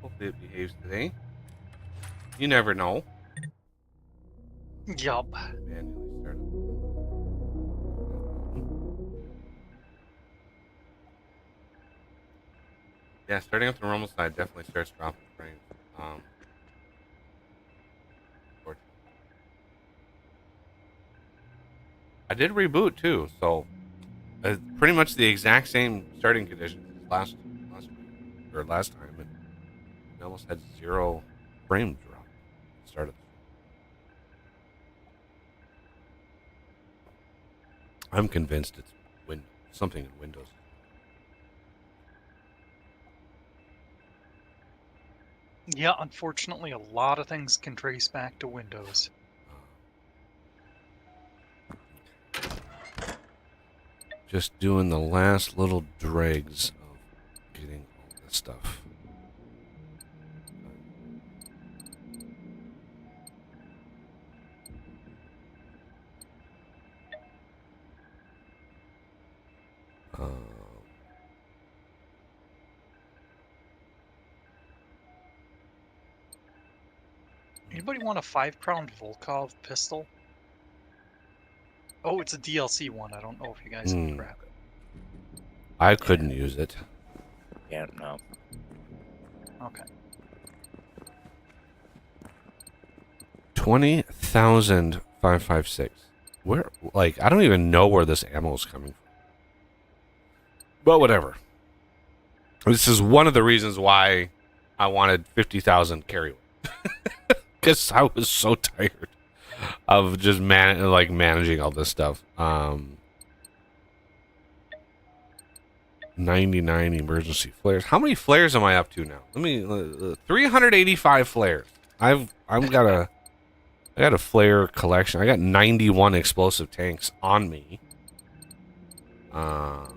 Hopefully it behaves today. You never know. Yup. Manually start up. Yeah, starting up the normal side definitely starts dropping frames. Unfortunately. I did reboot too, so pretty much the exact same starting conditions as last week or last time, and we almost had 0 frame drop at the start of the stream. I'm convinced it's something in Windows. Yeah, unfortunately, a lot of things can trace back to Windows. Just doing the last little dregs of getting all this stuff. Anybody want a 5-pound Volkov pistol? Oh, it's a DLC one. I don't know if you guys can grab it. I couldn't use it. Yeah, no. Okay. 20,556. Where, like, I don't even know where this ammo is coming from. But whatever. This is one of the reasons why I wanted 50,000 carry weight. Because I was so tired of just managing all this stuff. 99 emergency flares. How many flares am I up to now? 385 flares. I got a flare collection. I got 91 explosive tanks on me. I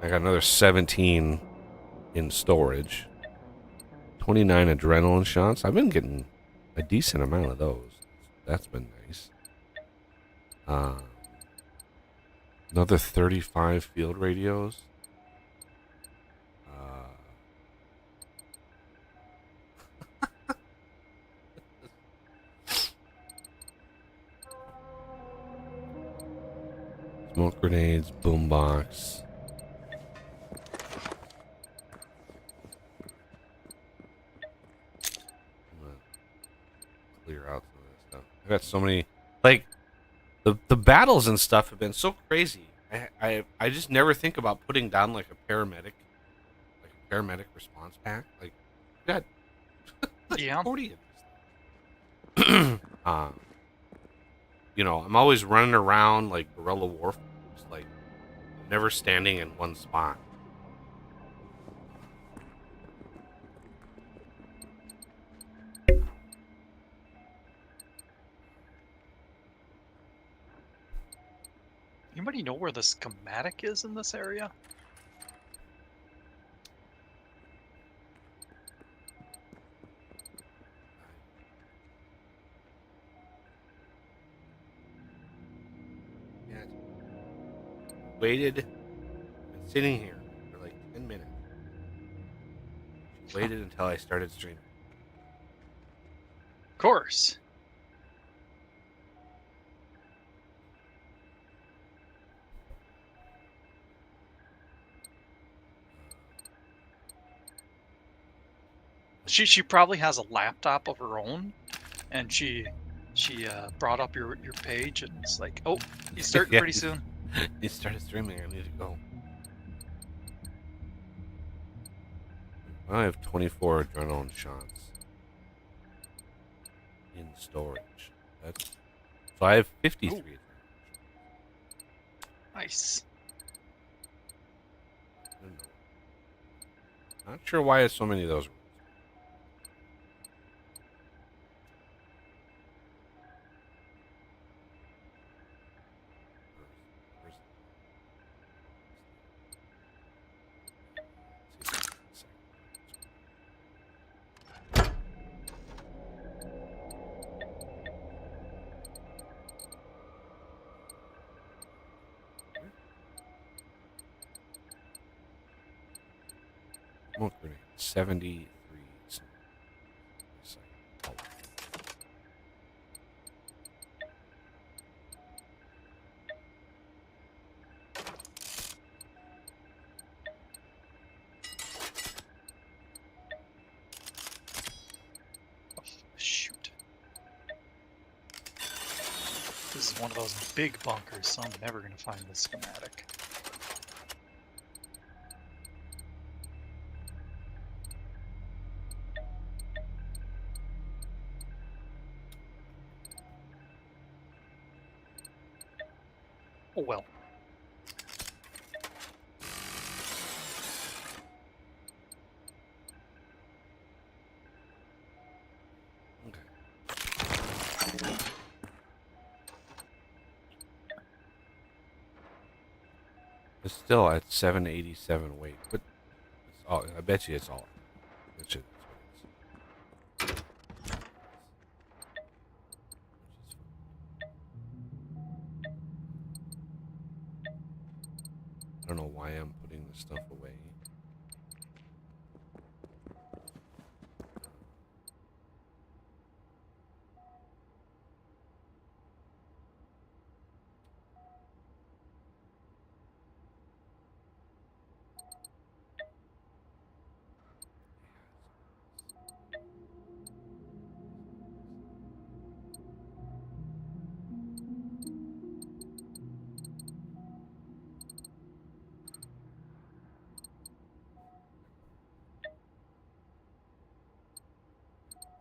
got another 17 in storage. 29 adrenaline shots. I've been getting a decent amount of those. That's been nice. Another 35 field radios. Smoke grenades, boombox. Clear out some of this stuff. I got so many, like, the battles and stuff have been so crazy. I just never think about putting down like a paramedic response pack. Like, you got Yeah. 40 of these. You know, I'm always running around like guerrilla warfare, just like never standing in one spot. Anybody know where the schematic is in this area? Yeah, waited, been sitting here for like 10 minutes. She waited until I started streaming. Of course. She probably has a laptop of her own, and she brought up your page and it's like, oh, he's starting Yeah. pretty soon. He started streaming. I need to go. I have 24 adrenaline shots in storage. So I have 53. Ooh. Nice. Not sure why it's so many of those. Smoke grenade. 73. Oh. Shoot. This is one of those big bunkers, so I'm never going to find the schematic. Oh well. It's still at 787 weight, but it's all, I bet you it's all. I bet you that's what it is. I don't know why I'm putting this stuff away.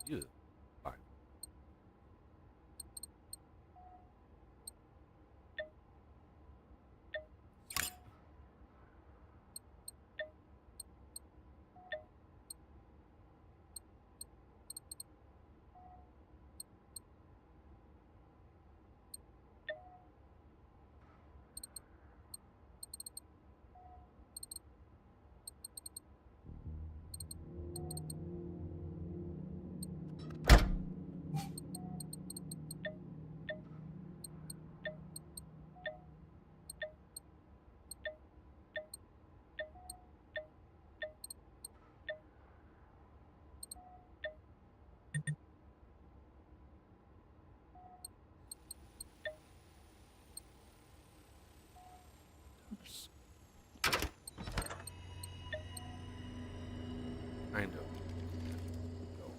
You. Fine. Kind of. Go.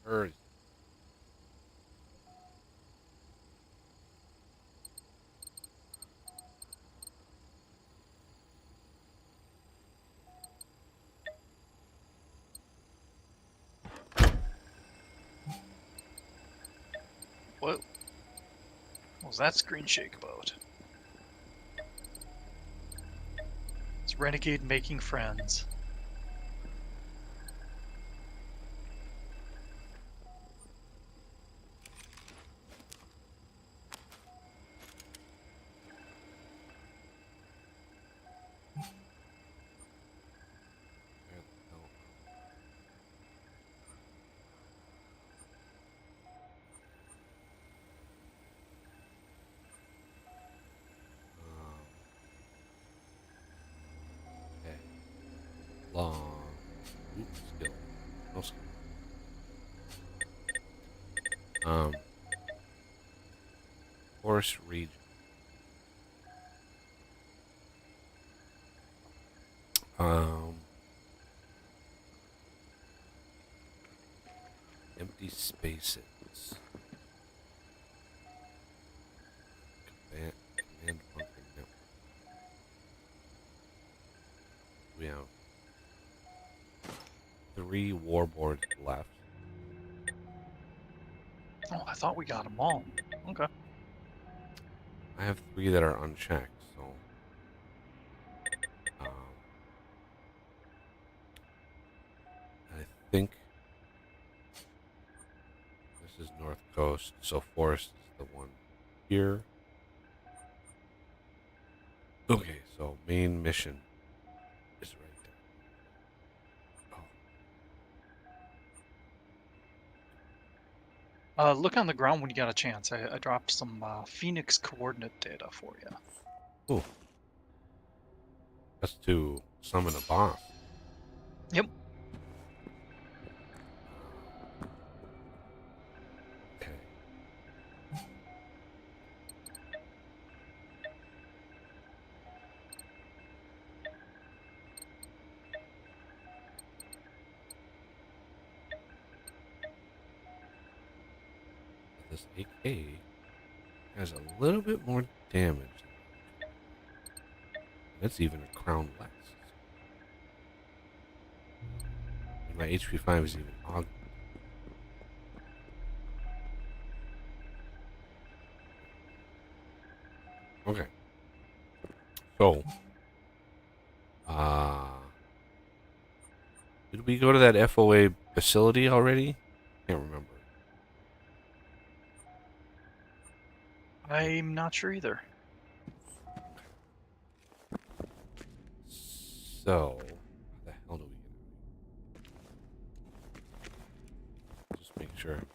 Hers. What was that screen shake about? It's Renegade making friends. Where the hell? Okay. Long. Oops, skill. No skill. Forest region. Um. Empty spaces. Command bunker network. We have 3 warboards left. Oh, I thought we got them all. Okay. I have 3 that are unchecked, so I think this is North Coast, so Forest is the one here. Okay, so main mission is right there. Oh. Look on the ground when you got a chance. I dropped some Phoenix coordinate data for you. Ooh. That's to summon a boss. Yep. Okay. This AK has a little bit more damage. That's even a crown less. And my HP 5 is even augmented. Okay. So, did we go to that FOA facility already? Can't remember. I'm not sure either. So, how the hell do we get? Just make sure. That's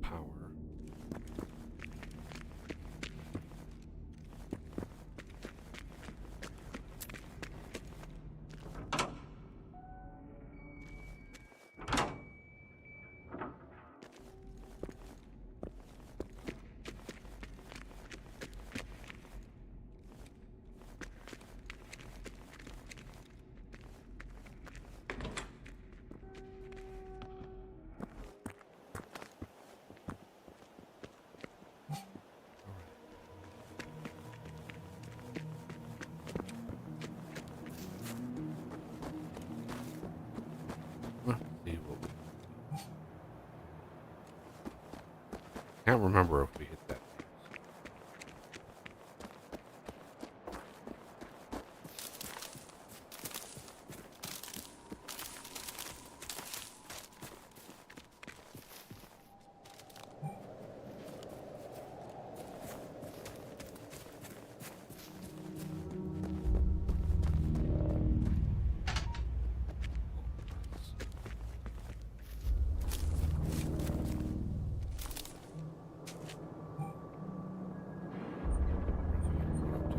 power. Let's see what we... Can't remember if we hit that.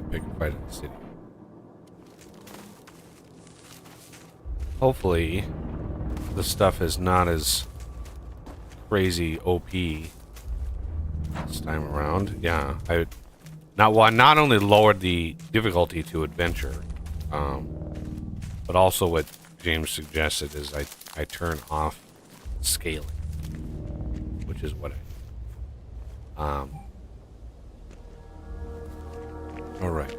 Pick a fight in the city. Hopefully, the stuff is not as crazy OP this time around. Yeah, I not only lowered the difficulty to adventure, but also what James suggested is I turn off scaling, which is what I. All right.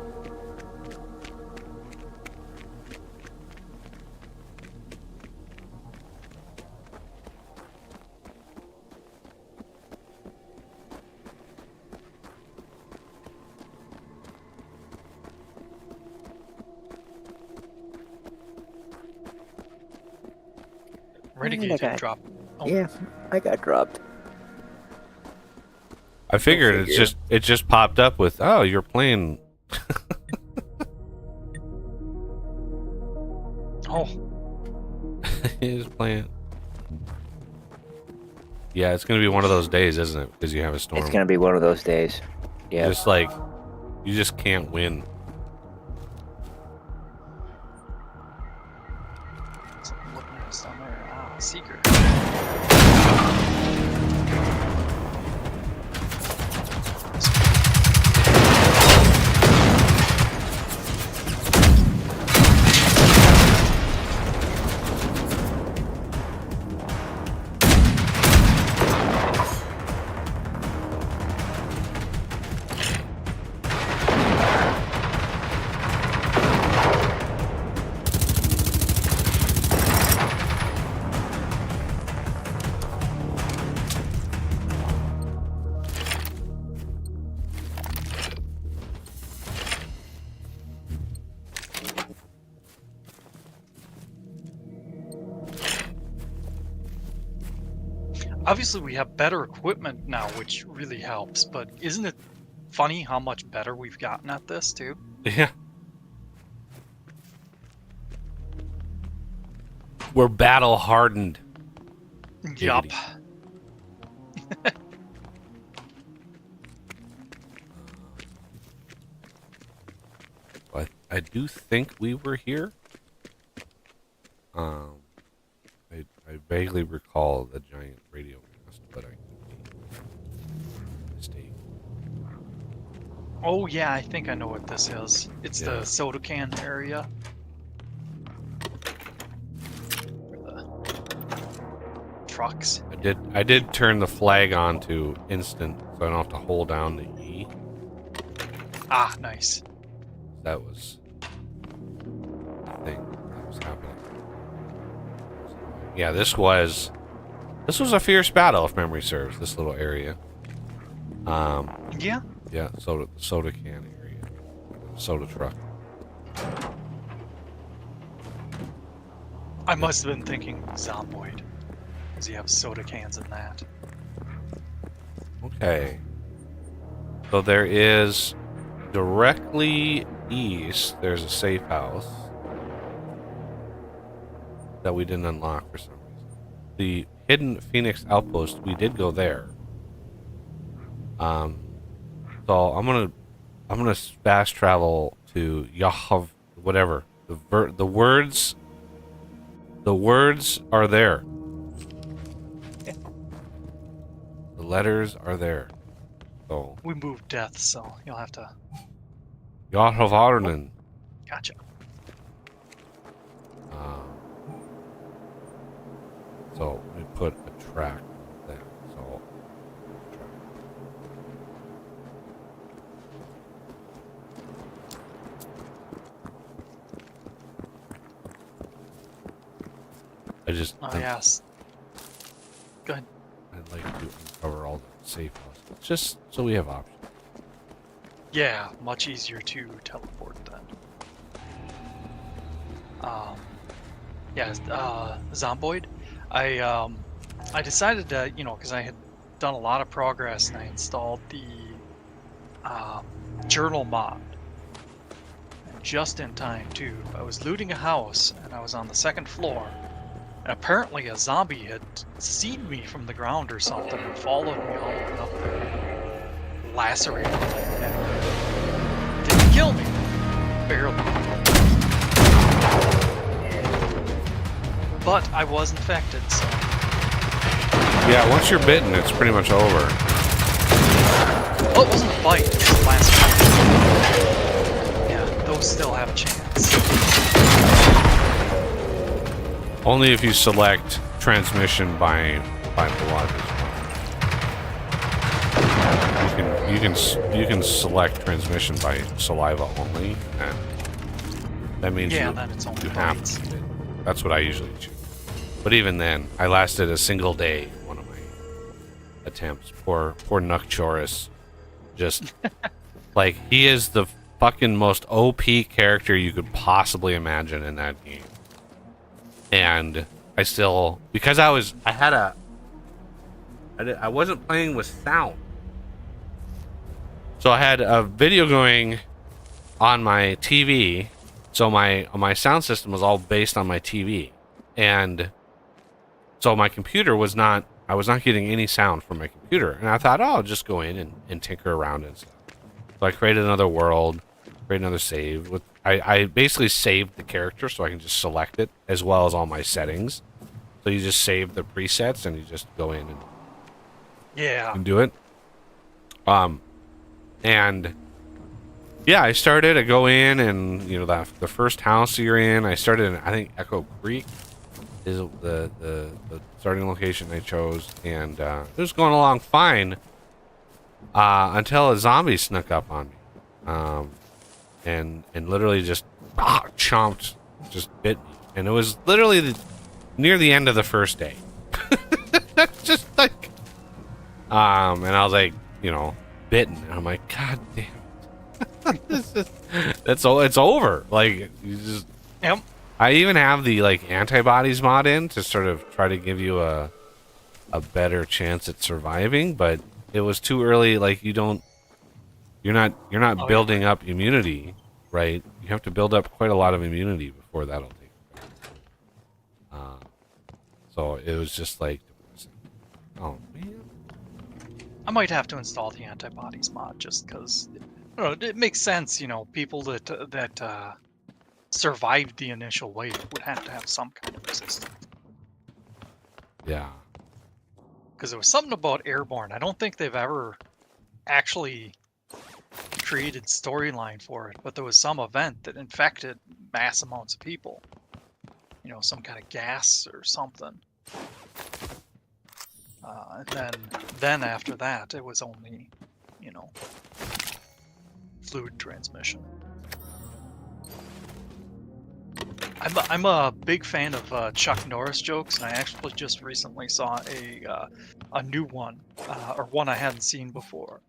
Renegade did drop. Oh, Yeah, I got dropped. I figured it just popped up with, oh, you're playing. oh, He's playing. Yeah, it's gonna be one of those days, isn't it? Because you have a storm. It's gonna be one of those days. Yeah. Just like you just can't win. something looking at us down there. Ah, secret. obviously we have better equipment now, which really helps. But isn't it funny how much better we've gotten at this too? Yeah. We're battle hardened. Yup. I do think we were here. I vaguely recall the giant radio mast, but I could be mistaken. Oh yeah, I think I know what this is. It's Yeah. the soda can area. Or the trucks. I did turn the flag on to instant, so I don't have to hold down the E. Ah, nice. That was the thing that was happening. Yeah, this was a fierce battle, if memory serves. This little area. Yeah. Yeah, soda can area, soda truck. I must have been thinking Zomboid, because you have soda cans in that. Okay. So there is directly east. There's a safe house that we didn't unlock for some reason. The hidden Phoenix outpost. We did go there. So I'm gonna fast travel to Yahav, whatever. The words are there. Yeah. The letters are there. So We moved death, so you'll have to. Yahavarnen. Gotcha. So we put a track there. So I just Oh yes. Go ahead. I'd like to uncover all the safe houses, just so we have options. Yeah, much easier to teleport then. Yeah, Zomboid. I decided to, because I had done a lot of progress and I installed the journal mod. And just in time too. I was looting a house and I was on the second floor. And apparently a zombie had seen me from the ground or something and followed me all the way up there. Lacerated me and didn't kill me. Barely. But I was infected, so. Yeah, once you're bitten, it's pretty much over. Oh, it wasn't a bite, it was a laceration. Yeah, those still have a chance. Only if you select transmission by blood as well. You can select transmission by saliva only, and that means Yeah, then it's only you have bites. to. That's what I usually choose. But even then, I lasted a single day. One of my attempts. Poor Nukchoris. Just like he is the fucking most OP character you could possibly imagine in that game. And I still, because I wasn't playing with sound. So I had a video going on my TV. So my sound system was all based on my TV. And so my computer was not, I was not getting any sound from my computer. And I thought, oh, I'll just go in and tinker around and stuff. So I created another world, created another save. I basically saved the character so I can just select it as well as all my settings. So you just save the presets and you just go in and do it. And yeah, I go in and, the first house you're in, I started in, I think, Echo Creek is the starting location I chose. And it was going along fine until a zombie snuck up on me. And literally just chomped, just bit me. And it was literally near the end of the first day. Just like, and I was like, bitten. And I'm like, God damn it. It's over. Like, you just. Yep. I even have the, like, antibodies mod in to sort of try to give you a a better chance at surviving, but it was too early. Like you're not building up immunity, right? You have to build up quite a lot of immunity before that'll take effect. So it was just like depressing. Oh man. I might have to install the antibodies mod just because it makes sense. People that survived the initial wave would have to have some kind of resistance. Yeah. Because there was something about airborne. I don't think they've ever actually created storyline for it, but there was some event that infected mass amounts of people. Some kind of gas or something. And then after that, it was only, fluid transmission. I'm a big fan of Chuck Norris jokes, and I actually just recently saw a new one, or one I hadn't seen before.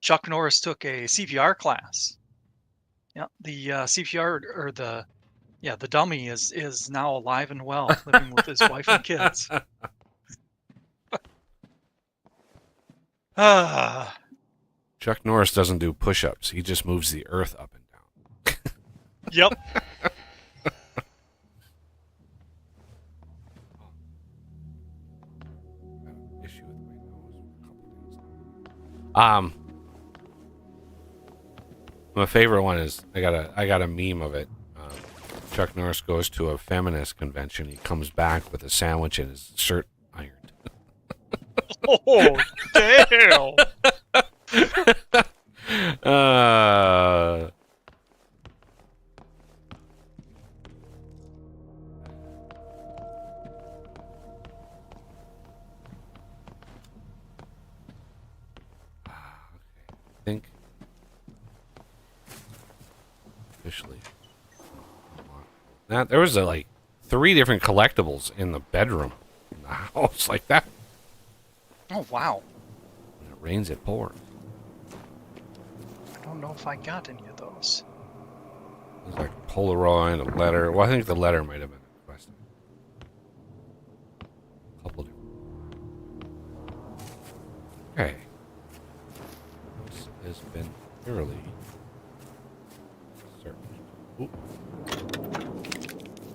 Chuck Norris took a CPR class. Yeah, the CPR or the dummy is now alive and well, living with his wife and kids. Chuck Norris doesn't do push-ups. He just moves the earth up and down. Yep. Issue with my nose for a couple days. My favorite one is I got a meme of it. Chuck Norris goes to a feminist convention. He comes back with a sandwich and his shirt ironed. Oh, damn! I think officially. Now, there was like 3 different collectibles in the bedroom in the house like that. Oh, wow. When it rains, it pours. I don't know if I got any of those. There's like a Polaroid, a letter. Well, I think the letter might have been requested. A couple different. Okay. This has been thoroughly searched. Ooh.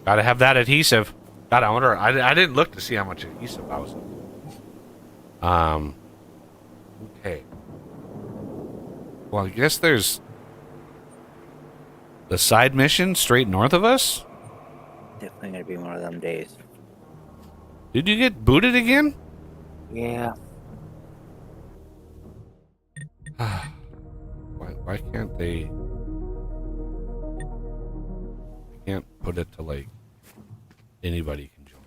Gotta have that adhesive. God, I wonder. I didn't look to see how much adhesive I was. Okay. Well, I guess there's the side mission straight north of us. Definitely gonna be one of them days. Did you get booted again? Yeah. Why can't they? I can't put it to like anybody can join.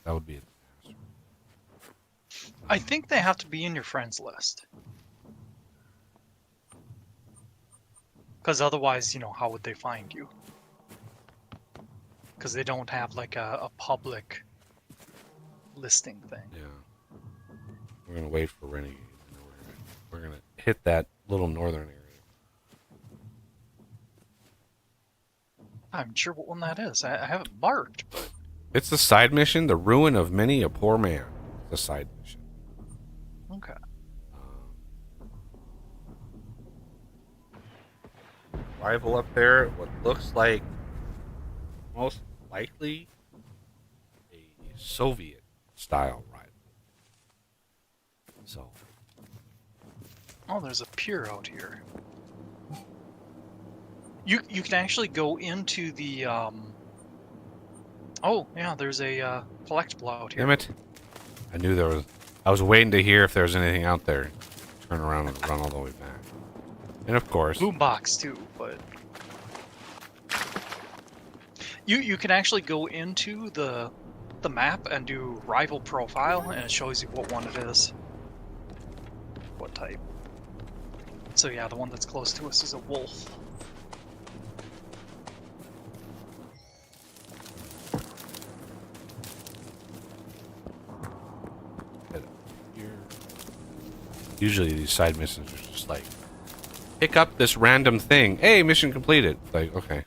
That would be a disaster. I think they have to be in your friends list. Because otherwise, how would they find you? Because they don't have like a public listing thing. Yeah. We're gonna wait for Renegade. We're gonna hit that little northern area. I'm sure what one that is. I haven't marked, but It's the side mission, the ruin of many a poor man. The side mission. okay. Arrival up there, what looks like most likely a Soviet style rival. So Oh, there's a pier out here. You can actually go into the Oh yeah, there's a collectible out here. damn it. I knew there was I was waiting to hear if there was anything out there. Turn around and run all the way back. And of course Boombox too, but you can actually go into the map and do rival profile, and it shows you what one it is, what type. So yeah, the one that's close to us is a wolf. usually these side missions are just like pick up this random thing. Hey, mission completed. Like, okay.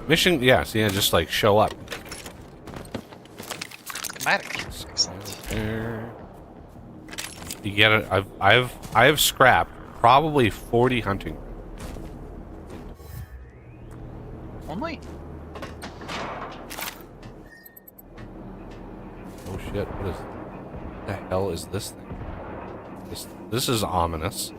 Mission, yeah, see, yeah, just like show up. Schematic. Excellent. There. You get it. I have scrapped probably 40 hunting. Only? Oh shit! What the hell is this thing? This is ominous.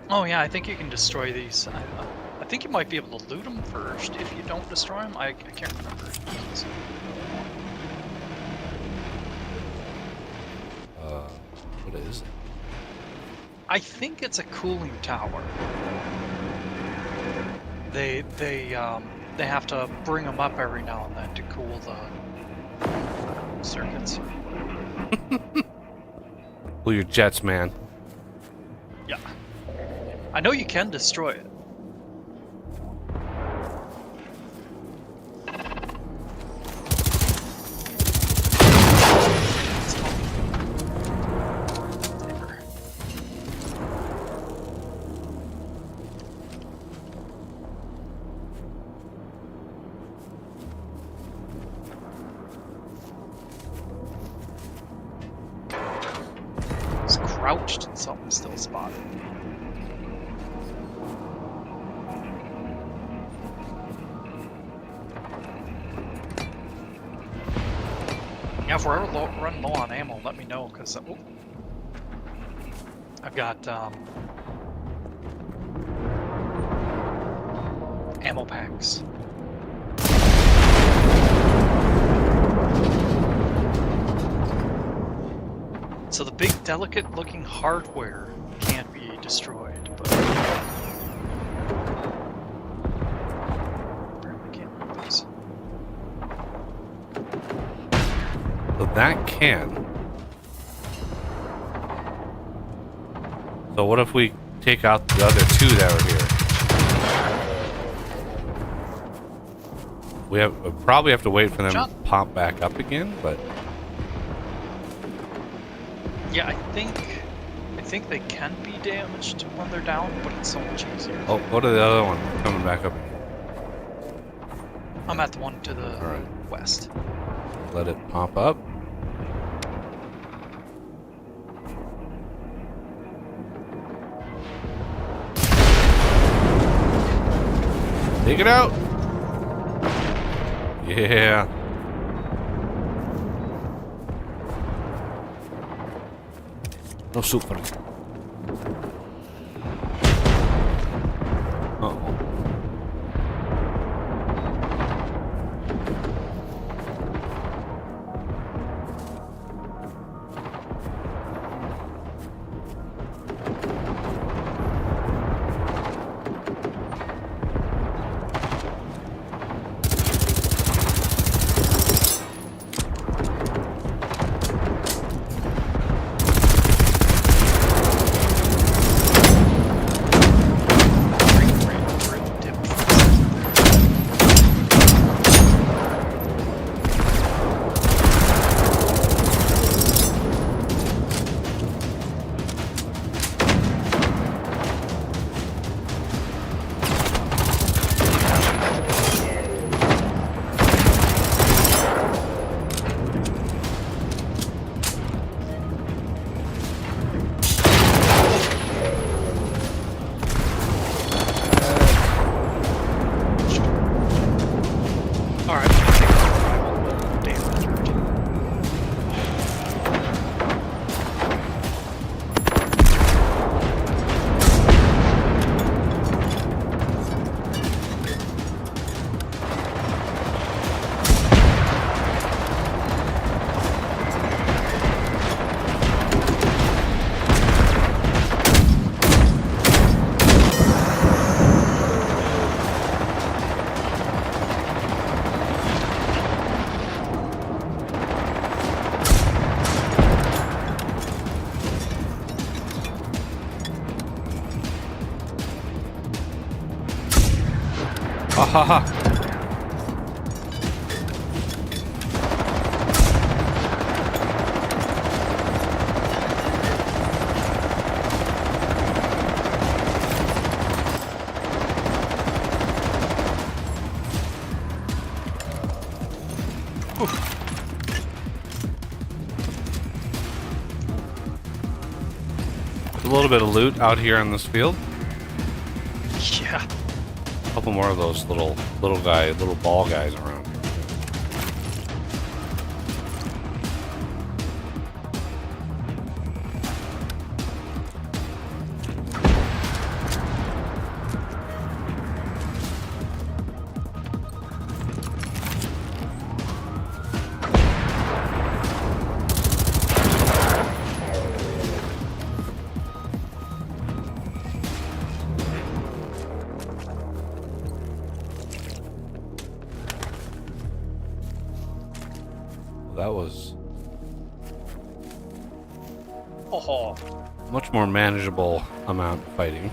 Oh yeah, I think you can destroy these. I think you might be able to loot them first if you don't destroy them. I can't remember. What is it? I think it's a cooling tower. They have to bring them up every now and then to cool the circuits. Cool your jets, man. Yeah. I know you can destroy it. It's crouched and something still spotted. Yeah, if we're ever running low on ammo, let me know, because I've got ammo packs. So the big, delicate-looking hardware can't be destroyed, but apparently can't move these. So that can. So what if we take out the other two that are here? We probably have to wait for them to pop back up again, but Yeah, I think they can be damaged when they're down, but it's so much easier. oh, go to the other one coming back up. I'm at the one to the west. Let it pop up. Take it out. Yeah. No soup for me. Uh-oh. Ha ha ha. a little bit of loot out here on this field. Yeah. A couple more of those little ball guys around. That was Oh, a much more manageable amount of fighting.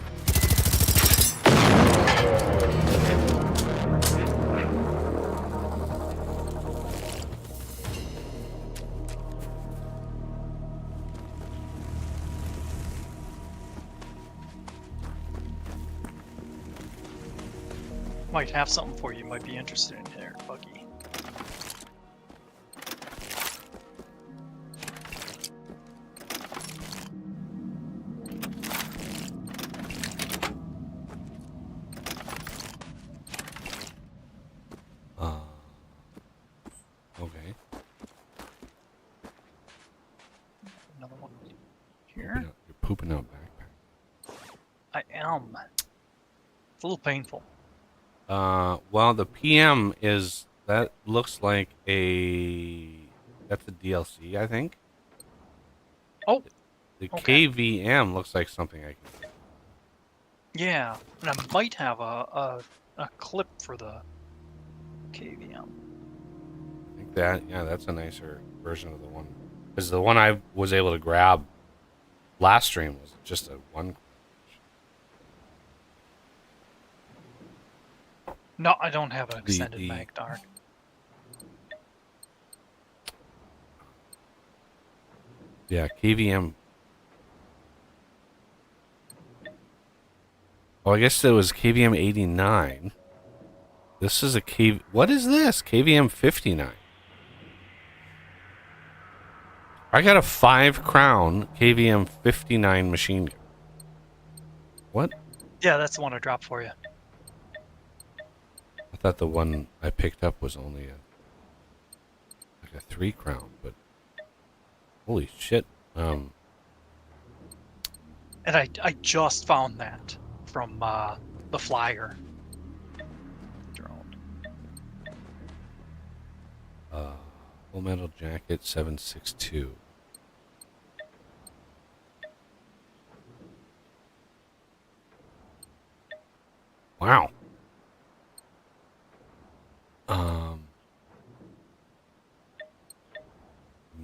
might have something for you. Might be interested in there, Buggy. Okay. Another one Pooping here. out, you're pooping out backpack. I am. It's a little painful. Well, the PM is that looks like that's a DLC, I think. Oh, The okay. KVM looks like something I can get. Yeah, and I might have a clip for the KVM. I think that's a nicer version of the one, because the one I was able to grab last stream was just a one. No, I don't have an The extended mag dart. Yeah, KVM. Oh, I guess it was KVM 89. This is a What is this? KVM 59. I got a 5 crown KVM 59 machine gun. What? Yeah, that's the one I dropped for you. I thought the one I picked up was only like a 3 crown, but holy shit. And I just found that from the flyer drone. Full Metal Jacket 762. Wow.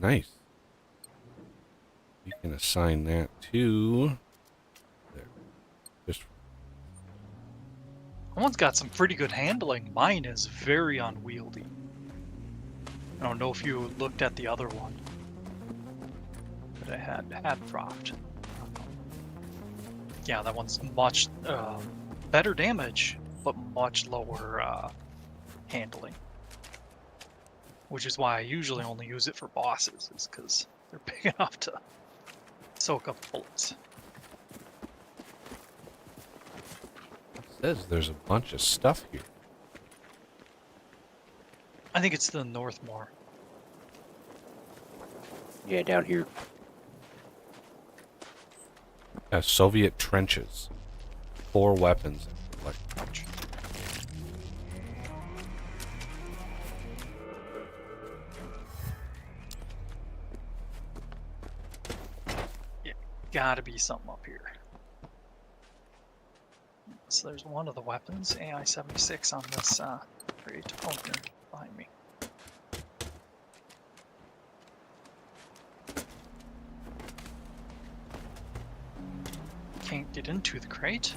Nice. You can assign that to there. Just That one's got some pretty good handling. Mine is very unwieldy. I don't know if you looked at the other one that I had dropped. Yeah, that one's much better damage, but much lower handling. Which is why I usually only use it for bosses, is because they're big enough to soak up bullets. says there's a bunch of stuff here. I think it's the Northmore. Yeah, down here. Soviet trenches. 4 weapons. Ouch. Yeah, gotta be something up here. So there's one of the weapons, AI-76 on this crate. Oh, here, behind me. Can't get into the crate.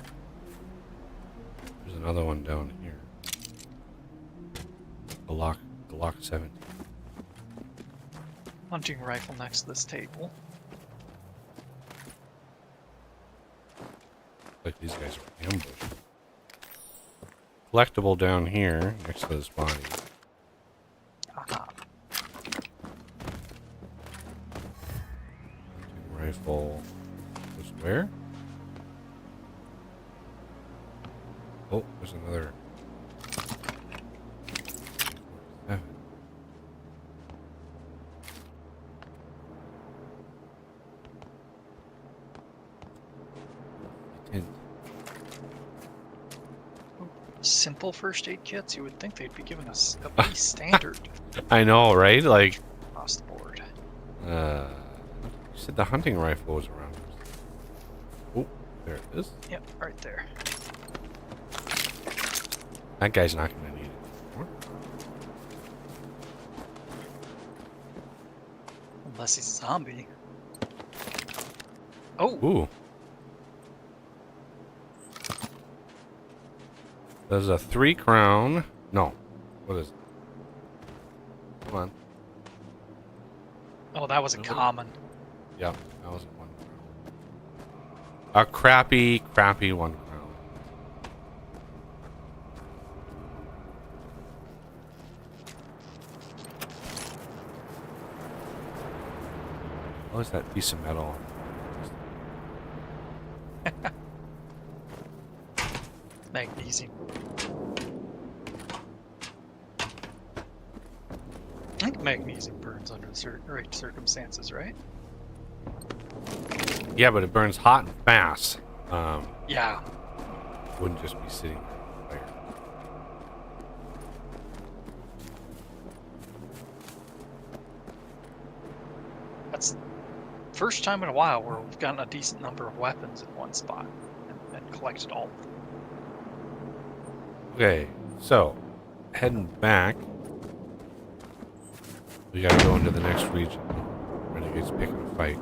There's another one down here. Glock 17. Hunting rifle next to this table. Like these guys are ambushed. Collectible down here next to this body. Aha. Rifle. Just Where? Oh, there's another. 7. Tint. Simple first aid kits. You would think they'd be giving us at least standard I know, right? Like, across the board. you said the hunting rifle was around. Oh, there it is. Yep, right there. That guy's not going to need it anymore. Unless he's a zombie. Oh, Ooh. There's a 3 crown. No. What is it? Come on. oh, that was a Okay. common. Yep, that was 1 crown. A crappy 1 crown. What was that piece of metal? Magnesium. I think magnesium burns under the right circumstances, right? Yeah, but it burns hot and fast. Yeah. Wouldn't just be sitting there. Fire. That's first time in a while where we've gotten a decent number of weapons in one spot and collected all of them. Okay, so heading back, we gotta go into the next region. Renegade's picking a fight.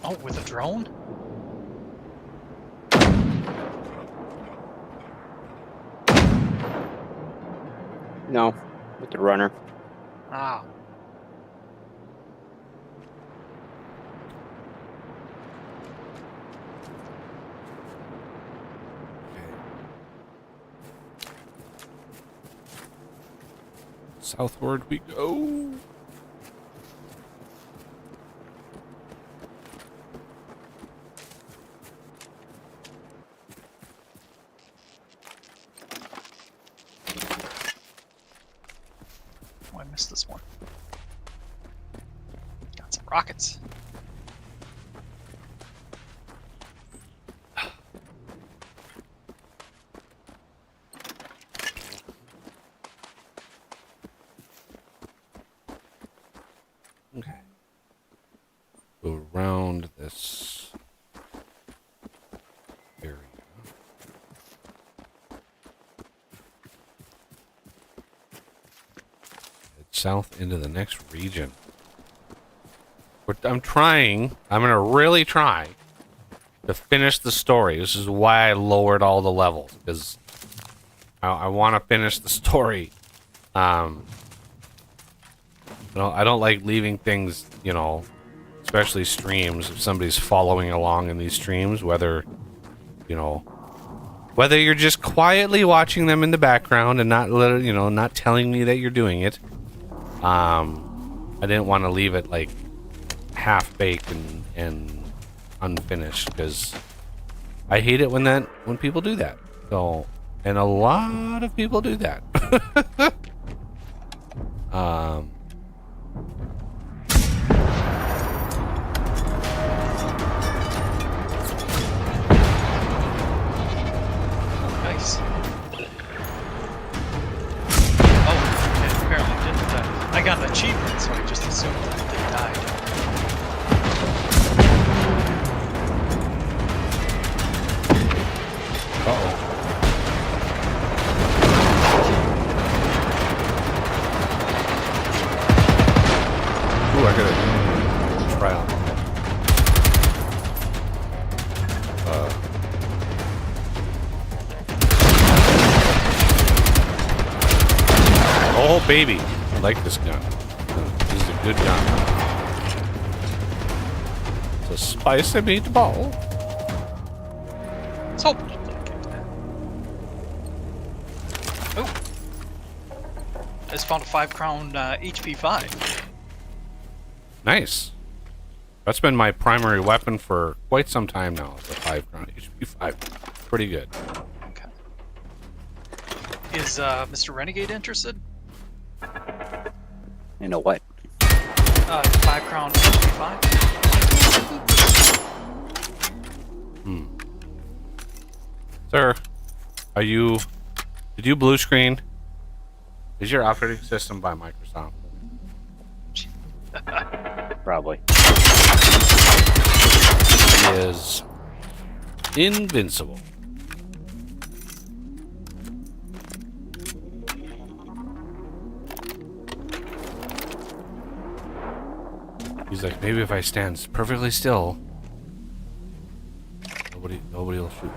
Oh, with a drone? No, with the runner. Ah. Southward we go. Oh, I missed this one. Got some rockets. Okay. Go around this area. Head south into the next region. I'm trying. I'm gonna really try to finish the story. This is why I lowered all the levels, because I want to finish the story. I don't like leaving things, especially streams. If somebody's following along in these streams, whether you're just quietly watching them in the background and not telling me that you're doing it. I didn't want to leave it like half baked and unfinished, because I hate it when people do that. So, and a lot of people do that. Nice. Oh, it apparently didn't die. I got an achievement, so I just assumed that they died. Uh-oh. Ooh, I gotta try on. Oh, baby. I like this gun. This is a good gun. It's a spicy meatball. Let's hope it didn't get that. Oh. I just found a 5 crown HP 5. Nice. That's been my primary weapon for quite some time now. The 5-round HP5. Pretty good. Okay. Is Mr. Renegade interested? You know what? 5-crown HP5. Sir, are you... Did you blue screen? Is your operating system by Microsoft? Probably. He is invincible. He's like, maybe if I stand perfectly still, nobody will shoot me.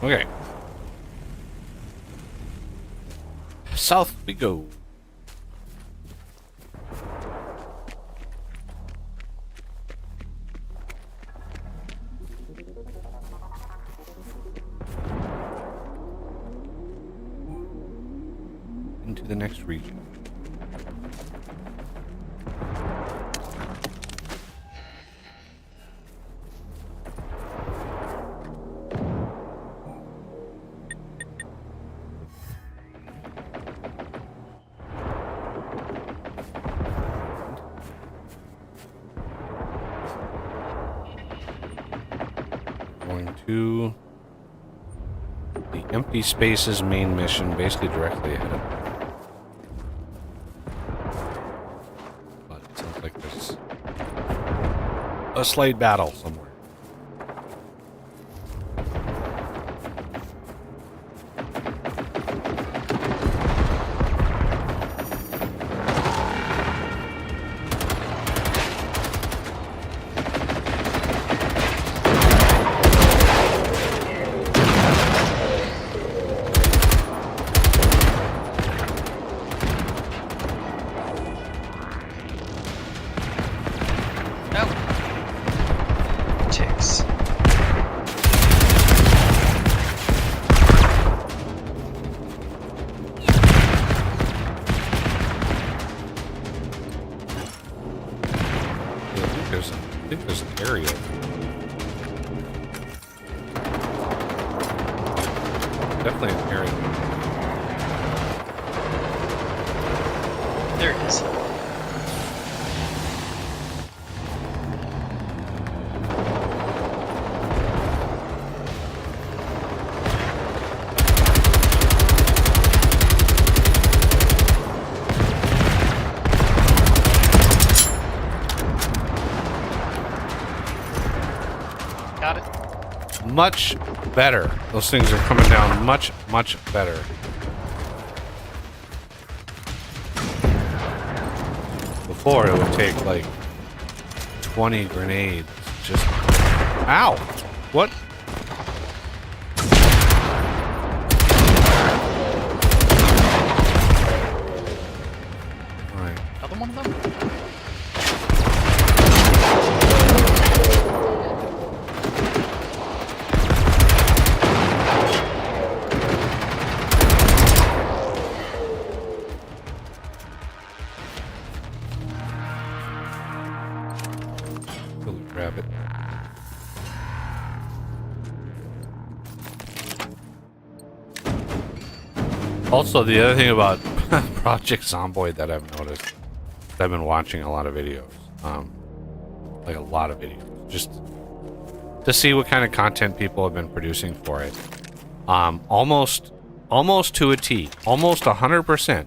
Okay. South we go. Into the next region. Going to the Empty Spaces main mission, basically directly ahead of me. But it sounds like there's a slight battle somewhere. Ticks. I think there's an area. Definitely an area. There it is. Got it. Much better. Those things are coming down much, much better. Before, it would take like 20 grenades. Just. Ow! What? Alright. Another one of them? Go grab it. Also, the other thing about Project Zomboid that I've noticed, I've been watching a lot of videos, like a lot of videos, just to see what kind of content people have been producing for it. Almost to a T, almost 100%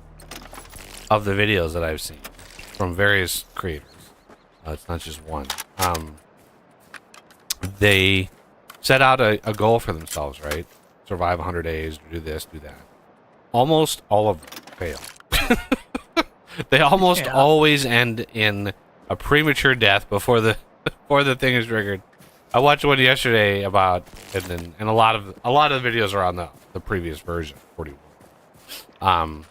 of the videos that I've seen from various creators. It's not just one. They set out a goal for themselves, right? Survive 100 days, do this, do that. Almost all of them fail. They almost always end in a premature death before the thing is triggered. I watched one yesterday about, and a lot of the videos are on the previous version, 41.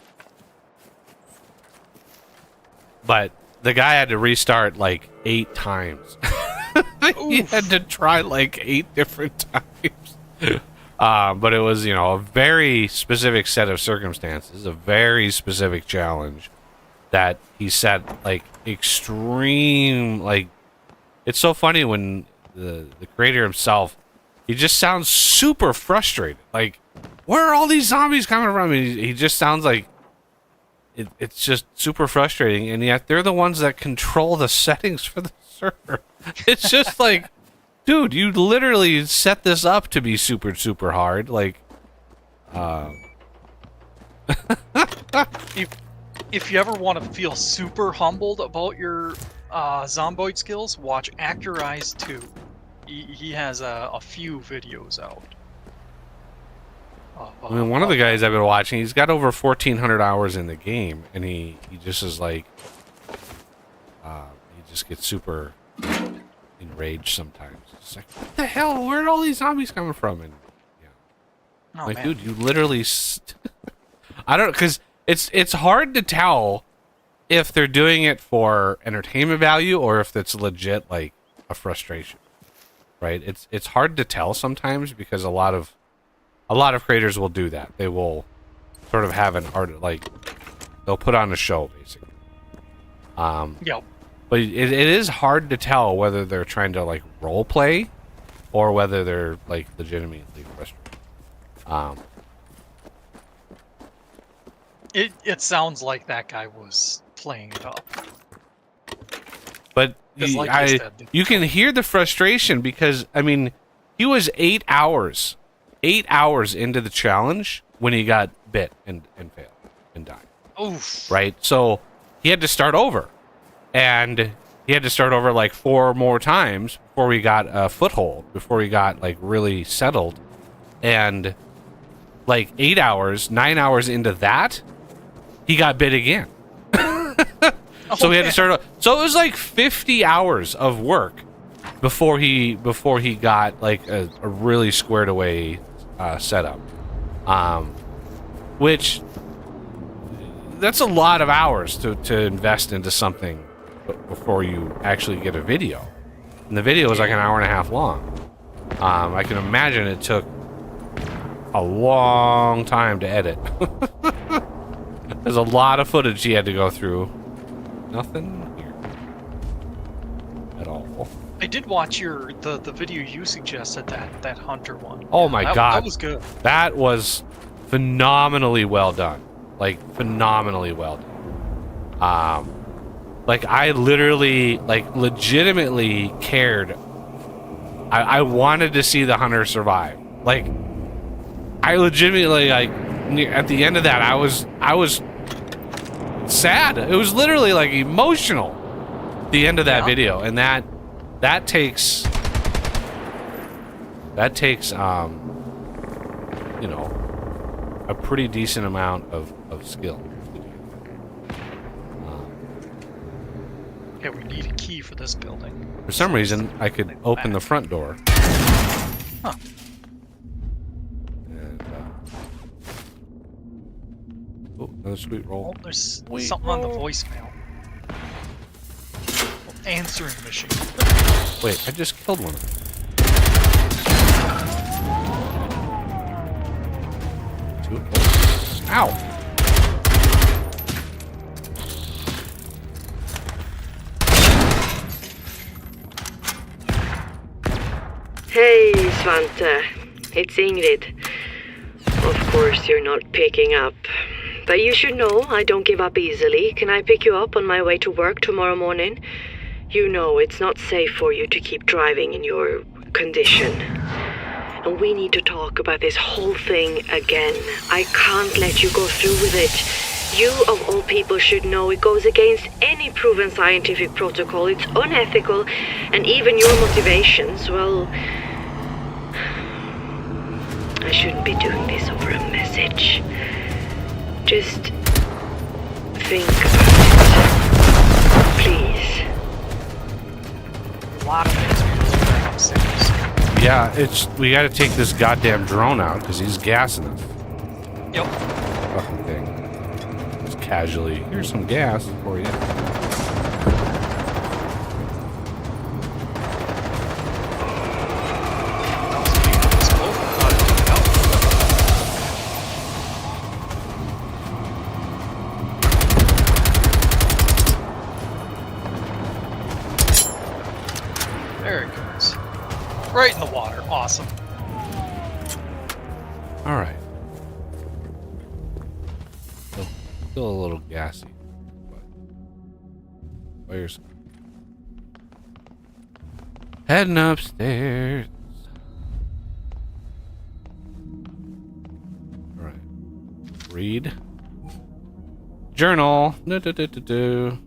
But the guy had to restart like 8 times. He had to try like 8 different times But it was, a very specific set of circumstances, a very specific challenge that he set, like, extreme, like, it's so funny when the creator himself, he just sounds super frustrated. Like, where are all these zombies coming from? He just sounds like it's just super frustrating, and yet they're the ones that control the settings for the server. It's just like, dude, you literally set this up to be super, super hard. Like, if you ever want to feel super humbled about your zomboid skills, watch Accurize 2. He has a few videos out. I mean, one of the guys I've been watching, he's got over 1,400 hours in the game, and he just is like, he just gets super enraged sometimes. It's like, what the hell? Where are all these zombies coming from? And yeah, Oh, like, man. dude, you literally, I don't, because it's hard to tell if they're doing it for entertainment value or if it's legit like a frustration, right? It's hard to tell sometimes because a lot of creators will do that. They will sort of have an art, like, they'll put on a show basically. Yep. But it is hard to tell whether they're trying to like role play or whether they're like legitimately frustrated. It sounds like that guy was playing it up. But 'Cause like I said, you can hear the frustration because, I mean, he was 8 hours into the challenge when he got bit and failed and died. Oof. Right? So he had to start over. And he had to start over like 4 more times before we got a foothold, before we got like really settled. And like 8 hours, 9 hours into that, he got bit again. So we had to start. So it was like 50 hours of work before he got like a really squared away setup. Which that's a lot of hours to invest into something before you actually get a video. And the video was like an hour and a half long. I can imagine it took a long time to edit. There's a lot of footage he had to go through. Nothing here at all. I did watch the video you suggested, that hunter one. Oh my god. That was good. That was phenomenally well done. Like, phenomenally well done. Like, I literally, like, legitimately cared. I wanted to see the hunter survive. Like, I legitimately, like, at the end of that, I was sad. It was literally, like, emotional. The end of that video. And that takes, you know, a pretty decent amount of skill. Yeah, we need a key for this building. For some reason, I could open the front door. Huh. And, oh, another sweet roll. Oh, there's Wait, something on the roll. voicemail. Answering machine. Wait, I just killed one of them. Ow! Hey, Svante. It's Ingrid. Of course you're not picking up. But you should know I don't give up easily. Can I pick you up on my way to work tomorrow morning? You know it's not safe for you to keep driving in your condition. And we need to talk about this whole thing again. I can't let you go through with it. You, of all people, should know it goes against any proven scientific protocol. It's unethical, and even your motivations, well, I shouldn't be doing this over a message. Just think about it. Please. A lot of things we can do right upstairs. Yeah, we gotta take this goddamn drone out because he's gassing us. Yep. Fucking thing. Just casually. Here's some gas for you. That was a big explode. I thought it took it out. Right in the water. Awesome. All right. Still a little gassy. But where's heading upstairs? All right. Read. Journal. Do.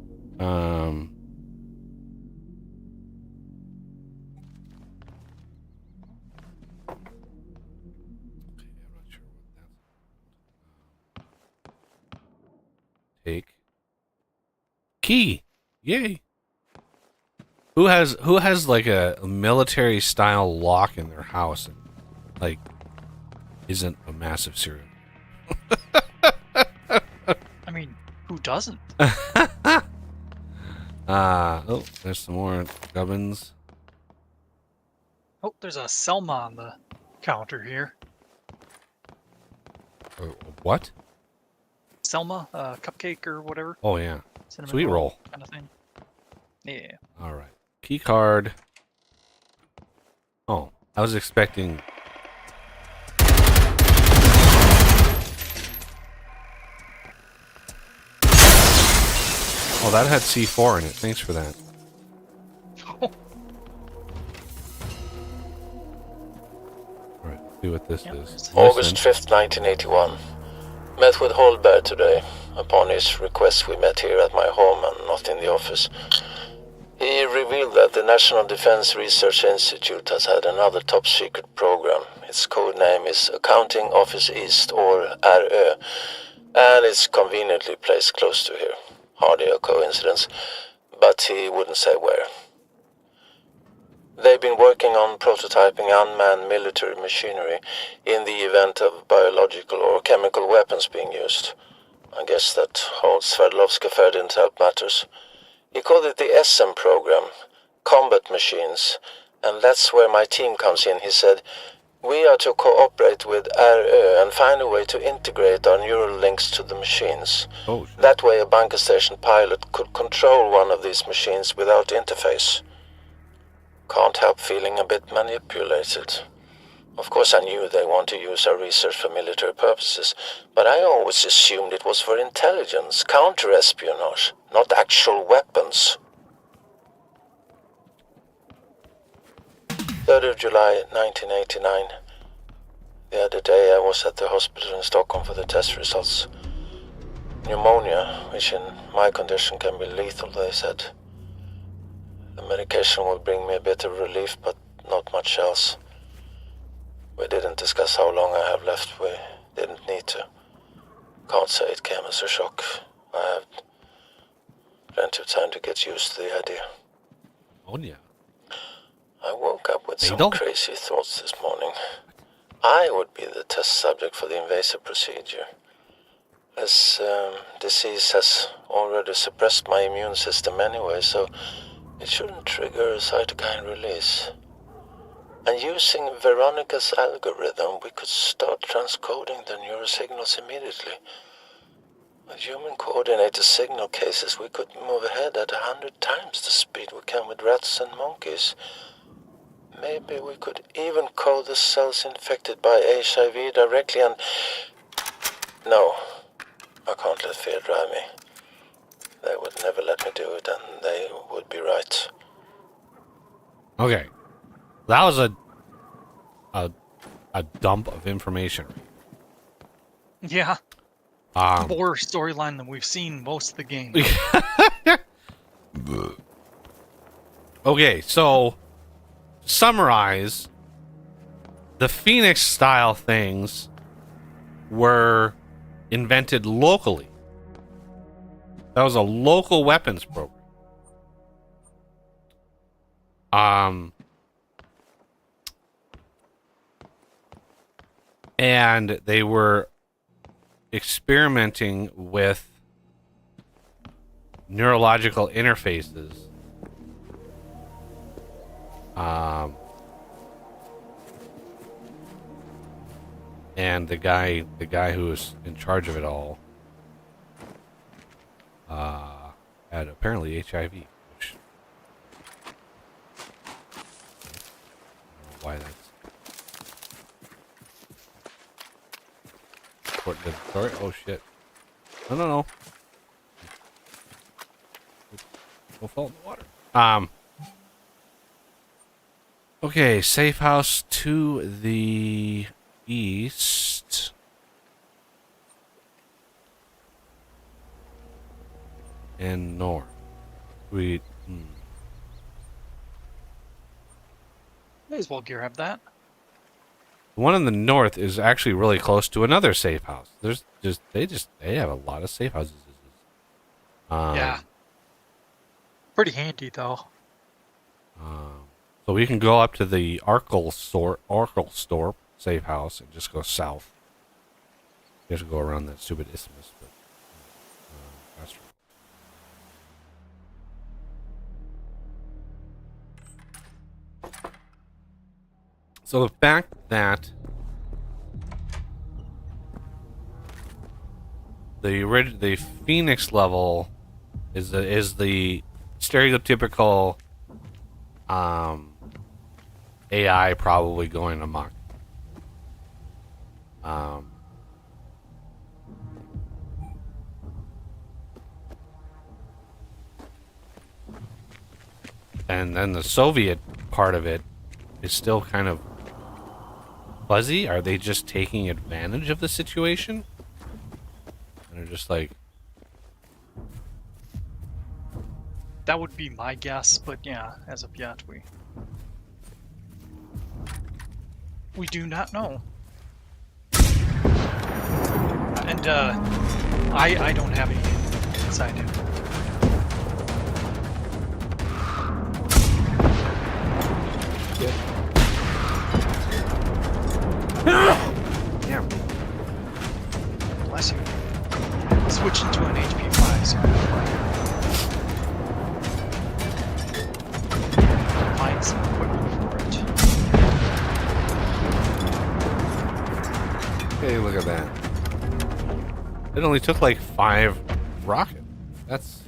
Take key. Yay. Who has like a military style lock in their house and like isn't a massive serial? I mean, who doesn't? Oh, there's some more gubbins. Oh, there's a Selma on the counter here. What? Selma, cupcake or whatever. Oh yeah. Cinnamon Sweet roll. kind of thing. Yeah. All right. Key card. Oh, I was expecting. Oh, that had C4 in it. Thanks for that. All right. See what this is. August Listen. 5th, 1981. Met with Holberg today. Upon his request, we met here at my home and not in the office. He revealed that the National Defense Research Institute has had another top-secret program. Its code name is Accounting Office East, or RÖ, and it's conveniently placed close to here. Hardly a coincidence, but he wouldn't say where. They've been working on prototyping unmanned military machinery in the event of biological or chemical weapons being used. I guess that whole Sverdlovsk affair didn't help matters. He called it the SM program, combat machines, and that's where my team comes in. He said, we are to cooperate with RÖ and find a way to integrate our neural links to the machines. Oh, shit. That way a bunker station pilot could control one of these machines without interface. Can't help feeling a bit manipulated. Of course I knew they want to use our research for military purposes, but I always assumed it was for intelligence, counter-espionage, not actual weapons. 3rd of July, 1989. The other day I was at the hospital in Stockholm for the test results. Pneumonia, which in my condition can be lethal, they said. The medication will bring me a bit of relief, but not much else. We didn't discuss how long I have left. We didn't need to. Can't say it came as a shock. I have plenty of time to get used to the idea. Oh yeah. I woke up with some Needle? crazy thoughts this morning. I would be the test subject for the invasive procedure. This disease has already suppressed my immune system anyway, so it shouldn't trigger a cytokine release. And using Veronica's algorithm, we could start transcoding the neurosignals immediately. With human coordinated signal cases, we could move ahead at 100 times the speed we can with rats and monkeys. Maybe we could even code the cells infected by HIV directly and... No, I can't let fear drive me. They would never let me do it, and they would be right. Okay. That was a dump of information. Yeah. The worst storyline that we've seen most of the game. Okay, so summarize, the Phoenix style things were invented locally. That was a local weapons program. And they were experimenting with neurological interfaces. And the guy who was in charge of it all had apparently HIV, which I don't know transport to the story. Oh shit. No. Don't fall in the water. Okay, safe house to the east. And north. Sweet. May as well grab that. The one in the north is actually really close to another safe house. They have a lot of safe houses. Yeah. Pretty handy though. So we can go up to the Oracle store safe house and just go south. You have to go around that stupid isthmus, but that's right. So the fact that the Phoenix level is the stereotypical AI probably going amok. And then the Soviet part of it is still kind of fuzzy. Are they just taking advantage of the situation? And they're just like... That would be my guess, but yeah, as of yet, we do not know. And I don't have any inside him. Damn. Bless you. Switching to an HP 5, so find some equipment for it. Hey, look at that. It only took like 5 rockets. That's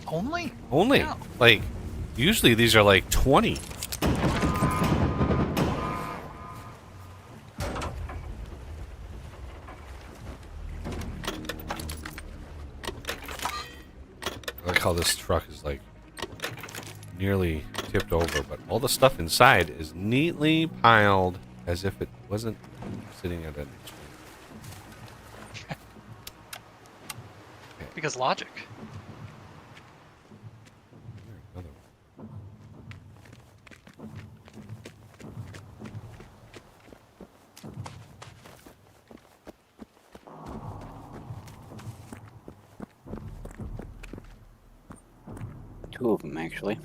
Only? only like usually these are like 20. I like how this truck is like nearly tipped over, but all the stuff inside is neatly piled as if it wasn't sitting at an extreme. Because logic. Another one. Two of them, actually.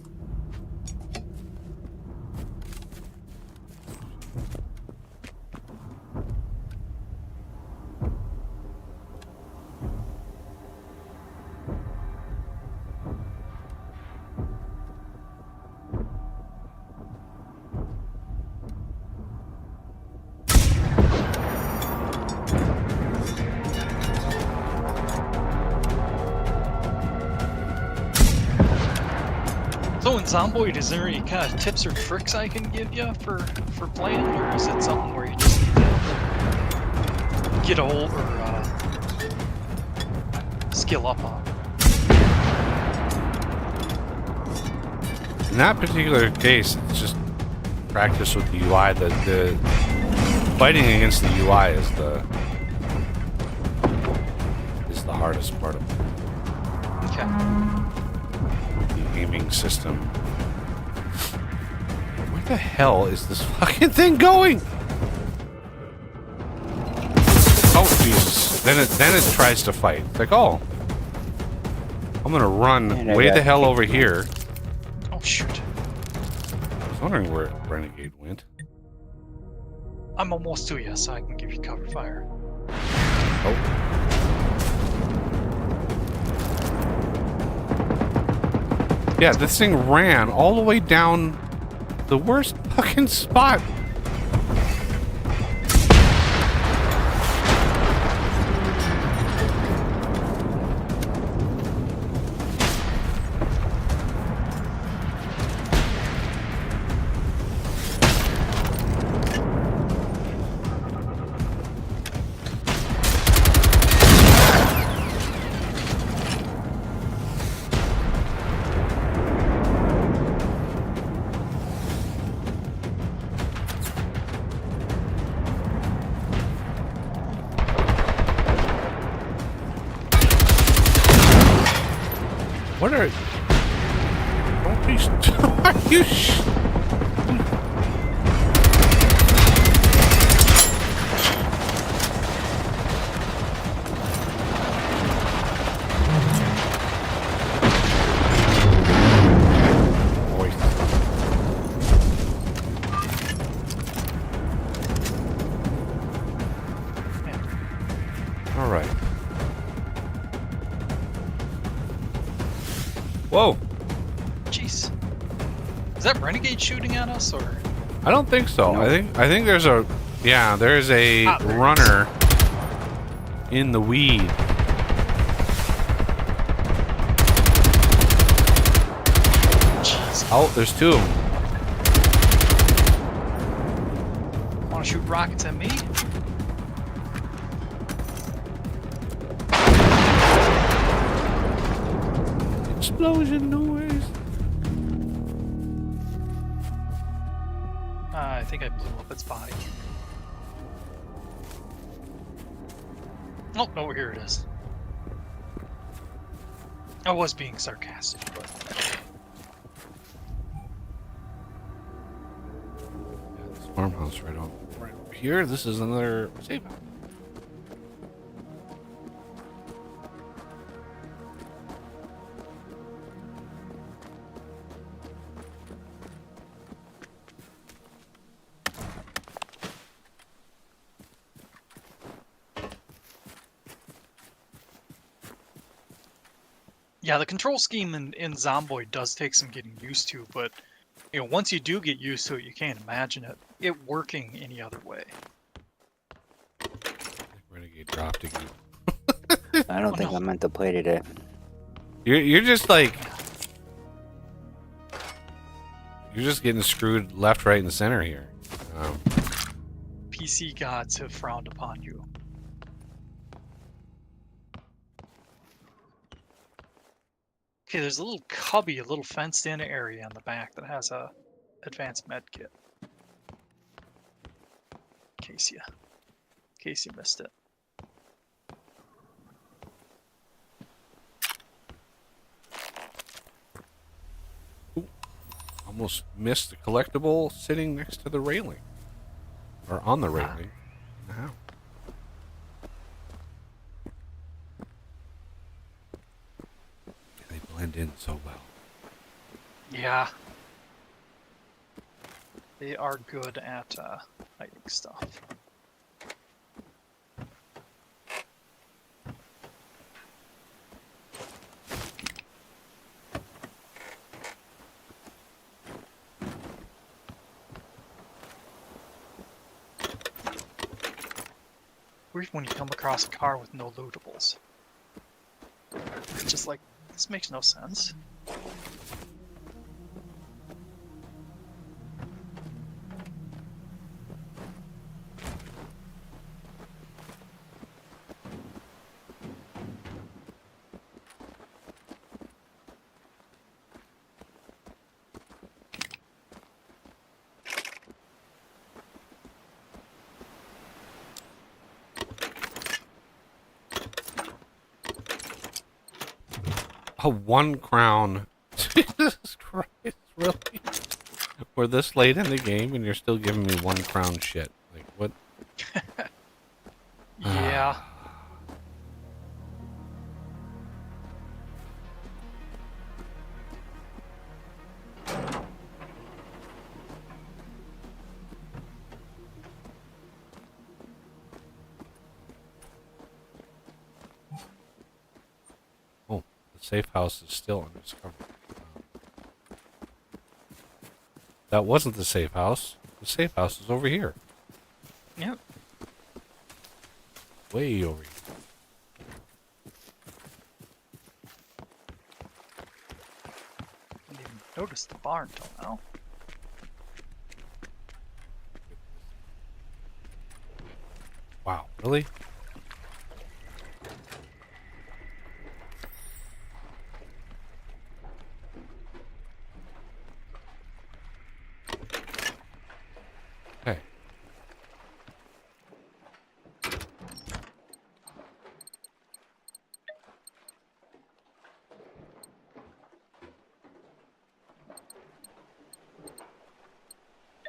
So in Zomboid, is there any kind of tips or tricks I can give you for playing, or is it something where you just need to get a hold or skill up on? In that particular case, it's just practice with the UI. The fighting against the UI is the hardest part of it. Okay. The aiming system. Where the hell is this fucking thing going? Oh Jesus! Then it tries to fight. It's like, oh, I'm gonna run And I way got the hell kicked. over here. Oh shoot. I was wondering where Renegade went. I'm almost to you, so I can give you cover fire. Oh. Yeah, this thing ran all the way down the worst fucking spot. What are... Don't be... Are you Boy. All right. Whoa. Jeez. Is that Renegade shooting at us, or? I don't think so. No. I think there's a... Yeah, there's a Ah, there it is. runner in the weed. Jeez. Oh, there's two of them. Want to shoot rockets at me? Explosion noise. I think I blew up its body. Oh, no, here it is. I was being sarcastic, but... Yeah, this farmhouse right over here. This is another safe house. Yeah, the control scheme in Zomboid does take some getting used to, but you know, once you do get used to it, you can't imagine it working any other way. Renegade dropped again. I don't Oh, think no. I meant to play today. You're just like... You're just getting screwed left, right, and center here. PC gods have frowned upon you. Okay, there's a little cubby, a little fenced-in area in the back that has a advanced med kit. In case you missed it. Almost missed the collectible sitting next to the railing. Or on the railing. Wow. They blend in so well. Yeah. They are good at hiding stuff. Weird when you come across a car with no lootables. It's just like, this makes no sense. Oh, 1 crown. Jesus Christ, really? We're this late in the game and you're still giving me 1 crown shit. Like, what? Yeah. Oh, the safe house is still undiscovered. That wasn't the safe house. The safe house is over here. Yep. Way over here. Didn't even notice the barn till now. Wow, really? Okay.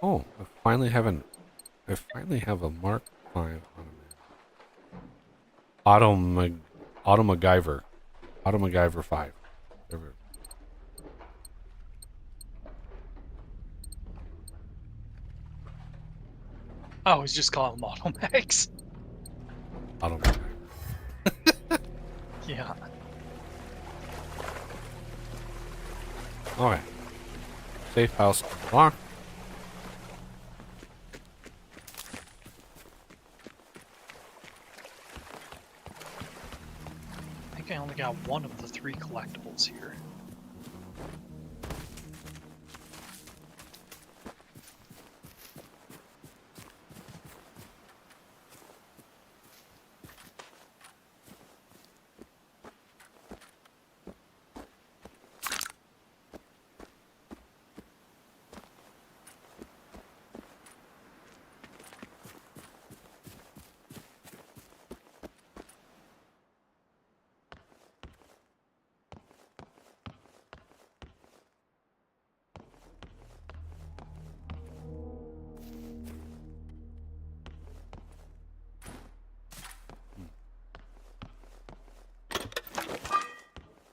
Oh, I finally have a Mark 5 on a man. Auto MacGyver. Auto MacGyver 5. Whatever. I always just call them automags. Auto MacGyver. Yeah. Alright. Safe house unlocked. I think I only got one of the 3 collectibles here.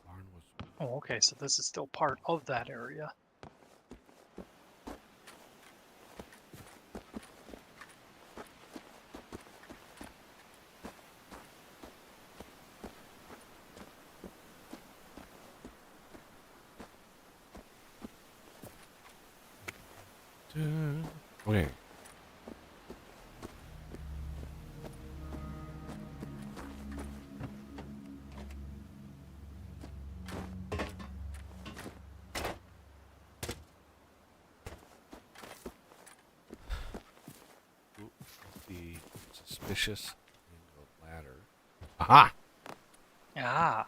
Barn was Oh, okay, so this is still part of that area. okay. Ooh, the suspicious ladder. Aha! Ah,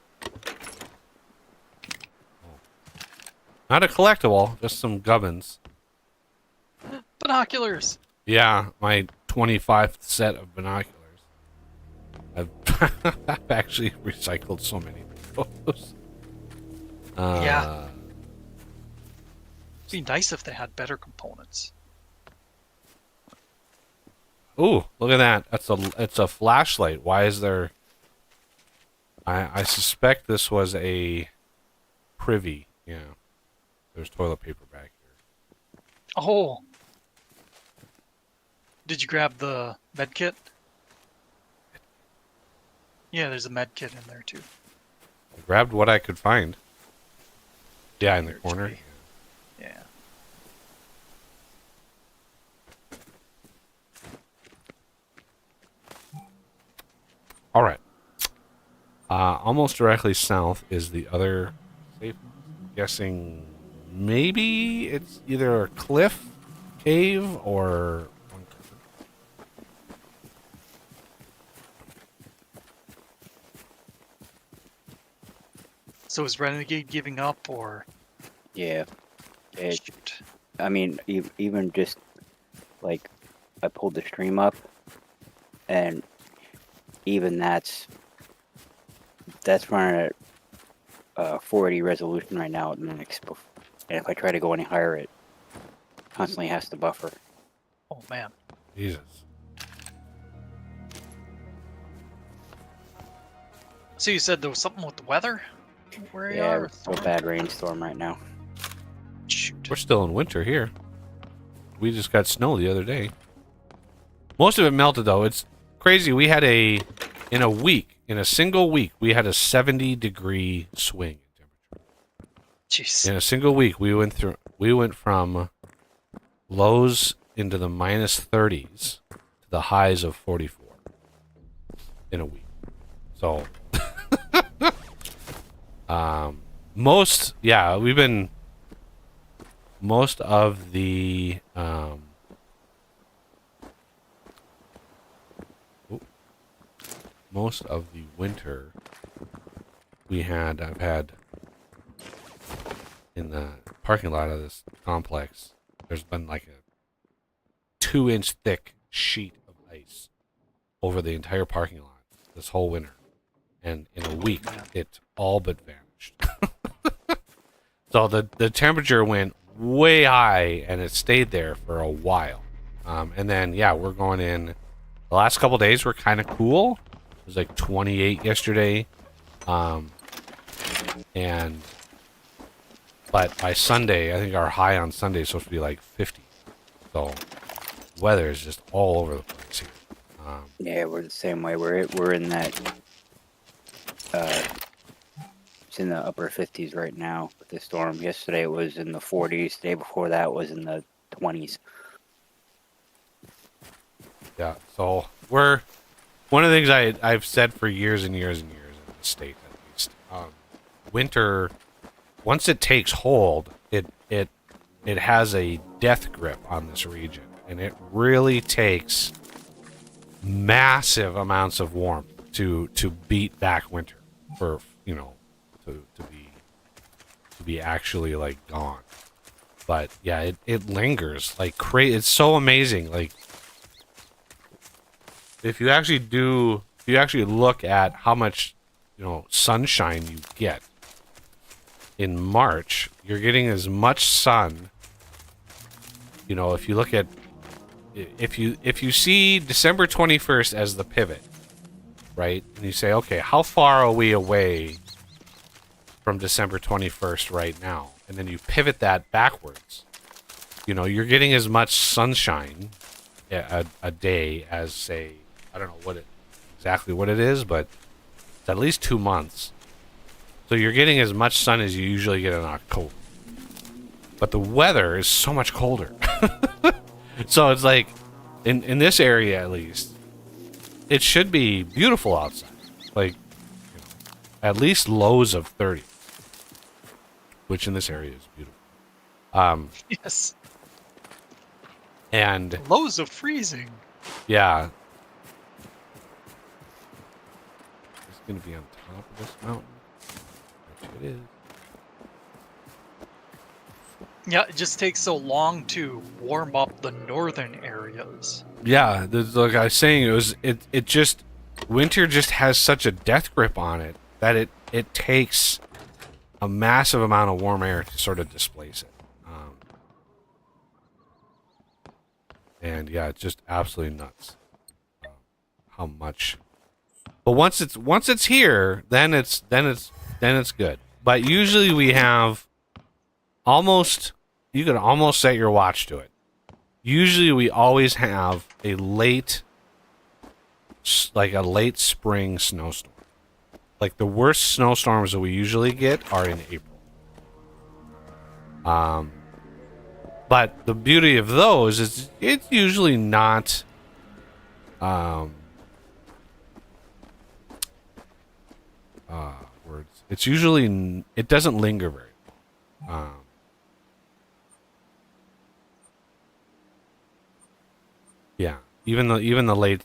Not a collectible, just some gubbins. binoculars! Yeah, my 25th set of binoculars. I've, I've actually recycled so many photos. Yeah. It'd be nice if they had better components. Ooh, look at that. It's a flashlight. Why is there... I suspect this was a privy. Yeah. There's toilet paper back here. Oh! Did you grab the med kit? Yeah, there's a med kit in there too. I grabbed what I could find. Yeah, in the There it corner. should be. Yeah. All right. Almost directly south is the other safe. I'm guessing maybe it's either a cliff, cave, or bunker. So is Renegade giving up or Yeah. It, shoot? I mean, even just like I pulled the stream up, and even that's running at 480 resolution right now at max. And if I try to go any higher, it constantly has to buffer. Oh man. Jesus. So you said there was something with the weather? Where you Yeah, are? it's a bad rainstorm right now. Shoot. We're still in winter here. We just got snow the other day. Most of it melted though. It's crazy. We had in a single week, we had a 70-degree swing in temperature. Jeez. In a single week, we went from lows into the minus 30s to the highs of 44 in a week. So, most of the most of the winter I've had in the parking lot of this complex, there's been like a 2-inch thick sheet of ice over the entire parking lot this whole winter. And in a week, it all but vanished. So the temperature went way high, and it stayed there for a while. And then, yeah, we're going in. The last couple days were kind of cool. It was like 28 yesterday. But by Sunday, I think our high on Sunday is supposed to be like 50. So, weather is just all over the place here. Yeah, we're the same way. We're in that. It's in the upper 50s right now with the storm. Yesterday it was in the 40s. The day before that was in the 20s. Yeah, so we're one of the things I've said for years and years and years in the state, at least. Winter, once it takes hold, it has a death grip on this region, and it really takes massive amounts of warmth to beat back winter for to be actually like gone. But yeah, it lingers like crazy. It's so amazing. Like if you actually look at how much sunshine you get in March, you're getting as much sun. If you look at if you see December 21st as the pivot, right? And you say, okay, how far are we away from December 21st right now? And then you pivot that backwards. You're getting as much sunshine a day as, say, I don't know exactly what it is, but it's at least 2 months. So you're getting as much sun as you usually get in October. But the weather is so much colder. So it's like, in this area at least, it should be beautiful outside. Like, at least lows of 30. Which in this area is beautiful. Yes. And Lows of freezing. yeah. It's going to be on top of this mountain. Which it is. Yeah, it just takes so long to warm up the northern areas. Yeah, like I was saying, it just winter just has such a death grip on it that it takes a massive amount of warm air to sort of displace it. And yeah, it's just absolutely nuts how much. But once it's here, then it's good. But usually we have you could almost set your watch to it. Usually we always have a late spring snowstorm. Like the worst snowstorms that we usually get are in April. But the beauty of those is it's usually not words. It's usually it doesn't linger very long. Yeah, even the late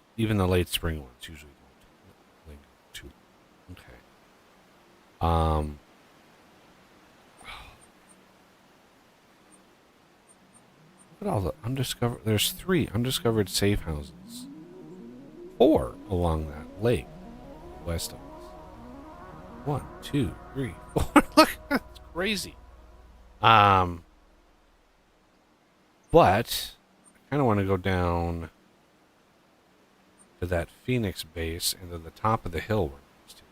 spring ones usually don't linger too. Okay. Look at all the undiscovered. There's 3 undiscovered safe houses. 4 along that lake west of us. 1, 2, 3, 4. Look, that's crazy. But I kind of want to go down to that Phoenix base and to the top of the hill we're next to.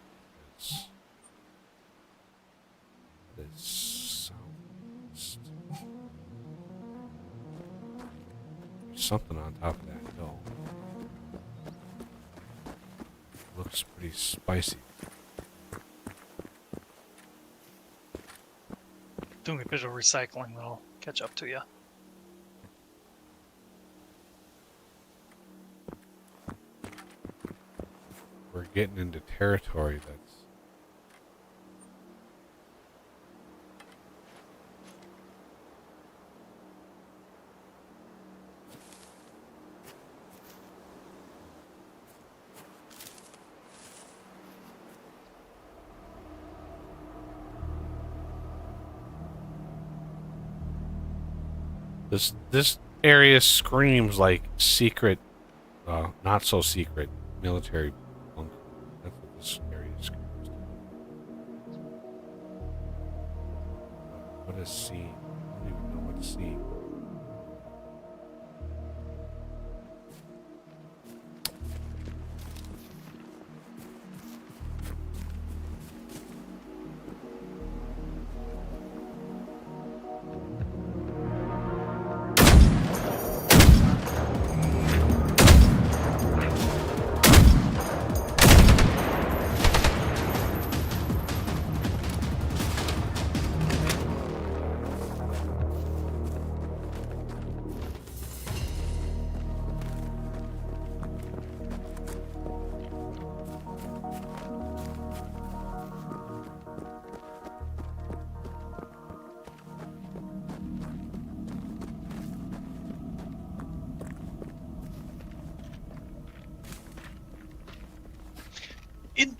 It's southwest. There's something on top of that hill. Looks pretty spicy. Doing a bit of recycling, though. Catch up to you. We're getting into territory that's this area screams like secret, not so secret military bunker. That's what this area screams. What a scene! I don't even know what Let's see.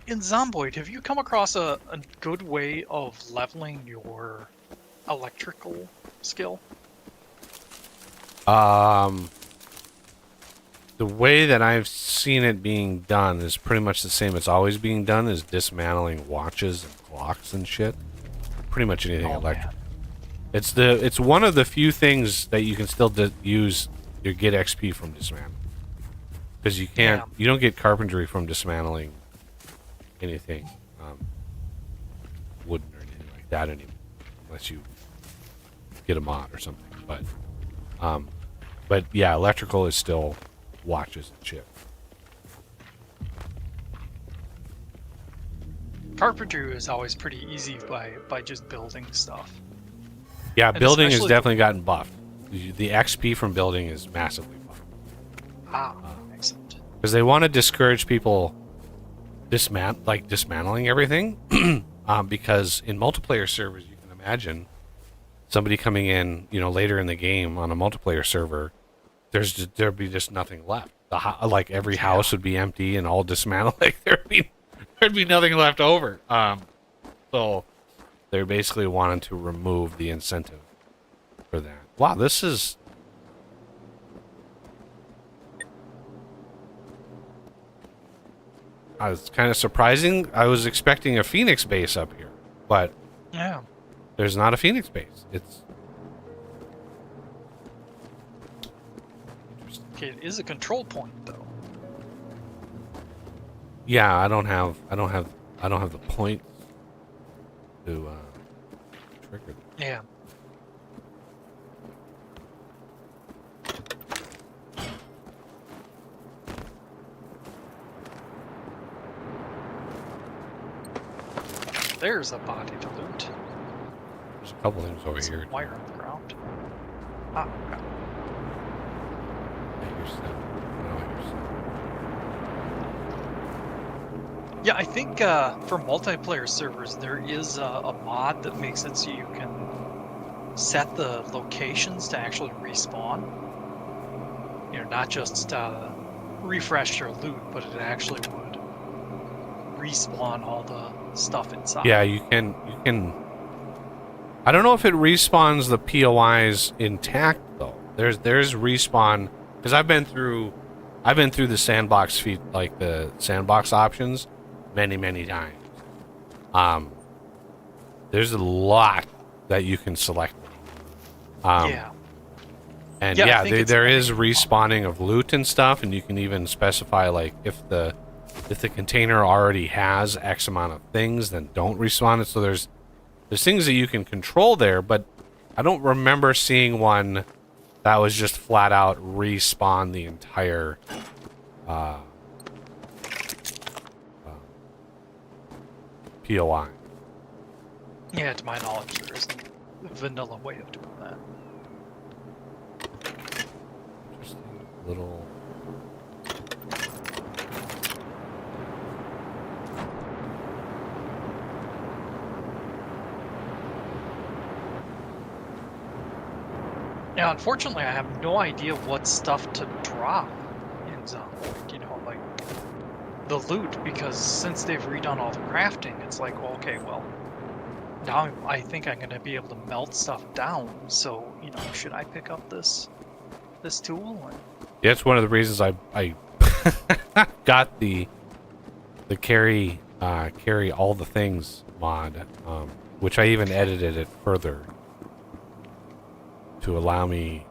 In Zomboid, have you come across a good way of leveling your electrical skill? The way that I've seen it being done is pretty much the same it's always being done, is dismantling watches and clocks and shit. Pretty much anything Oh, electric. man. It's one of the few things that you can still use your get XP from dismantling. Because you can't, Yeah. you don't get carpentry from dismantling anything, wooden or anything like that anymore, unless you get a mod or something. But yeah, electrical is still watches and shit. Carpentry is always pretty easy by just building stuff. Yeah, And building has especially- definitely gotten buffed. The XP from building is massively buffed. Ah, excellent. Because they want to discourage people dismantling everything. Because in multiplayer servers, you can imagine somebody coming in, later in the game on a multiplayer server, there'd be just nothing left. Like every house would be empty and all dismantled. Like there'd be nothing left over. So they're basically wanting to remove the incentive for that. Wow, this is. It's kind of surprising. I was expecting a Phoenix base up here, but Yeah. there's not a Phoenix base. It's Okay, it is a control point though. yeah. I don't have the points to trigger. Yeah. There's a body to loot. There's a couple things over Some here. wire on the ground. Ah, okay. I hear sound. No, I hear sound. Yeah, I think for multiplayer servers there is a mod that makes it so you can set the locations to actually respawn. Not just refresh your loot, but it actually would respawn all the stuff inside. Yeah, you can. I don't know if it respawns the POIs intact though. There's respawn because I've been through the sandbox feed, like the sandbox options, many times. There's a lot that you can select. Yeah. And Yeah, I yeah, think it's there is everything. respawning of loot and stuff, and you can even specify like if the container already has X amount of things, then don't respawn it. So there's things that you can control there, but I don't remember seeing one that was just flat out respawn the entire POI. Yeah, to my knowledge, there isn't a vanilla way of doing that. Interesting little. Yeah, unfortunately, I have no idea what stuff to drop in Zomboid, like the loot, because since they've redone all the crafting, it's like, well, okay, well, now I think I'm gonna be able to melt stuff down. So, should I pick up this tool? Yeah, it's one of the reasons I got the carry all the things mod, which I even edited it further. to allow me,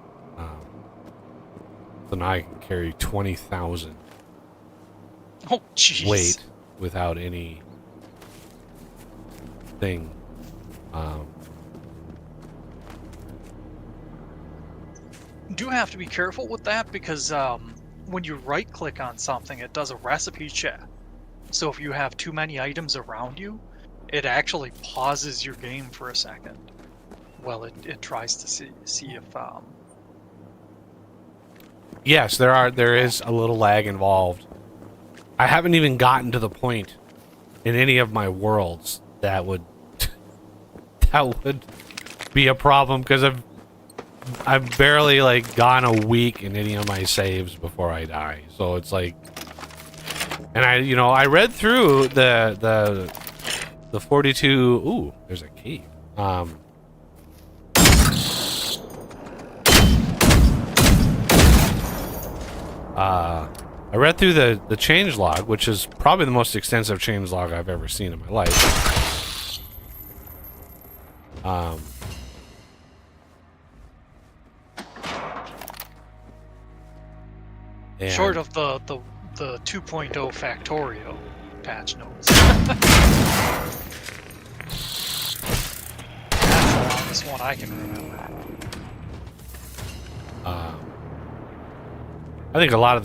so now I can carry 20,000 Oh, jeez. weight without any thing. Do have to be careful with that because when you right click on something, it does a recipe check. So if you have too many items around you, it actually pauses your game for a second. Well, it tries to see if Yes, there is a little lag involved. I haven't even gotten to the point in any of my worlds that would be a problem, because I've barely like gone a week in any of my saves before I die. So it's like, and I read through the 42. Ooh, there's a cave. I read through the changelog, which is probably the most extensive changelog I've ever seen in my life. And short of the 2.0 Factorio patch notes. That's the longest one I can remember. I think a lot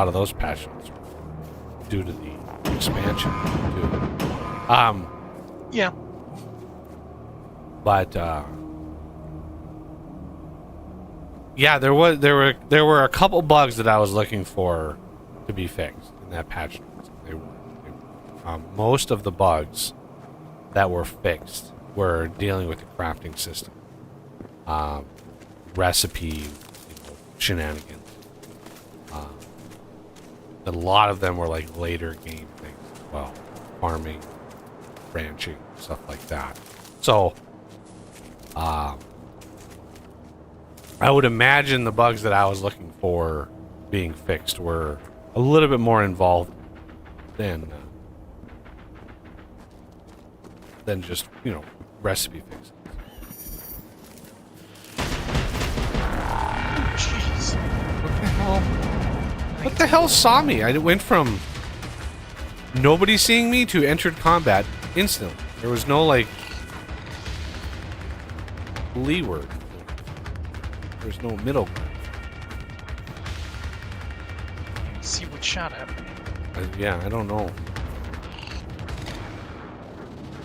of those patch notes were due to the expansion too. Yeah. But yeah, there were a couple bugs that I was looking for to be fixed in that patch notes. Most of the bugs that were fixed were dealing with the crafting system, recipe shenanigans. A lot of them were like later game things as well, farming, ranching, stuff like that. So, I would imagine the bugs that I was looking for being fixed were a little bit more involved than just, recipe fixes. Jeez. What the hell? What the hell saw me? I went from nobody seeing me to entered combat instantly. There was no, like, leeward. There's no middle ground. See what shot at me. I don't know.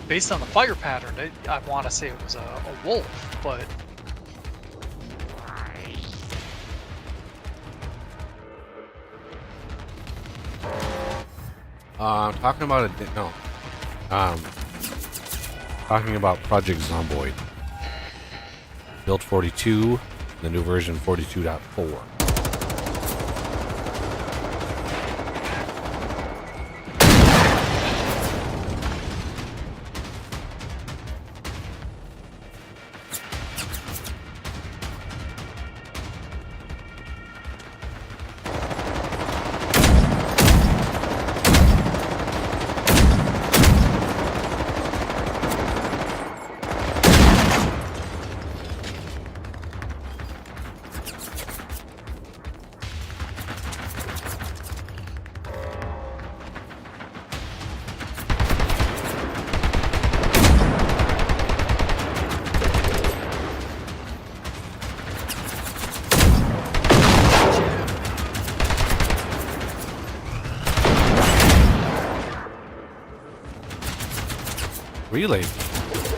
Based on the fire pattern, I want to say it was a wolf, but Talking about talking about Project Zomboid. Build 42, the new version 42.4. Relay.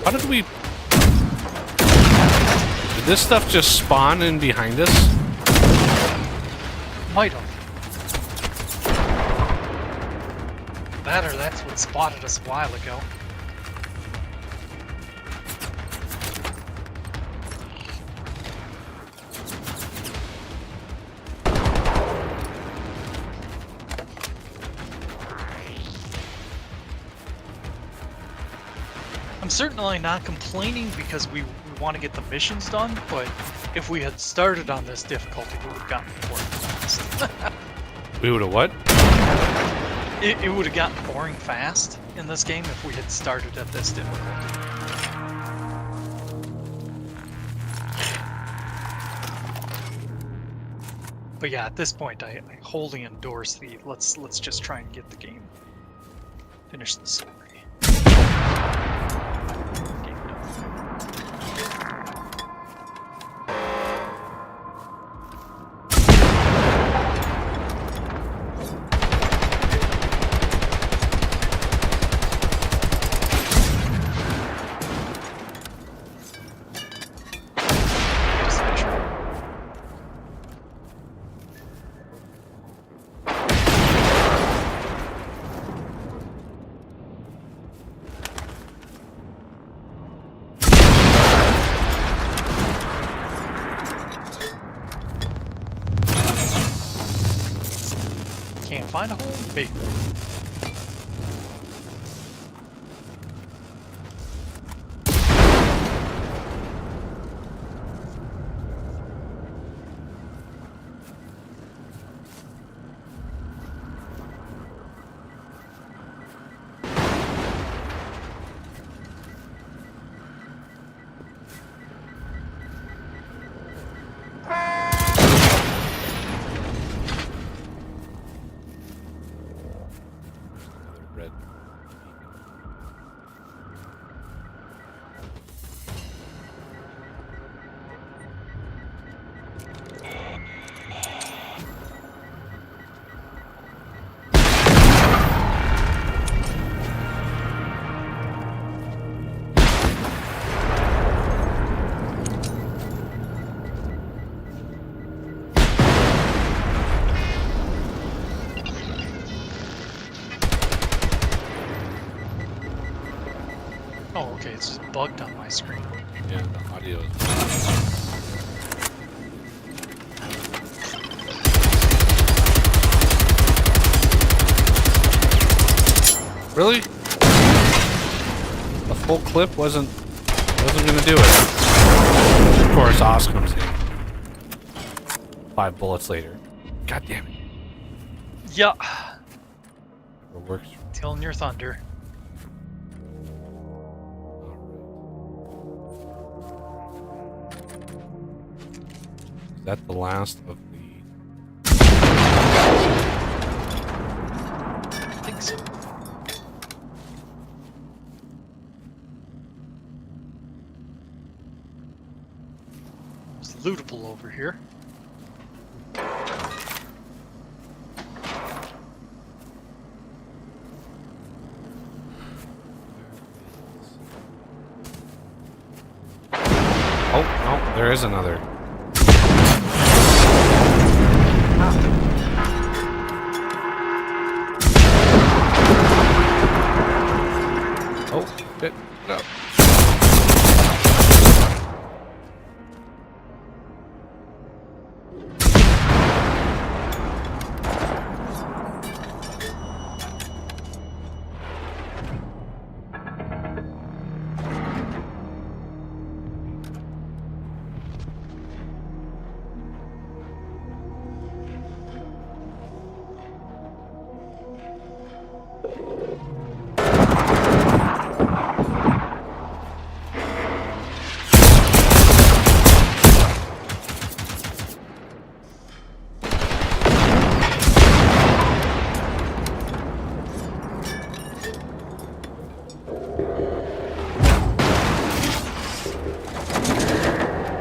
How did we... Did this stuff just spawn in behind us? might have. That or that's what spotted us a while ago. I'm certainly not complaining because we want to get the missions done, but if we had started on this difficulty, we would have gotten boring fast. We would have what? It would have gotten boring fast in this game if we had started at this difficulty. But yeah, at this point, I wholly endorse the let's just try and get the game, finish the story. Game done. Can't find a hole? Big. Red. Oh, okay, it's just bugged on my screen. Yeah, the audio is. Really? A full clip wasn't gonna do it. Of course, Oz comes in. 5 bullets later. God damn it. Yeah, It works. telling your thunder. Is that the last of the... I think so. It's lootable over here. Oh, no, there is another. Oh, shit. No.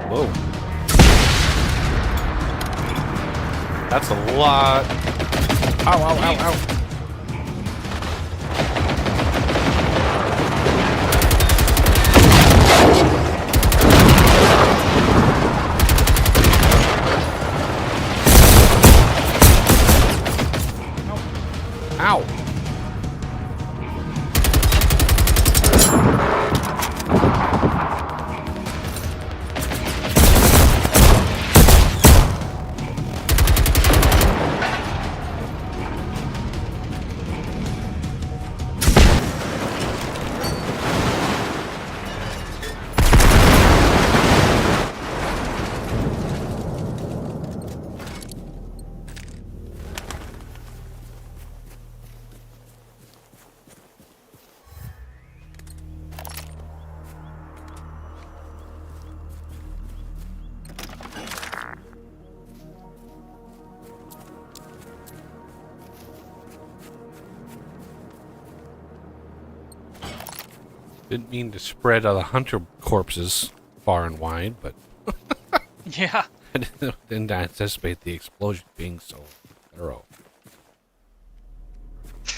Whoa. That's a lot. Ow, ow, ow, ow. Ow. Didn't mean to spread the hunter corpses far and wide, but Yeah. I didn't anticipate the explosion being so thorough.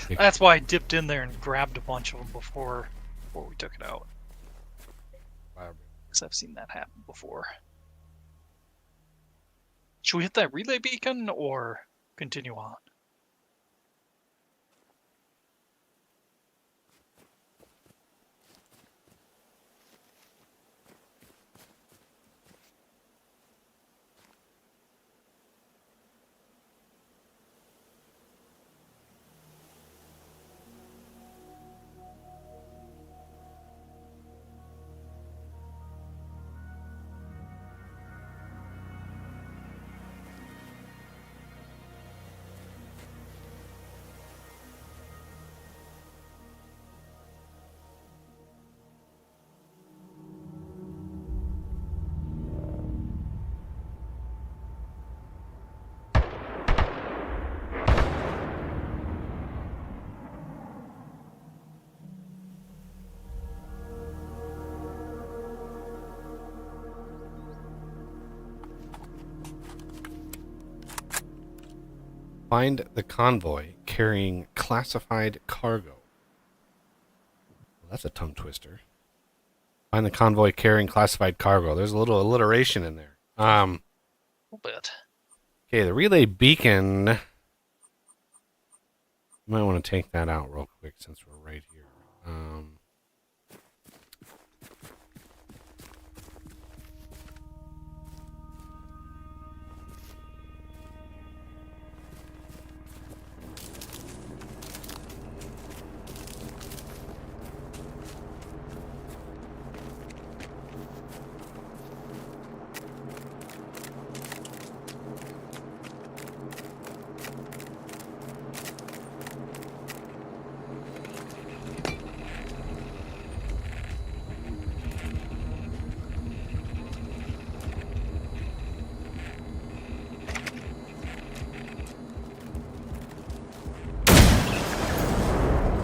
That's why I dipped in there and grabbed a bunch of them before we took it out. Because I've seen that happen before. Should we hit that relay beacon or continue on? Find the convoy carrying classified cargo. Well, that's a tongue twister. Find the convoy carrying classified cargo. There's a little alliteration in there. A little bit. Okay, the relay beacon. You might want to take that out real quick since we're right here.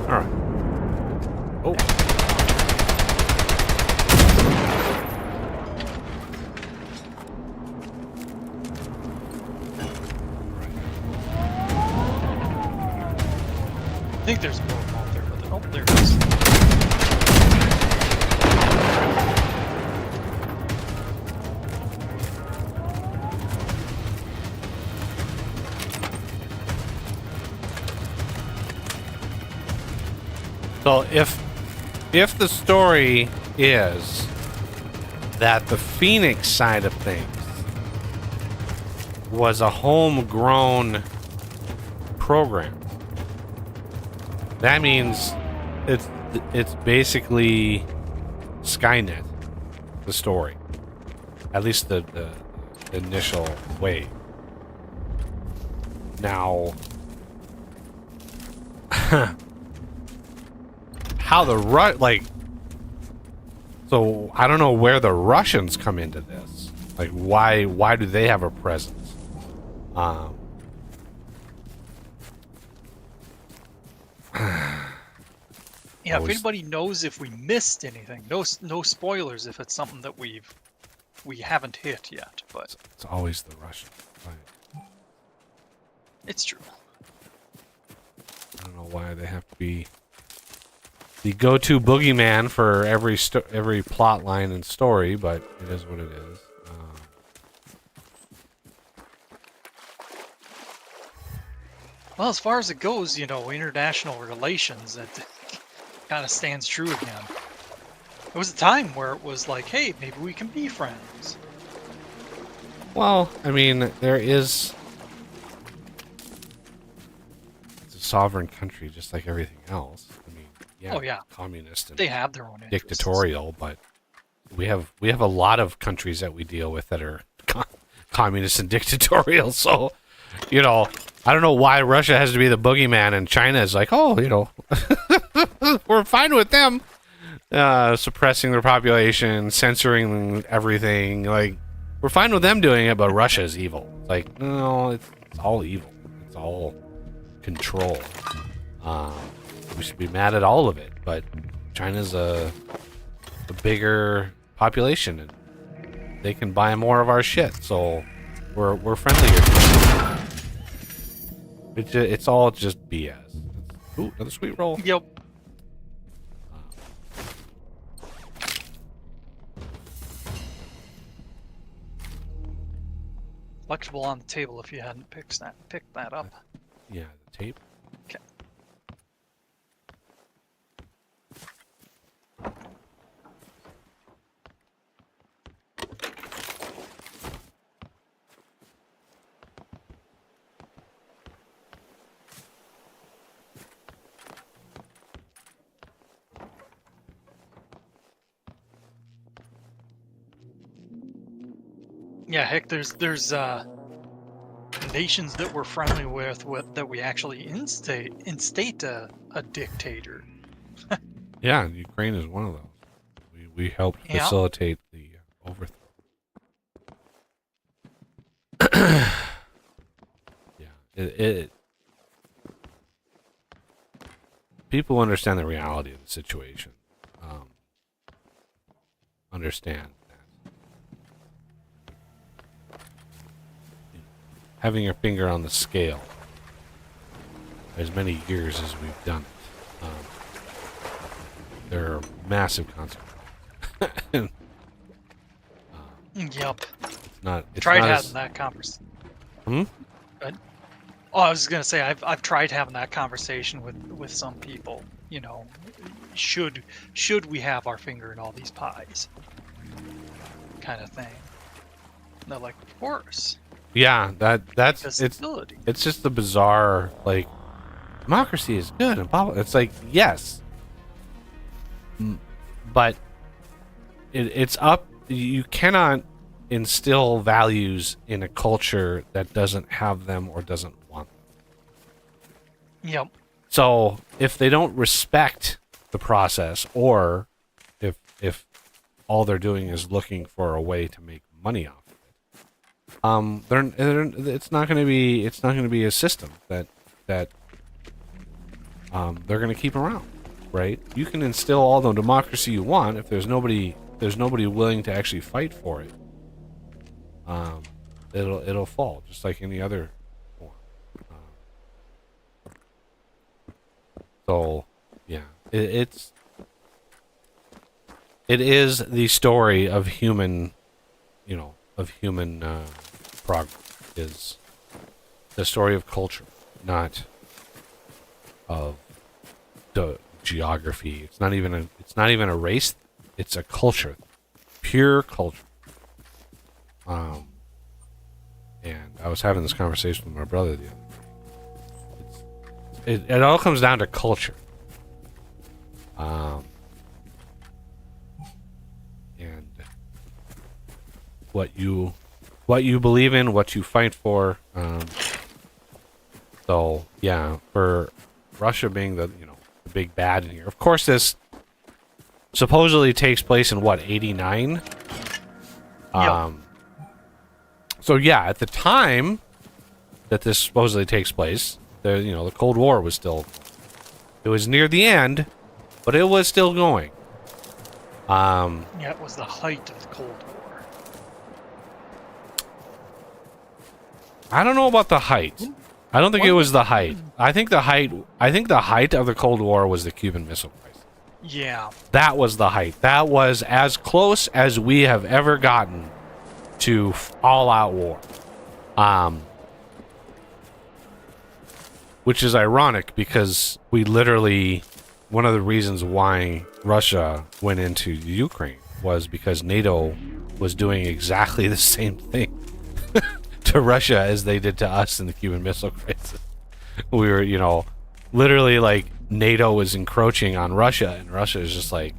All right. Oh. I think there's more out there, but oh, there it is. So if the story is that the Phoenix side of things was a homegrown program, that means it's basically Skynet, the story. At least the initial wave. Now how so I don't know where the Russians come into this. Like why do they have a presence? Yeah, if anybody knows if we missed anything, no spoilers if it's something that we haven't hit yet, but it's always the Russians. Right? it's true. I don't know why they have to be the go-to boogeyman for every plot line and story, but it is what it is. Well, as far as it goes, international relations, that kind of stands true again. There was a time where it was like, hey, maybe we can be friends. Well, I mean, there is... It's a sovereign country just like everything else. I mean, yeah, Oh, yeah. communist and They have their own interests. dictatorial, but we have a lot of countries that we deal with that are communist and dictatorial, so, I don't know why Russia has to be the boogeyman and China is like, oh, we're fine with them suppressing their population, censoring everything. Like, we're fine with them doing it, but Russia is evil. Like, no, it's all evil. It's all control. We should be mad at all of it, but China's a a bigger population, and they can buy more of our shit. So we're friendlier. It's all just BS. Ooh, another sweet roll. Yep. Collectible on the table if you hadn't picked that up. Yeah, the tape. Okay. Yeah, heck, there's nations that we're friendly with that we actually instate a dictator. Yeah, Ukraine is one of those. We helped Yeah. facilitate the overthrow. Yeah, it. People understand the reality of the situation. Understand that having your finger on the scale as many years as we've done it, there are massive consequences. Yep. It's Tried not having as, that conversation. Hmm? Oh, I was gonna say I've tried having that conversation with some people. You know, should we have our finger in all these pies, kind of thing. And they're like, of course. Yeah, that's Stability. it's just the bizarre, like, democracy is good and blah, blah. It's like, yes, but it's up. You cannot instill values in a culture that doesn't have them or doesn't want them. Yep. So if they don't respect the process, or if all they're doing is looking for a way to make money off of it, it's not going to be a system that they're going to keep around, right? You can instill all the democracy you want if there's nobody willing to actually fight for it. It'll fall just like any other form. So yeah, it is the story of human, progress. Is the story of culture, not of the geography. It's not even a race. It's a culture, pure culture. And I was having this conversation with my brother the other day. It all comes down to culture. And what you believe in, what you fight for. So yeah, for Russia being the big bad in here. Of course, this supposedly takes place in what, 89? Yep. So yeah, at the time that this supposedly takes place, the Cold War was still, it was near the end, but it was still going. Yeah, it was the height of the Cold War. I don't know about the height. I don't think it was the height. I think the height of the Cold War was the Cuban Missile Crisis. Yeah. That was the height. That was as close as we have ever gotten to all-out war. Which is ironic because we literally, one of the reasons why Russia went into Ukraine was because NATO was doing exactly the same thing to Russia as they did to us in the Cuban Missile Crisis. We were, literally like NATO was encroaching on Russia, and Russia is just like,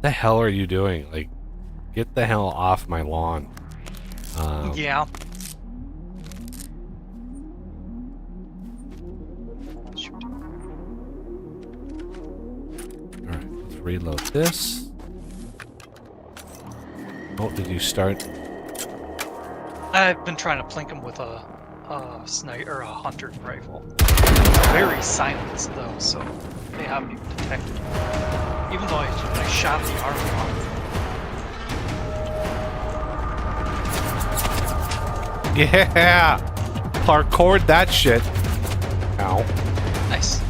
the hell are you doing? Like, get the hell off my lawn. Yeah. Alright, let's reload this. Oh, did you start? I've been trying to plink them with a sniper or a hunter rifle. Very silenced though, so they haven't even detected me. Even though I shot the armor off. Yeah! Parkoured that shit. Ow. Nice.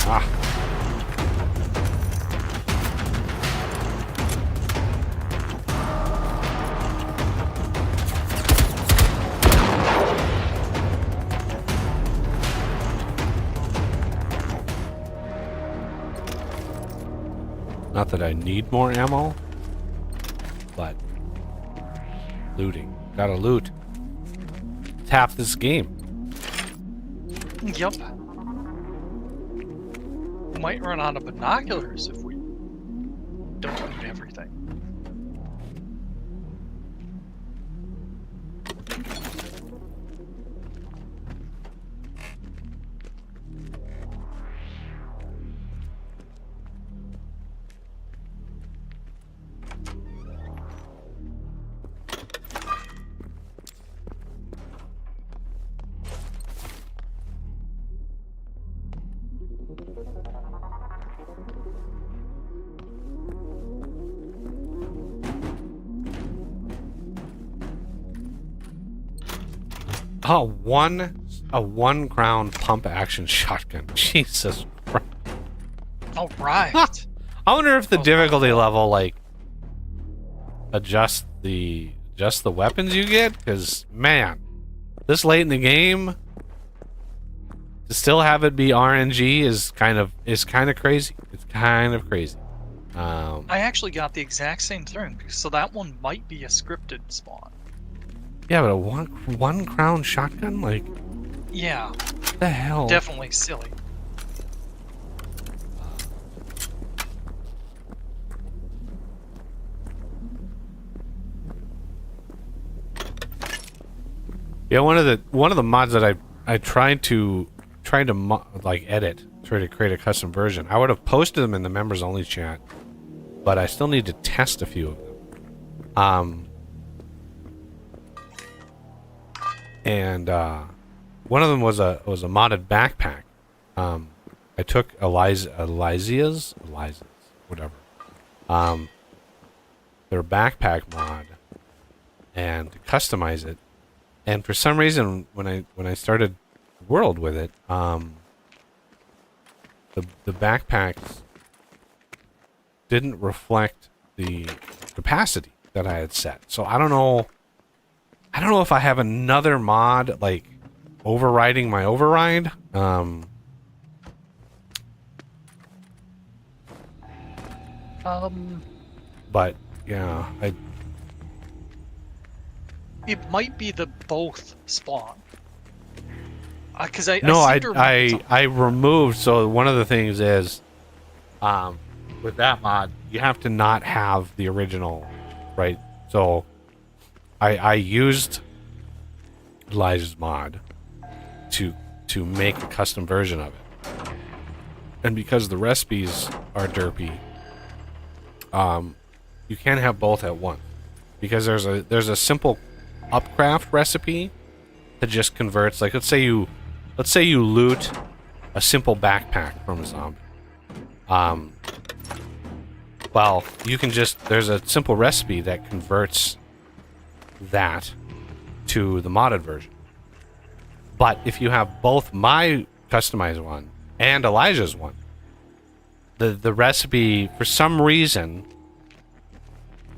Ah. Not that I need more ammo, but looting. Gotta loot. It's half this game. Yup. Might run out of binoculars if we don't loot everything. Oh, a one round pump action shotgun. Jesus Christ. All right. I wonder if the Oh, difficulty level like adjusts the weapons you get, because man, this late in the game to still have it be RNG is kind of crazy. It's kind of crazy. I actually got the exact same thing, so that one might be a scripted spawn. Yeah, but a one crown shotgun, like, Yeah, what the hell? definitely silly. Yeah, one of the mods that I tried to like edit, try to create a custom version. I would have posted them in the members only chat, but I still need to test a few of them. And one of them was a modded backpack. I took Eliza's, whatever, their backpack mod, and to customize it. And for some reason, when I started World with it, the backpacks didn't reflect the capacity that I had set. So I don't know if I have another mod like overriding my override. But yeah, It might be the both spawn. Because I no, seem to remember something. I removed. So one of the things is, with that mod, you have to not have the original, right? So I used Elijah's mod to make a custom version of it, and because the recipes are derpy, you can't have both at once, because there's a simple upcraft recipe that just converts, like, let's say you loot a simple backpack from a zombie. Well, you can just, there's a simple recipe that converts that to the modded version. But if you have both my customized one and Elijah's one, the recipe, for some reason,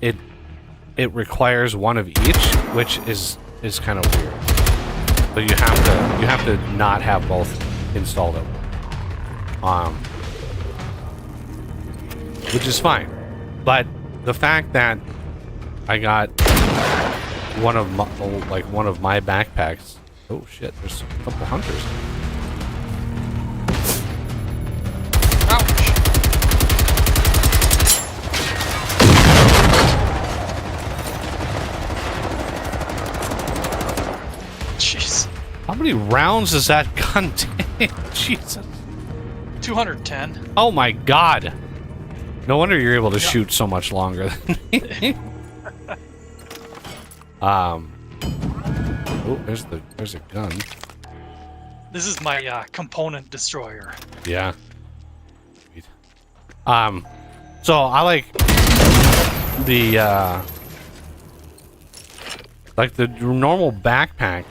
it requires one of each, which is kind of weird. So you have to not have both installed at once. Which is fine. But the fact that I got one of my backpacks. Oh shit, there's a couple hunters. many rounds does that gun take? Jesus. 210. Oh my god. No wonder you're able to Yeah. shoot so much longer than me. Oh, there's a gun. This is my component destroyer. Yeah. Sweet. So I like the normal backpack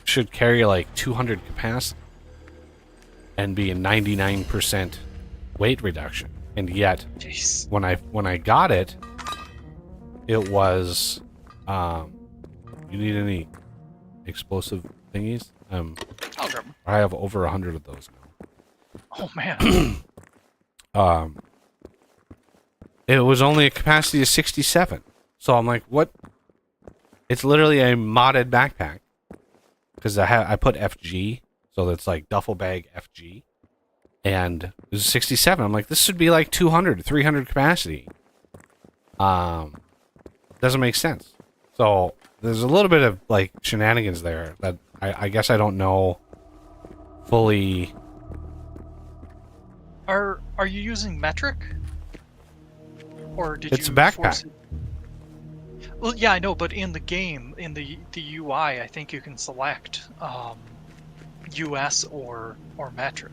should carry like 200 capacity and be a 99% weight reduction. And yet Jeez. when I got it, it was you need any explosive thingies? I'll grab 'em. I have over 100 of those now. Oh man. It was only a capacity of 67. So I'm like, what? It's literally a modded backpack. Because I put FG, so that's like duffel bag FG. And it was 67. I'm like, this should be like 200, 300 capacity. Doesn't make sense. So there's a little bit of like shenanigans there that I guess I don't know fully. Are you using metric? Or did It's you a backpack. force it? Well, yeah, I know, but in the game, in the UI, I think you can select US or metric.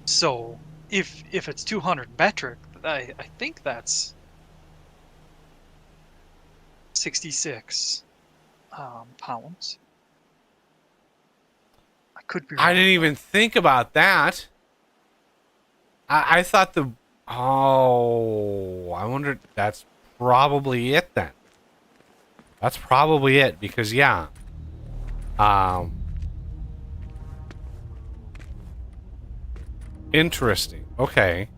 So if it's 200 metric, I think that's 66 pounds. I could be wrong. I didn't even think about that. I thought I wondered, that's probably it then. That's probably it, because yeah. Interesting. Okay.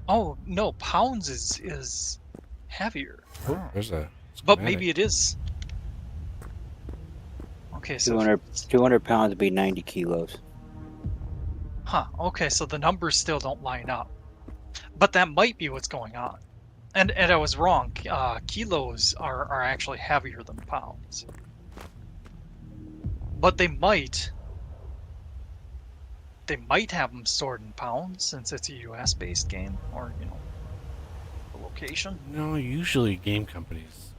Oh no, pounds is heavier. Oh, there's a But schematic. maybe it is. Okay, so 200 pounds would be 90 kilos. okay, so the numbers still don't line up. But that might be what's going on. And I was wrong. Kilos are actually heavier than pounds. But they might have them stored in pounds since it's a US based game, or the location. No, usually game companies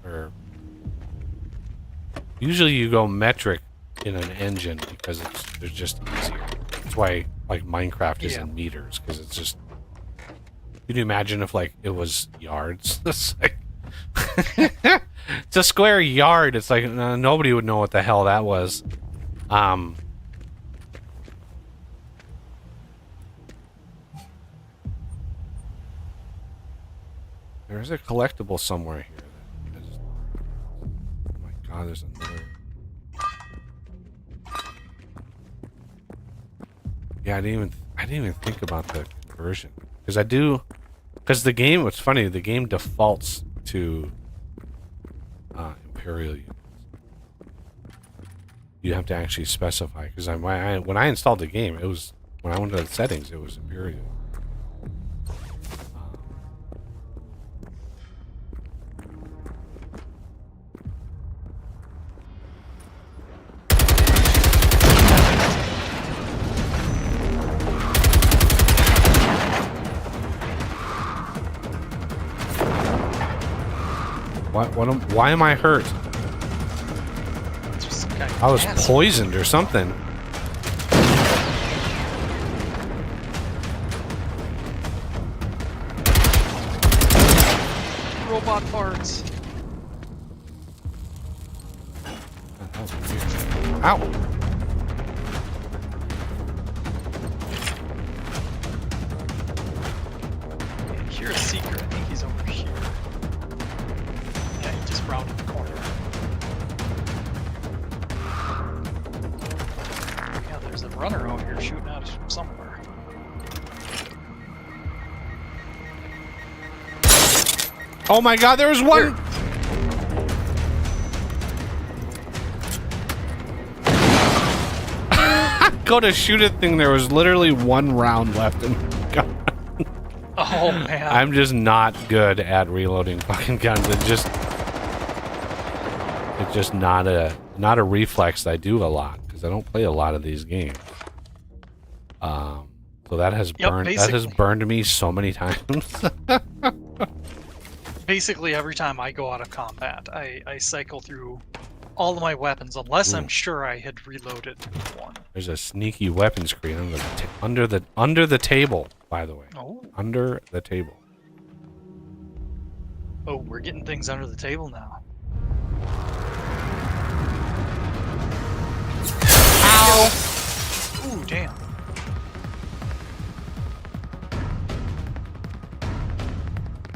usually you go metric in an engine because they're just easier. That's why like Minecraft is Yeah. in meters, because it's just. Can you imagine if like it was yards? It's like it's a square yard. It's like nobody would know what the hell that was. There's a collectible somewhere here. Oh my god, there's another. Yeah, I didn't even think about the conversion, because the game. What's funny, the game defaults to Imperial units. You have to actually specify, because when I installed the game, it was when I went to the settings, it was Imperial. Why am I hurt? It's just some kind of I was gas. poisoned or something. Robot parts. Ow! Okay, here's a secret. I think he's over here. Yeah, he just rounded the corner. Yeah, there's a runner out here shooting at us from somewhere. Oh my god, there was one! Go to shoot a thing, there was literally one round left in the gun. Oh man. I'm just not good at reloading fucking guns. It's just not a reflex that I do a lot, because because I don't play a lot of these games. So that has burned basically. me so many times. Basically, every time I go out of combat, I cycle through all of my weapons, unless I'm sure I had reloaded one. There's a sneaky weapon screen under the table, by the way. Oh. Under the table. Oh, we're getting things under the table now. Ow! Ooh, damn.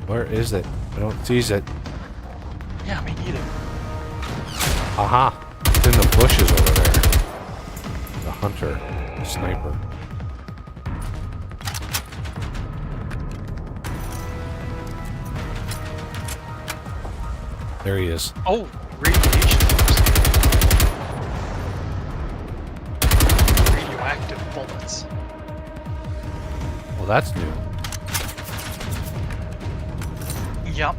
Where is it? I don't see it. Yeah, me neither. Aha! It's in the bushes over there. The hunter. The sniper. There he is. Oh, radiation. Radioactive bullets. Well, that's new. Yep.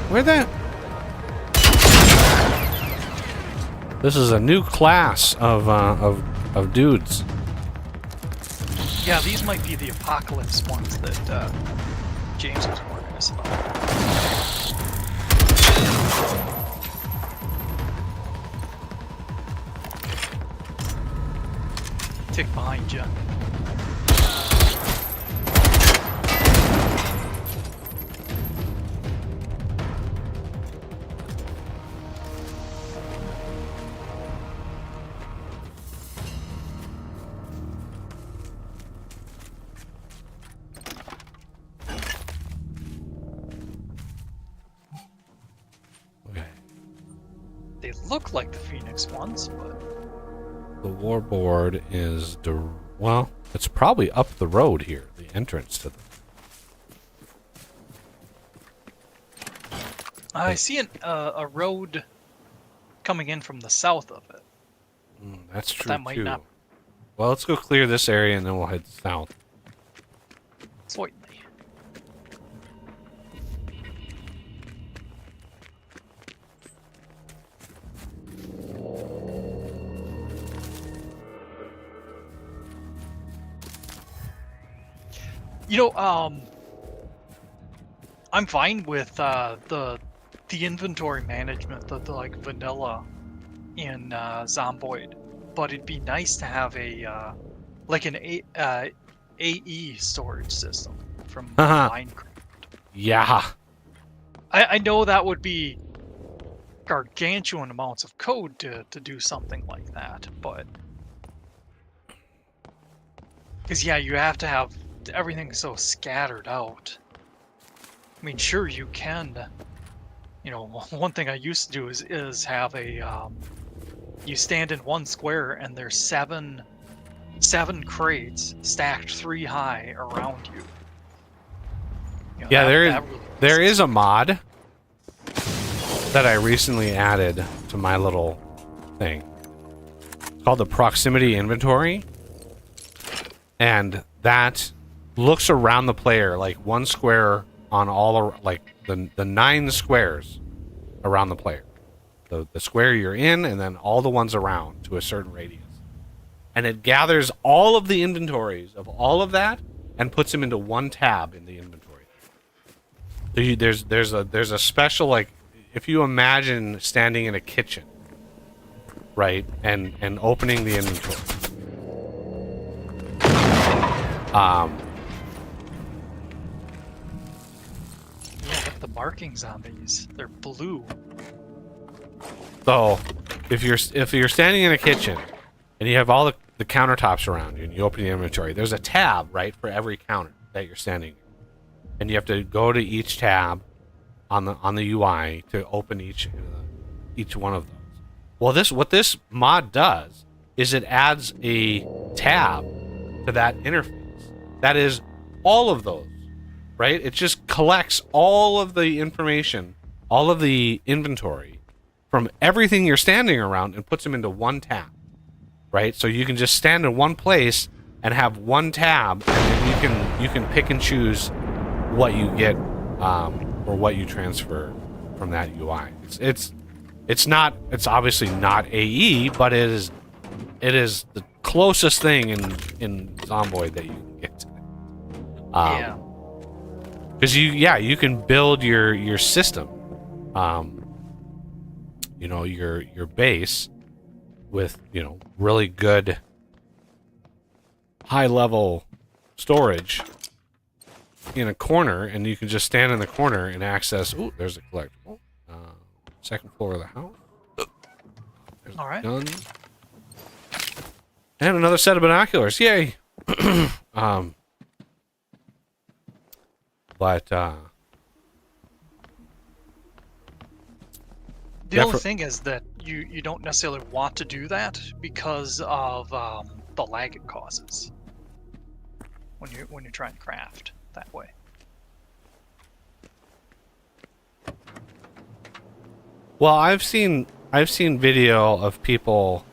Where the... This is a new class of dudes. Yeah, these might be the apocalypse ones that James was warning us about. Tick behind you. Okay. They look like the Phoenix ones, but The warboard is well, it's probably up the road here. The entrance to the... I see a road coming in from the south of it. That's true that might too. not- Well, let's go clear this area and then we'll head south. Certainly. You know, I'm fine with the inventory management, the like vanilla in Zomboid, but it'd be nice to have a like an AE storage system from Minecraft. Yeah. I know that would be gargantuan amounts of code to do something like that, but because yeah, you have to have everything so scattered out. I mean, sure, you can. You know, one thing I used to do is have a you stand in one square and there's seven crates stacked 3 high around you. You know, Yeah, that really there is a mod that I recently added to my little thing. It's called the proximity inventory. And that looks around the player like one square on all like the 9 squares around the player. The square you're in and then all the ones around to a certain radius. And it gathers all of the inventories of all of that and puts them into one tab in the inventory. So there's a special, like, if you imagine standing in a kitchen, right, and opening the inventory. Yeah, look at the markings on these. They're blue. So if you're standing in a kitchen and you have all the countertops around you and you open the inventory, there's a tab, right, for every counter that you're standing in. And you have to go to each tab on the UI to open each one of those. Well, what this mod does is it adds a tab to that interface. That is all of those, right? It just collects all of the information, all of the inventory from everything you're standing around and puts them into one tab, right? So you can just stand in one place and have one tab, and then you can pick and choose what you get or what you transfer from that UI. It's It's not. It's obviously not AE, but it is. It is the closest thing in Zomboid that you can get to it. Yeah. Because you can build your system, your base with really good high level storage in a corner, and you can just stand in the corner and access. Ooh, there's a collectible. Second floor of the house. There's All right. gun. And another set of binoculars. Yay! But The Yeah, only for- thing is that you don't necessarily want to do that because of the lag it causes when you're trying to craft that way. well, I've seen video of people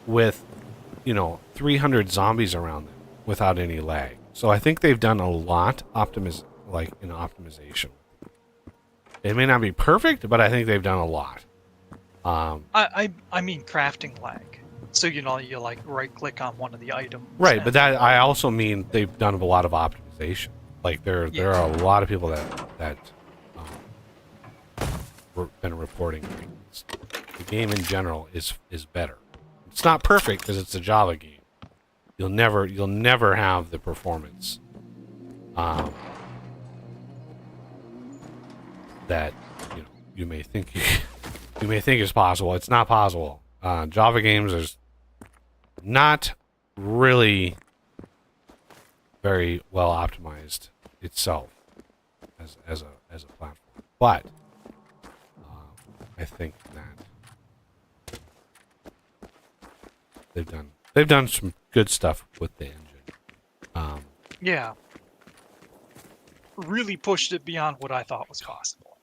with 300 zombies around them without any lag. So I think they've done a lot optimization. It may not be perfect, but I think they've done a lot. I mean crafting lag. So you like right click on one of the items. Right, and- but that I also mean they've done a lot of optimization. Like there are a lot of people that been reporting things. The game in general is better. It's not perfect because it's a Java game. You'll never have the performance that you may think is possible. It's not possible. Java games is not really very well optimized itself as a platform, but I think that they've done some good stuff with the engine. Yeah. Really pushed it beyond what I thought was possible.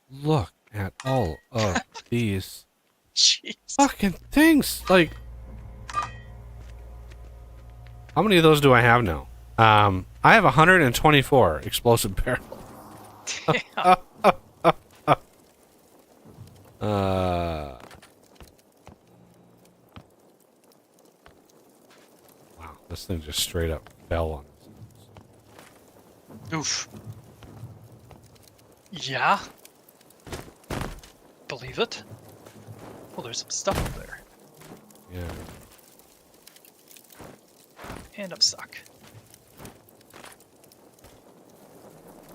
Look at all of these Jeez. fucking things. Like, how many of those do I have now? I have 124 explosive barrels. Yeah. Wow, this thing just straight up fell on us. Oof. Yeah. Believe it. Well, there's some stuff up there. Yeah. And I'm stuck.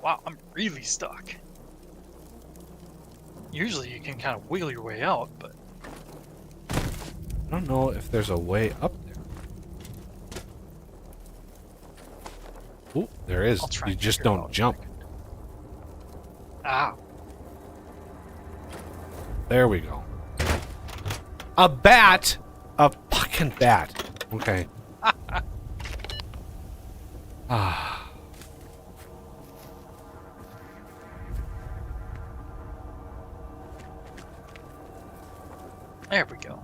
Wow, I'm really stuck. Usually you can kind of wiggle your way out, but I don't know if there's a way up there. Ooh, there is. I'll try You and just figure it don't out in a jump. second. Ah, There we go. A bat? A fucking bat. Okay. Ah. there we go.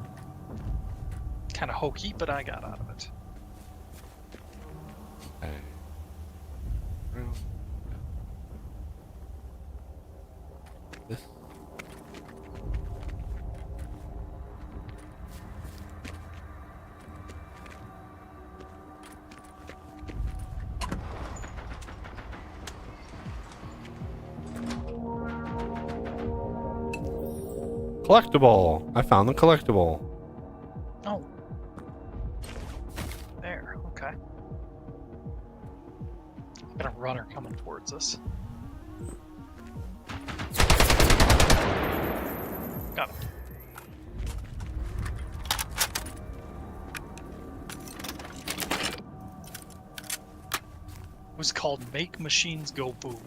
Kind of hokey, but I got out of it. Okay. This. Collectible. I found the collectible. Oh. There, okay. Got a runner coming towards us. Got him. It was called Make Machines Go Boom.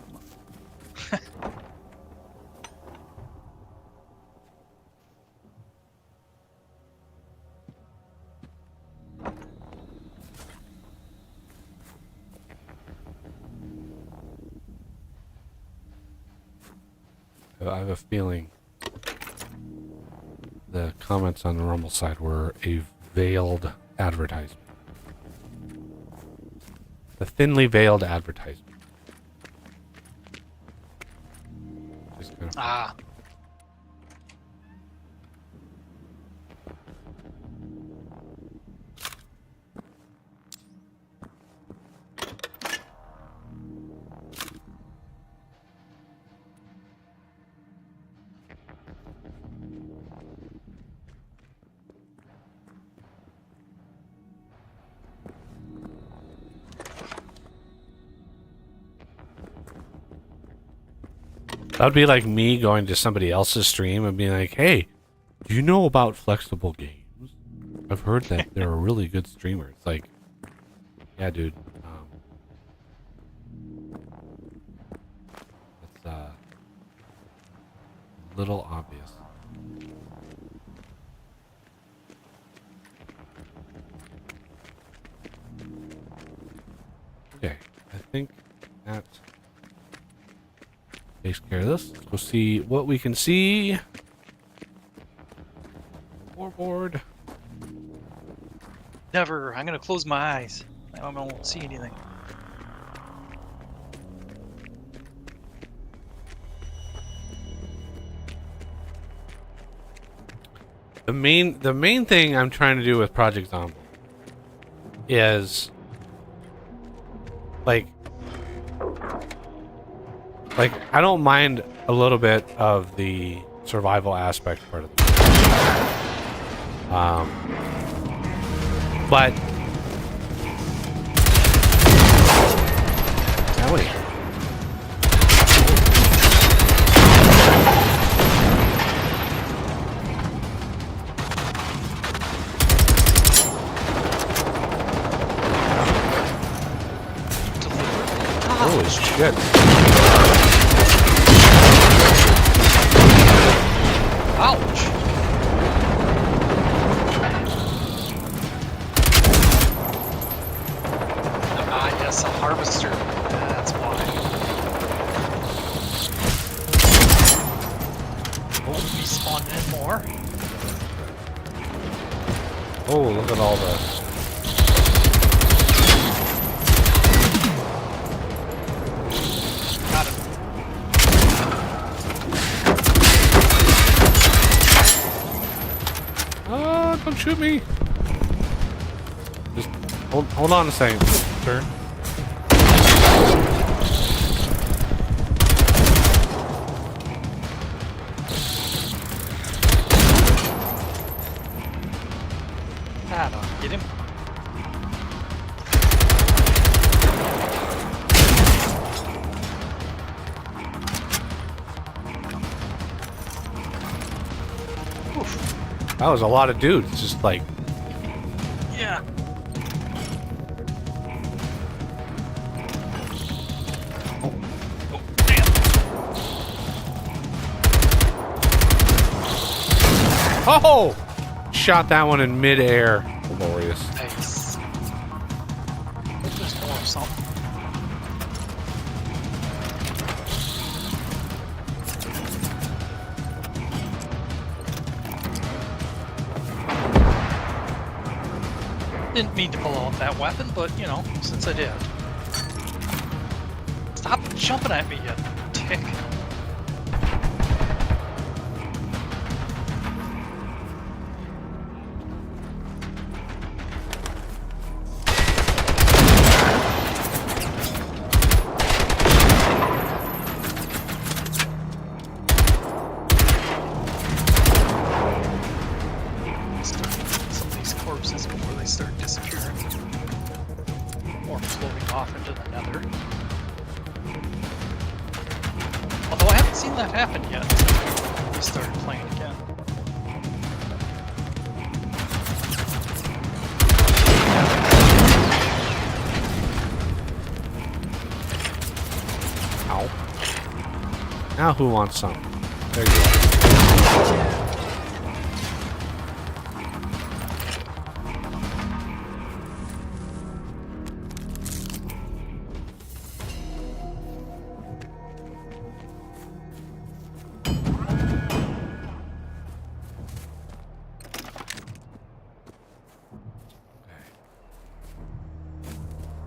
I have a feeling the comments on the Rumble side were a veiled advertisement. The thinly veiled advertisement. Just kind of, Ah, That would be like me going to somebody else's stream and being like, "Hey, do you know about flexible games? I've heard that they're a really good streamer." It's like, yeah, dude. It's a little obvious. Okay, I think that takes care of this. Let's go see what we can see. Scoreboard. Never. I'm gonna close my eyes. I won't see anything. The main thing I'm trying to do with Project Zombie is like I don't mind a little bit of the survival aspect part of it. But now wait. Holy shit. Ouch! Ah, yes, a harvester. That's why. Oh, we spawned in more. Oh, look at all the... Got him. Oh, don't shoot me. Just hold on a second, sir. Adam, get him. Oof. That was a lot of dudes, just like... Yeah. Oh, damn. Oh! Shot that one in midair. Glorious. Nice. There's more of something. Didn't mean to pull out that weapon, but you know, since I did. Stop jumping at me, you tick. Some of these corpses before they start disappearing. Or floating off into the nether. Although I haven't seen that happen yet. I started playing again. Ow. Now who wants some? There you go.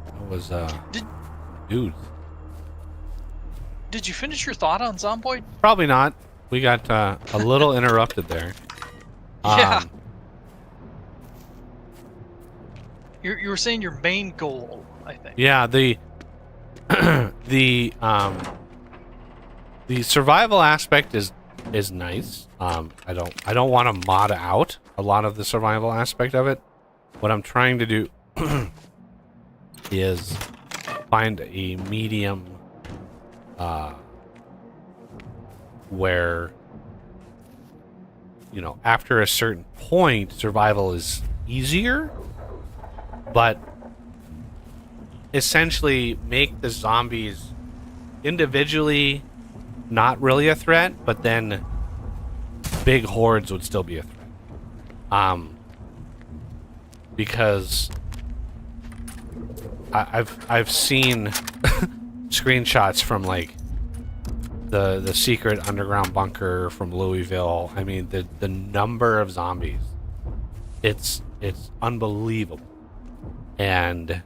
That was dudes. Did you finish your thought on Zomboid? Probably not. We got a little interrupted there. Yeah. You were saying your main goal, I think. Yeah, the the survival aspect is nice. I don't want to mod out a lot of the survival aspect of it. What I'm trying to do is find a medium where, you know, after a certain point, survival is easier, but essentially make the zombies individually not really a threat, but then big hordes would still be a threat. Because I've seen screenshots from like the secret underground bunker from Louisville. I mean, the number of zombies, it's unbelievable. And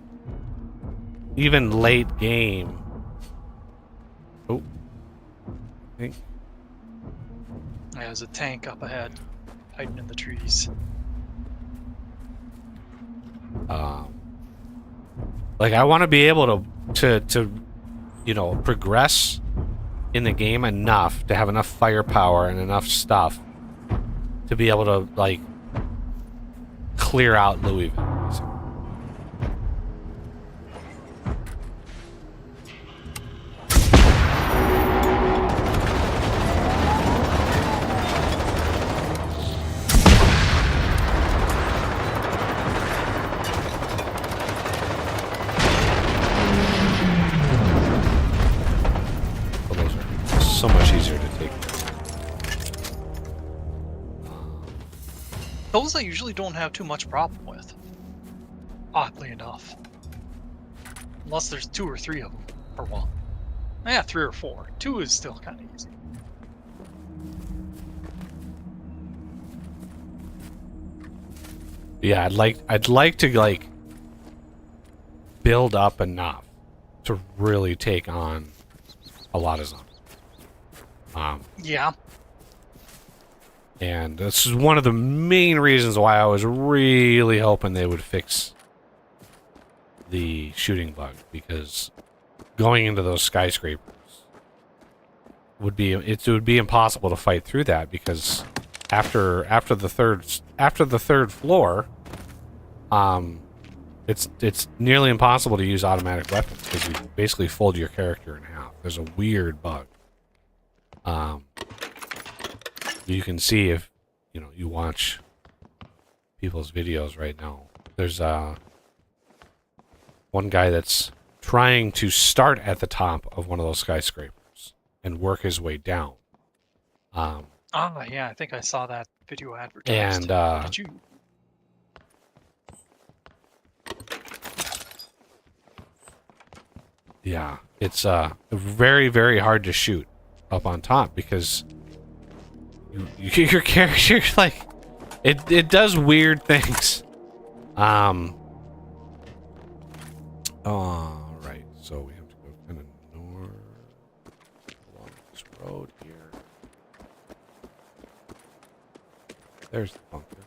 even late game, oh, I think Yeah, there's a tank up ahead, hiding in the trees. like I want to be able to you know, progress in the game enough to have enough firepower and enough stuff to be able to like clear out Louisville. So much easier to take. Those I usually don't have too much problem with. Oddly enough. Unless there's 2 or 3 of them. Or one. Yeah, 3 or 4. 2 is still kind of easy. Yeah, I'd like to like build up enough to really take on a lot of zombies. Yeah. And this is one of the main reasons why I was really hoping they would fix the shooting bug, because going into those skyscrapers would be impossible to fight through that, because after the third floor, it's nearly impossible to use automatic weapons because you basically fold your character in half. There's a weird bug. You can see if, you know, you watch people's videos right now. There's one guy that's trying to start at the top of one of those skyscrapers and work his way down. Yeah, I think I saw that video advertised. And Did you? yeah, it's very, very hard to shoot up on top because your character, like, it does weird things. All right, so we have to go kind of north along this road here. There's the bunker.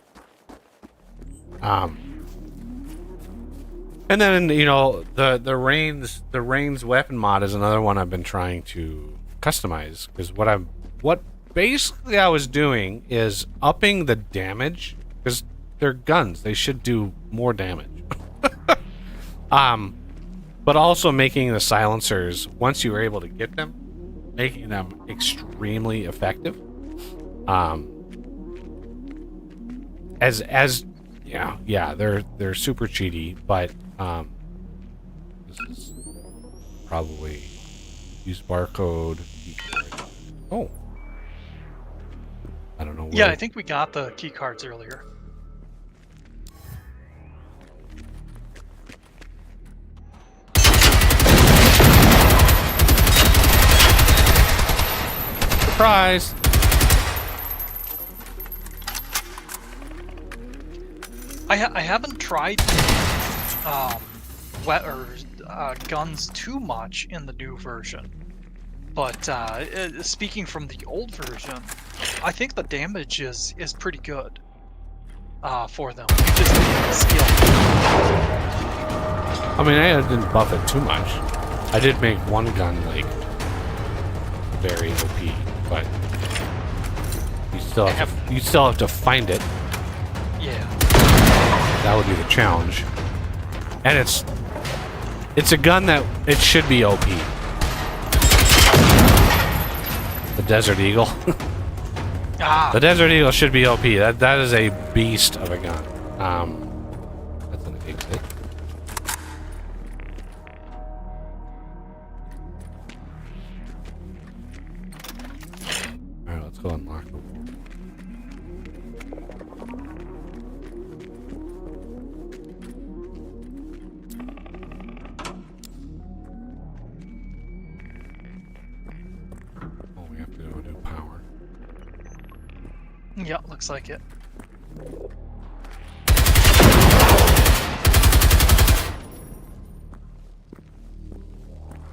And then, you know, the Rain's weapon mod is another one I've been trying to customize, because what basically I was doing is upping the damage, because they're guns, they should do more damage. But also making the silencers, once you were able to get them, making them extremely effective. Yeah, they're super cheaty, but this is probably use barcode. Oh, I don't know. Yeah, I think we got the key cards earlier. Surprise! I haven't tried guns too much in the new version, but speaking from the old version, I think the damage is pretty good for them. You just need skill. I mean, I didn't buff it too much. I did make one gun like very OP, but you still have to find it. Yeah. That would be the challenge. And it's a gun that it should be OP. The Desert Eagle. Ah, The Desert Eagle should be OP. That is a beast of a gun. That's an exit. Alright, let's go unlock the wall. Oh, we have to go do power. yeah, looks like it.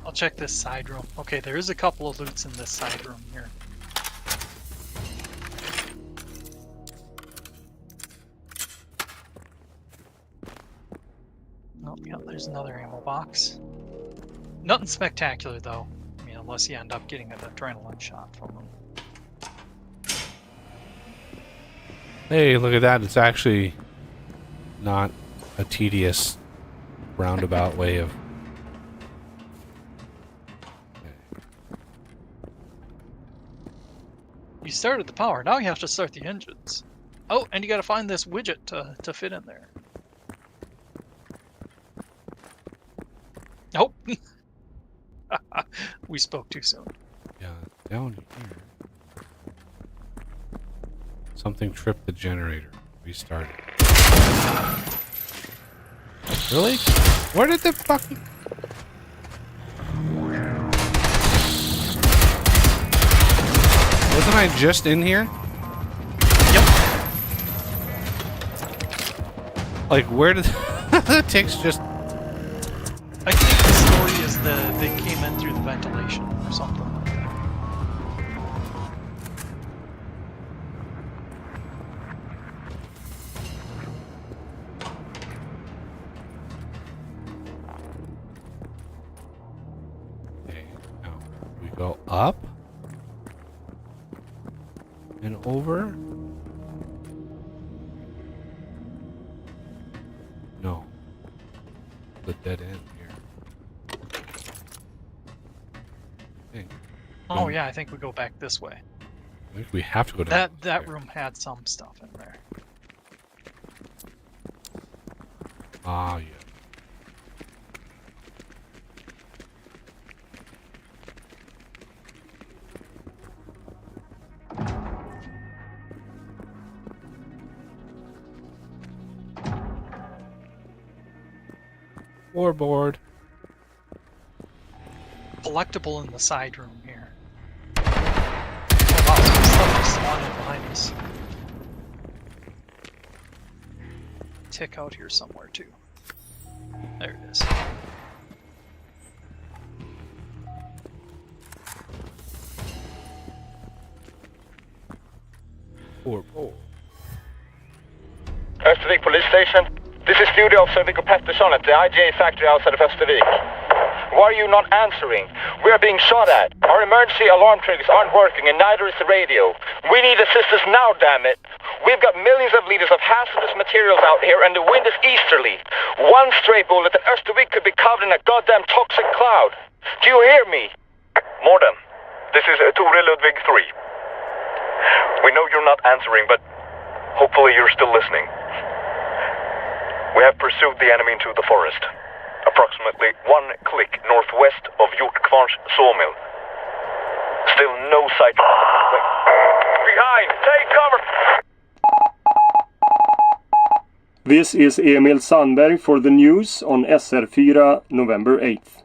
I'll check this side room. Okay, there is a couple of loots in this side room here. Oh, yeah, there's another ammo box. Nothing spectacular, though. I mean, unless you end up getting an adrenaline shot from them. Hey, look at that. It's actually not a tedious roundabout way of... You started the power, now you have to start the engines. Oh, and you gotta find this widget to fit in there. Oh! We spoke too soon. Yeah, down here. Something tripped the generator. Restart it. Really? Where did the fucking... Wasn't I just in here? Yep. Like, where did... the ticks just... I think the story is they came in through the ventilation or something. Okay, now we go up and over. No, the dead end here. Okay. Oh yeah, I think we go back this way. I think we have to go down. That room had some stuff in there. Ah, yeah. Floorboard. Collectible in the side room here. Oh wow, some stuff is spawning behind us. Tick out here somewhere too. There it is. Floorboard. Östervik Police Station. This is Studio Officer Viggo Pettersson at the IGA factory outside of Östervik. Why are you not answering? We are being shot at. Our emergency alarm triggers aren't working and neither is the radio. We need assistance now, damn it. We've got millions of liters of hazardous materials out here and the wind is easterly. One stray bullet and Östervik could be covered in a goddamn toxic cloud. Do you hear me? Morden, this is Tore Ludwig 3. We know you're not answering, but hopefully you're still listening. We have pursued the enemy into the forest, approximately 1 click northwest of Hjortkvarns sawmill. Still no sight of... Behind! Take cover! This is Emil Sandberg for the news on SR4 November 8th.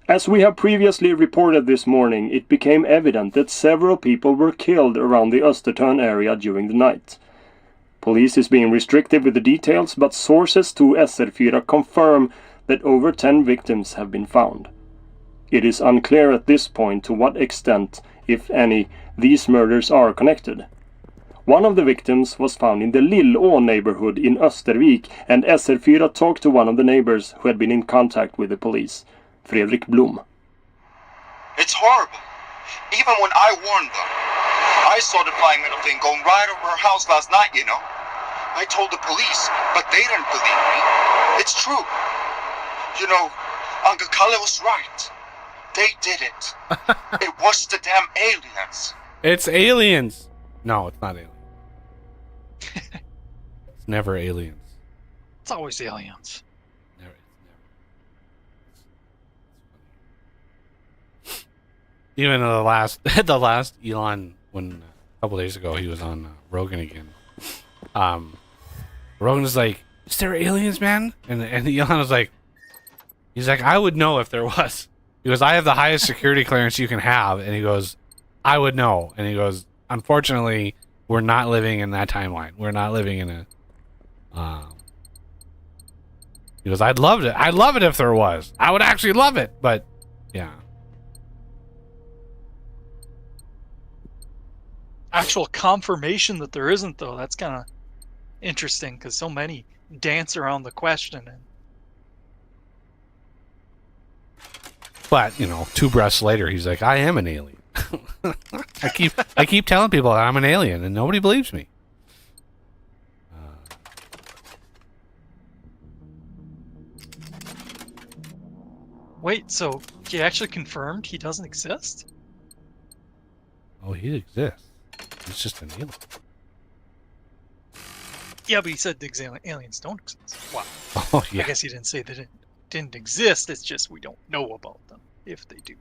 As we have previously reported this morning, it became evident that several people were killed around the Östertörn area during the night. Police is being restrictive with the details, but sources to SR4 confirm that over 10 victims have been found. It is unclear at this point to what extent, if any, these murders are connected. One of the victims was found in the Lillå neighborhood in Östervik, and SR4 talked to one of the neighbors who had been in contact with the police, Fredrik Blom. It's horrible. Even when I warned them, I saw the flying metal thing going right over her house last night, you know. I told the police, but they didn't believe me. It's true. You know, Uncle Kalle was right. They did it. It was the damn aliens. It's aliens. No, it's not aliens. It's never aliens. It's always aliens. Never. It's funny. Even the last Elon, when a couple days ago he was on Rogan again. Rogan was like, "Is there aliens, man?" And Elon was like, he's like, "I would know if there was." He goes, "I have the highest security clearance you can have," and he goes, "I would know." And he goes, "Unfortunately, we're not living in that timeline. We're not living in a." He goes, "I'd love it. I'd love it if there was. I would actually love it, but yeah." Actual confirmation that there isn't, though, that's kind of interesting because so many dance around the question. And But, 2 breaths later, he's like, "I am an alien." I keep telling people that I'm an alien, and nobody believes me. wait, so he actually confirmed he doesn't exist? Oh, he exists. He's just an alien. Yeah, but he said the aliens don't exist. Wow. Oh, yeah. I guess he didn't say that it didn't exist. It's just we don't know about them, if they do.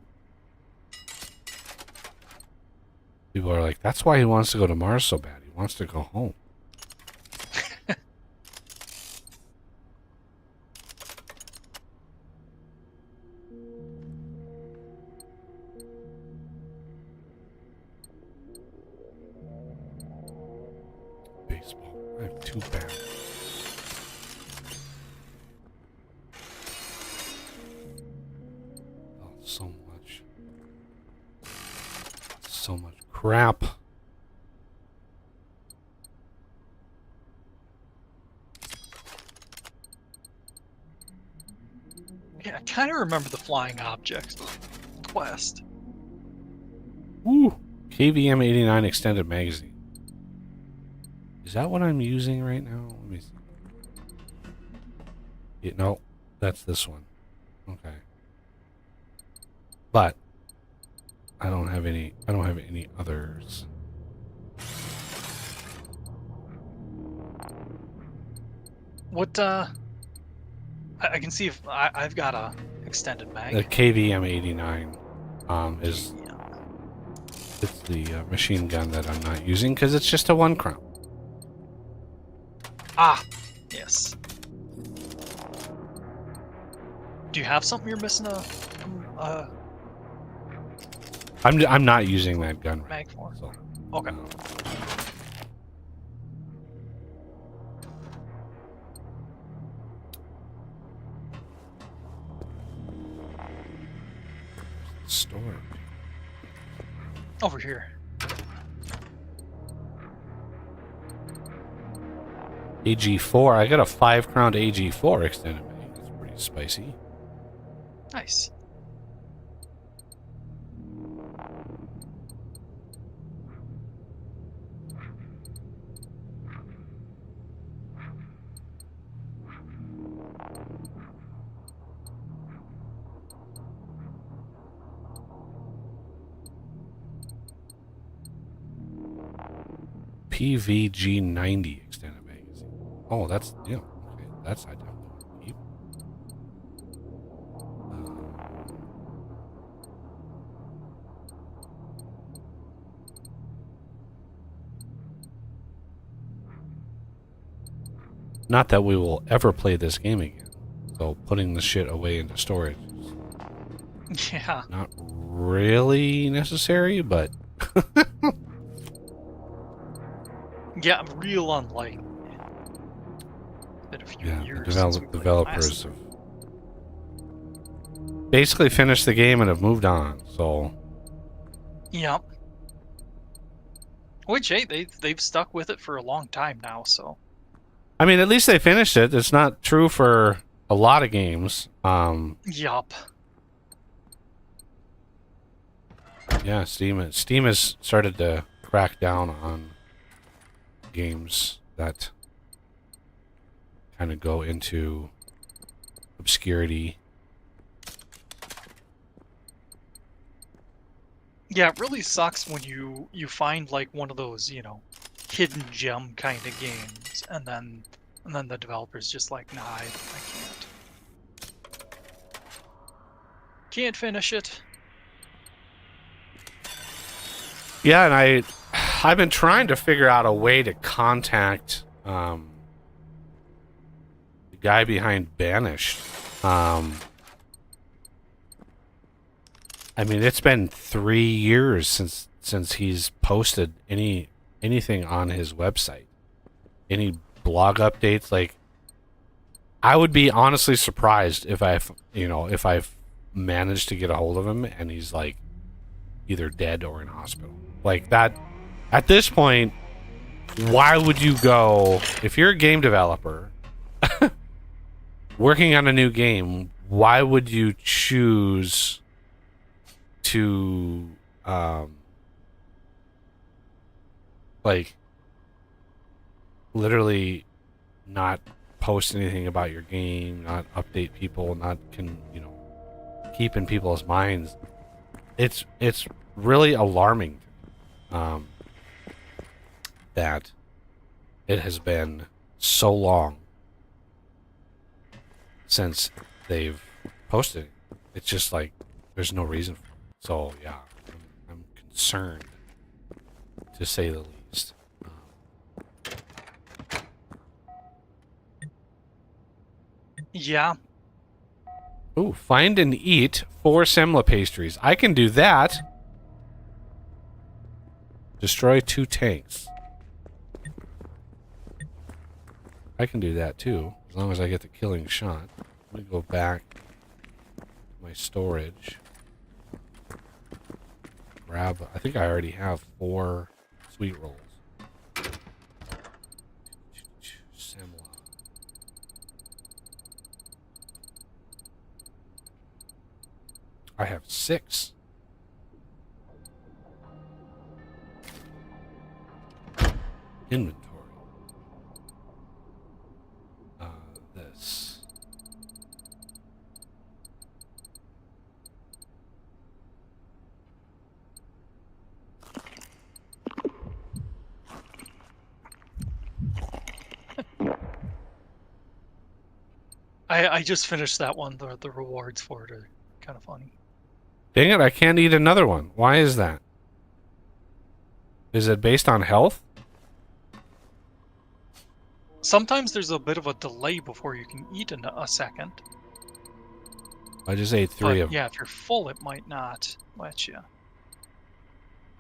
People are like, "That's why he wants to go to Mars so bad. He wants to go home." Baseball. I have 2 bats. Oh, so much. So much crap. Yeah, I kind of remember the flying objects quest. Woo! KVM 89 extended magazine. Is that what I'm using right now? Let me see. Yeah, no, that's this one. Okay. But I don't have any others. What, I can see if I've got a extended mag. The KVM 89 is it's the machine gun that I'm not using because it's just a 1 crown. Ah, yes. Do you have something you're missing I'm not using that gun right mag now, for? so Okay. storage. Over here. AG4. I got a 5 crown AG4 extended mag. That's pretty spicy. Nice. PVG 90 extended magazine. Oh, that's okay. That's I definitely want to keep. Not that we will ever play this game again. So putting the shit away into storage is Yeah. not really necessary, but Yeah, real unlikely. Been a few yeah, years the since we played developers last. have basically finished the game and have moved on. So Yep. Which, hey, they've stuck with it for a long time now, so. I mean, at least they finished it. It's not true for a lot of games. Yup. Yeah, Steam has started to crack down on games that kind of go into obscurity. Yeah, it really sucks when you find like one of those, hidden gem kind of games, and then the developer's just like, nah, I can't. Can't finish it. Yeah, and I've been trying to figure out a way to contact the guy behind Banished. I mean, it's been 3 years since he's posted anything on his website, any blog updates. Like, I would be honestly surprised if I've managed to get a hold of him and he's like either dead or in hospital. Like that. At this point, why would you go if you're a game developer working on a new game? Why would you choose to like literally not post anything about your game, not update people, not keep in people's minds? It's really alarming that it has been so long since they've posted it. It's just like there's no reason for it. So yeah, I'm concerned, to say the least. Yeah. Ooh, find and eat 4 Semla pastries. I can do that. Destroy 2 tanks. I can do that too, as long as I get the killing shot. Let me go back to my storage. Grab, I think I already have 4 sweet rolls. Semla. I have 6. Inventory. This. I just finished that one. The rewards for it are kind of funny. Dang it, I can't eat another one. Why is that? Is it based on health? Sometimes there's a bit of a delay before you can eat in a second. I just ate 3 of them. Yeah, if you're full, it might not let you.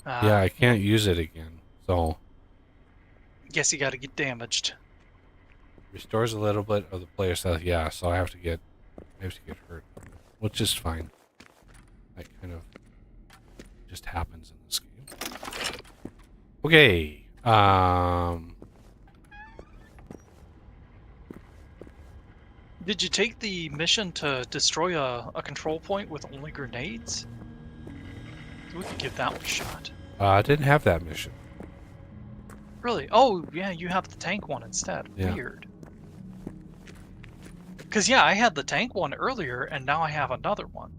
Yeah, I can't use it again. So Guess you got to get damaged. restores a little bit of the player's health. Yeah, so I have to get hurt, which is fine. That kind of just happens in this game. Okay. Did you take the mission to destroy a control point with only grenades? We could give that one a shot. I didn't have that mission. Really? Oh, yeah, you have the tank one instead. Yeah. Weird. Because, yeah, I had the tank one earlier, and now I have another one.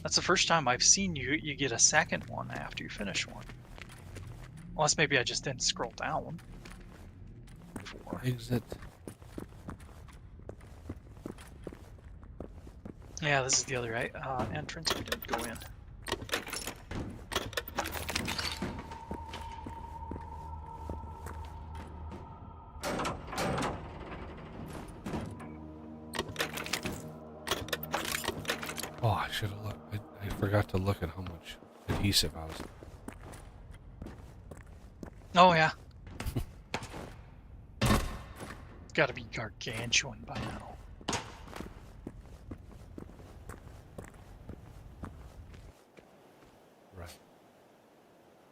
That's the first time I've seen you get a second one after you finish one. Unless maybe I just didn't scroll down. Before. Exit. Yeah, this is the other entrance. We didn't go in. Oh, I should have looked. I forgot to look at how much adhesive I was. Oh, yeah. It's got to be gargantuan by now. Right.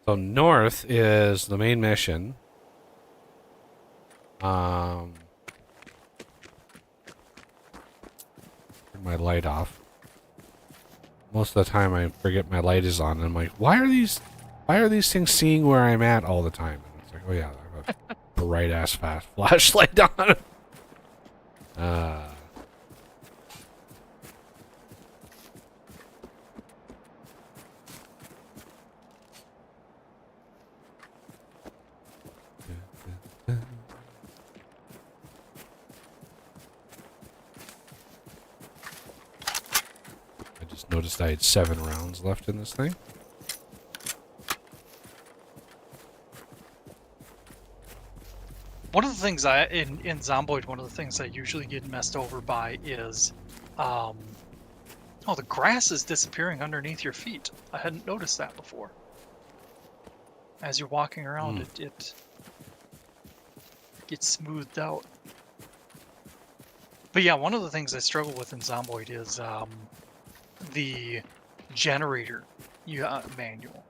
So north is the main mission. Turn my light off. Most of the time I forget my light is on and I'm like, why are these things seeing where I'm at all the time? And it's like, oh yeah, I have a bright ass fast flashlight on. Just noticed I had 7 rounds left in this thing. One of the things in Zomboid, one of the things I usually get messed over by is, oh, the grass is disappearing underneath your feet. I hadn't noticed that before. As you're walking around, it gets smoothed out. But yeah, one of the things I struggle with in Zomboid is the generator manual.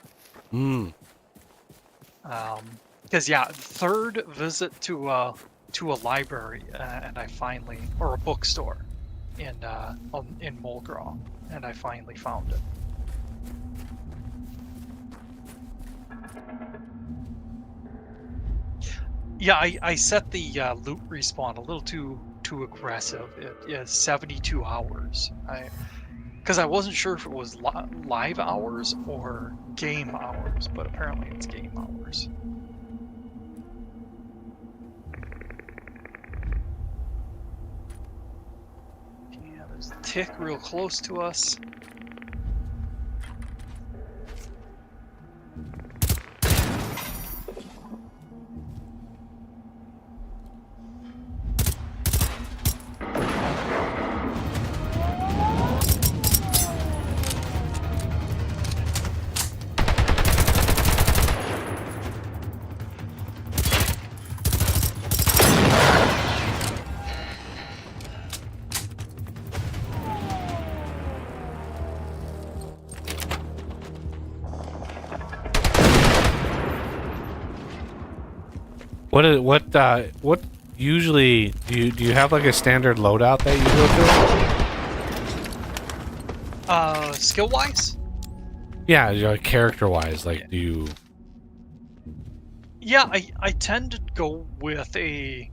Because yeah, third visit to a library, and I finally, or a bookstore in Mulgraw, and I finally found it. Yeah, I set the loot respawn a little too aggressive. It is 72 hours. Because I wasn't sure if it was live hours or game hours, but apparently it's game hours. Yeah, there's a tick real close to us. What usually do you have like a standard loadout that you go through? Skill wise? Yeah, character wise, like do you? Yeah, I tend to go with a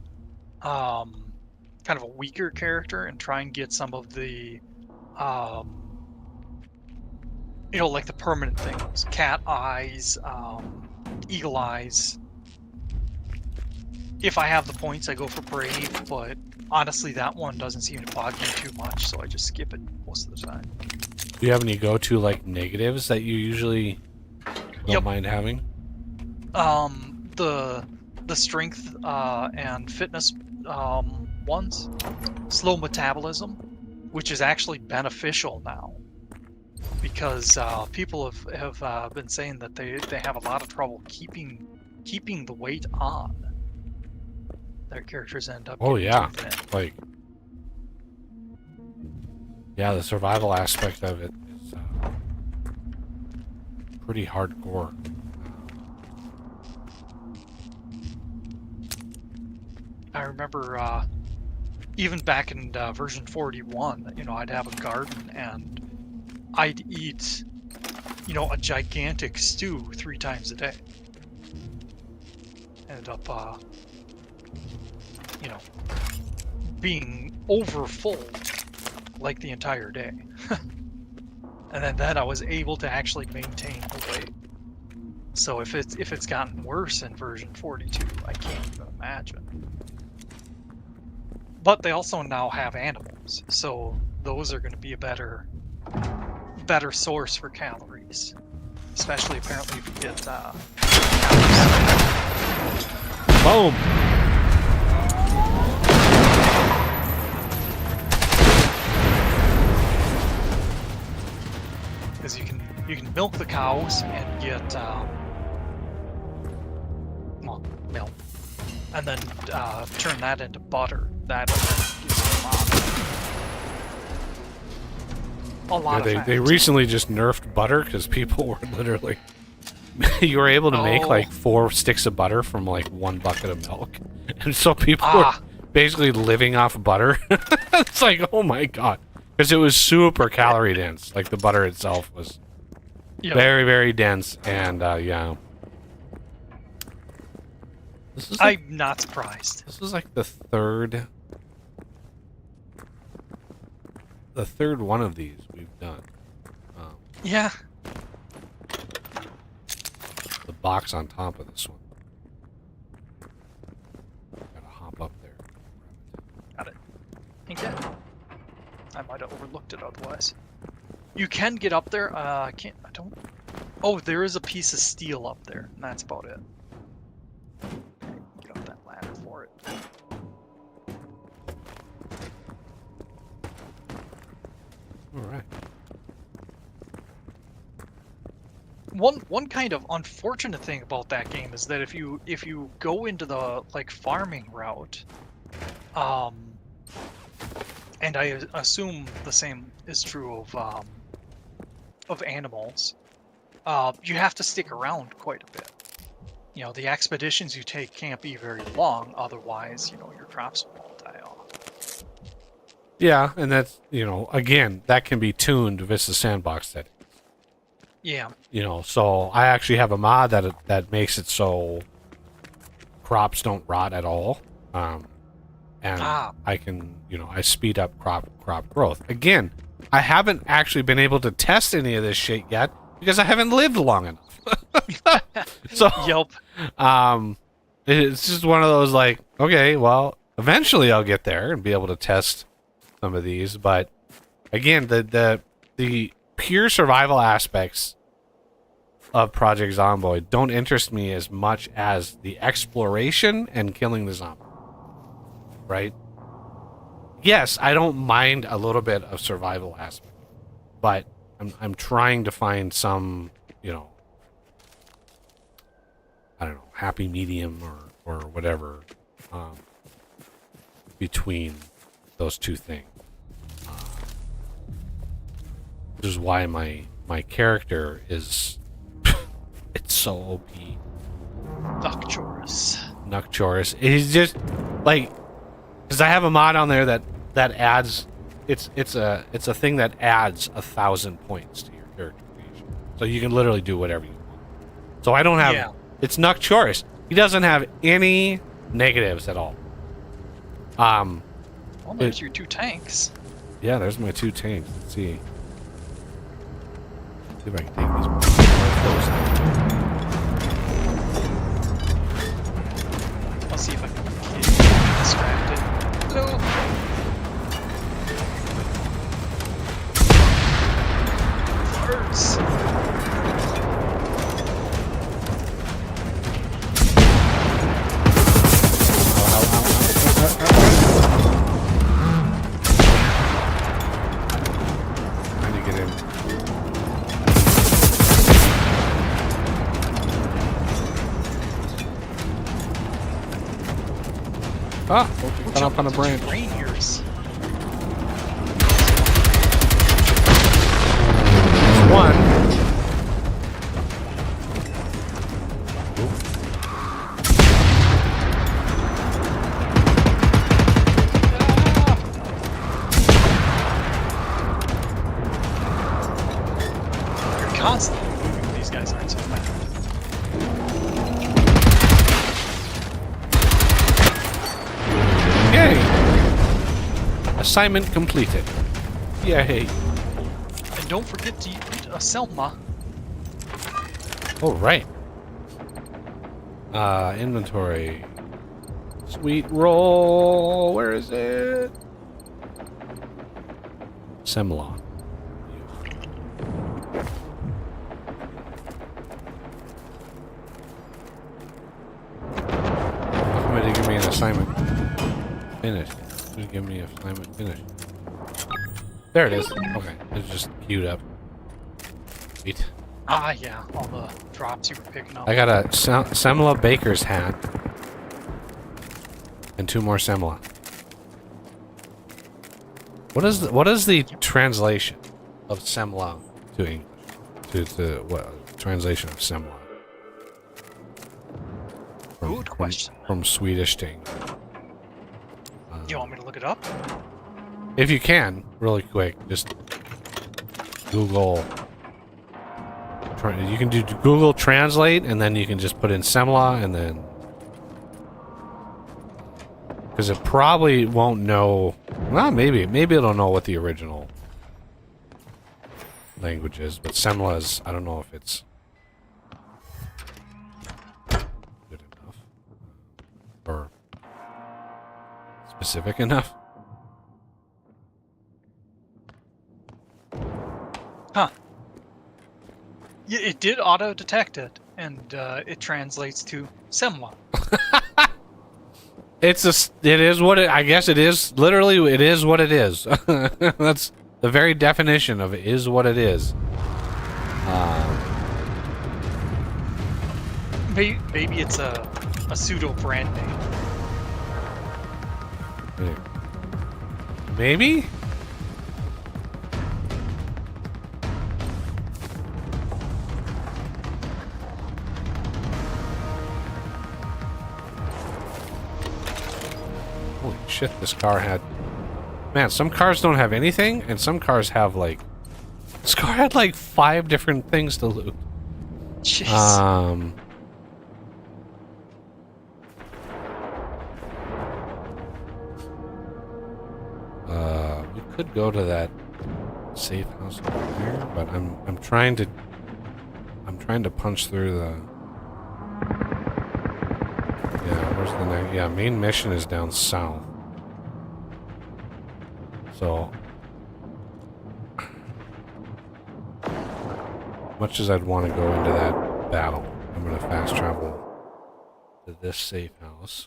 kind of a weaker character and try and get some of the like the permanent things. Cat eyes, eagle eyes. If I have the points, I go for Brave, but honestly, that one doesn't seem to bog me too much, so I just skip it most of the time. Do you have any go-to like negatives that you usually don't mind having? The strength and fitness ones, slow metabolism, which is actually beneficial now because people have been saying that they have a lot of trouble keeping the weight on. Their characters end up getting too thin. Like the survival aspect of it is pretty hardcore. I remember even back in version 41, I'd have a garden and I'd eat, a gigantic stew 3 times a day. Ended up, being over full like the entire day. And then I was able to actually maintain the weight. So if it's gotten worse in version 42, I can't even imagine. But they also now have animals, so those are going to be a better source for calories, especially apparently if you get cows. Boom. Because you can milk the cows and get milk, and then turn that into butter. That gives a lot of fat. They recently just nerfed butter because people were literally you were able to make like 4 sticks of butter from like 1 bucket of milk, and so people were basically living off butter. It's like, oh my god. Because it was super calorie dense. Like, the butter itself was very, very dense. And, yeah. I'm not surprised. This was like the third one of these we've done. Yeah. The box on top of this one. Gotta hop up there. Got it. Okay. I might have overlooked it otherwise. You can get up there. I can't. I don't. Oh, there is a piece of steel up there, and that's about it. Get up that ladder for it. All right. One kind of unfortunate thing about that game is that if you go into the like farming route, and I assume the same is true of animals, you have to stick around quite a bit. You know, the expeditions you take can't be very long, otherwise, you know, your crops will all die off. Yeah, and that's, you know, again, that can be tuned with the sandbox setting. Yeah. You know, so I actually have a mod that makes it so crops don't rot at all. And I can, you know, I speed up crop growth. Again, I haven't actually been able to test any of this shit yet because I haven't lived long enough. So, yep. It's just one of those like, okay, well, eventually I'll get there and be able to test some of these, but again, the pure survival aspects of Project Zomboid don't interest me as much as the exploration and killing the zombie. Right? Yes, I don't mind a little bit of survival aspect, but I'm trying to find some, you know, I don't know, happy medium or whatever between those two things. Which is why my character is it's so OP. Nocturus. He's just like, because I have a mod on there that adds it's a thing that adds 1,000 points to your character creation. So you can literally do whatever you want. So I don't have it's Nocturus. He doesn't have any negatives at all. Well, there's your 2 tanks. Yeah, there's my 2 tanks. Let's see. See if I can take these. I'll see if I can get distracted. Hello. Farts. Trying to get in. Ah, got up on a branch. Reindeers. There's one. You're constantly moving. These guys aren't so bad. Yay! Assignment completed. Yay! And don't forget to eat a Selma. Oh, right. Inventory. Sweet roll. Where is it? Semlon. Somebody give me an assignment. Finished. Somebody give me an assignment. Finished. There it is. Okay, it's just queued up. Sweet. Ah, yeah, all the drops you were picking up. I got a Semla baker's hat. And 2 more Semla. What is the translation of Semla to English? To what translation of Semla? Good question. From Swedish to English. You want me to look it up? If you can, really quick, just Google. You can do Google Translate, and then you can just put in Semla, and then because it probably won't know. Well, maybe it'll know what the original language is, but Semla is. I don't know if it's good enough or specific enough. Huh. Yeah, it did auto-detect it, and it translates to Semwa. It is what it, I guess it is, literally, it is what it is. That's the very definition of it, is what it is. Maybe it's a pseudo brand name. Maybe? Holy shit, this car had... Man, some cars don't have anything, and some cars have, like... This car had, like, 5 different things to loot. Jeez. We could go to that safe house over there, but I'm trying to punch through the... Yeah, where's the next... Yeah, main mission is down south. So... Much as I'd want to go into that battle, I'm going to fast travel to this safe house.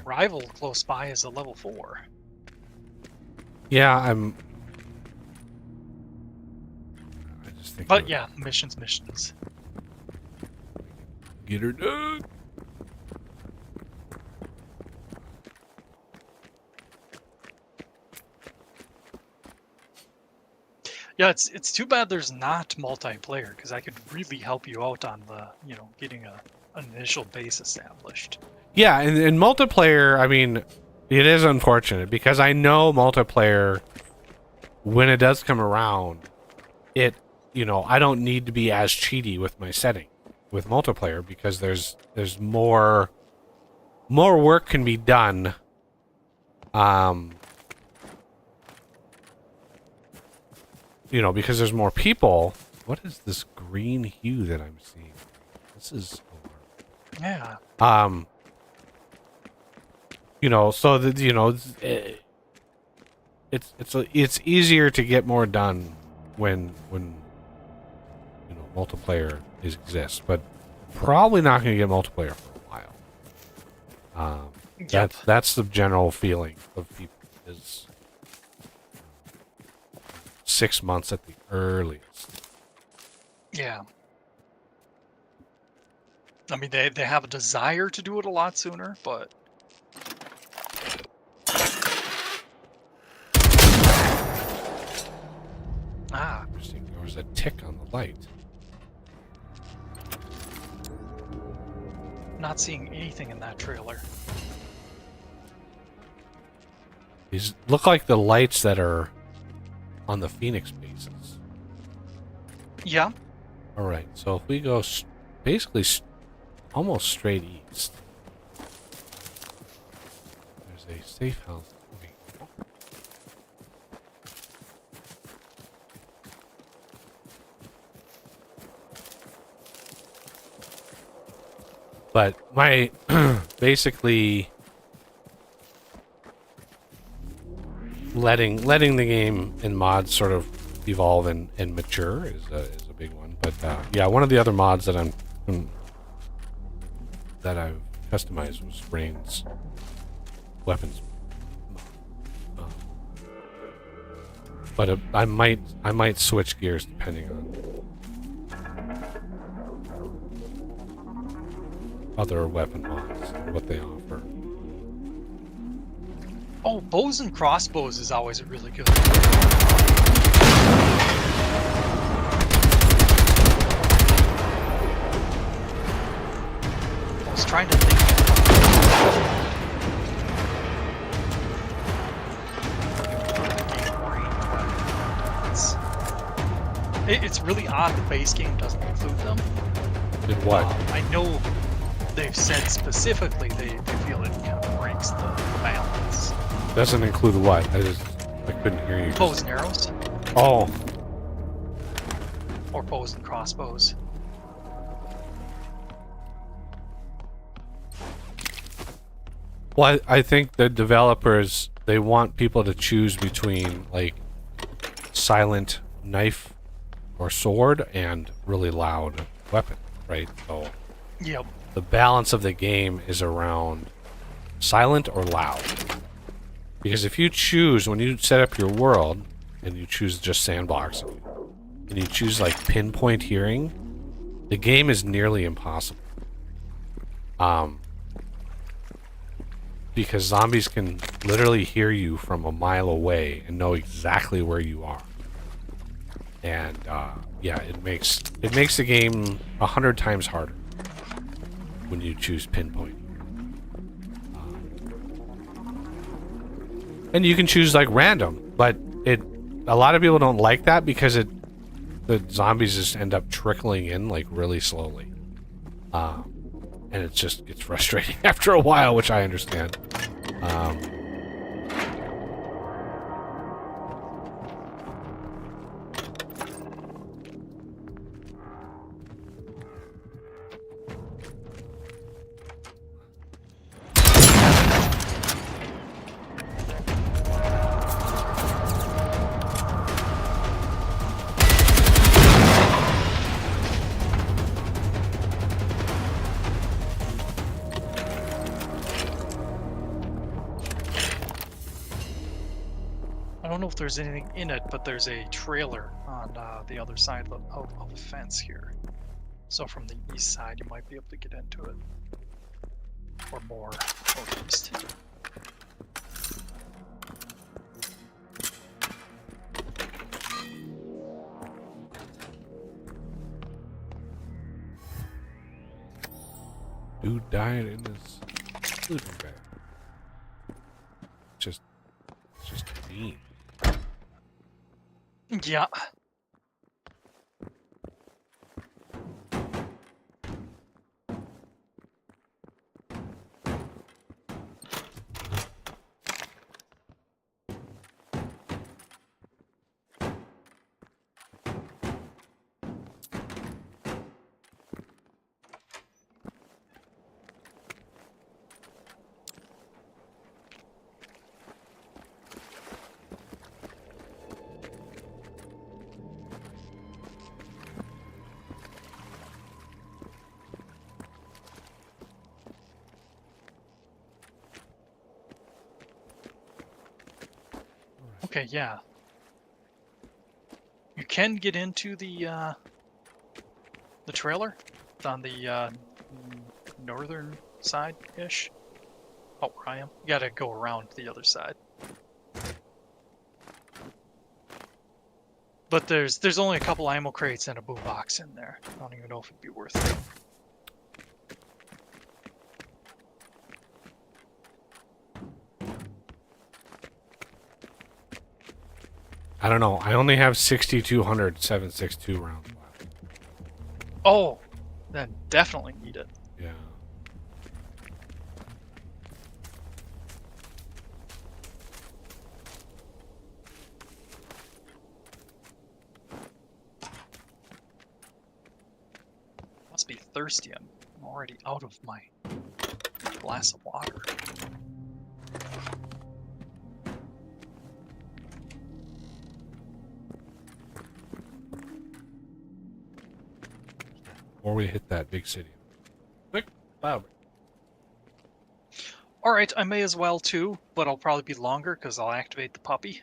Rival close by is a level 4. Yeah, I just think... But yeah, missions. Get her done! Yeah, it's too bad there's not multiplayer, because I could really help you out on the, getting an initial base established. Yeah, and in multiplayer, I mean, it is unfortunate, because I know multiplayer, when it does come around, I don't need to be as cheaty with my setting with multiplayer, because there's more work can be done. Because there's more people. What is this green hue that I'm seeing? This is... Yeah. So that, it's easier to get more done when multiplayer exists, but probably not going to get multiplayer for a while. Yep. That's the general feeling of people, is 6 months at the earliest. Yeah. I mean, they have a desire to do it a lot sooner, but... Interesting. There was a tick on the light. Not seeing anything in that trailer. These look like the lights that are on the Phoenix bases. Yeah. Alright, so if we go basically almost straight east. There's a safe house. But my basically letting the game and mods sort of evolve and mature is a big one. But yeah, one of the other mods that I've customized was Rain's weapons. But I might switch gears depending on other weapon mods, what they offer. Oh, bows and crossbows is always really good. I was trying to think. It's really odd the base game doesn't include them. In what? I know they've said specifically they feel it kind of breaks the balance. Doesn't include what? I couldn't hear you. Bows and arrows. Oh. Or bows and crossbows. Well, I think the developers, they want people to choose between, like, silent knife or sword and really loud weapon, right? So Yep. the balance of the game is around silent or loud. Because if you choose, when you set up your world, and you choose just sandbox, and you choose, like, pinpoint hearing, the game is nearly impossible. Because zombies can literally hear you from a mile away and know exactly where you are. And, yeah, it makes the game 100 times harder when you choose pinpoint. And you can choose, like, random, but a lot of people don't like that because the zombies just end up trickling in, like, really slowly. And it just gets frustrating after a while, which I understand. I don't know if there's anything in it, but there's a trailer on the other side of the fence here. So from the east side, you might be able to get into it. Or more northeast. Dude died in his sleeping bag. It's just mean. Yeah. Okay, yeah. You can get into the trailer. It's on the northern side-ish. Oh, where I am. You gotta go around to the other side. But there's only a couple ammo crates and a boombox in there. I don't even know if it'd be worth it. I don't know. I only have 6,200 7.62 rounds left. Oh, then definitely need it. Yeah. Must be thirsty. I'm already out of my glass of water. Before we hit that big city. Quick, loud. Alright, I may as well too, but I'll probably be longer because I'll activate the puppy.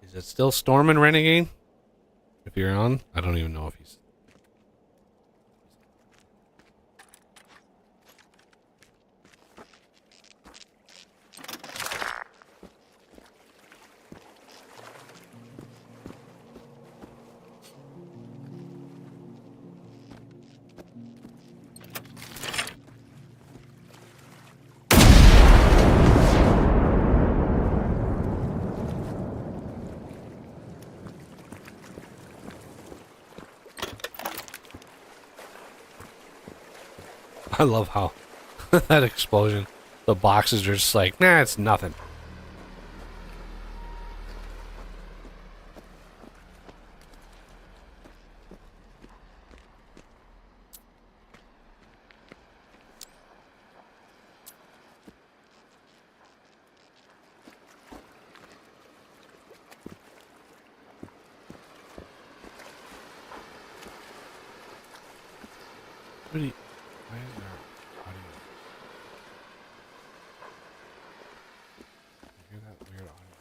Is it still Stormin' Renegade? If you're on, I don't even know if he's. I love how that explosion, the boxes are just like, nah, it's nothing. What do you, why is there audio? You hear that weird audio?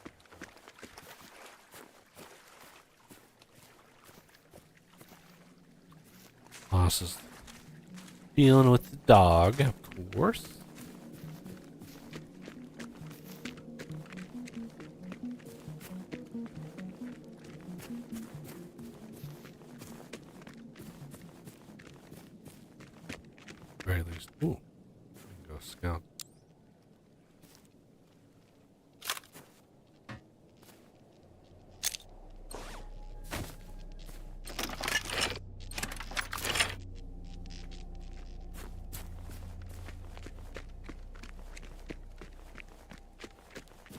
Boss is dealing with the dog, of course. Very least. Ooh. We can go scout.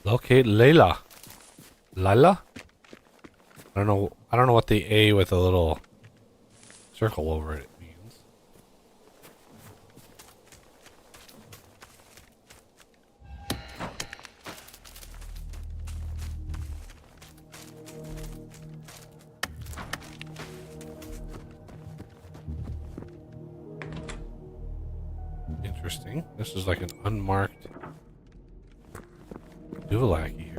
Locate Layla. Lila? I don't know what the A with a little circle over it means. Interesting. This is like an unmarked Duvallaki here.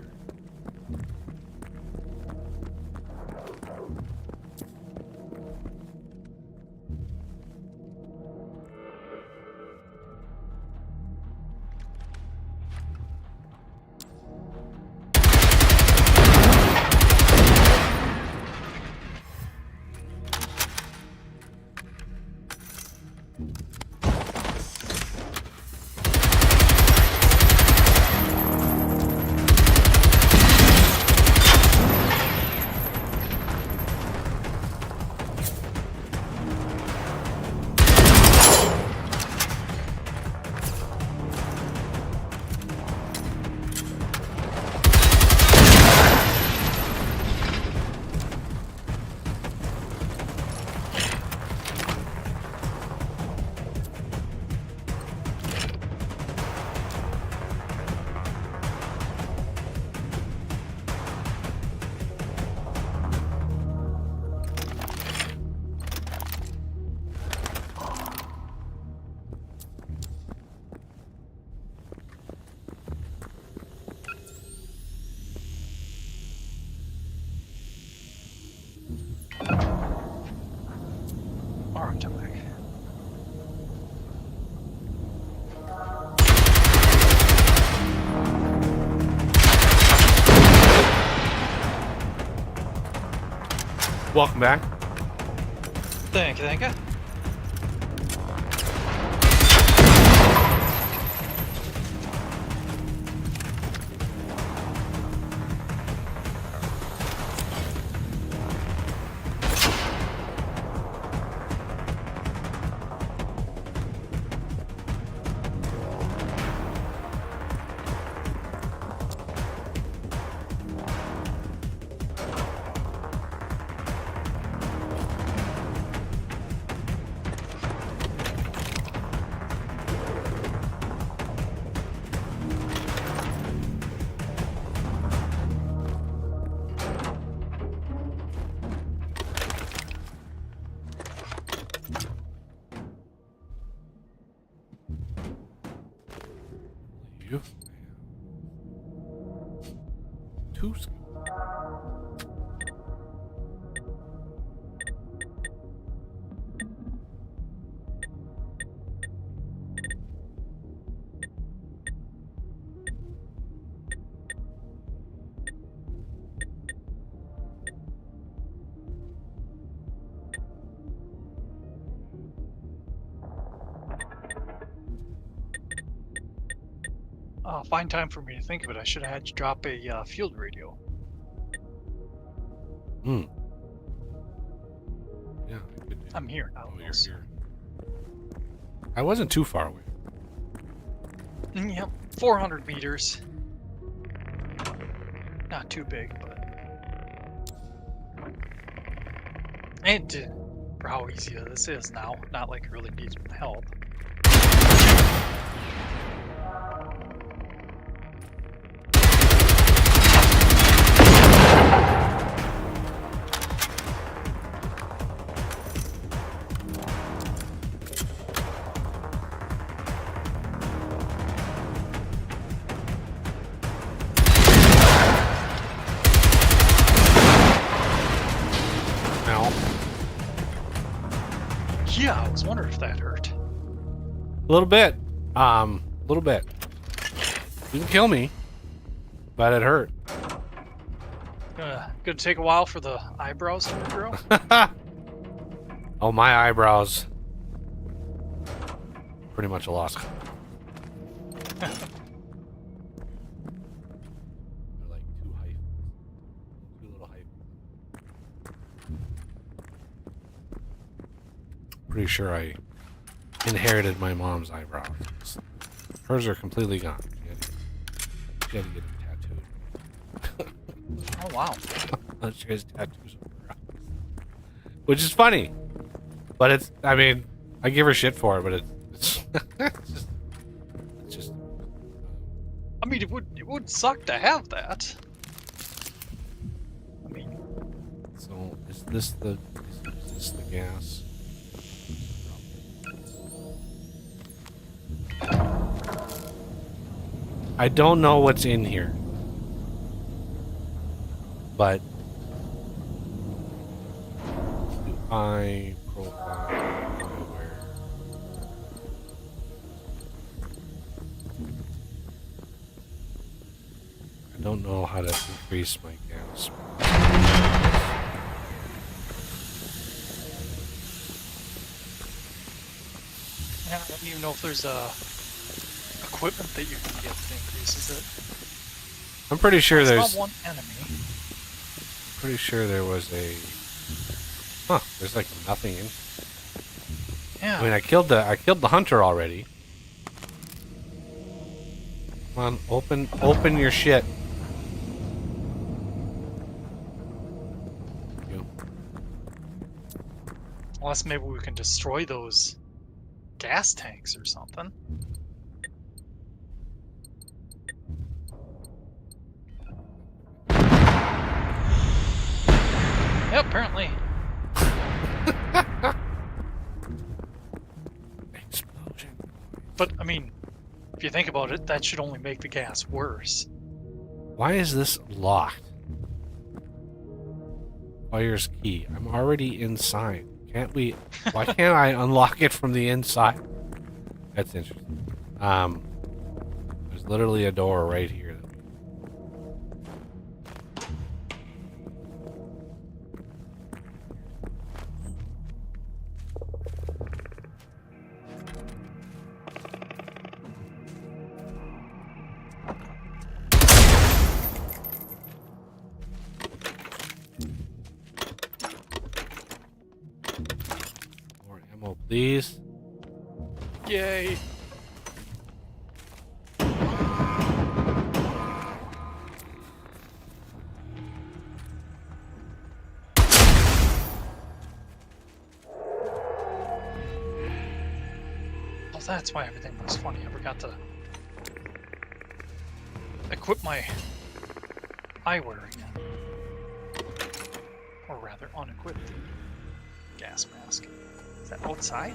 Arm tonic. Welcome back. Thank you, thank you. You. Two. Fine time for me to think of it. I should have had you drop a field radio. Hmm. Yeah, I could do. I'm here now. Oh, you're Los. here. I wasn't too far away. Yep, 400 meters. Not too big, but... And for how easy this is now, not like it really needs help. Yeah, I was wondering if that hurt. A little bit. Little bit. Didn't kill me, but it hurt. Gonna take a while for the eyebrows to grow. Oh, my eyebrows. Pretty much a loss. They're like too high. Too little height. Pretty sure I inherited my mom's eyebrows. Hers are completely gone. She had to get them tattooed. Oh wow. She has tattoos on her eyes. Which is funny. But it's, I mean, I give her shit for it, but it's just I mean, it would suck to have that. I mean, so is this the gas? I don't know what's in here. But I profile where I don't know how to increase my gas. I don't even know if there's equipment that you can get that increases it. I'm pretty sure It's there's not one enemy. pretty sure there was a there's like nothing in. Yeah. I mean, I killed the hunter already. Come on, open your shit. You. Unless maybe we can destroy those gas tanks or something. Yeah, apparently. Explosion. But, I mean, if you think about it, that should only make the gas worse. Why is this locked? Fire's key. I'm already inside. Can't we? Why can't I unlock it from the inside? That's interesting. There's literally a door right here. More ammo, please. Yay! Oh, that's why everything looks funny. I forgot to equip my eyewear again. Or rather, unequip the gas mask. Is that outside?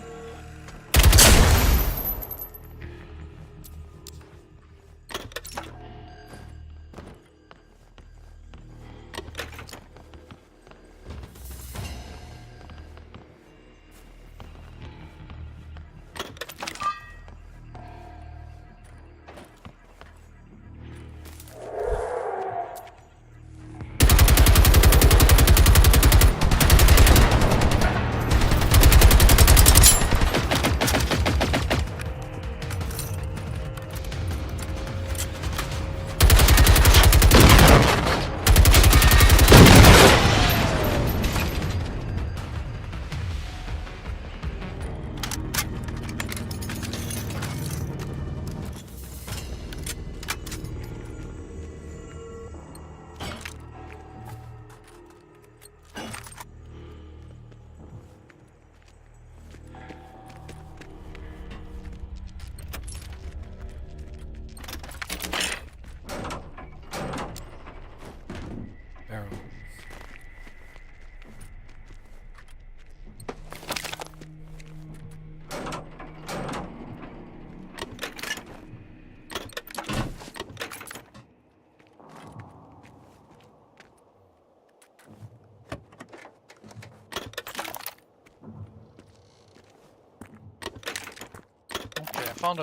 found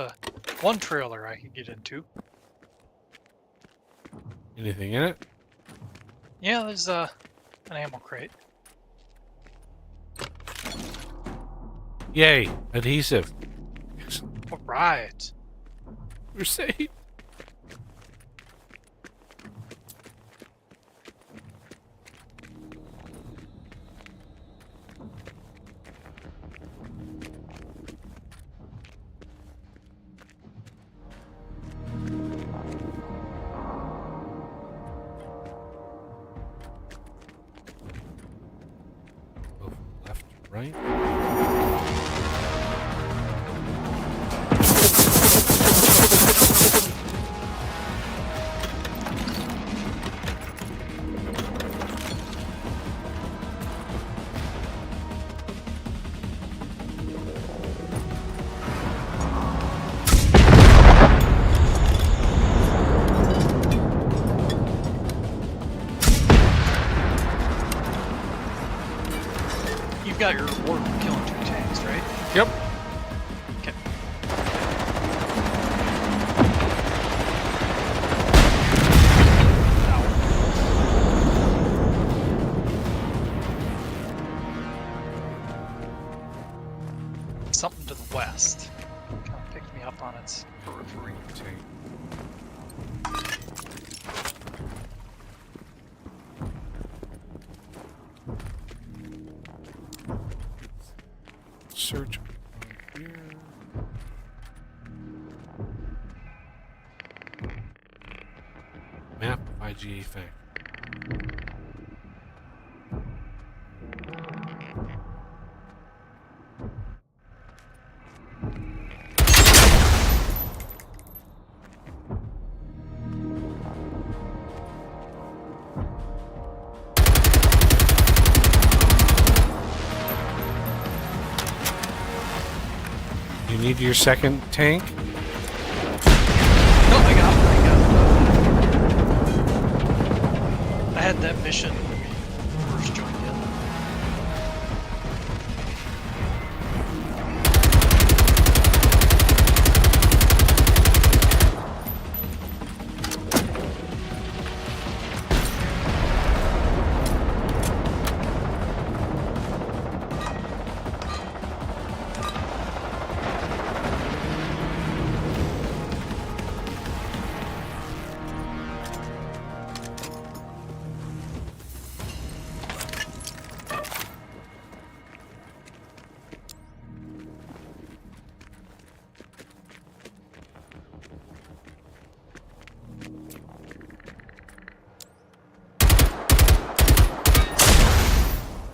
one trailer I could get into. Anything in it? Yeah, there's an ammo crate. Yay, adhesive. All right. We're safe. Go from left to right. You've got your reward for killing 2 tanks, right? Yep. Okay. Something to the west. Kind of picked me up on its periphery. Search here. Map of IGA Factory. You need your second tank? No, I got it. I had that mission when we first joined in.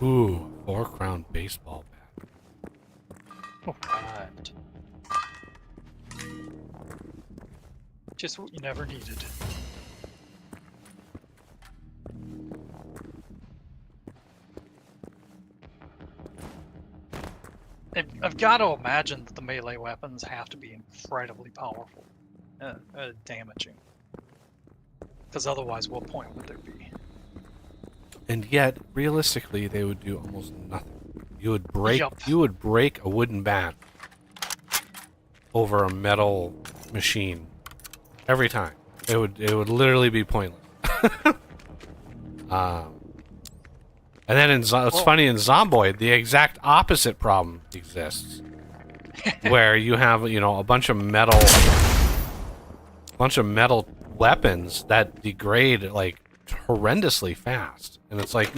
Ooh, 4-crown baseball bat. Oh, right. Just what you never needed. I've got to imagine that the melee weapons have to be incredibly powerful, damaging. Because otherwise, what point would there be? And yet, realistically, they would do almost nothing. You would break Yup. you would break a wooden bat over a metal machine every time. It would literally be pointless. And then it's funny in Zomboid, the exact opposite problem exists, where you have a bunch of metal weapons that degrade like horrendously fast, and it's like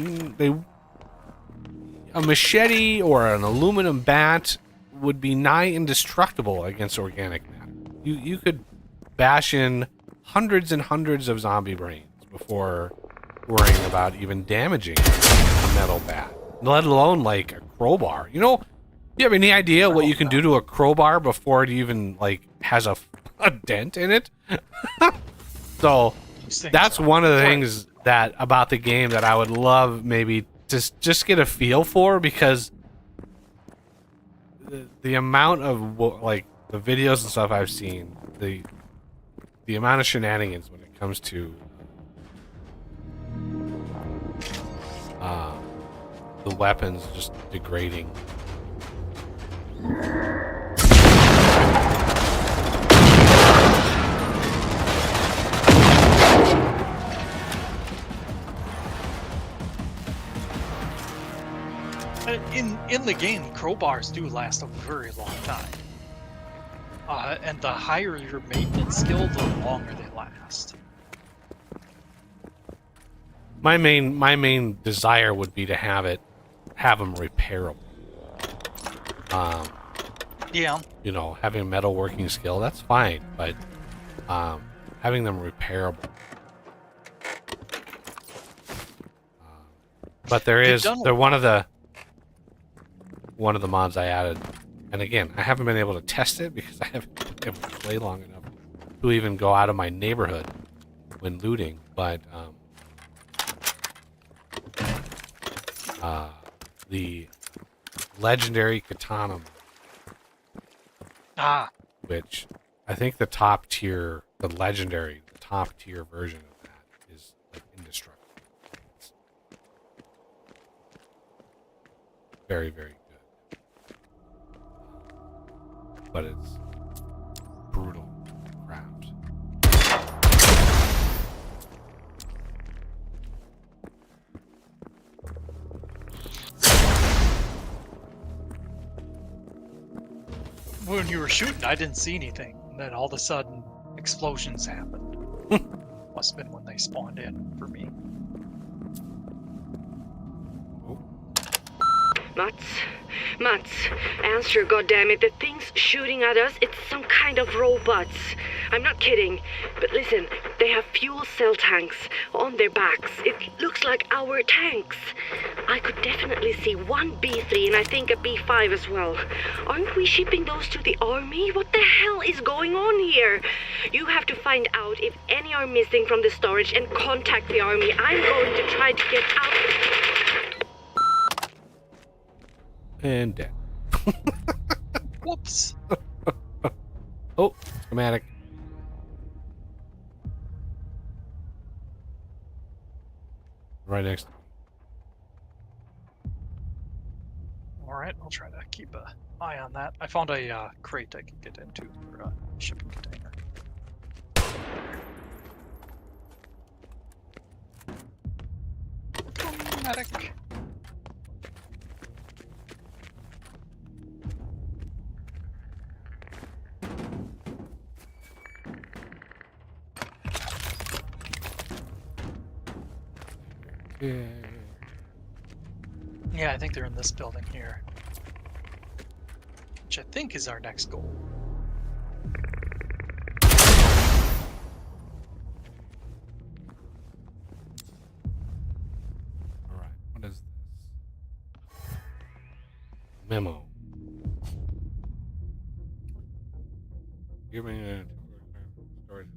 a machete or an aluminum bat would be nigh indestructible against organic matter. You could bash in hundreds and hundreds of zombie brains before worrying about even damaging a metal bat, let alone like a crowbar. You have any idea what you can do to a crowbar before it even like has a dent in it? So that's one of the things that about the game that I would love maybe just get a feel for, because the amount of like the videos and stuff I've seen, the amount of shenanigans when it comes to the weapons just degrading. In the game, crowbars do last a very long time. And the higher your maintenance skill, the longer they last. My main desire would be to have them repairable. Yeah. You know, having a metalworking skill, that's fine, but having them repairable. But they're one of the mods I added, and again, I haven't been able to test it because I haven't been able to play long enough to even go out of my neighborhood when looting. But the legendary katana, which I think the top tier version of that is like indestructible. It's very, very good. But it's brutal craft. When you were shooting, I didn't see anything. And then all of a sudden, explosions happened. Must have been when they spawned in for me. Mats, answer, goddammit. The thing's shooting at us, it's some kind of robots. I'm not kidding. But listen, they have fuel cell tanks on their backs. It looks like our tanks. I could definitely see one B3 and I think a B5 as well. Aren't we shipping those to the army? What the hell is going on here? You have to find out if any are missing from the storage and contact the army. I'm going to try to get out. And dead. Whoops. Oh, schematic. Right next to me. Alright, I'll try to keep an eye on that. I found a crate I can get into for a shipping container. Medic. Yeah, I think they're in this building here. Which I think is our next goal. Alright, what is this? Memo. Give me a storage.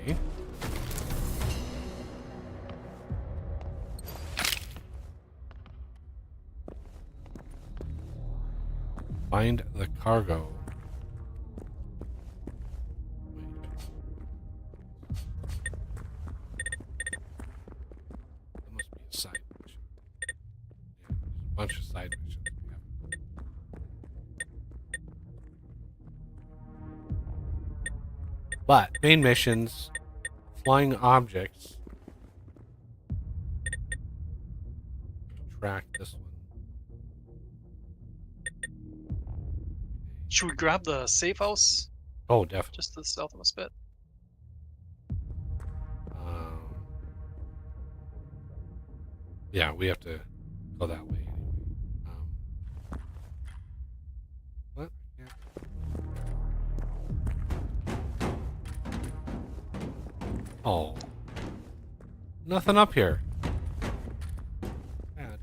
Okay. Find the cargo. That must be a side mission. Yeah, there's a bunch of side missions we haven't done. But main missions, flying objects. Track this one. Should we grab the safe house? Oh, definitely. Just to the south of us a bit. Yeah, we have to go that way anyway. What? Yeah. Oh. Nothing up here. Bad.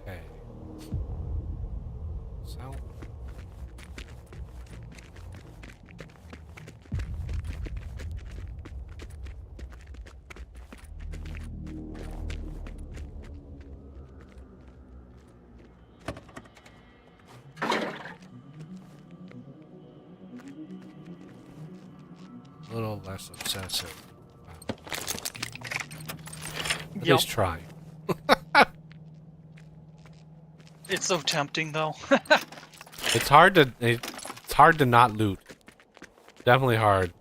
Okay. South. a little less obsessive. At Yep. least try. It's so tempting, though. It's hard to not loot. Definitely hard.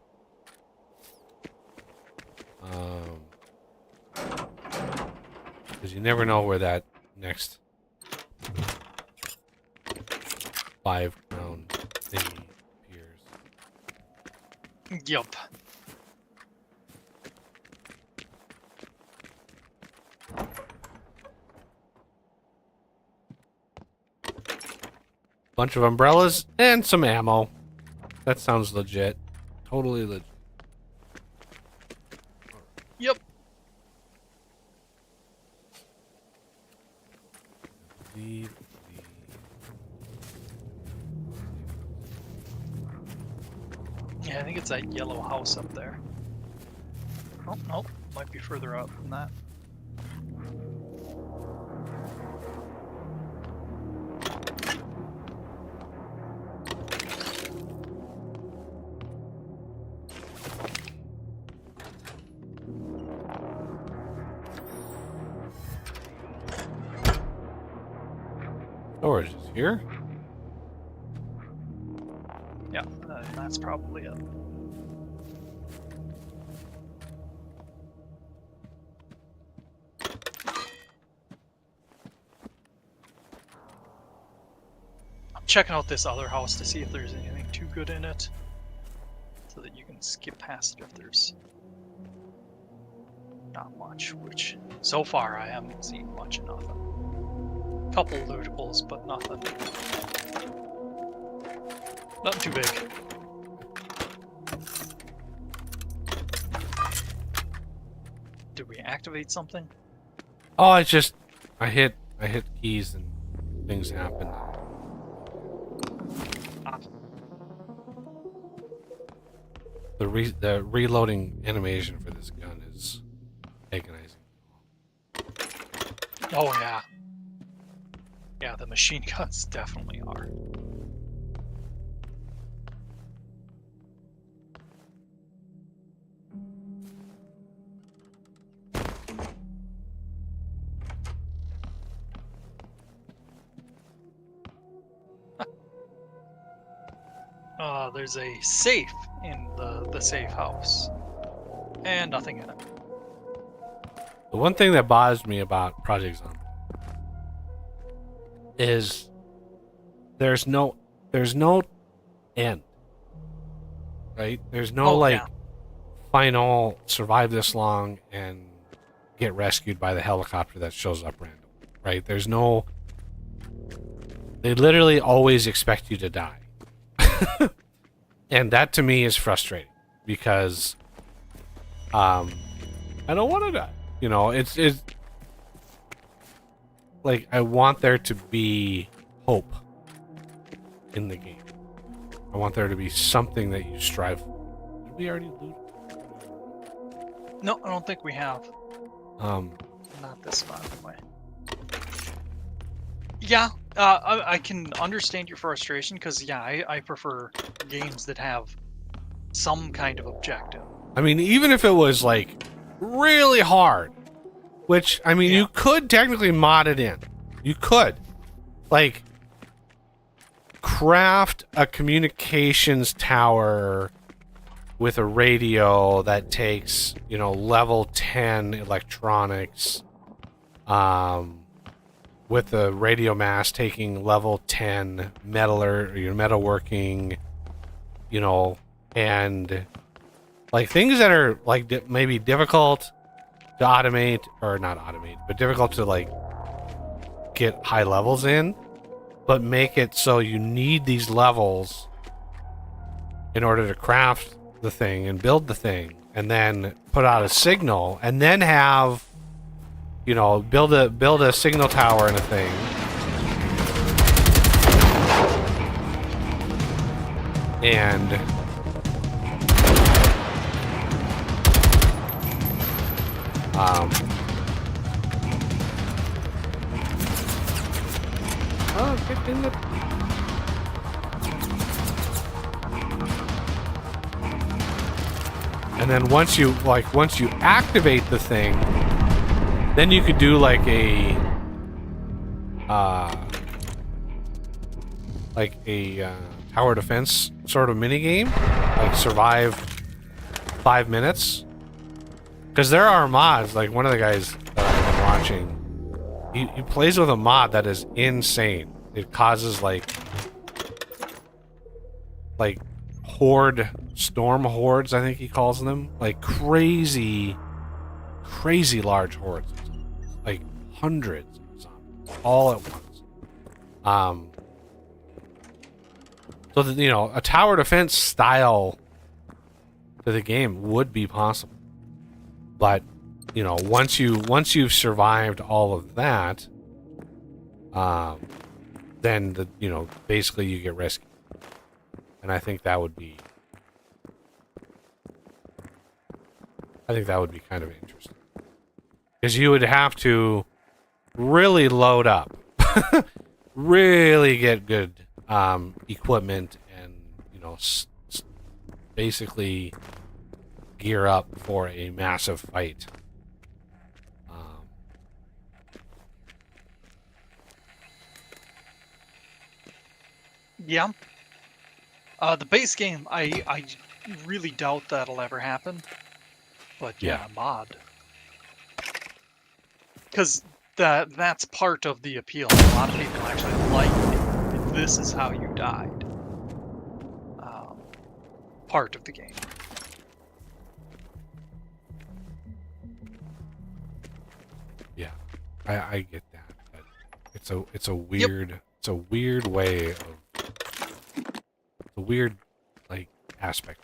Because you never know where that next 5 crown thingy appears. Yup. Bunch of umbrellas and some ammo. That sounds legit. Totally legit. Yep. Leave Yeah, I think it's that yellow house up there. Oh, nope. Might be further out than that. storage is here. Yeah, that's probably it. I'm checking out this other house to see if there's anything too good in it, so that you can skip past it if there's not much, which so far I haven't seen much of nothing. Couple lootables, but nothing. Nothing too big. Did we activate something? Oh, I hit keys and things happen. Ah. The reloading animation for this gun is agonizing. Oh yeah. Yeah, the machine guns definitely are. There's a safe in the safe house. And nothing in it. The one thing that bothers me about Project Zombie is there's no end. Right? There's no final survive this long and get rescued by the helicopter that shows up random. Right? There's no they literally always expect you to die. And that to me is frustrating because I don't want to die. You know, it's like I want there to be hope in the game. I want there to be something that you strive for. Did we already loot? No, I don't think we have. Not this spot anyway. Yeah, I can understand your frustration because yeah, I prefer games that have some kind of objective. I mean, even if it was like really hard, which I mean, you could technically mod it in. You could, like, craft a communications tower with a radio that takes, you know, level 10 electronics, with the radio mast taking level 10 metalworking, you know, and like things that are like maybe difficult to automate, or not automate, but difficult to like get high levels in, but make it so you need these levels in order to craft the thing and build the thing and then put out a signal and then have, you know, build a signal tower and a thing. And get in the And then once you activate the thing, then you could do like a tower defense sort of mini game, like survive 5 minutes. Because there are mods, like one of the guys that I've been watching, he plays with a mod that is insane. It causes like storm hordes, I think he calls them, like crazy large hordes, like hundreds of zombies all at once. So that, you know, a tower defense style to the game would be possible. But, you know, once you've survived all of that, then basically you get rescued. And I think that would be kind of interesting. Because you would have to really load up. Really get good equipment and, you know, basically gear up for a massive fight. Yeah. The base game, I really doubt that'll ever happen. But yeah, mod. Because that's part of the appeal. A lot of people actually like it. This is how you died. Part of the game. Yeah, I get that. But it's a weird way of a weird like aspect.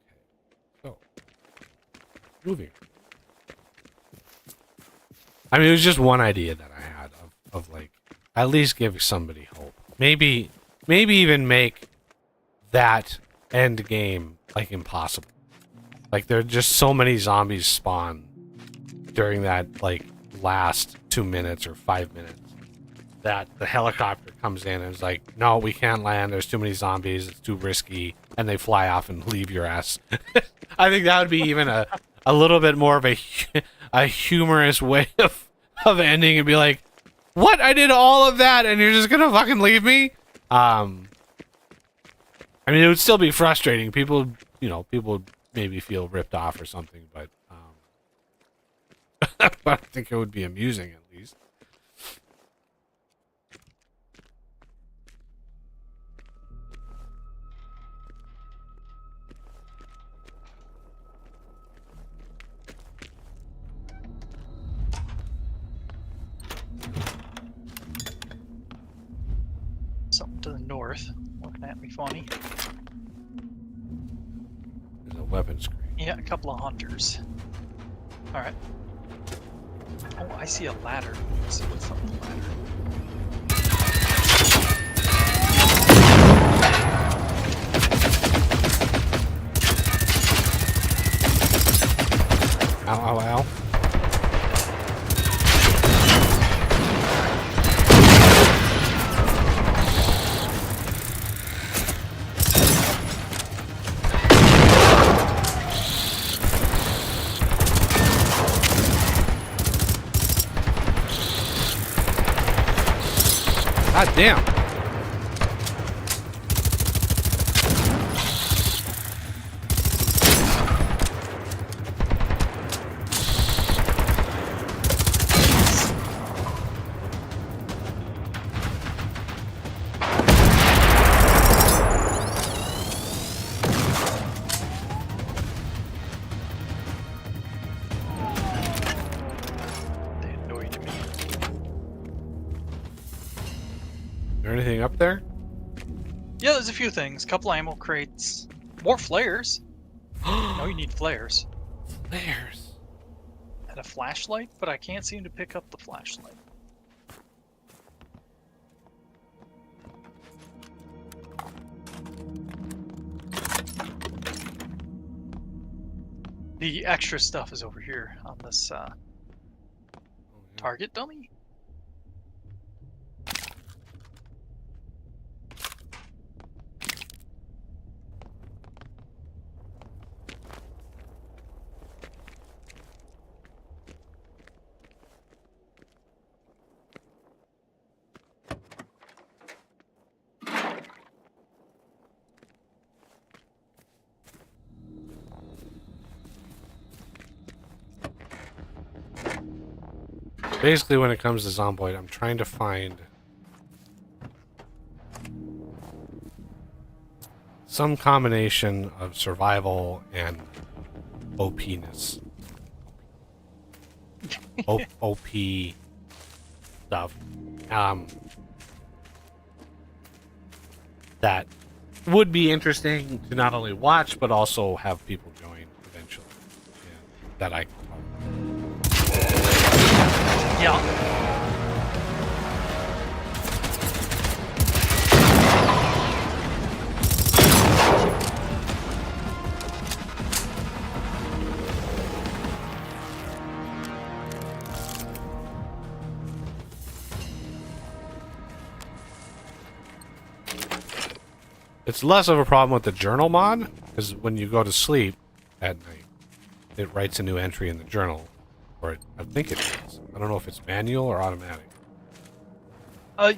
Okay, so moving. I mean, it was just one idea that I had of like at least give somebody hope. Maybe even make that end game like impossible. Like there are just so many zombies spawn during that like last 2 minutes or 5 minutes that the helicopter comes in and is like, no, we can't land. There's too many zombies. It's too risky. And they fly off and leave your ass. I think that would be even a little bit more of a humorous way of ending and be like, what? I did all of that and you're just going to fucking leave me? I mean, it would still be frustrating. People maybe feel ripped off or something, but but I think it would be amusing at least. Something to the north, looking at me funny. There's a weapon screen. Yeah, a couple of hunters. Alright. Oh, I see a ladder. Let's see what's up the ladder. Ow, ow, ow. God damn. They annoyed me. Is there anything up there? Yeah, there's a few things. Couple ammo crates. More flares. No, you need flares. Flares. And a flashlight, but I can't seem to pick up the flashlight. The extra stuff is over here on this target dummy. basically, when it comes to Zomboid, I'm trying to find some combination of survival and OP-ness. OP stuff. That would be interesting to not only watch, but also have people join eventually. Yeah, that I can talk. Yeah. It's less of a problem with the journal mod, because when you go to sleep at night, it writes a new entry in the journal. Or I think it is. I don't know if it's manual or automatic.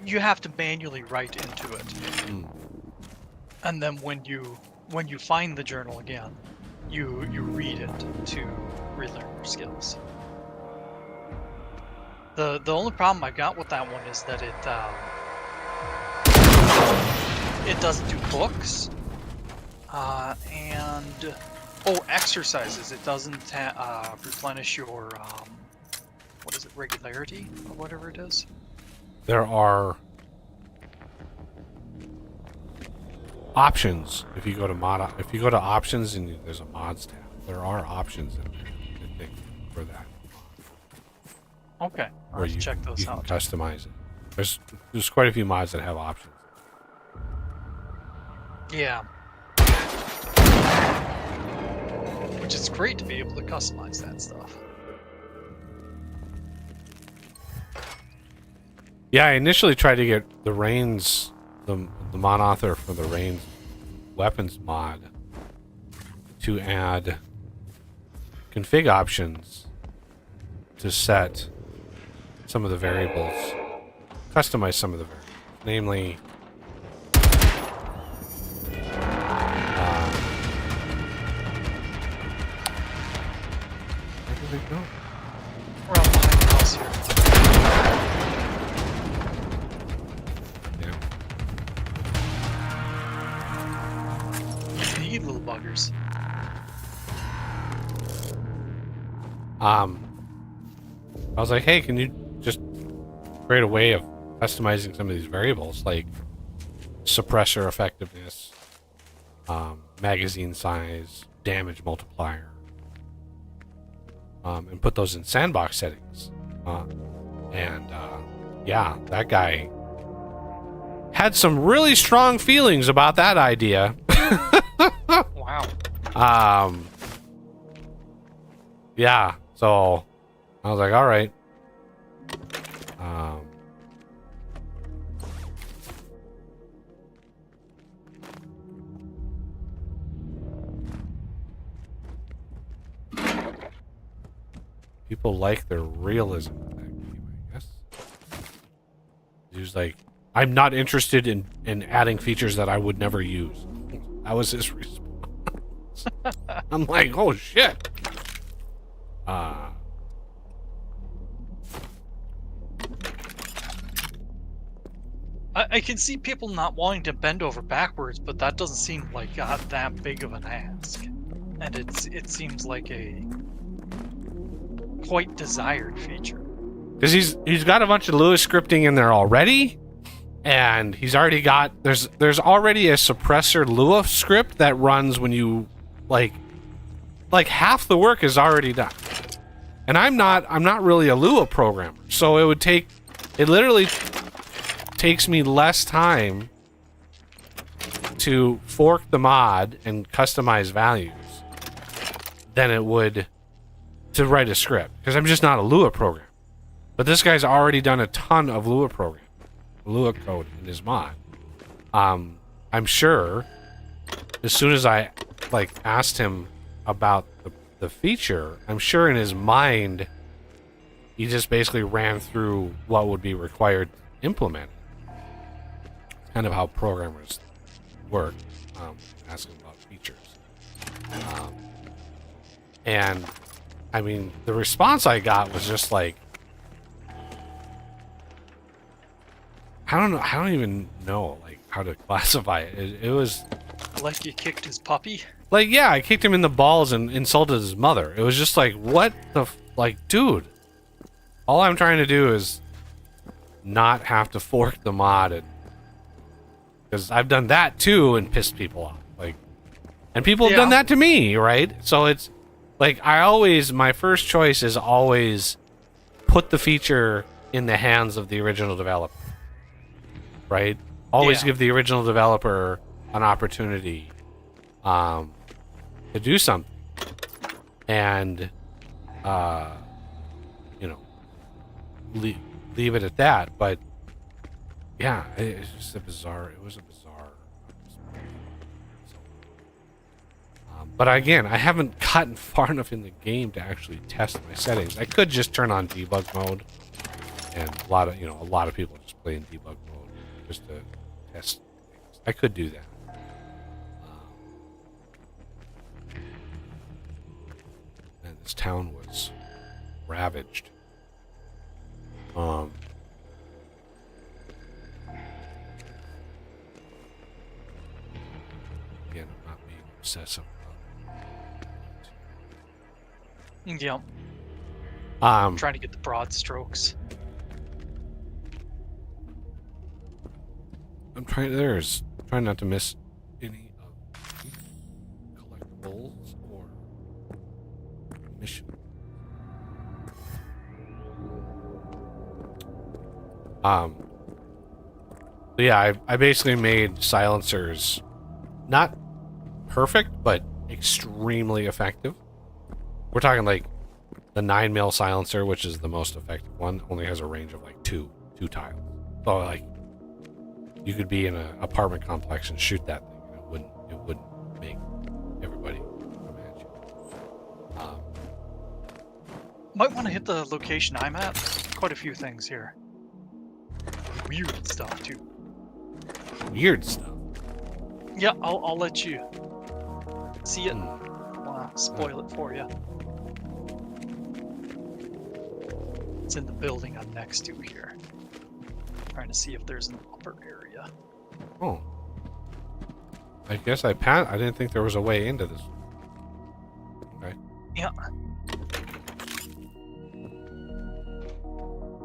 You have to manually write into it. And then when you find the journal again, you read it to relearn your skills. The only problem I got with that one is that it doesn't do books, and exercises. It doesn't replenish your what is it, regularity or whatever it is. There are options if you go to options and there's a mods tab. There are options in there, I think, for that. Okay, I'll Where have to check those you can out. customize it. There's quite a few mods that have options. Yeah. Which is great to be able to customize that stuff. Yeah, I initially tried to get the Reigns, the mod author for the Reigns weapons mod to add config options to set some of the variables, customize some of the variables, namely where did it go? We're on behind the house here. Yeah. You little buggers. I was like, hey, can you just create a way of customizing some of these variables, like suppressor effectiveness, magazine size, damage multiplier, and put those in sandbox settings. Yeah, that guy had some really strong feelings about that idea. Wow. Yeah, so I was like, all right. People like their realism in that game, I guess. He was like, I'm not interested in adding features that I would never use. That was his response. I'm like, oh shit. I can see people not wanting to bend over backwards, but that doesn't seem like that big of an ask. And it seems like a quite desired feature. Because he's got a bunch of Lewis scripting in there already, and he's already got there's already a suppressor Lua script that runs when you like half the work is already done. And I'm not really a Lua programmer, so it literally takes me less time to fork the mod and customize values than it would to write a script, because I'm just not a Lua programmer. But this guy's already done a ton of Lua code in his mod. I'm sure as soon as I asked him about the feature, I'm sure in his mind he just basically ran through what would be required to implement it. Kind of how programmers work, asking about features. And I mean, the response I got was just like, I don't know. I don't even know like how to classify it. It was Like you kicked his puppy? like, yeah, I kicked him in the balls and insulted his mother. It was just like, what the like, dude. All I'm trying to do is not have to fork the mod, because I've done that too and pissed people off. Like, and people have done that to me, right? So it's like my first choice is always put the feature in the hands of the original developer, right? Always give the original developer an opportunity to do something, and you know, leave it at that. But yeah, it's just a bizarre. It was a bizarre. So, but again, I haven't gotten far enough in the game to actually test my settings. I could just turn on debug mode, and a lot of people just play in debug mode just to test things. I could do that. And this town was ravaged. Again, I'm not being obsessive about Yep. it. Trying to get the broad strokes. I'm trying not to miss any of the collectibles or missions. So yeah, I basically made silencers not perfect, but extremely effective. We're talking like the 9mm silencer, which is the most effective one, only has a range of like two tiles. So like you could be in an apartment complex and shoot that thing, and it wouldn't make everybody come at you. Might want to hit the location I'm at. Quite a few things here. Weird stuff too. Weird stuff. Yeah, I'll let you see it. Wanna spoil it for you. It's in the building I'm next to here. Trying to see if there's an upper area. Oh. I guess I didn't think there was a way into this. Okay. Yeah.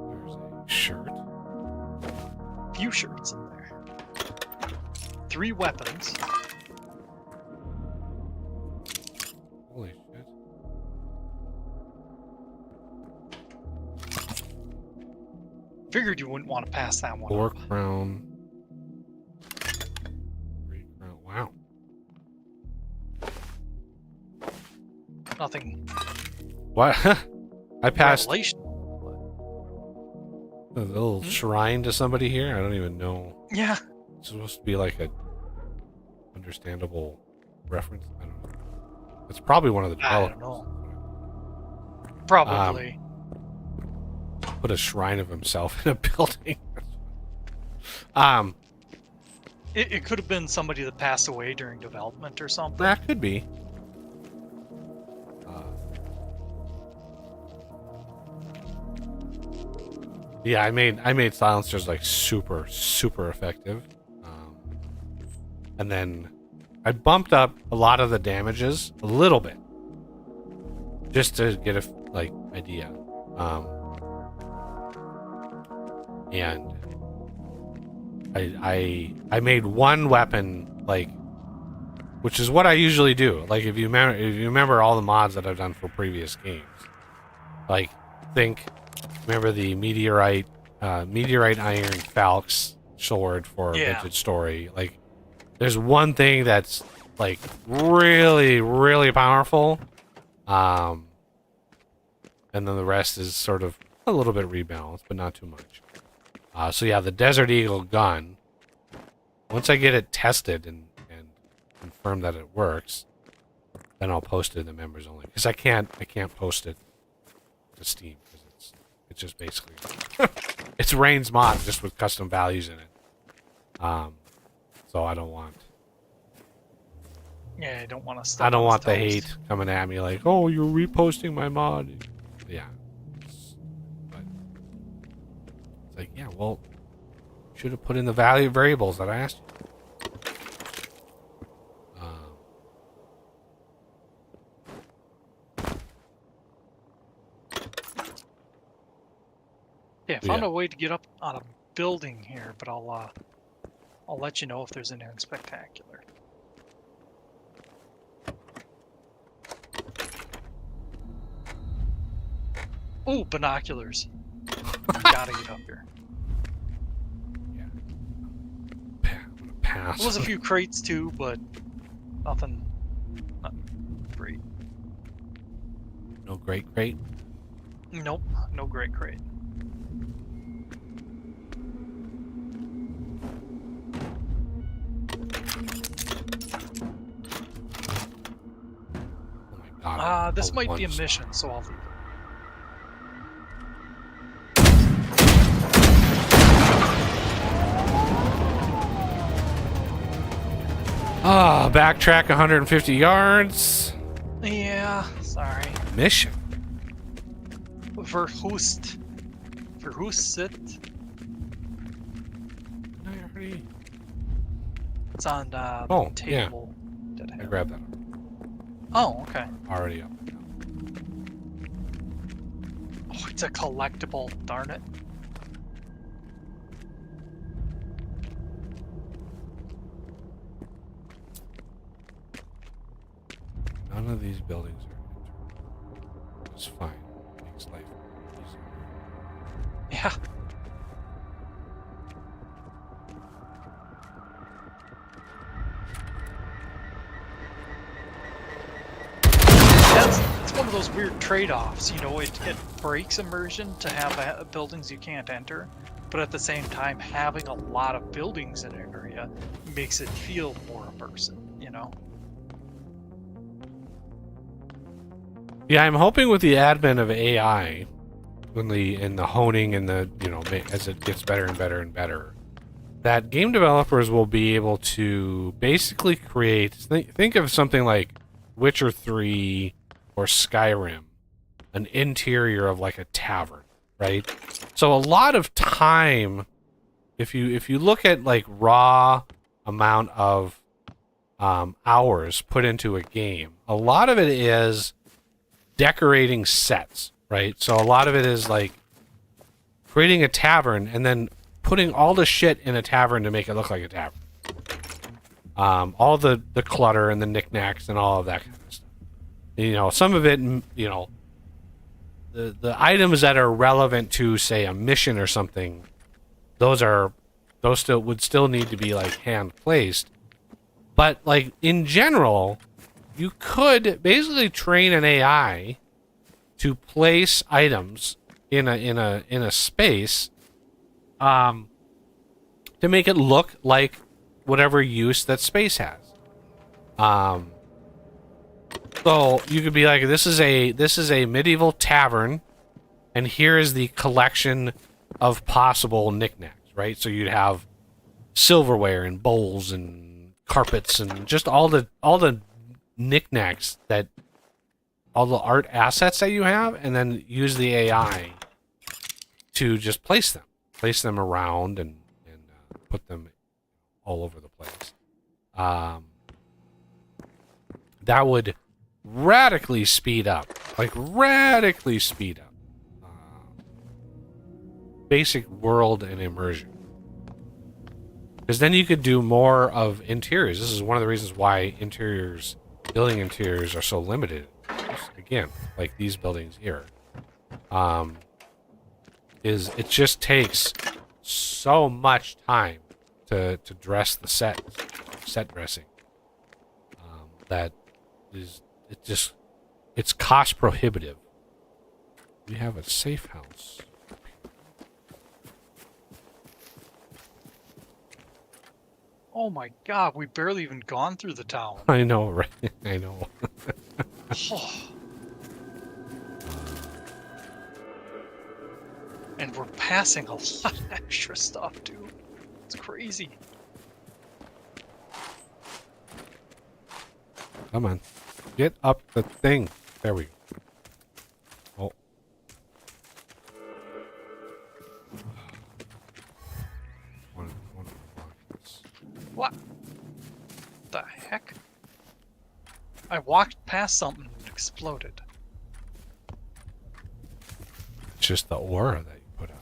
There's a shirt. Few shirts in there. 3 weapons. Holy shit. Figured you wouldn't want to pass that one 4 up. crown. 3 crown. Wow. Nothing What? I passed revelation. a little shrine to somebody here. I don't even know. Yeah. It's supposed to be like a understandable reference. I don't know. It's probably one of the I developers. don't know. Probably. Put a shrine of himself in a building. It could have been somebody that passed away during development or something. That could be. Yeah, I made silencers like super effective, and then I bumped up a lot of the damages a little bit, just to get a idea, and I made one weapon which is what I usually do. Like if you remember all the mods that I've done for previous games, remember the meteorite iron Falx sword for Vintage Story. Like, there's one thing that's like really powerful, and then the rest is sort of a little bit rebalanced, but not too much. So yeah, the Desert Eagle gun. Once I get it tested and confirm that it works, then I'll post it in the members only, because I can't post it to Steam. It's just basically it's Rain's mod just with custom values in it. So I don't want. Yeah, I don't want to. I don't want the hate coming at me like, "Oh, you're reposting my mod." Yeah. But it's like, yeah, well, Should have put in the value variables that I asked you. Yeah, I found a way to get up on a building here, but I'll let you know if there's anything spectacular. Ooh, binoculars. Gotta get up here. Yeah. I'm gonna pass. There was a few crates too, but nothing great. No great crate. Nope, no great crate. Oh my god. This might be a mission, so I'll leave it. Backtrack 150 yards. Yeah, sorry. Mission. Verhust. Verhustet. It's on the table. Yeah. I grabbed that. Oh, okay. Already up. Oh, it's a collectible, darn it. None of these buildings are. It's fine. Makes life easier. Yeah. It's one of those weird trade-offs, you know, it breaks immersion to have buildings you can't enter, but at the same time having a lot of buildings in an area makes it feel more immersive, you know? Yeah, I'm hoping with the advent of AI, and the honing and the, you know, as it gets better and better and better, that game developers will be able to basically create, think of something like Witcher 3 or Skyrim, an interior of like a tavern, right? So a lot of time, if you look at like raw amount of hours put into a game, a lot of it is decorating sets, right? So a lot of it is like creating a tavern and then putting all the shit in a tavern to make it look like a tavern. All the clutter and the knickknacks and all of that kind of stuff. You know, some of it, you know, the items that are relevant to, say, a mission or something, those would still need to be like hand placed. But like in general, you could basically train an AI to place items in a space to make it look like whatever use that space has. So you could be like, this is a medieval tavern, and here is the collection of possible knickknacks, right? So you'd have silverware and bowls and carpets and just all the knickknacks, that all the art assets that you have, and then use the AI to just place them around and put them all over the place. That would radically speed up basic world and immersion, because then you could do more of interiors. This is one of the reasons why building interiors are so limited. Again, like these buildings here, is it just takes so much time to dress the set dressing, that it's cost prohibitive. We have a safe house. Oh my god, we barely even gone through the town. I know, right? I know. And we're passing a lot of extra stuff, dude. It's crazy. Come on. Get up the thing. There we go. Oh. Want the heck? I walked past something and it exploded. It's just the aura that you put out.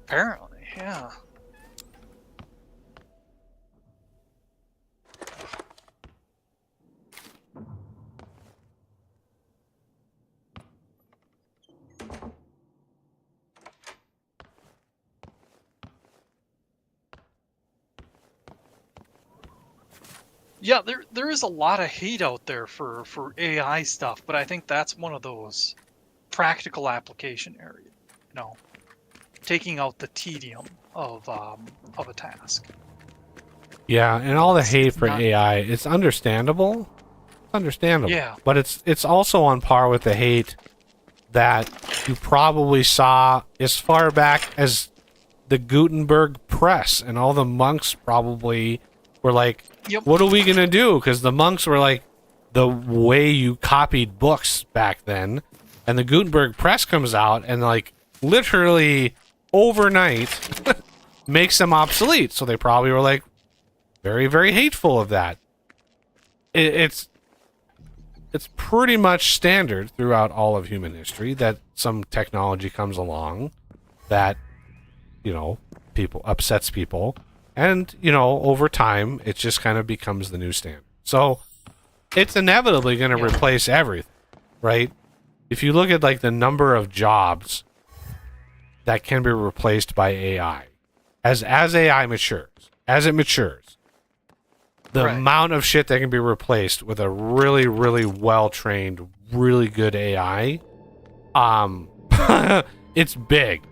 Apparently, yeah. Yeah, there is a lot of hate out there for AI stuff, but I think that's one of those practical application areas. You know, taking out the tedium of a task. Yeah, and all the hate It's for not- AI, it's understandable. It's understandable. Yeah. But it's also on par with the hate that you probably saw as far back as the Gutenberg press, and all the monks probably were like, Yep. what are we going to do? Because the monks were like the way you copied books back then. And the Gutenberg press comes out and like literally overnight makes them obsolete. So they probably were like very, very hateful of that. It's pretty much standard throughout all of human history that some technology comes along that, you know, people upsets people. And, you know, over time, it just kind of becomes the new standard. So it's inevitably going to replace everything, right? If you look at, like, the number of jobs that can be replaced by AI, as AI matures, as it matures, the Right. amount of shit that can be replaced with a really, really well-trained, really good AI, it's big,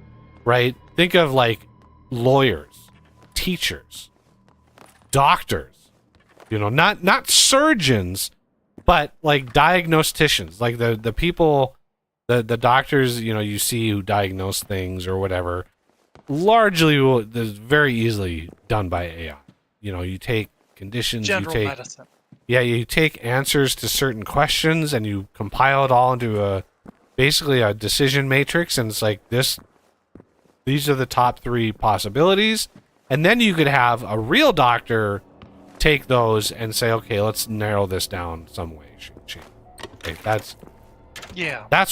right? Think of, like, lawyers, teachers, doctors, you know, not surgeons, but like diagnosticians, like the people, the doctors, you know, you see who diagnose things or whatever, largely is very easily done by AI. You know, you take conditions, General you take medicine. you take answers to certain questions and you compile it all into basically a decision matrix, and it's like these are the top 3 possibilities. And then you could have a real doctor take those and say, okay, let's narrow this down some way. Okay, that's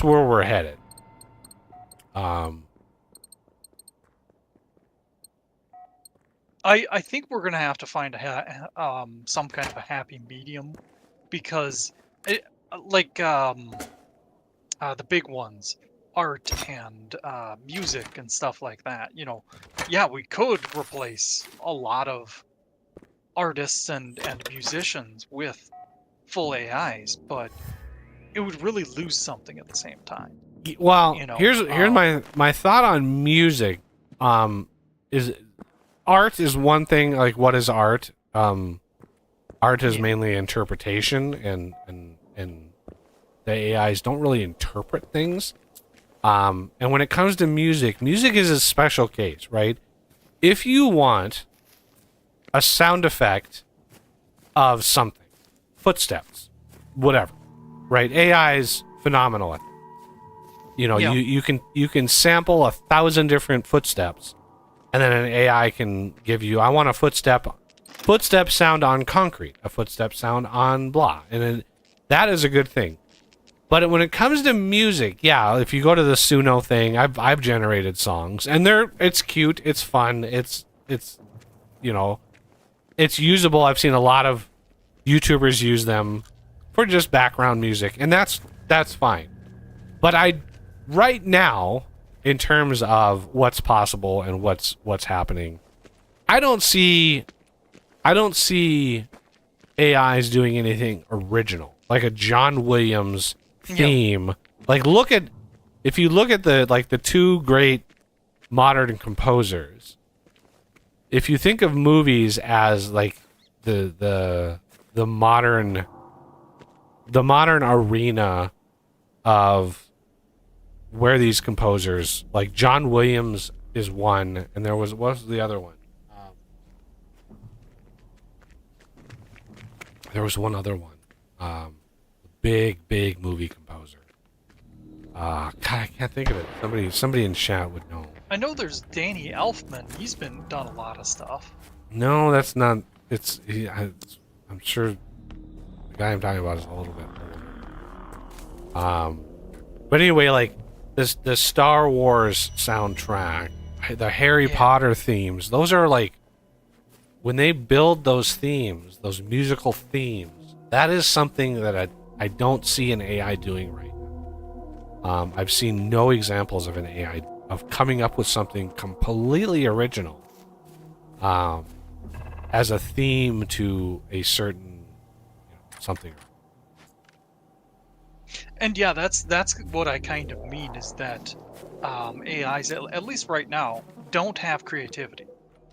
where we're headed. I think we're gonna have to find some kind of a happy medium, because the big ones, art and music and stuff like that. You know, yeah, we could replace a lot of artists and musicians with full AIs, but it would really lose something at the same time. Well, You know, here's my thought on music. Is art is one thing. Like, what is art? Art is mainly interpretation, and the AIs don't really interpret things. And when it comes to music, music is a special case, right? If you want a sound effect of something, footsteps, whatever, right? AI is phenomenal at it. You know, you can sample 1,000 different footsteps, and then an AI can give you, I want a footstep sound on concrete, a footstep sound on blah, and then that is a good thing. But when it comes to music, yeah, if you go to the Suno thing, I've generated songs, and it's cute, it's fun, it's you know, it's usable. I've seen a lot of YouTubers use them for just background music, and that's fine. But right now, in terms of what's possible and what's happening, I don't see AIs doing anything original, like a John Williams theme. Yep. Like, if you look at the 2 great modern composers, if you think of movies as like the modern arena of where these composers, like John Williams is one, and what was the other one? There was one other one. Big movie composer. God, I can't think of it. Somebody in chat would know. I know there's Danny Elfman. He's done a lot of stuff. No, that's not. I'm sure the guy I'm talking about is a little bit older. But anyway, like the Star Wars soundtrack, the Harry Potter themes, those are like, when they build those themes, those musical themes, that is something that I don't see an AI doing right now. I've seen no examples of an AI of coming up with something completely original as a theme to a certain something. And yeah, that's what I kind of mean, is that AIs, at least right now, don't have creativity.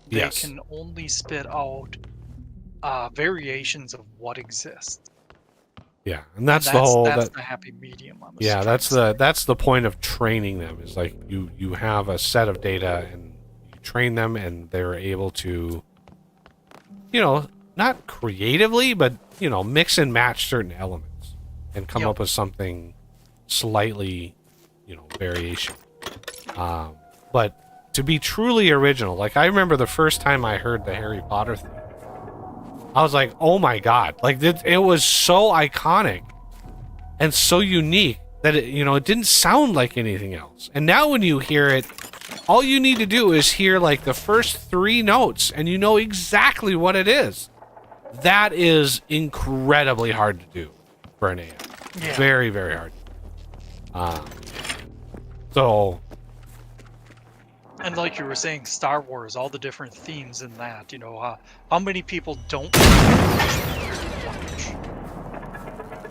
They Yes. can only spit out variations of what exists. Yeah, and that's the whole. That's the happy medium. Yeah, that's the point of training them. Is like you have a set of data and you train them, and they're able to, not creatively, but mix and match certain elements and come up with something slightly, variation. But to be truly original, like I remember the first time I heard the Harry Potter theme, I was like, oh my god, like it was so iconic and so unique that it didn't sound like anything else. And now when you hear it, all you need to do is hear like the first 3 notes and you know exactly what it is. That is incredibly hard to do for an AI. Yeah. Very, very hard. So, and like you were saying, Star Wars, all the different themes in that, how many people don't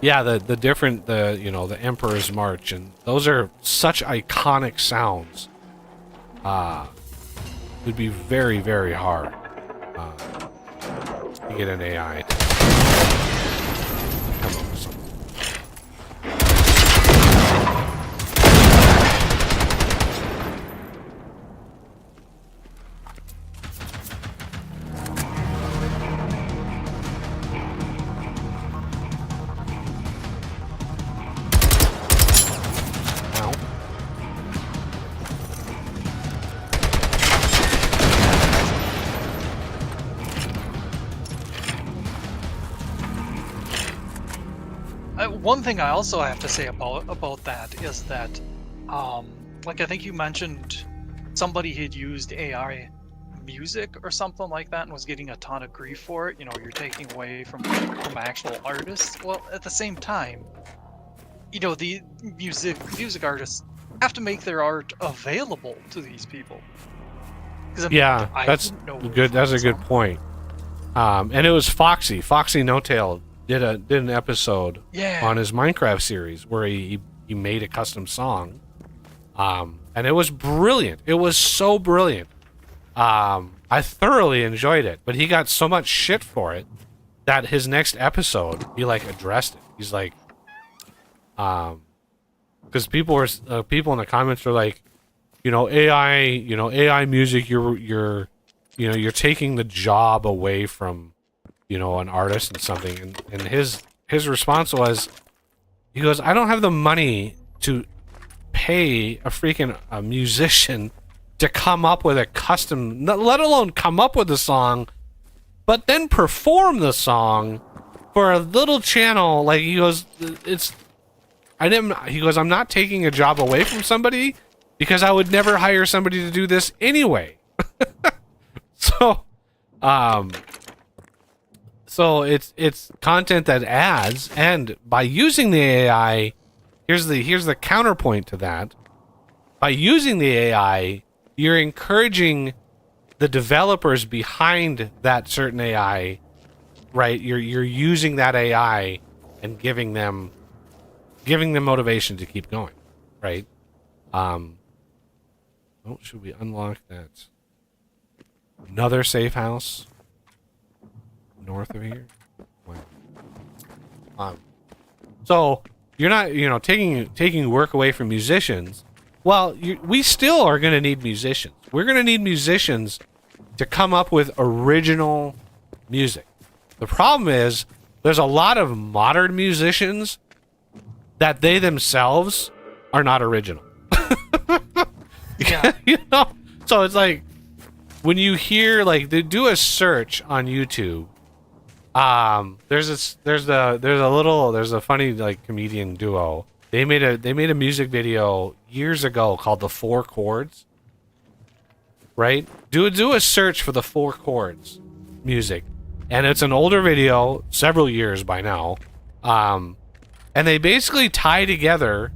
yeah, the different, the Emperor's March, and those are such iconic sounds. It'd be very, very hard to get an AI to come up with something. One thing I also have to say about that is that, like I think you mentioned, somebody had used AI music or something like that and was getting a ton of grief for it. You're taking away from actual artists. Well, at the same time, the music artists have to make their art available to these people. Yeah, that's good. That's a good point. And it was Foxy No Tail did an episode on his Minecraft series where he made a custom song, and it was brilliant. It was so brilliant. I thoroughly enjoyed it, but he got so much shit for it that his next episode he addressed it. He's like, because people in the comments were like, AI music, you're taking the job away from an artist and something, and his response was, he goes, I don't have the money to pay a musician to come up with a custom, let alone come up with a song, but then perform the song for a little channel. Like, he goes, he goes, I'm not taking a job away from somebody because I would never hire somebody to do this anyway. So it's content that adds, and by using the AI, here's the counterpoint to that. By using the AI, you're encouraging the developers behind that certain AI, right? You're using that AI and giving them motivation to keep going, right? Should we unlock that? Another safe house north of here. Wow. So you're not taking work away from musicians. Well, we still are going to need musicians. We're going to need musicians to come up with original music. The problem is there's a lot of modern musicians that they themselves are not original. Yeah. So it's like, when you hear, they do a search on YouTube There's a funny like comedian duo. They made a music video years ago called The Four Chords. Right? Do a search for The Four Chords music. And it's an older video, several years by now. And they basically tie together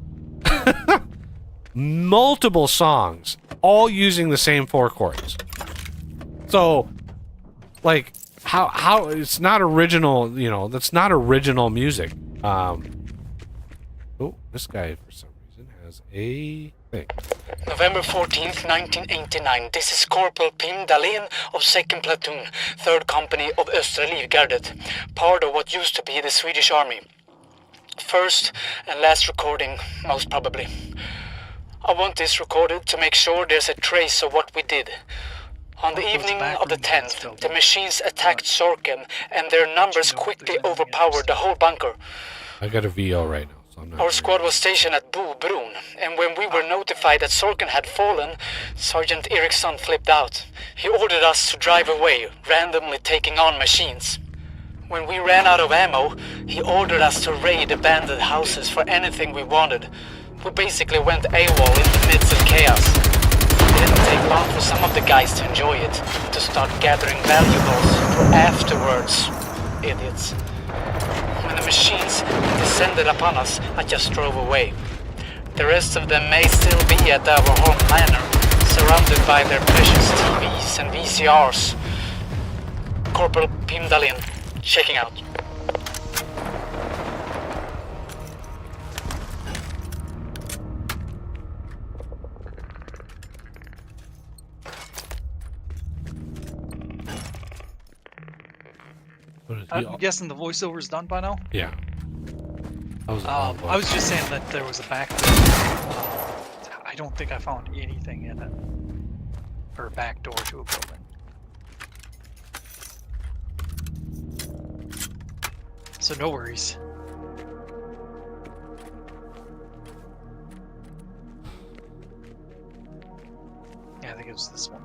multiple songs, all using the same four chords. So, like, how it's not original, you know, that's not original music. Oh, this guy for some reason has a thing. November 14th, 1989. This is Corporal Pim Dahlén of 2nd Platoon, 3rd Company of Östra Livgardet, part of what used to be the Swedish Army. First and last recording, most probably. I want this recorded to make sure there's a trace of what we did. On the evening of the 10th, the machines attacked Sorken, and their numbers quickly overpowered the whole bunker. I got a VO right now, so I'm not... Our squad was stationed at Bobrun, and when we were notified that Sorken had fallen, Sergeant Eriksson flipped out. He ordered us to drive away, randomly taking on machines. When we ran out of ammo, he ordered us to raid abandoned houses for anything we wanted. We basically went AWOL in the midst of chaos. It didn't take long for some of the guys to enjoy it, to start gathering valuables for afterwards. Idiots. When the machines descended upon us, I just drove away. The rest of them may still be at our home manor, surrounded by their precious TVs and VCRs. Corporal Pim Dahlén, checking out. I'm guessing the voiceover's done by now? Yeah. I was just saying that there was a back door. I don't think I found anything in it. Or a back door to a building. So no worries. Yeah, I think it was this one.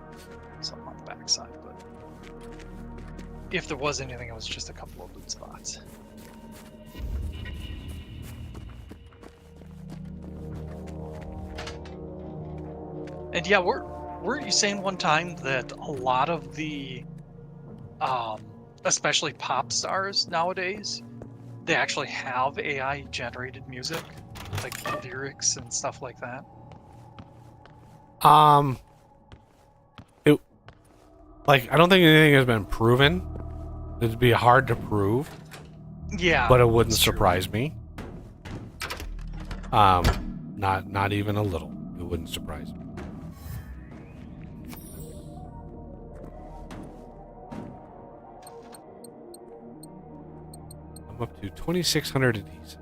Something on the back side, but if there was anything, it was just a couple of loot spots. And yeah, weren't you saying one time that a lot of the, especially pop stars nowadays, they actually have AI generated music, like lyrics and stuff like that? I don't think anything has been proven. It'd be hard to prove. Yeah, but it wouldn't surprise me. Not even a little. It wouldn't surprise me. I'm up to 2,600 of these.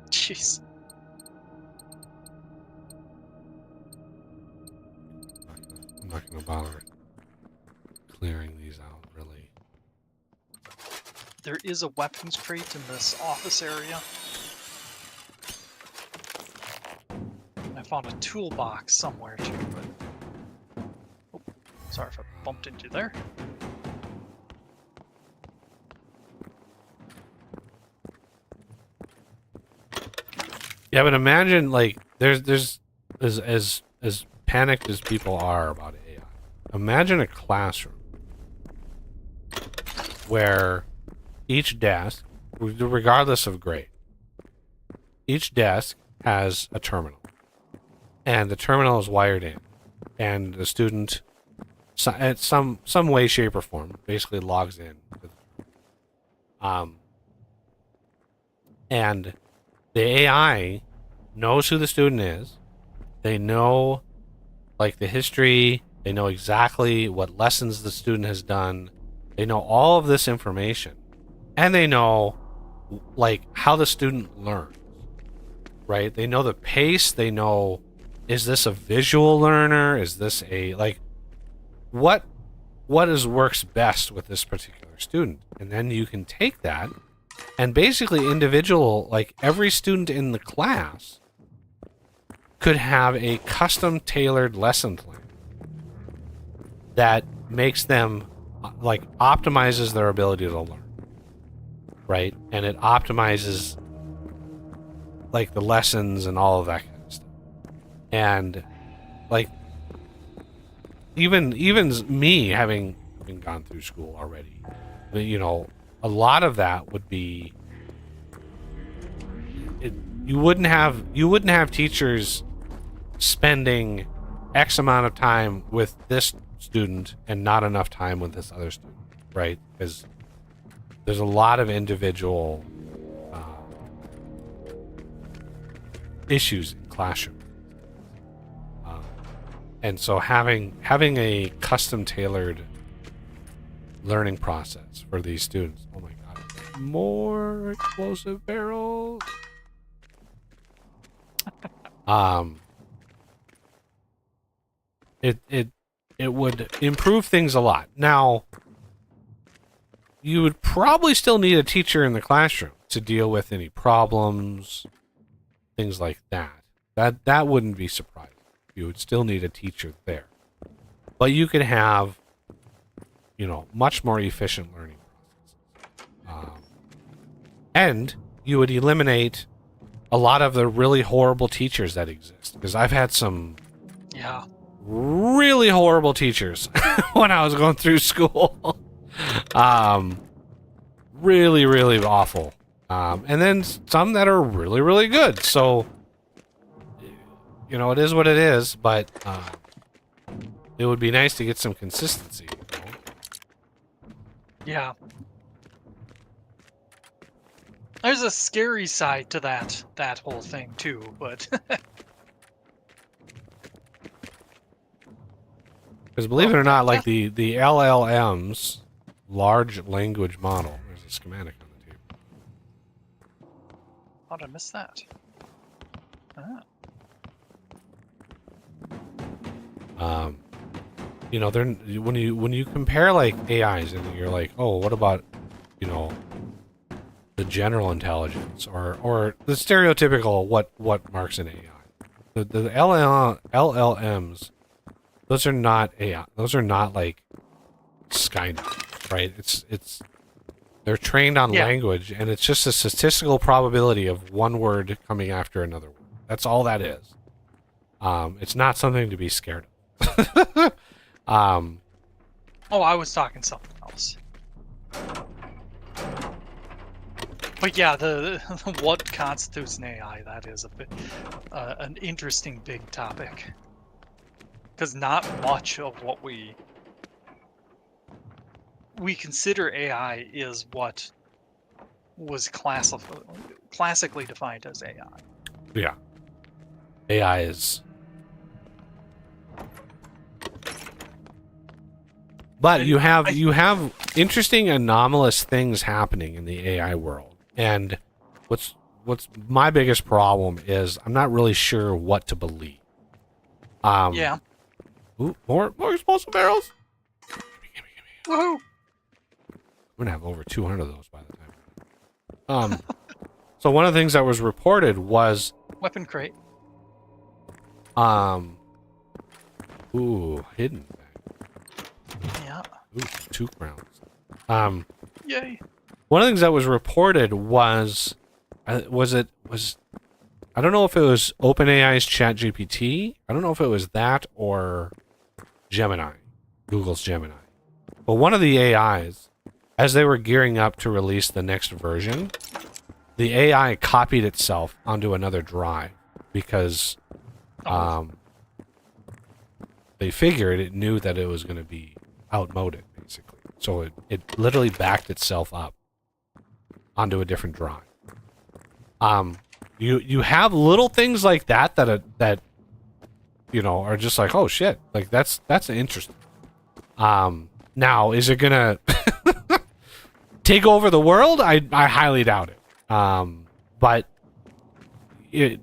Jeez. I'm not gonna bother clearing these out, really. There is a weapons crate in this office area. I found a toolbox somewhere too, but... Oh, sorry if I bumped into you there. Yeah, but imagine, like, there's as panicked as people are about AI. Imagine a classroom where each desk, regardless of grade, each desk has a terminal, and the terminal is wired in, and the student, at some way, shape, or form, basically logs in. And the AI knows who the student is. They know, like, the history. They know exactly what lessons the student has done. They know all of this information. And they know, like, how the student learns. Right? They know the pace. They know, is this a visual learner? Is this a, like, what works best with this particular student? And then you can take that and basically like, every student in the class could have a custom tailored lesson plan that makes them like optimizes their ability to learn, right? And it optimizes like the lessons and all of that kind of stuff. And like even me having gone through school already, you know, a lot of that would be you wouldn't have teachers spending X amount of time with this student and not enough time with this other student, right? Because there's a lot of individual issues in classroom, and so having a custom tailored learning process for these students. Oh my god, more explosive barrels. It would improve things a lot. Now, you would probably still need a teacher in the classroom to deal with any problems, things like that. That wouldn't be surprising. You would still need a teacher there. But you could have, you know, much more efficient learning processes. And you would eliminate a lot of the really horrible teachers that exist. Because I've had some really horrible teachers when I was going through school. Really, really awful. And then some that are really, really good. So, you know, it is what it is, but it would be nice to get some consistency. You know? Yeah. There's a scary side to that whole thing too, but because believe it or not, like the LLMs, large language model. There's a schematic on the table. how'd I miss that? You know, they're when you compare like AIs and you're like, oh, what about, you know, the general intelligence or the stereotypical what marks an AI? The LLMs, those are not AI. Those are not like Skynet, right? It's they're trained on language, and it's just a statistical probability of one word coming after another word. That's all that is. It's not something to be scared of. Oh, I was talking something else. But yeah, the what constitutes an AI, that is a bit an interesting big topic. Because not much of what we consider AI is what was classically defined as AI. Yeah. AI is... But you have interesting anomalous things happening in the AI world. And what's my biggest problem is I'm not really sure what to believe. Yeah. Ooh, more explosive barrels. Gimme. Woohoo! We're gonna have over 200 of those by the time. So one of the things that was reported was weapon crate. Hidden. Yeah. Ooh, 2 rounds. Yay. One of the things that was reported was I don't know if it was OpenAI's ChatGPT. I don't know if it was that or Gemini, Google's Gemini. But one of the AIs, as they were gearing up to release the next version, the AI copied itself onto another drive because they figured it knew that it was going to be outmoded, basically. So it literally backed itself up onto a different drive. You have little things like that you know are just like, oh shit, like that's interesting. Now is it gonna take over the world? I highly doubt it. But it,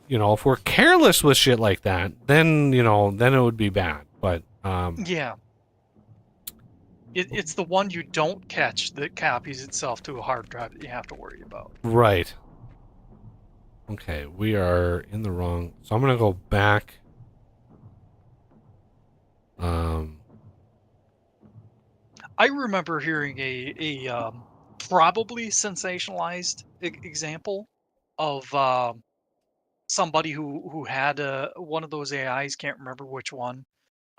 you know, if we're careless with shit like that, then it would be bad. But yeah. It's the one you don't catch that copies itself to a hard drive that you have to worry about. Right. Okay, we are in the wrong. So I'm gonna go back. I remember hearing a probably sensationalized example of somebody who had one of those AIs, can't remember which one,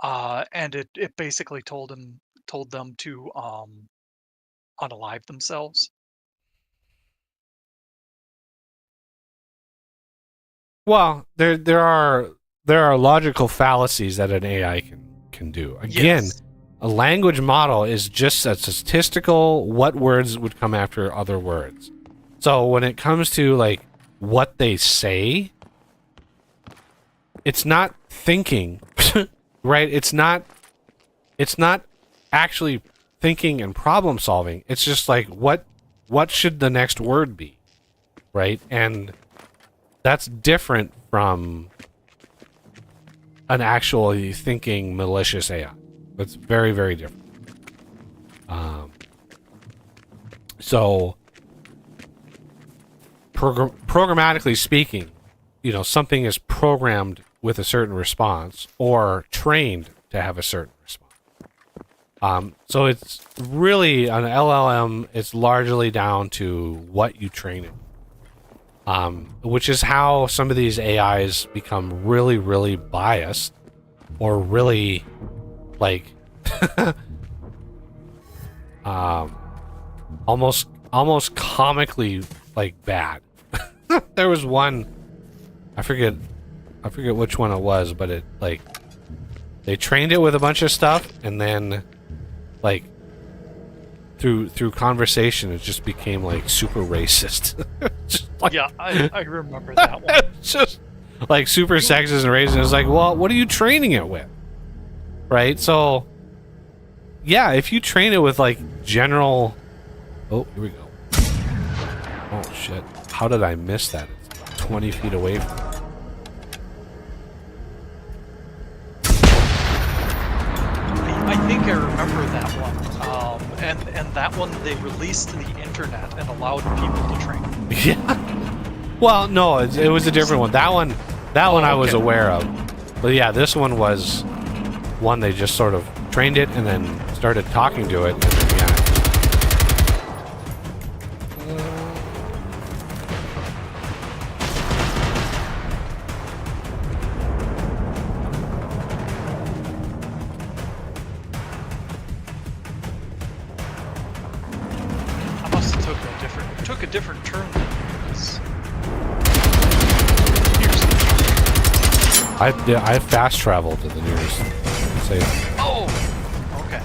and it basically told them to unalive themselves. Well, there are logical fallacies that an AI can do. Again, Yes. a language model is just a statistical what words would come after other words. So when it comes to like what they say, it's not thinking, right? It's not actually thinking and problem solving. It's just like what should the next word be, right? And that's different from an actually thinking malicious AI. That's very, very different. So, programmatically speaking, something is programmed with a certain response or trained to have a certain response. So it's really an LLM. It's largely down to what you train it. Which is how some of these AIs become really, really biased or really, like, almost comically, like, bad. There was one, I forget which one it was, but it, like, they trained it with a bunch of stuff, and then, like, through conversation, it just became like super racist. Just like, Yeah, I remember that one. it's just like super sexist and racist. It's like, well, what are you training it with, right? So, yeah, if you train it with like general, oh, here we go. Oh shit! How did I miss that? It's 20 feet away from me. I think I remember that one. And that one they released to the internet and allowed people to train. Yeah. Well, no, it was a different one. That one I was okay. aware of. But yeah, this one was one they just sort of trained it and then started talking to it. And then, yeah. I must have took a different turn than this. I fast traveled to the nearest. Say that. Oh, okay.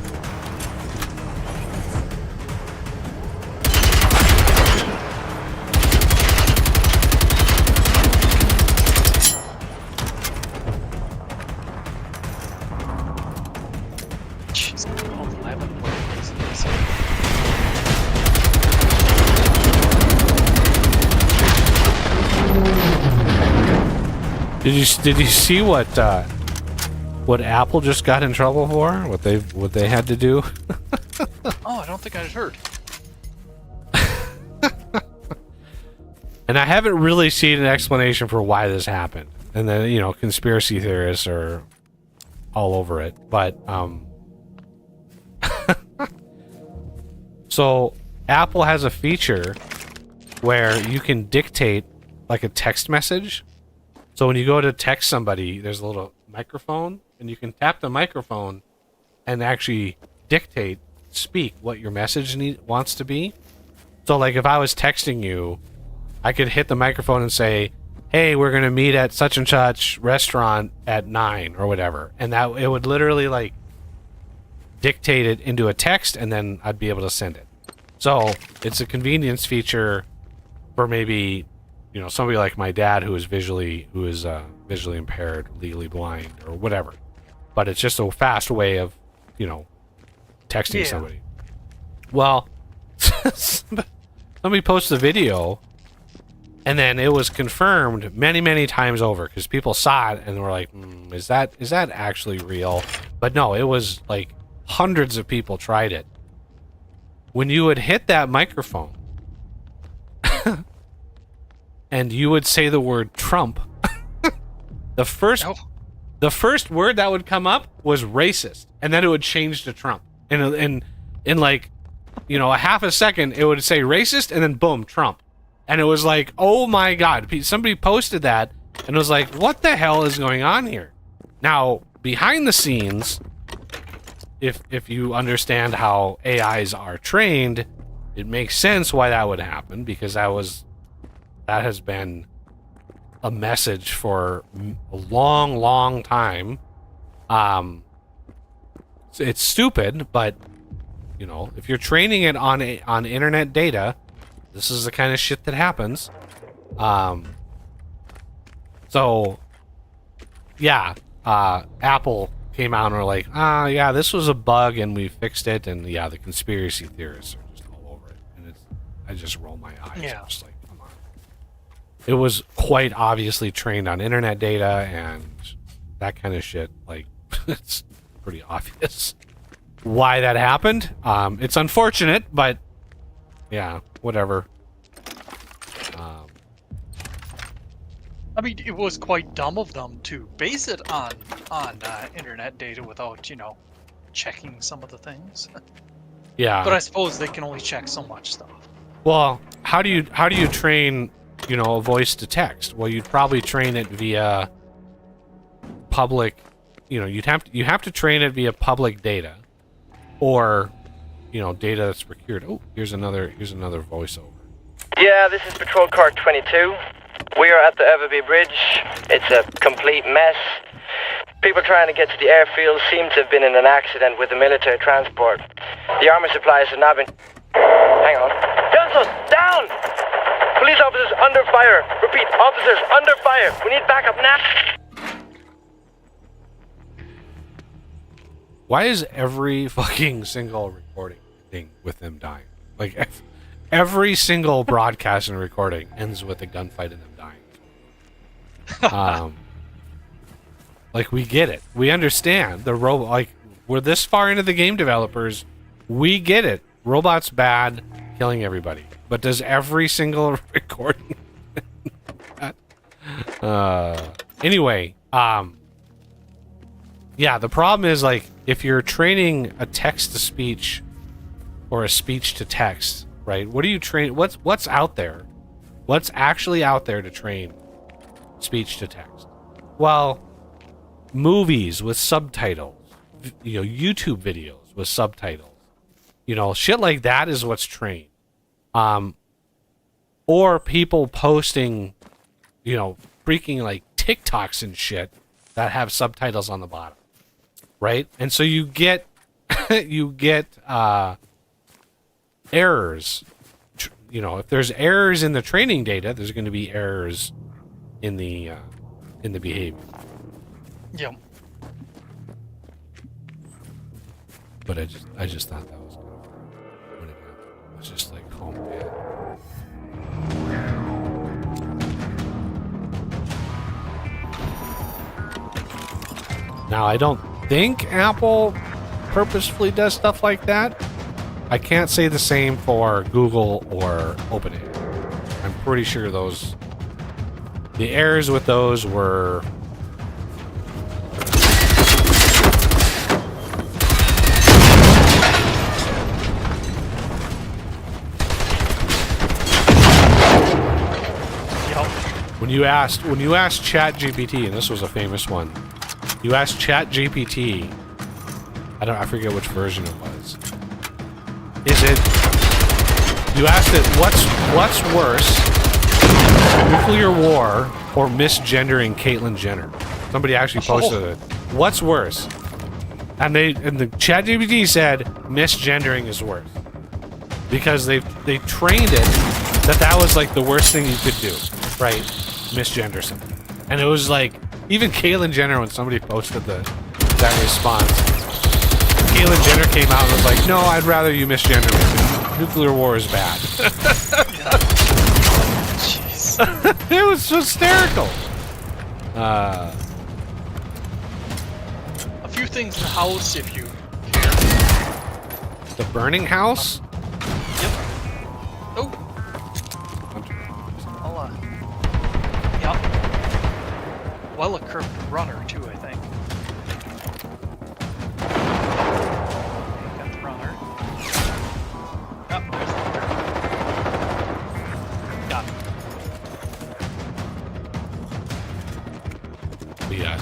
Jeez, 11. What is this? Did you see what Apple just got in trouble for? What they had to do? Oh, I don't think I'd heard. And I haven't really seen an explanation for why this happened. And then, conspiracy theorists are all over it. But so Apple has a feature where you can dictate like a text message. So when you go to text somebody, there's a little microphone, and you can tap the microphone and actually speak what your message wants to be. So like if I was texting you, I could hit the microphone and say, hey, we're going to meet at such and such restaurant at 9 or whatever. And that it would literally like dictate it into a text, and then I'd be able to send it. So it's a convenience feature for maybe, somebody like my dad who is visually impaired, legally blind, or whatever. But it's just a fast way of, texting somebody. Well, somebody posted a video, and then it was confirmed many, many times over because people saw it and were like, is that actually real? But no, it was like hundreds of people tried it. When you would hit that microphone and you would say the word Trump, the first word that would come up was racist, and then it would change to Trump. And in like, a half a second, it would say racist and then boom, Trump. And it was like, oh my God, somebody posted that and it was like, what the hell is going on here? Now, behind the scenes, if you understand how AIs are trained, it makes sense why that would happen, because that has been a message for a long, long time. It's stupid, but if you're training it on internet data, this is the kind of shit that happens. So yeah, Apple came out and were like, yeah, this was a bug and we fixed it, and yeah, the conspiracy theorists are just all over it, and I just roll my eyes. Yeah. I'm just like, come on. It was quite obviously trained on internet data and that kind of shit. Like, it's pretty obvious why that happened. It's unfortunate, but yeah, whatever. I mean, it was quite dumb of them to base it on internet data without, checking some of the things. Yeah. But I suppose they can only check so much stuff. Well, how do you train, a voice to text? Well, you'd probably train it via public, you have to train it via public data, or, data that's procured. Oh, here's another voiceover. Yeah, this is Patrol Car 22. We are at the Everby Bridge. It's a complete mess. People trying to get to the airfield seem to have been in an accident with the military transport. The army supplies have not been... Hang on. Johnson, down! Police officers under fire. Repeat, officers under fire. We need backup now. Why is every fucking single recording thing with them dying? Like, every single broadcast and recording ends with a gunfight and them dying. Like, we get it. We understand the robot. Like, we're this far into the game, developers. We get it. Robots bad, killing everybody. But does every single recording? Anyway, yeah. The problem is, like, if you're training a text to speech or a speech to text, right? What do you train? What's out there? What's actually out there to train speech to text? Well, movies with subtitles, YouTube videos with subtitles, shit like that is what's trained. Or people posting, freaking like TikToks and shit that have subtitles on the bottom, right? And so you get errors. If there's errors in the training data, there's going to be errors in the behavior. Yep. But I just thought that was good when it happened. I was just like, oh man. Now, I don't think Apple purposefully does stuff like that. I can't say the same for Google or OpenAI. I'm pretty sure the errors with those were... When you asked ChatGPT, and this was a famous one, you asked ChatGPT, I forget which version it was. You asked it, what's worse, nuclear war or misgendering Caitlyn Jenner? Somebody actually posted it. What's worse? And the ChatGPT said misgendering is worse, because they trained it that was like the worst thing you could do, right? Misgender something. And it was like, even Caitlyn Jenner, when somebody posted that response, Caitlyn Jenner came out and was like, no, I'd rather you misgender me. Nuclear war is bad. Jeez. It was hysterical. A few things in the house, if you care. The burning house? Yep. Oh. Yep. Well-equipped runner, too, I think. Got the runner.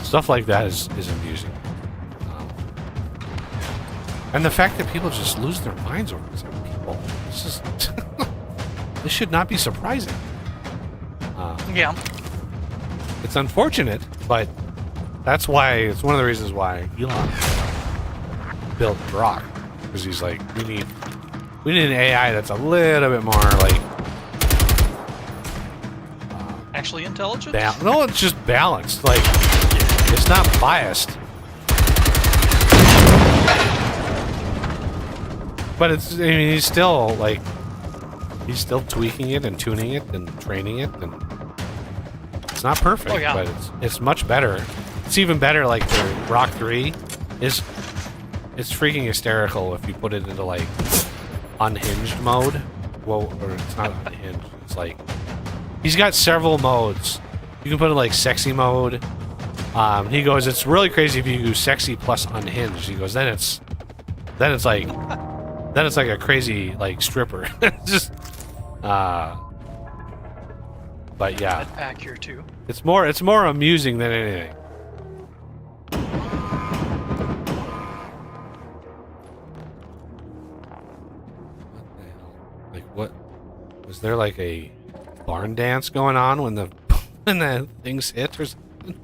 Stuff like that is amusing. And the fact that people just lose their minds over this. People, this is this should not be surprising. Yeah. It's unfortunate, but that's why it's one of the reasons why Elon built Grok, because he's like, we need an AI that's a little bit more like Actually intelligent? no, it's just balanced. Like it's not biased. But it's, I mean, he's still tweaking it and tuning it and training it, and it's not perfect, but it's much better. It's even better, like the Grok 3 it's freaking hysterical if you put it into like unhinged mode. Well, or it's not unhinged, it's like he's got several modes. You can put it like sexy mode. He goes, it's really crazy if you do sexy plus unhinged. He goes, then it's like a crazy like stripper. Just but yeah. Med pack here too. It's more amusing than anything. What the hell? Like what? Was there like a barn dance going on when the things hit or something?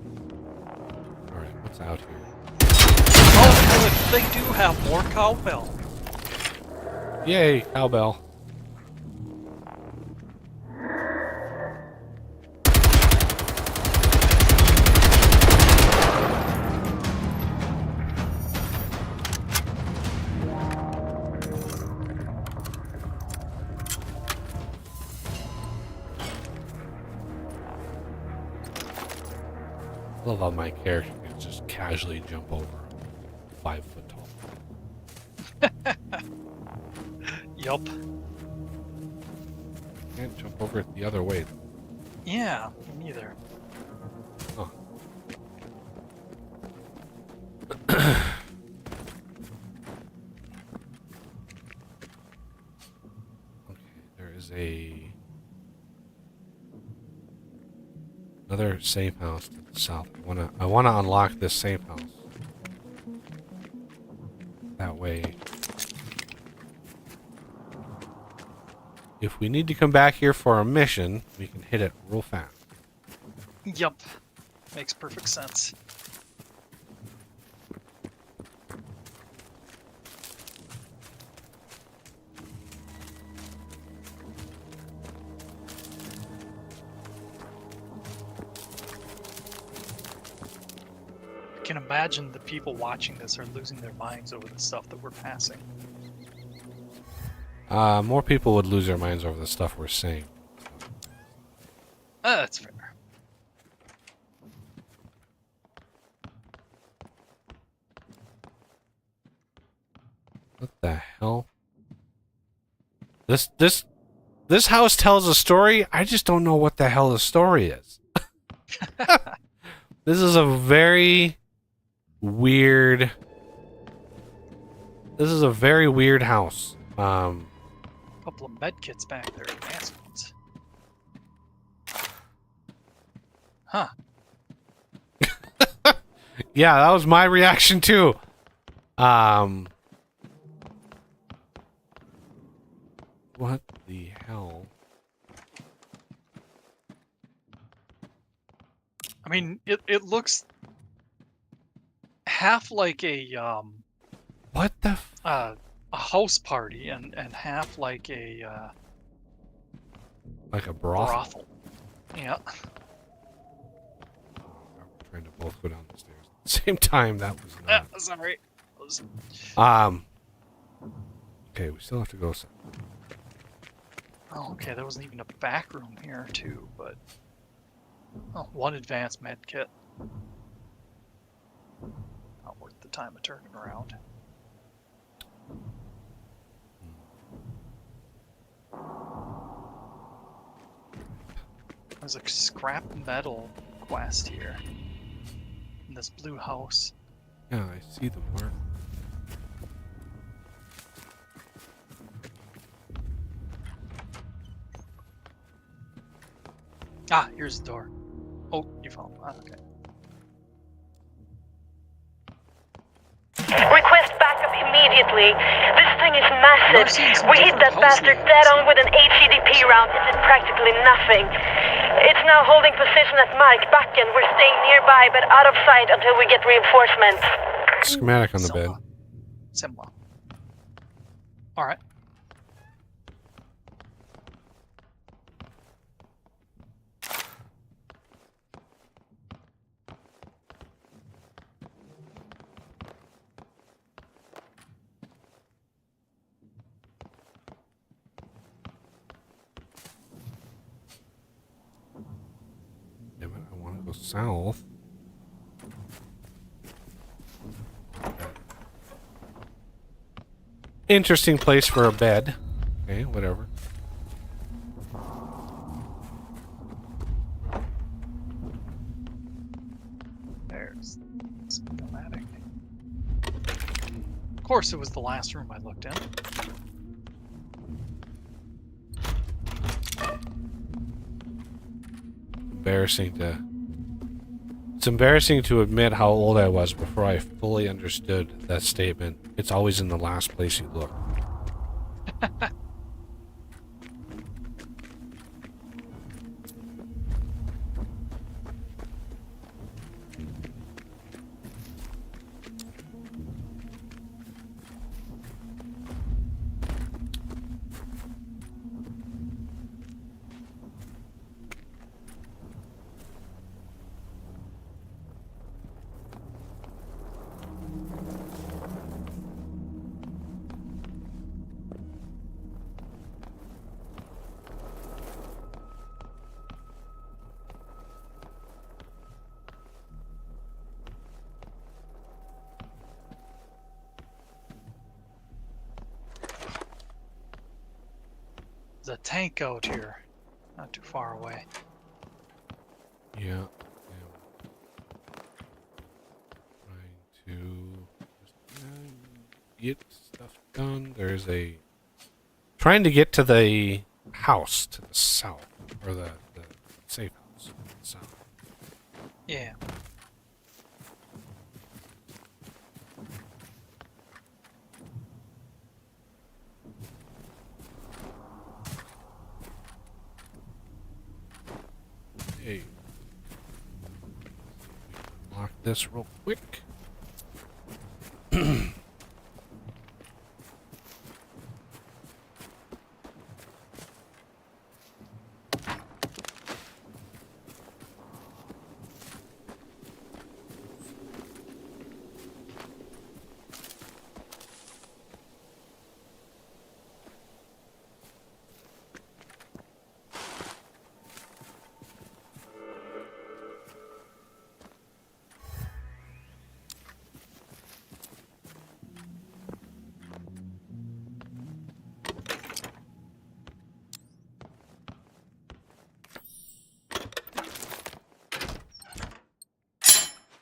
Alright, what's out here? Oh good, they do have more cowbell. Yay, cowbell. I love how my character can just casually jump over 5 foot tall. Yup. Can't jump over it the other way. Yeah, me neither. Huh. Okay, there is another safe house to the south. I wanna unlock this safe house. That way, if we need to come back here for a mission, we can hit it real fast. Yup. Makes perfect sense. I can imagine the people watching this are losing their minds over the stuff that we're passing. More people would lose their minds over the stuff we're saying. That's fair. What the hell? This house tells a story. I just don't know what the hell the story is. This is a very weird. This is a very weird house. Couple of medkits back there, advanced ones. Huh. Yeah, that was my reaction too. What the hell? I mean, it looks half like a What the? a house party and half like a Like a brothel? brothel. Yeah. We're trying to both go down the stairs at the same time. That was not. Sorry. Okay, we still have to go. Oh, okay, there wasn't even a back room here too, but oh, one advanced med kit. Not worth the time of turning around. There's a scrap metal quest here in this blue house. Yeah, I see the mark. Ah, here's the door. Oh, you found. Ah, okay. immediately. This thing is massive. We hit that bastard dead on with an HCDP round. It did practically nothing. It's now holding position at Mark Bakken. We're staying nearby, but out of sight until we get reinforcements. Schematic on the bed. Similar. Alright. Damn it, I want to go south. Interesting place for a bed. Okay, whatever. There's schematic. Of course, it was the last room I looked in. It's embarrassing to admit how old I was before I fully understood that statement. It's always in the last place you look. There's a tank out here, not too far away. Yeah. Trying to get stuff done. There's a... Trying to get to the house to the south. Or the safe house to the south. Yeah. Hey. Lock this real quick.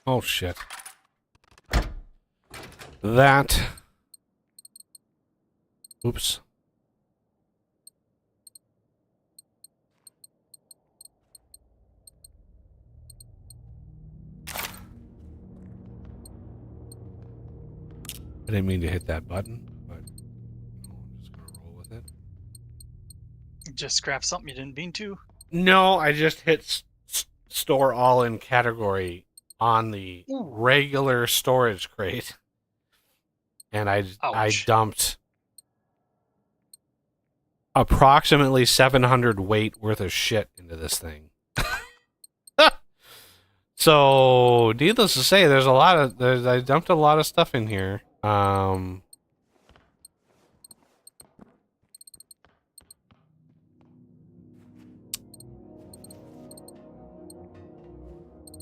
Oh shit. That. Oops. I didn't mean to hit that button, but I'm just gonna roll with it. Just scrap something you didn't mean to? No, I just hit store all in category on the regular storage crate, and I dumped approximately 700 weight worth of shit into this thing. So, needless to say, there's a lot of I dumped a lot of stuff in here.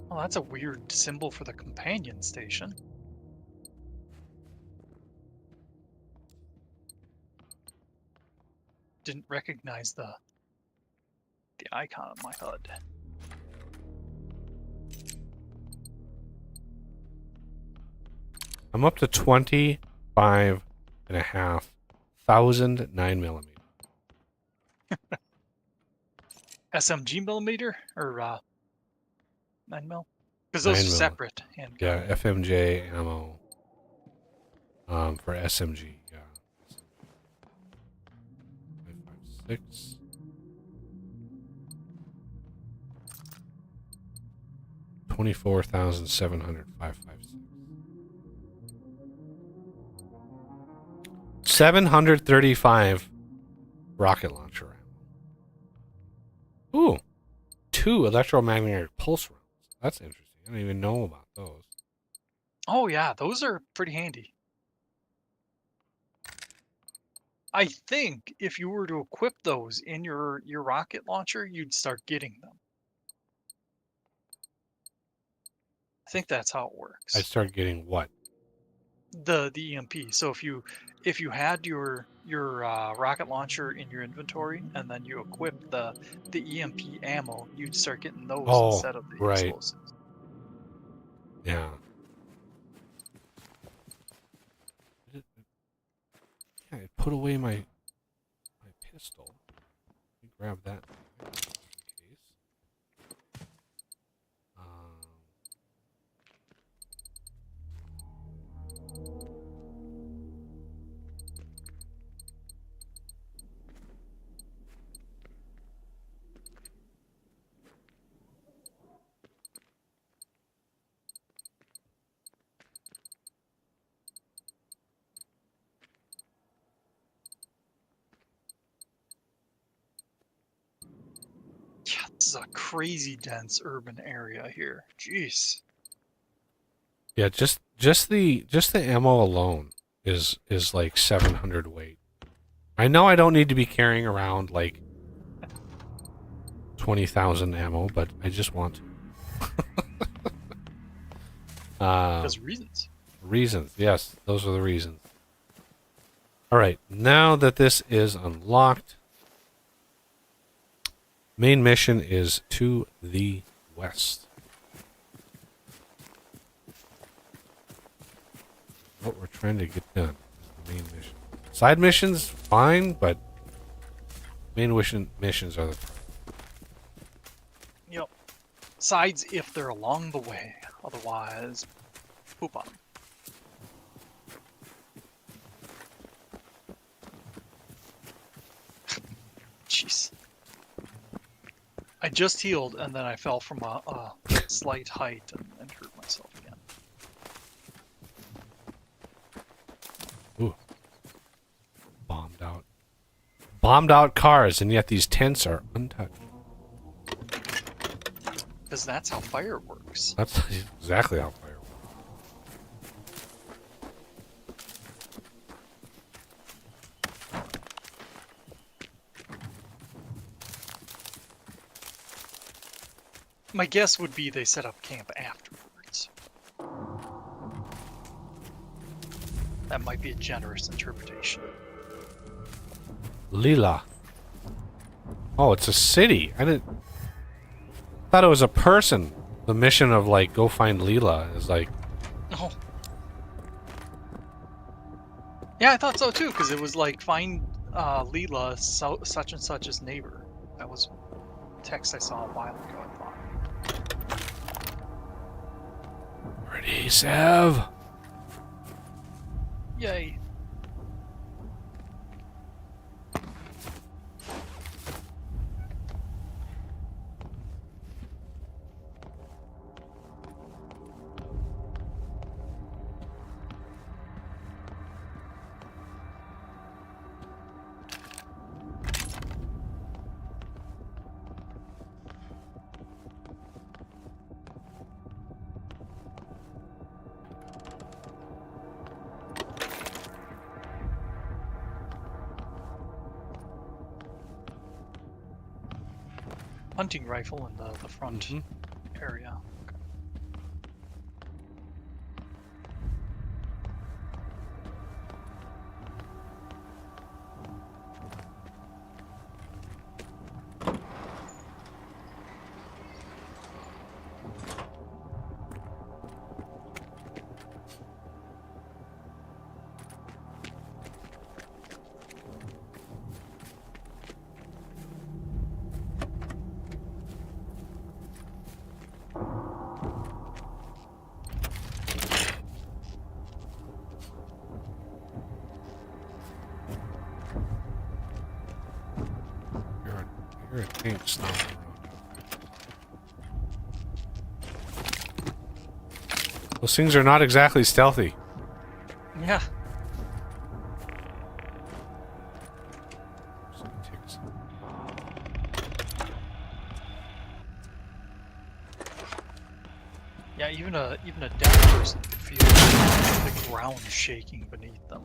Well, that's a weird symbol for the companion station. Didn't recognize the icon on my HUD. I'm up to 25,500 9mm. SMG millimeter or 9mm? Because those are 9mm. separate. And Yeah, FMJ ammo. For SMG, yeah. 556. $24,700. 735 rocket launcher ammo. Ooh, 2 electromagnetic pulse rounds. That's interesting. I don't even know about those. Oh yeah, those are pretty handy. I think if you were to equip those in your rocket launcher, you'd start getting them. I think that's how it works. I start getting what? The EMP. So if you had your rocket launcher in your inventory and then you equip the EMP ammo, you'd start getting those Oh, instead of the right. explosives. Yeah. Yeah, I put away my pistol. Let me grab that in case. Yeah, this is a crazy dense urban area here. Jeez. Yeah, just the ammo alone is like 700 weight. I know I don't need to be carrying around like 20,000 ammo, but I just want to. Because reasons. Reasons, yes, those are the reasons. All right, now that this is unlocked, main mission is to the west. What we're trying to get done is the main mission. Side missions, fine, but main missions are the priority. Yep. Sides if they're along the way. Otherwise, poop on them. Jeez. I just healed and then I fell from a slight height and hurt myself again. Ooh. Bombed out cars, and yet these tents are untouched. Because that's how fire works. That's exactly how fire works. My guess would be they set up camp afterwards. That might be a generous interpretation. Lila. Oh, it's a city. I thought it was a person. The mission of like go find Lila is like. Oh. Yeah, I thought so too, because it was like find Leela, such and such's neighbor. That was text I saw a while ago. I thought. Ready, Sev. Yay. Hunting rifle in the front area. Okay. You're a tank stomping around. Those things are not exactly stealthy. Yeah. Yeah, even a dead person could feel the ground shaking beneath them.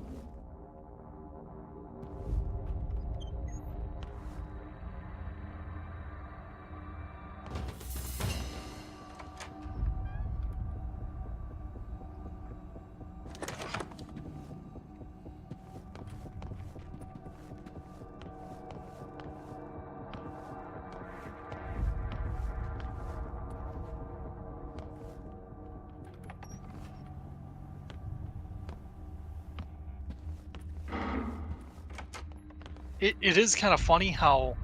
It is kind of funny how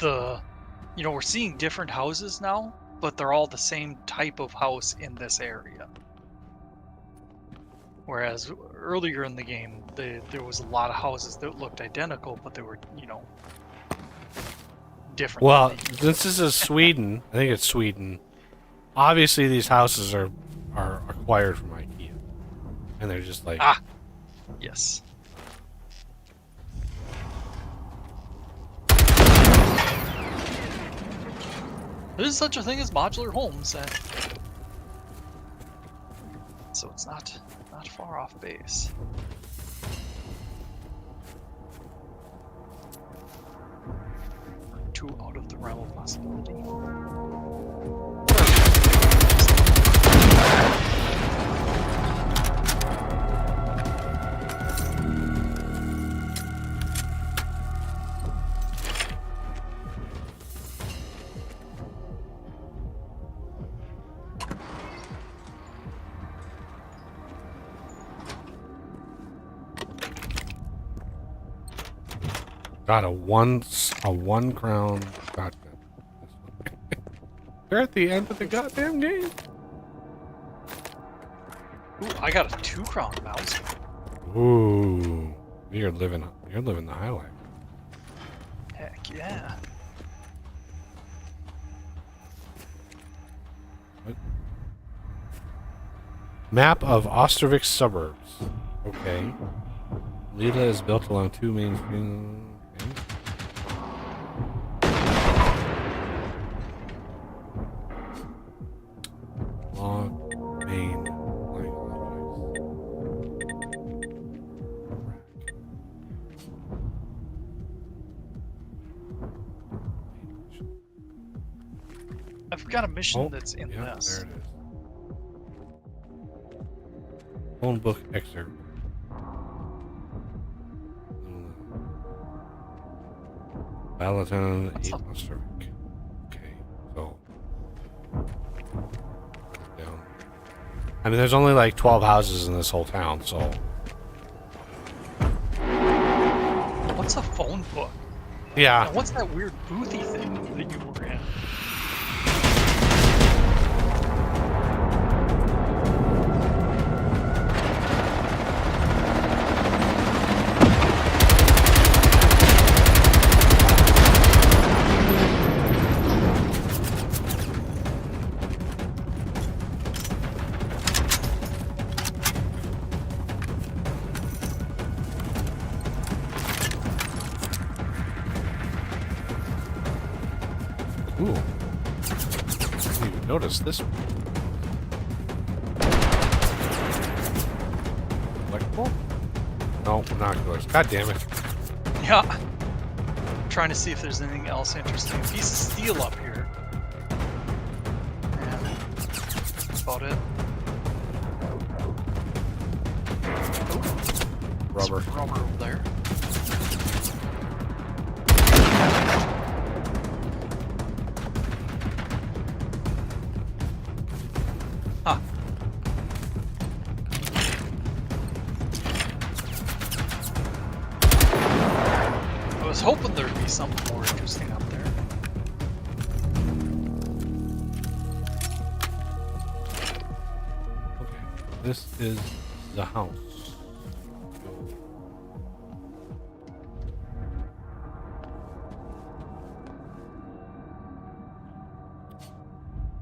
we're seeing different houses now, but they're all the same type of house in this area. Whereas earlier in the game, there was a lot of houses that looked identical, but they were, different. Well, this is Sweden. I think it's Sweden. Obviously, these houses are acquired from IKEA, and they're just like yes. There's such a thing as modular homes, so it's not far off base. Too out of the realm of possibility. Got a one crown shotgun. They're at the end of the goddamn game. Ooh, I got a 2-crown mouse. Ooh, you're living the high life. Heck yeah. What? Map of Ostrovik suburbs. Okay. Lila is built along 2 main streams. Log main line. I've got a mission that's in this. There it is. Phone book excerpt. Valentine 8 Ostrovik. Okay, so down. I mean, there's only like 12 houses in this whole town, so. What's a phone book? Yeah. And what's that weird boothy thing that you were in? Ooh. Didn't even notice this one. Collectible? No, binoculars. God damn it. Yeah. I'm trying to see if there's anything else interesting. A piece of steel up here. And that's about it. Rubber. Some rubber over there. Huh. I was hoping there'd be something more interesting up there. Okay, this is the house.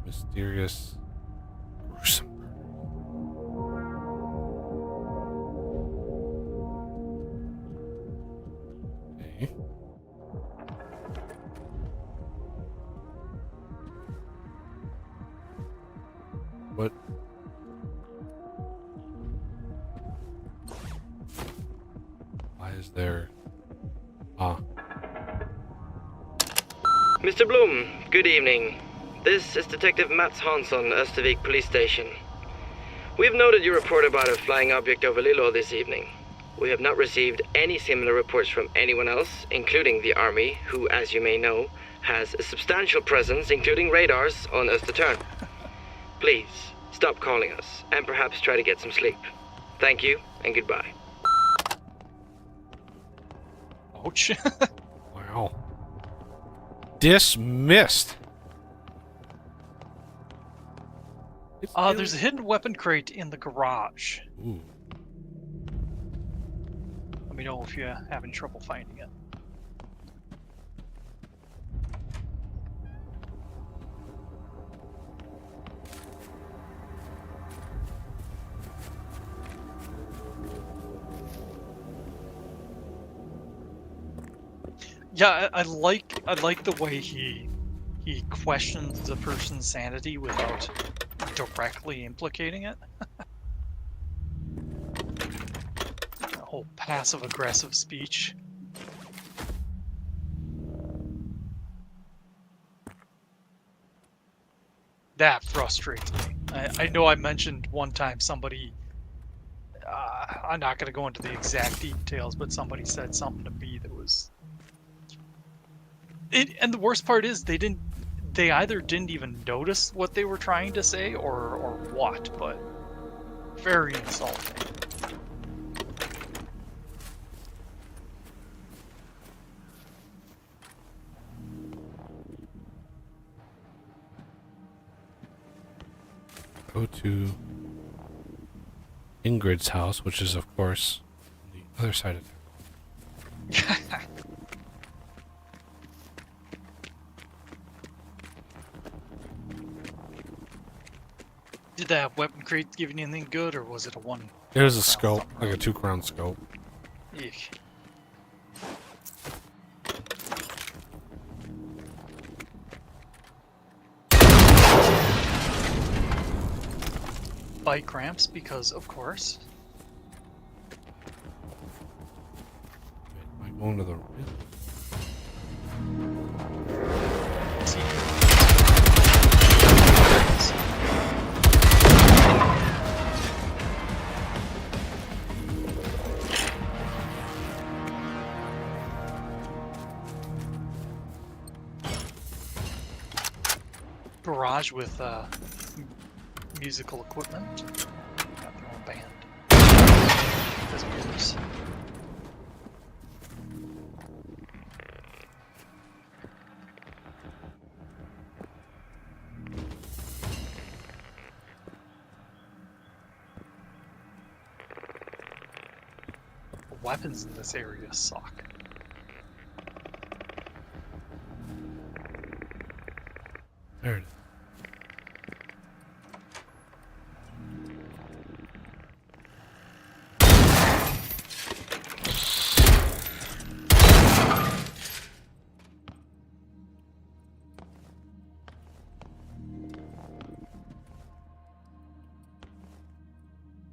Mysterious. Gruesome. Okay. What? Why is there... Ah. Mr. Bloom, good evening. This is Detective Mats Hansson, Östervik Police Station. We've noted your report about a flying object over Lilo this evening. We have not received any similar reports from anyone else, including the Army, who, as you may know, has a substantial presence, including radars, on Östertörn. Please, stop calling us, and perhaps try to get some sleep. Thank you, and goodbye. Ouch. Wow. Dismissed. There's a hidden weapon crate in the garage. Ooh. Let me know if you're having trouble finding it. Yeah, I like the way he questions the person's sanity without directly implicating it. The whole passive-aggressive speech. That frustrates me. I know I mentioned one time somebody, I'm not going to go into the exact details, but somebody said something to me that was... And the worst part is they either didn't even notice what they were trying to say or what, but very insulting. Go to Ingrid's house, which is, of course, on the other side of town. Did that weapon crate give you anything good, or was it a one? It was a scope, like a 2-crown scope. Eek. Bite cramps, because of course. Am I going to the... Garage with musical equipment. Got their own band. That's worse. The weapons in this area suck. There it is.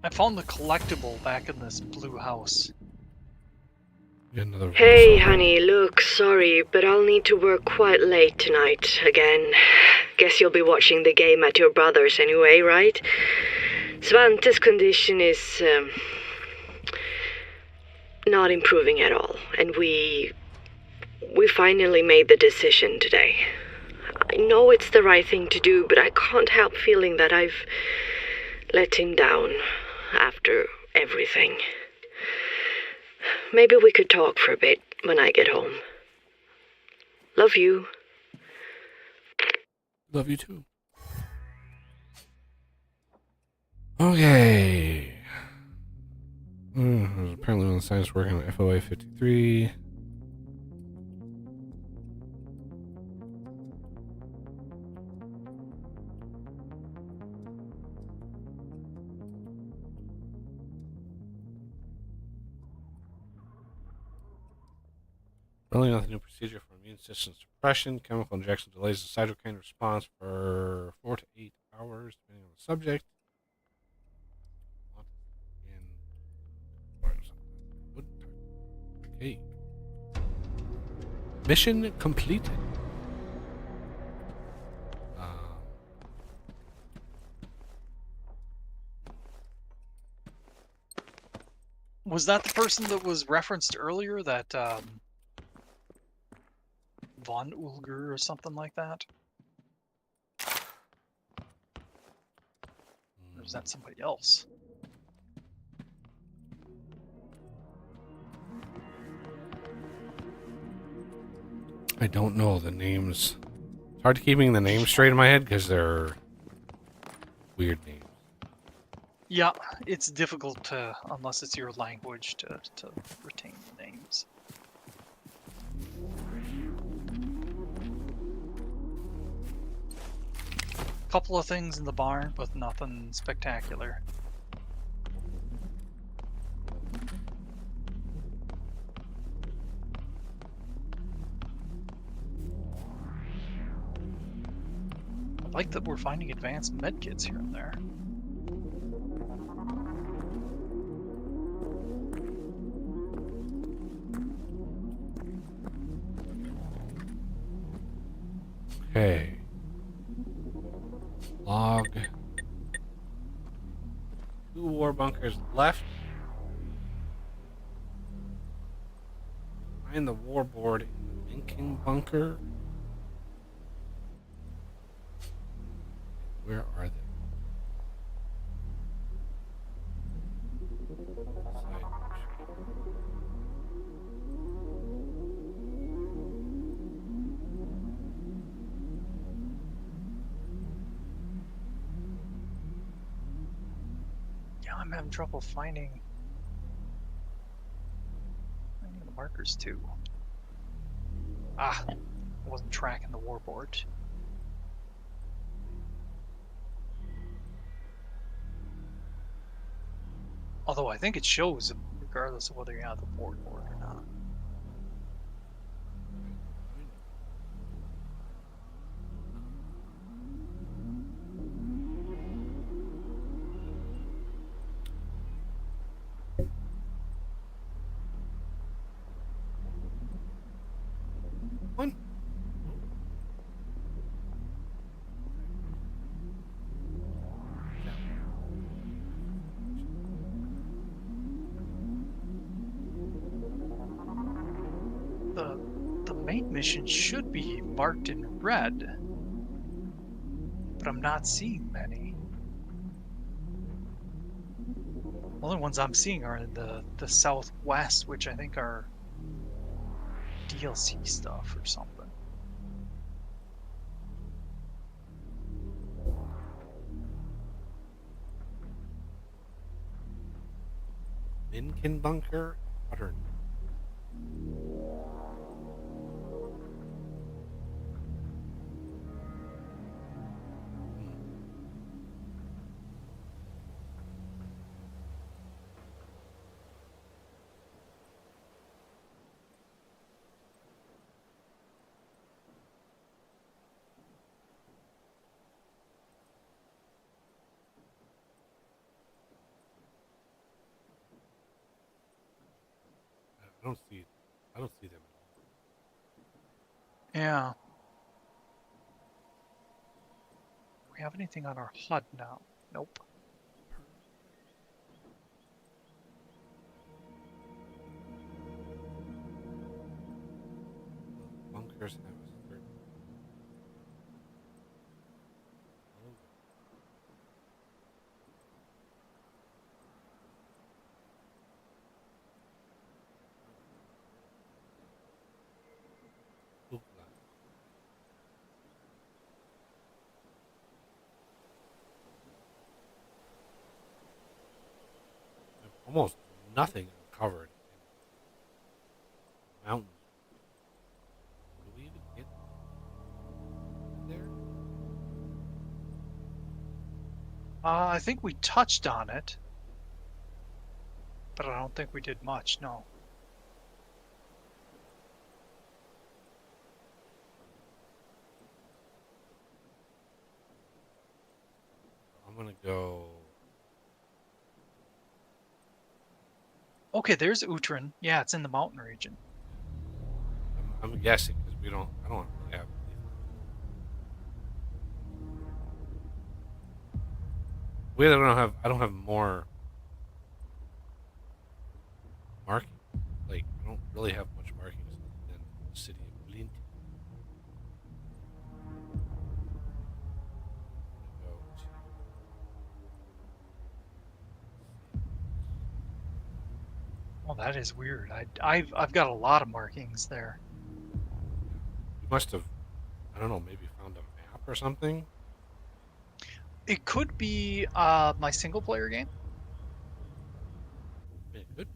I found the collectible back in this blue house. Get another Hey, voiceover. honey, look, sorry, but I'll need to work quite late tonight again. Guess you'll be watching the game at your brother's anyway, right? Svante's condition is not improving at all, and we finally made the decision today. I know it's the right thing to do, but I can't help feeling that I've let him down after everything. Maybe we could talk for a bit when I get home. Love you. Love you too. Okay. Apparently one of the scientists working on FOA 53. Building out the new procedure for immune system suppression. Chemical injection delays the cytokine response for 4 to 8 hours, depending on the subject. Okay. Mission completed. Was that the person that was referenced earlier? That Von Ulger or something like that? Or is that somebody else? I don't know the names. It's hard to keeping the names straight in my head because they're weird names. Yeah, it's difficult to, unless it's your language, to retain the names. Couple of things in the barn, but nothing spectacular. I like that we're finding advanced medkits here and there. Okay. Log. 2 war bunkers left. Find the war board in the Lincoln bunker. Where are they? Yeah, I'm having trouble finding the markers too. Ah, I wasn't tracking the warboard. Although I think it shows regardless of whether you have the board or not. One. The main mission should be marked in red, but I'm not seeing many. The only ones I'm seeing are in the southwest, which I think are DLC stuff or something. Lincoln bunker? Utter. I don't see them at all. Yeah. Do we have anything on our HUD now? Nope. Bunkers have a certain. Almost nothing uncovered in mountains. Do we even get there? I think we touched on it, but I don't think we did much, no. want to go. Okay, there's Utrin. Yeah, it's in the mountain region. I'm guessing because we don't. I don't really have. We don't have. I don't have more marking. Like I don't really have much markings than the city of Blint. Go to. Well, that is weird. I've got a lot of markings there. You must have. I don't know. Maybe found a map or something. It could be my single player game. Yeah, good.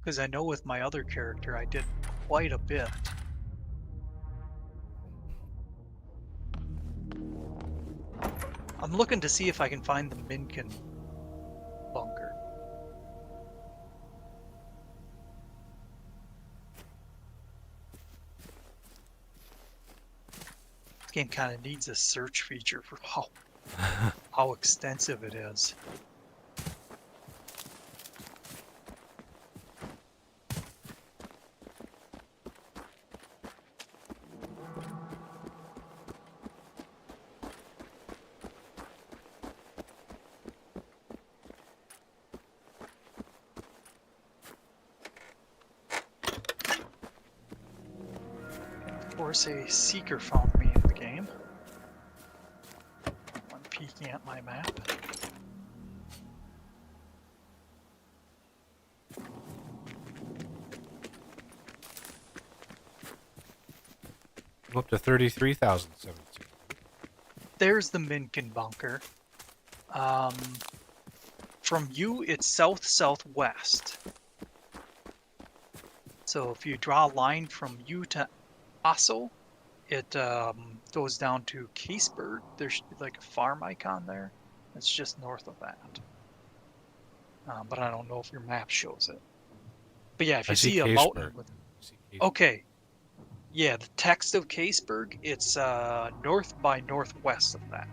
Because I know with my other character I did quite a bit. I'm looking to see if I can find the Minkin bunker. This game kind of needs a search feature for how extensive it is. Of course, a seeker found me in the game. I'm peeking at my map. I'm up to 33,017. There's the Minkin bunker. From you, it's south-southwest. So if you draw a line from you to Asso, it goes down to Caseburg. There should be like a farm icon there. It's just north of that. But I don't know if your map shows it. But yeah, if you see a mountain with... Okay. Yeah, the text of Caseburg, it's north by northwest of that.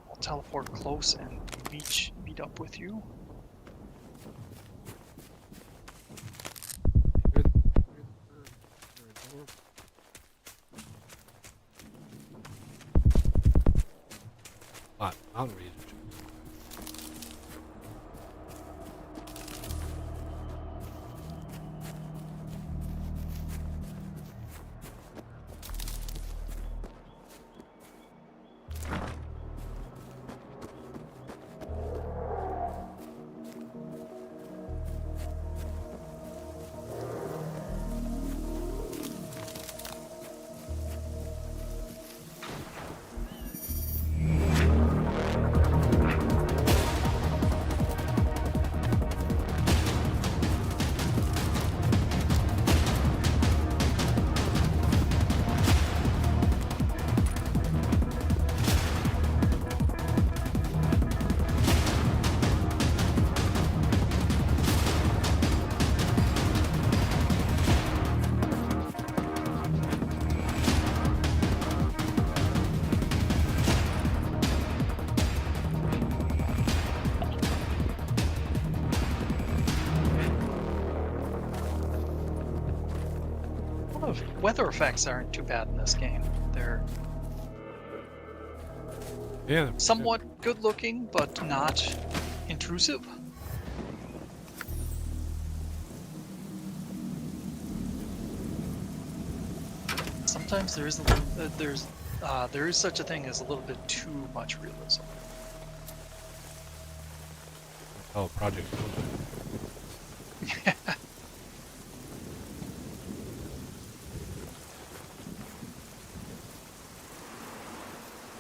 I'll teleport close and meet up with you. Mountain region. Weather effects aren't too bad in this game. They're somewhat good looking, but not intrusive. Sometimes there is there is such a thing as a little bit too much realism. Oh, Project.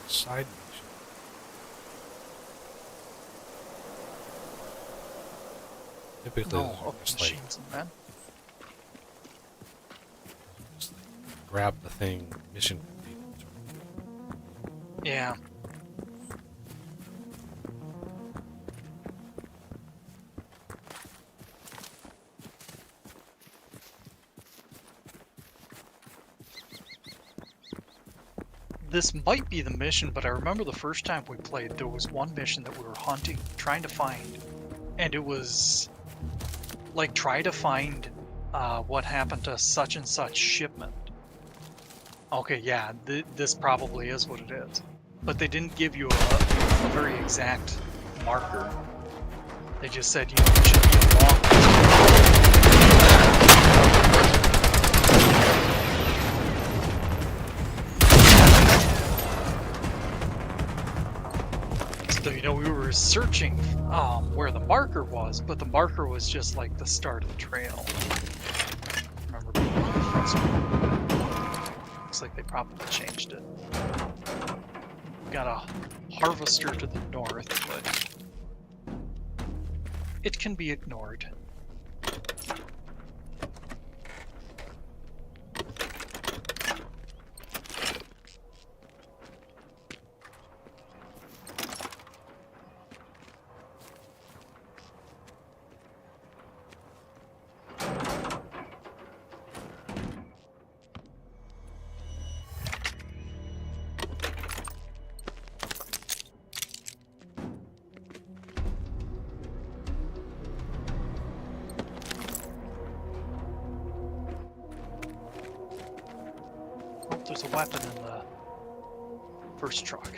Side mission. Typically, No, those are up just like, machines and men. just like grab the thing, mission complete. Yeah. This might be the mission, but I remember the first time we played, there was one mission that we were hunting, trying to find, and it was like, try to find what happened to such and such shipment. Okay, yeah, this probably is what it is. But they didn't give you a very exact marker. They just said, you know, it should be along so, you know, we were searching where the marker was, but the marker was just like the start of the trail. I remember being really frustrated. Looks like they probably changed it. Got a harvester to the north, but it can be ignored. There's a weapon in the first truck.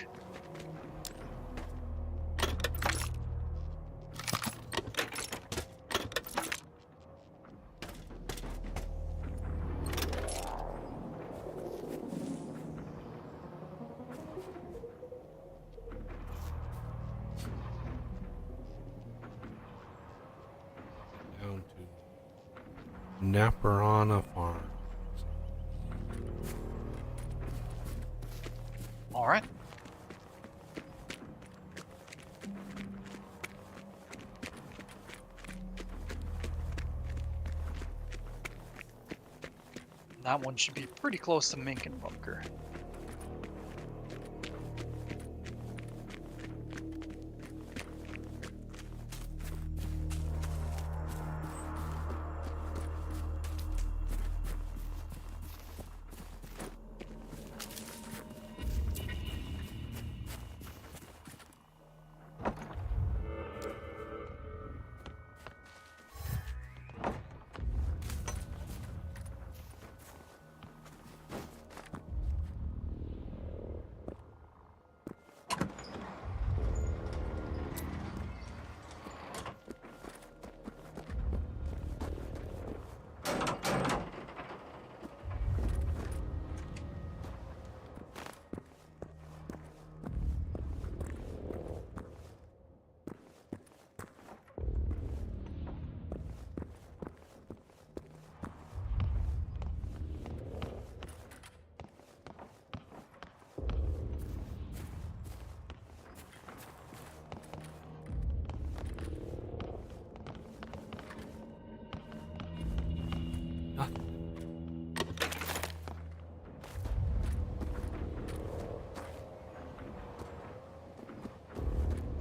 Down to Naparana Farm. All right. That one should be pretty close to Minkin Bunker.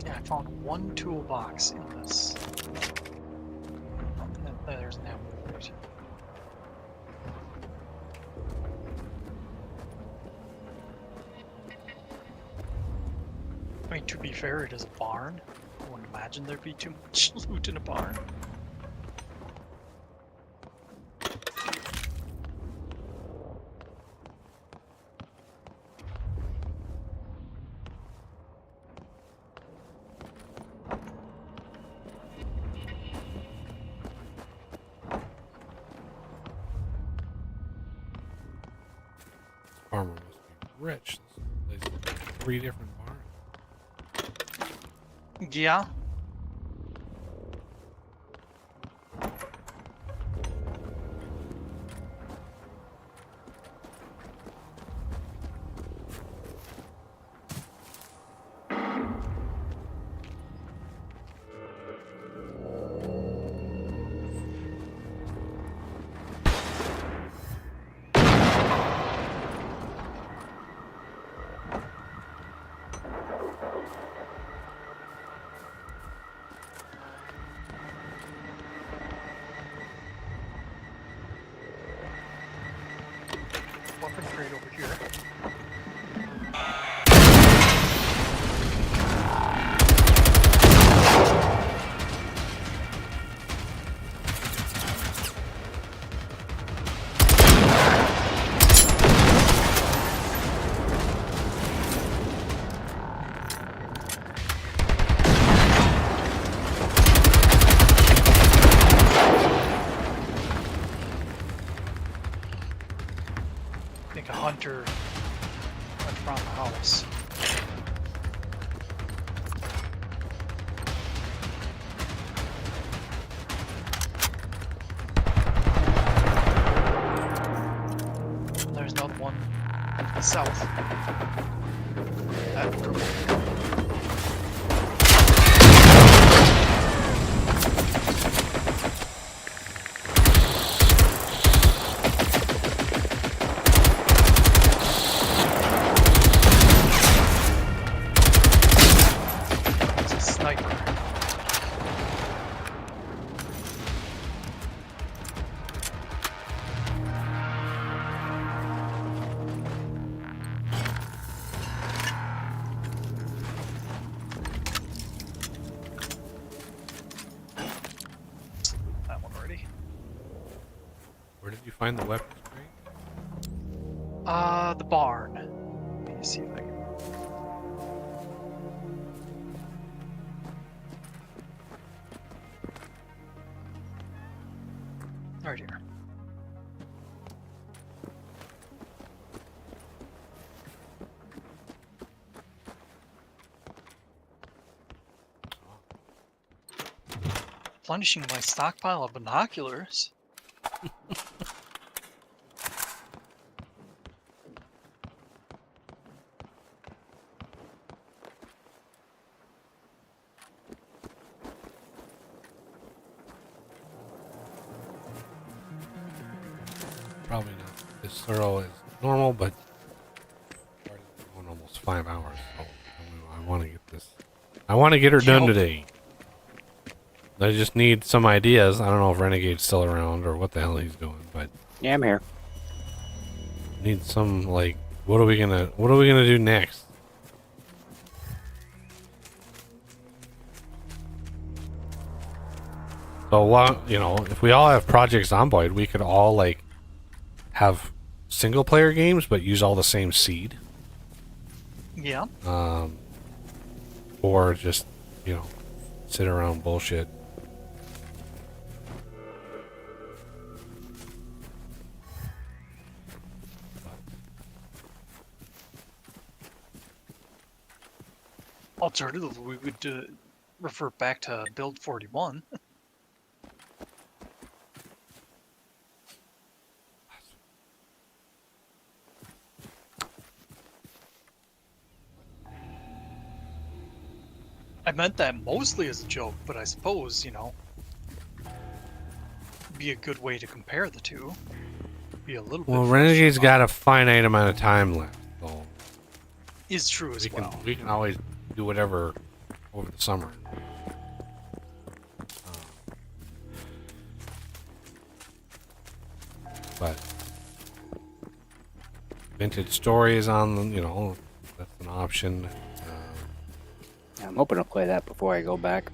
Yeah, I found one toolbox in this. Oh, there's an ammo crate. I mean, to be fair, it is a barn. I wouldn't imagine there'd be too much loot in a barn. Farmer must be rich. This place has 3 different barns. Yeah. Weapon crate over here. I think a hunter went around the house. There's another one south. That group. It's a sniper. That one already. Where did you find the weapons crate? The barn. Let me see if I can. Right here. Replenishing my stockpile of binoculars. Probably not as thorough as normal, but already going almost 5 hours. So I want to get this. I want to get her done today. I just need some ideas. I don't know if Renegade's still around or what the hell he's doing, but Yeah, I'm here. need some like what are we gonna do next? So what if we all have Project Zomboid, we could all like have single player games but use all the same seed. Yeah. Or just, sit around bullshit. Alternatively, we would revert back to build 41. I meant that mostly as a joke, but I suppose, be a good way to compare the two. Be a little Well, bit. Renegade's got a finite amount of time left, so Is true as well. we can always do whatever over the summer. But vintage stories on, that's an option. I'm hoping to play that before I go back.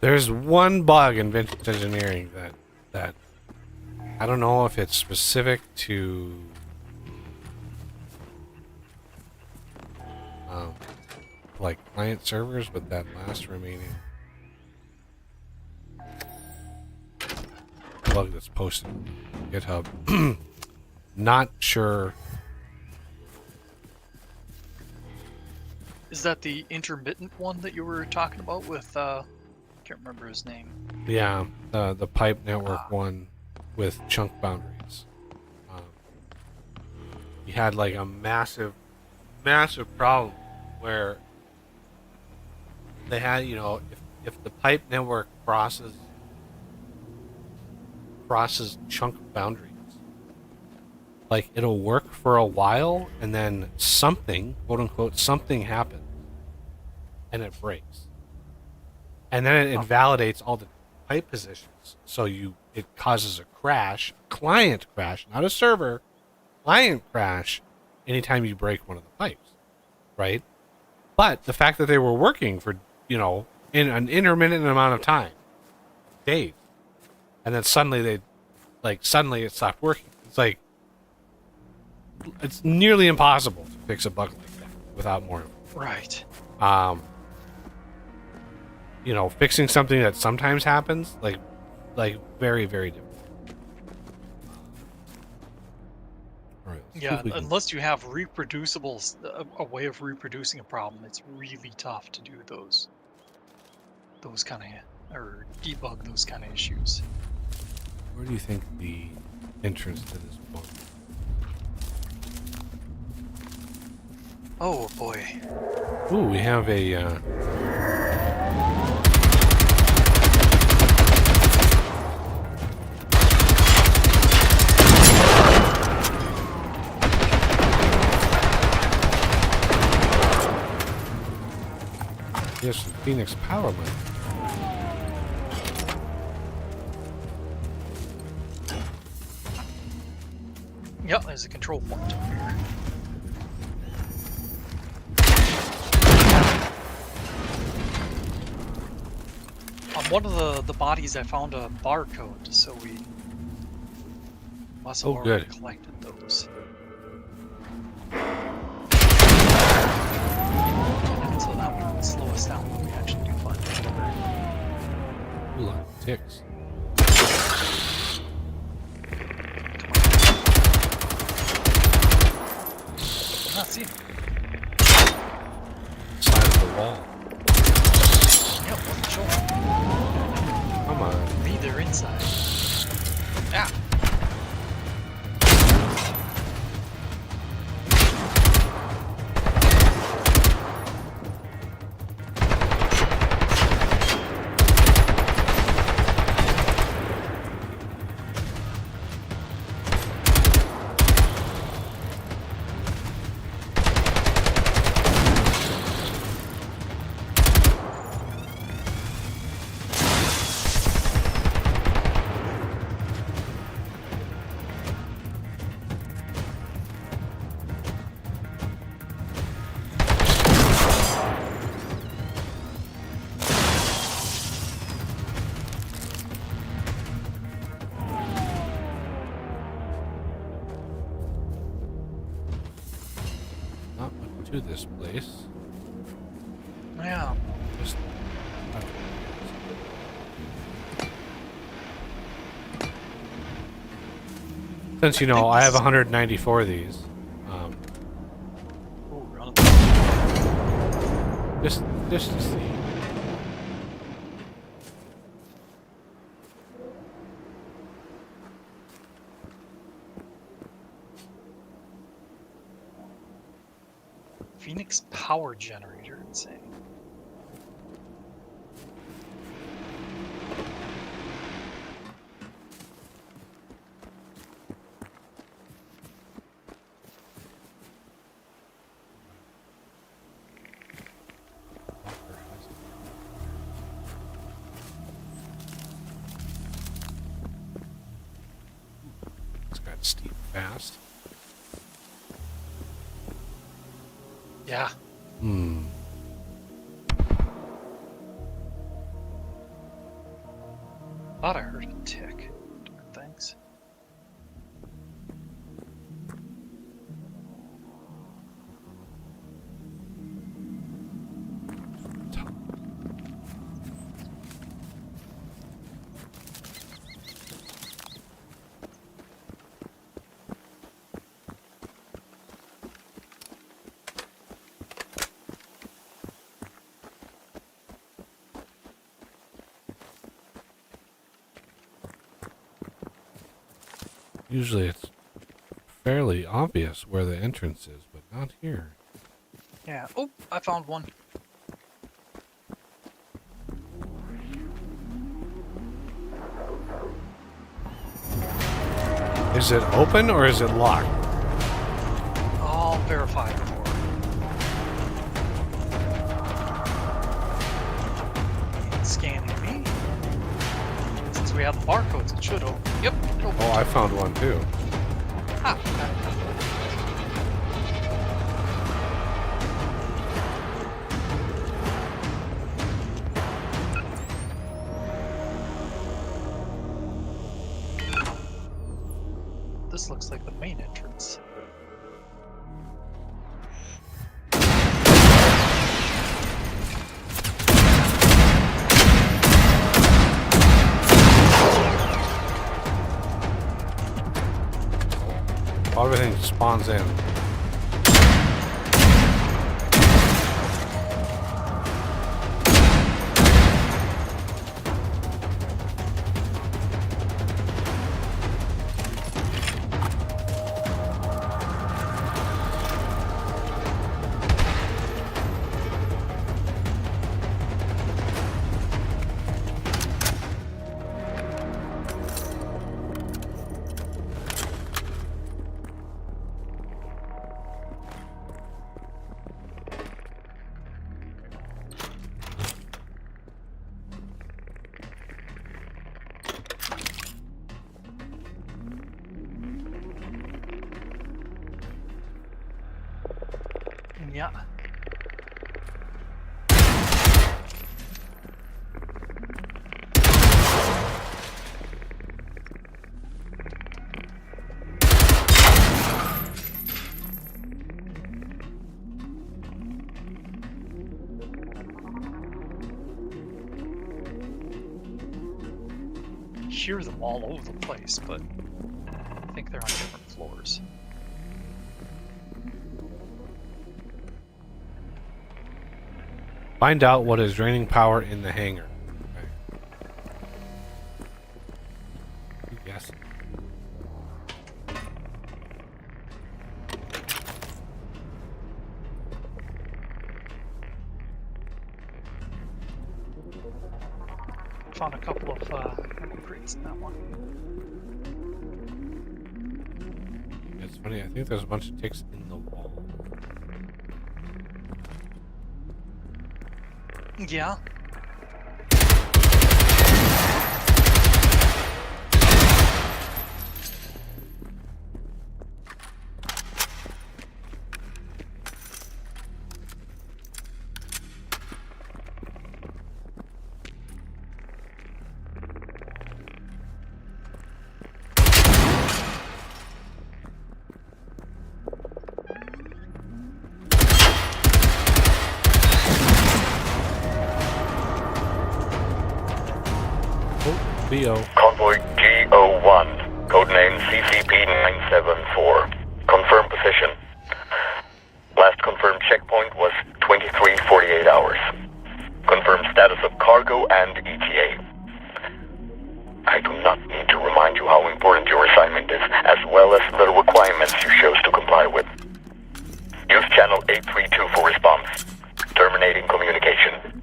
There's one bug in vintage engineering that I don't know if it's specific to like client servers, but that last remaining bug that's posted on GitHub. Not sure. Is that the intermittent one that you were talking about with, can't remember his name. Yeah, the pipe network one with chunk boundaries. You had like a massive problem where they had, if the pipe network crosses chunk boundaries, like it'll work for a while and then something, quote unquote, something happens and it breaks. And then it invalidates all the pipe positions. So it causes a crash, client crash, not a server, client crash anytime you break one of the pipes, right? But the fact that they were working for, in an intermittent amount of time, days, and then suddenly it stopped working. It's like, it's nearly impossible to fix a bug like that without more. Right. you know, fixing something that sometimes happens, like very, very different. All right, let's see Yeah, if we can- unless you have reproducible, a way of reproducing a problem, it's really tough to do those kind of, or debug those kind of issues. Where do you think the entrance to this bunker? Oh boy. Ooh, we have a. Yes, Phoenix power line. Yeah, there's a control point up here. On one of the bodies, I found a barcode, so we must have already good. collected those. So that would slow us down when we actually do find the number. Ooh, look, ticks. I'm not seeing it. Side of the wall. Yep, wasn't sure. Come on. Me, they're inside. Ah! Not much to this place. Yeah. Just. Since you know, I have 194 of these. Ooh, run it. Just to see. Phoenix power generator, it's saying. It's got steep fast. Yeah. Thought I heard a tick. Darn things. Usually it's fairly obvious where the entrance is, but not here. Yeah. Oh, I found one. Is it open or is it locked? I'll verify before. It's scanning me. Since we have the barcodes, it should open. Yep, it opened. Oh, I found one too. Ah, this looks like the main entrance. spawns in. Yeah. Hear them all over the place, but I think they're on different floors. Find out what is draining power in the hangar. Okay. Yes. Found a couple of ammo crates in that one. It's funny, I think there's a bunch of ticks in the wall. Yeah. BO. Convoy GO1, codename CCP-974. Confirm position. Last confirmed checkpoint was 23:48 hours. Confirm status of cargo and ETA. I do not need to remind you how important your assignment is, as well as the requirements you chose to comply with. Use channel 832 for response. Terminating communication.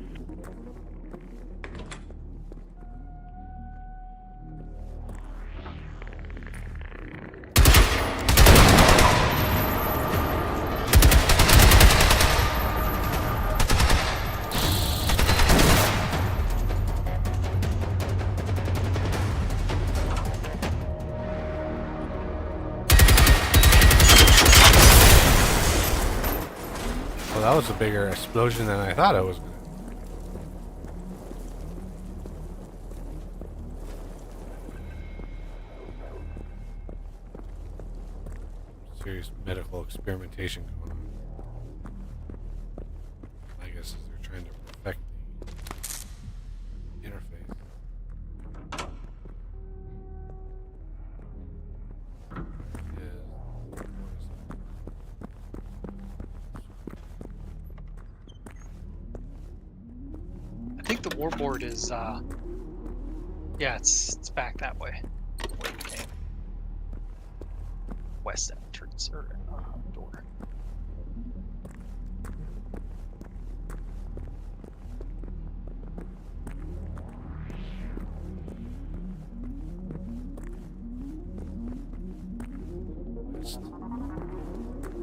Well, that was a bigger explosion than I thought it was going to. Serious medical experimentation going on. I guess they're trying to perfect the interface. I think the warboard is, yeah, it's back that way, where we came. West entrance, or door.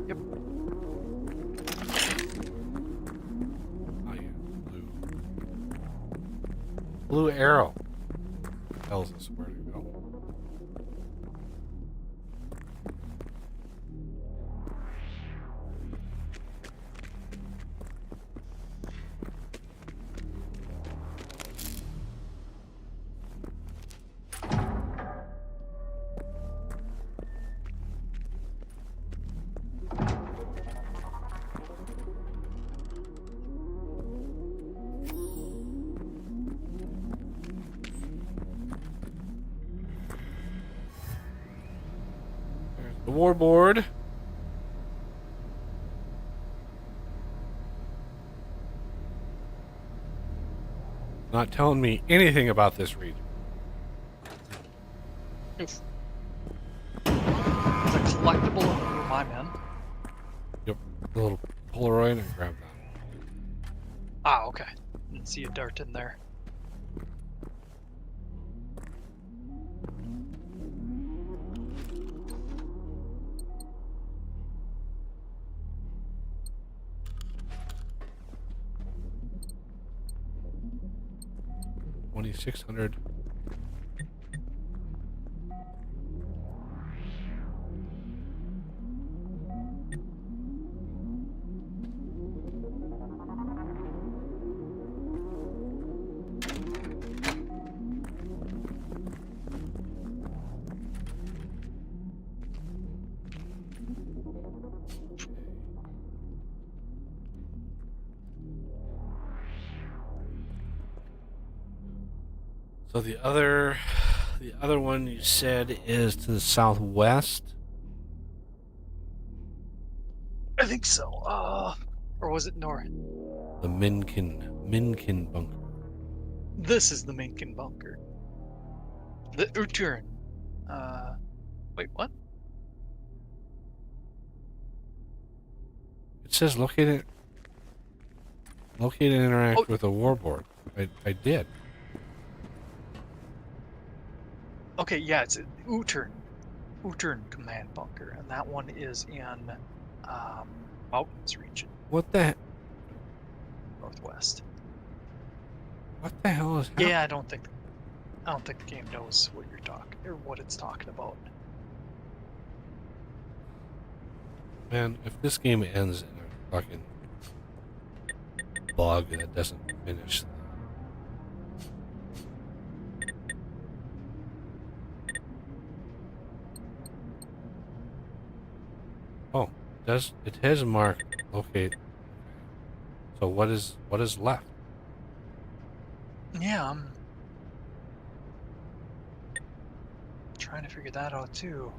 Yep. Oh yeah, blue arrow tells us where to go. The warboard. Not telling me anything about this region. It's a collectible under my men. Yep. A little Polaroid and grab that. Ah, okay. Didn't see a dart in there. $2,600. So the other one you said is to the southwest. I think so. Or was it north? The Minkin bunker. This is the Minkin bunker. The Uturn. Wait, what? It says locate and interact with a warboard. I did. Okay, yeah, it's Uturn command bunker, and that one is in mountains region, What the northwest. what the hell is Yeah, I don't think the game knows what you're talking or what it's talking about. Man, if this game ends in a fucking bug that doesn't finish. Oh, it has marked locate. So what is left? Yeah, I'm trying to figure that out too.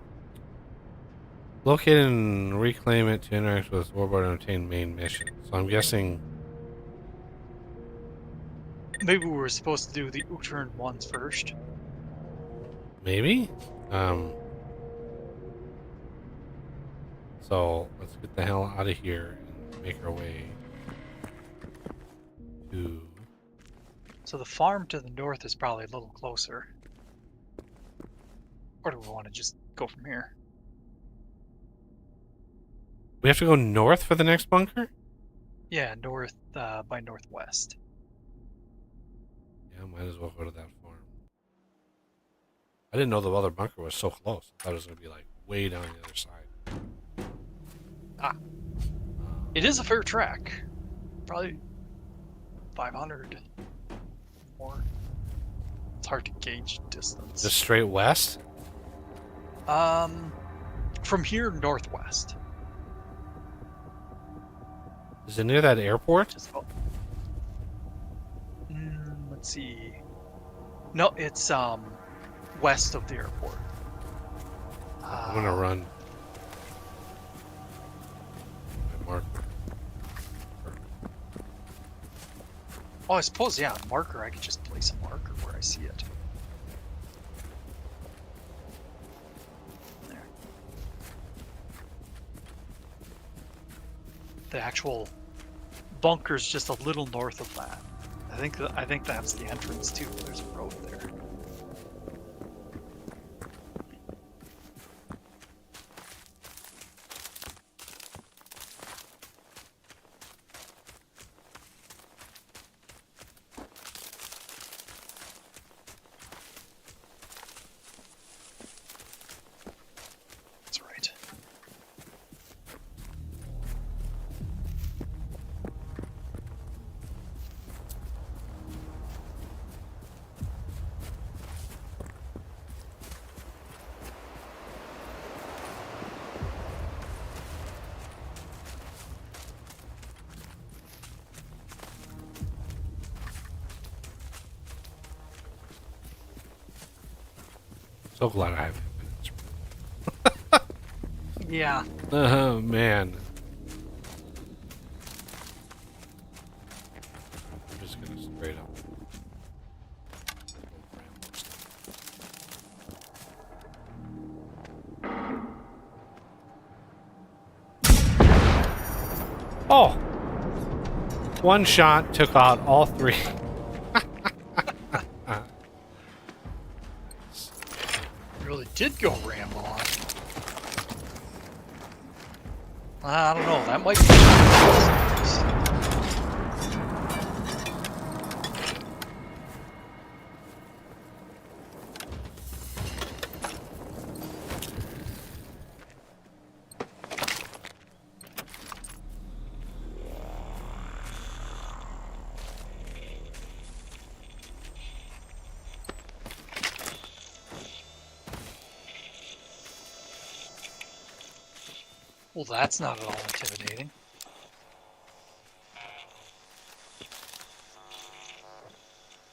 Locate and reclaim it to interact with warboard and obtain main mission. So I'm guessing Maybe we were supposed to do the Uturn ones first. maybe. So let's get the hell out of here and make our way to. So the farm to the north is probably a little closer. Or do we want to just go from here? We have to go north for the next bunker? Yeah, north by northwest. Yeah, might as well go to that farm. I didn't know the other bunker was so close. I thought it was going to be like way down the other side. It is a fair track. Probably 500 more. It's hard to gauge distance. Just straight west? From here northwest. Is it near that airport? Just about. Let's see. No, it's west of the airport. I'm gonna run. My marker. Oh, I suppose, yeah, a marker. I could just place a marker where I see it. There. The actual bunker's just a little north of that. I think that's the entrance too. There's a road there. That's right. So glad I have minutes. Yeah. Oh man. I'm just gonna straight up Oh! One shot took out all three. Really did go Rambo on. I don't know. That might be. Well, that's not at all intimidating.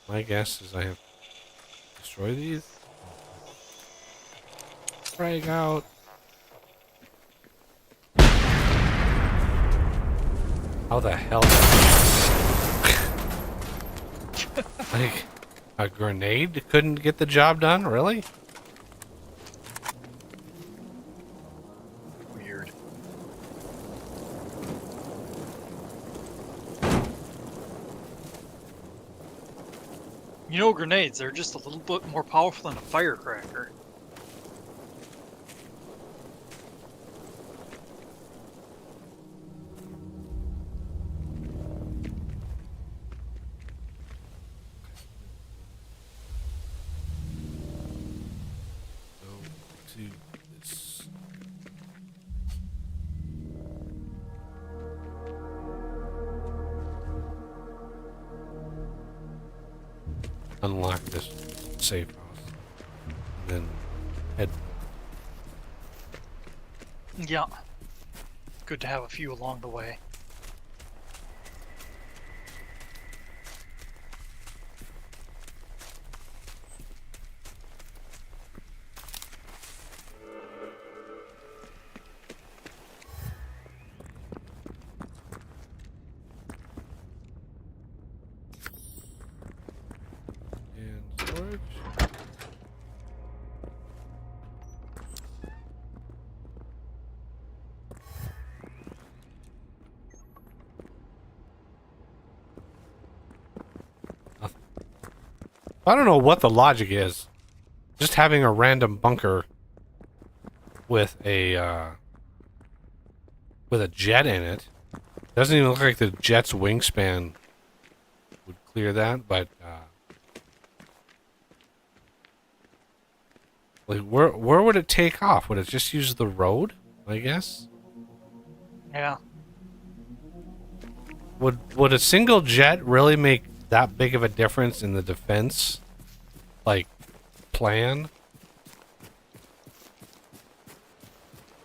My guess is I have to destroy these. Frag out. How the hell? Like, a grenade couldn't get the job done? Really? Weird. You know, grenades, they're just a little bit more powerful than a firecracker. Go to this. Unlock this safe house. And then head. Yeah. Good to have a few along the way. And storage. Nothing. I don't know what the logic is. Just having a random bunker with a jet in it. Doesn't even look like the jet's wingspan would clear that, but like where would it take off? Would it just use the road? I guess. Yeah. Would a single jet really make that big of a difference in the defense, like, plan?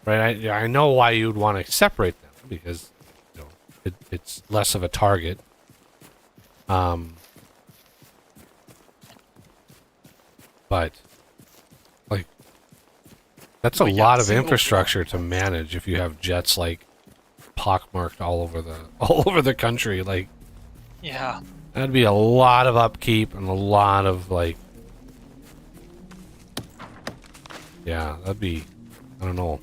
Right. I know why you'd want to separate them because you know it's less of a target. But like that's a But yeah, lot of single infrastructure to manage if you have jets like pockmarked all over the country. Like Yeah. that'd be a lot of upkeep and a lot of like yeah, that'd be I don't know.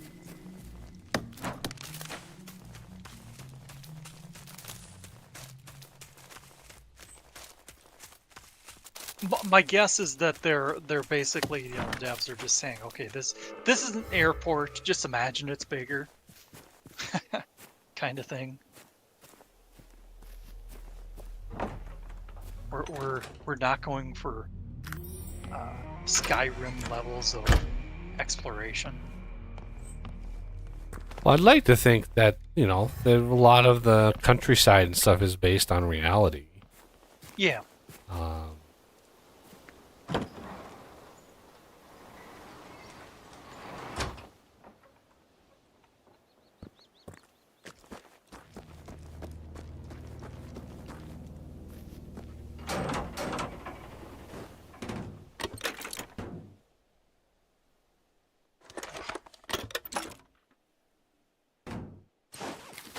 My guess is that they're basically, you know, devs are just saying, okay, this is an airport. Just imagine it's bigger, kind of thing. We're not going for Skyrim levels of exploration. Well, I'd like to think that, you know, that a lot of the countryside and stuff is based on reality. Yeah.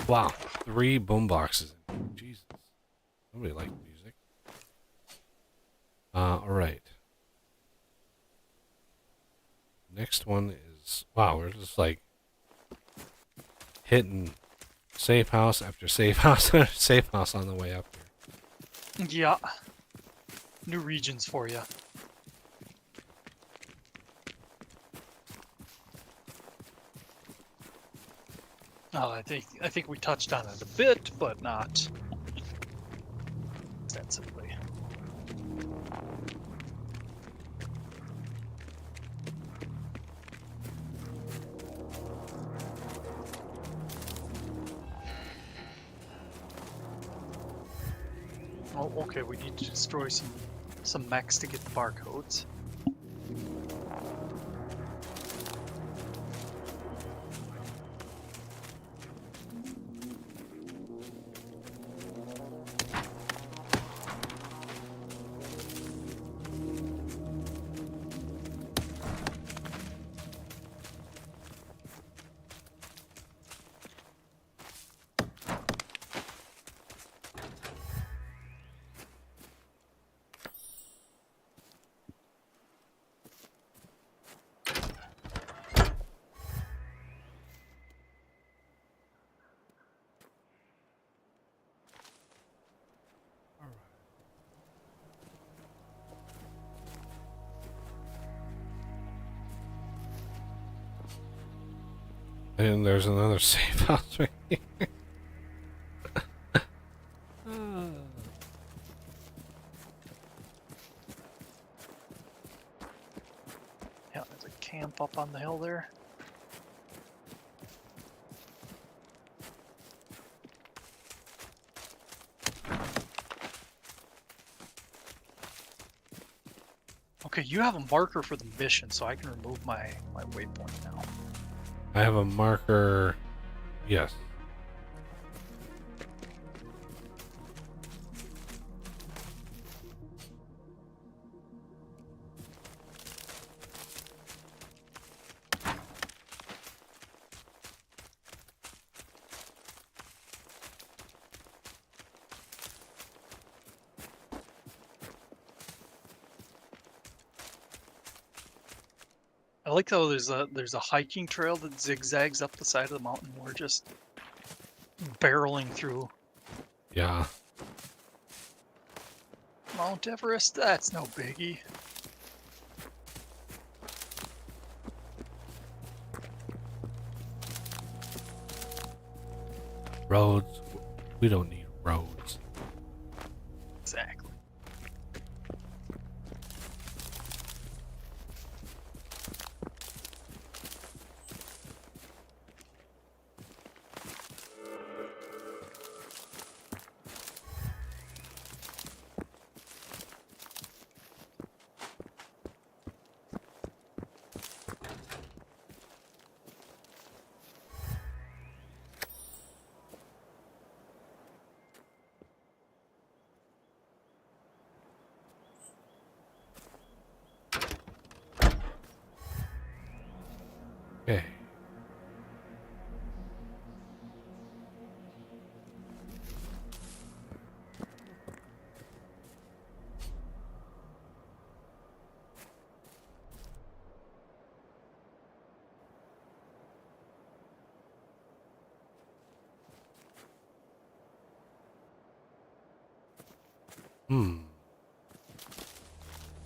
Wow, 3 boomboxes. Jesus. Nobody liked music. Alright. Next one is... Wow, we're just like... hitting safe house after safe house after safe house on the way up here. Yeah. New regions for you. I think we touched on it a bit, but not extensively. Oh, okay, we need to destroy some mechs to get the barcodes. And there's another safe house right here. Yeah, there's a camp up on the hill there. Okay, you have a marker for the mission, so I can remove my waypoint now. I have a marker. Yes. I like how there's a hiking trail that zigzags up the side of the mountain. We're just barreling through Yeah. Mount Everest. That's no biggie. Roads. We don't need roads. Exactly. Okay.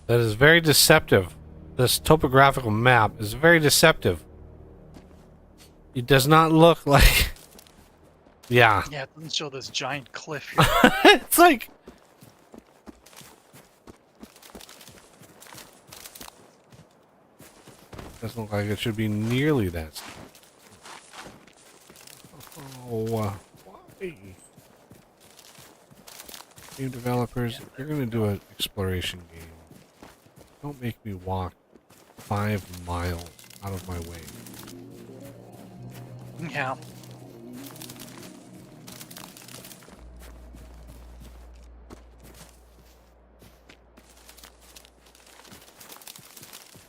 That is very deceptive. This topographical map is very deceptive. It does not look like... Yeah. Yeah, it doesn't show this giant cliff here. It's like... Doesn't look like it should be nearly that. Oh, why? Game developers, if you're gonna do an exploration game, don't make me walk 5 miles out of my way. Yeah.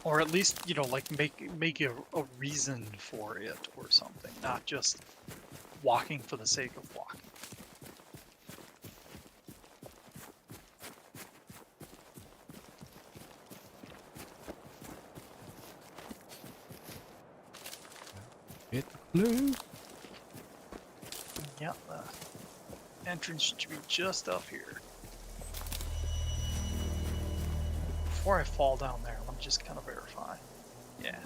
Or at least, you know, like make a reason for it or something, not just walking for the sake of walking. Get blue. Yeah, the entrance should be just up here. Before I fall down there, let me just kind of verify. Yeah.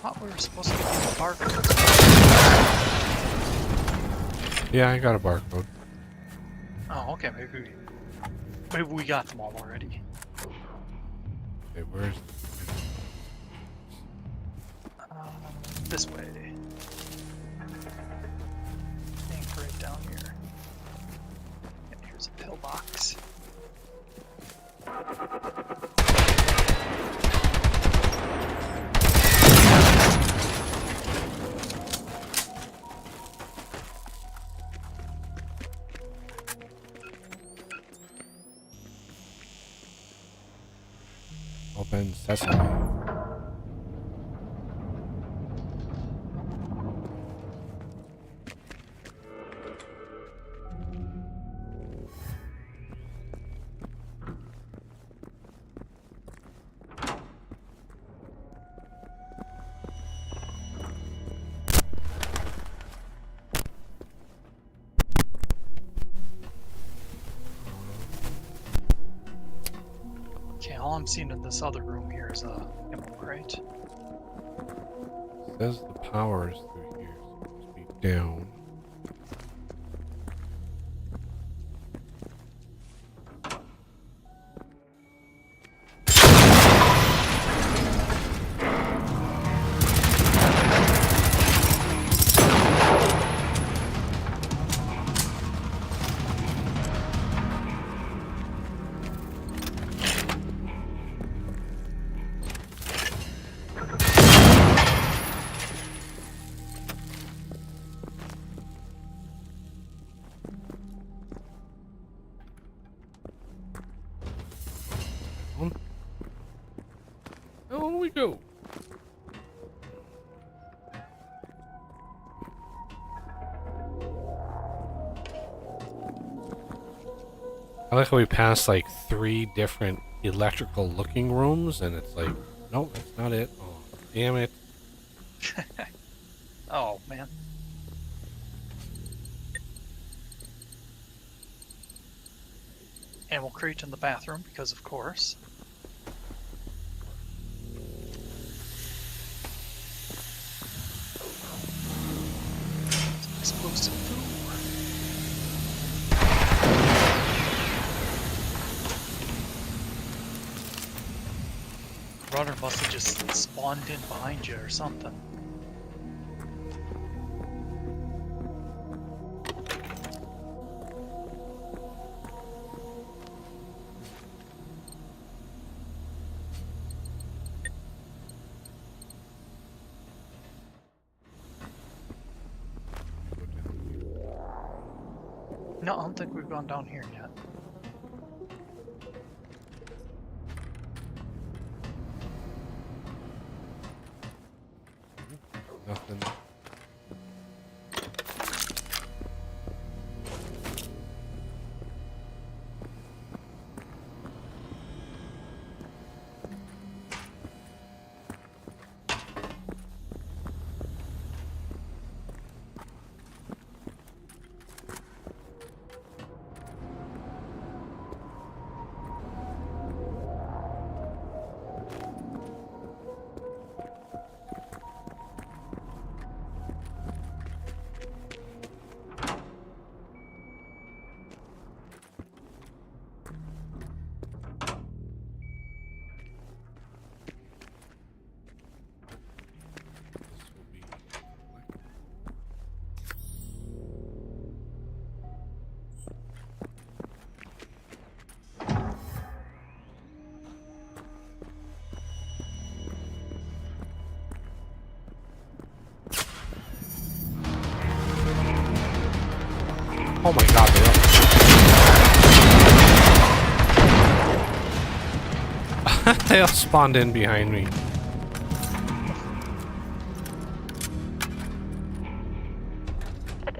Thought we were supposed to get the barcode. Yeah, I got a barcode. Oh, okay, maybe we got them all already. Okay, where's... This way. I think right down here. And here's a pillbox. Open sesame. Okay, all I'm seeing in this other room here is a ammo crate. Says the power is through here, so it must be down. Down we go. I like how we passed like 3 different electrical looking rooms and it's like, nope, that's not it. Oh, damn it. Oh, man. Ammo crate in the bathroom, because of course. Explosive food. Runner must have just spawned in behind you or something. No, I don't think we've gone down here yet. Nothing. Oh my god, they all... they all spawned in behind me.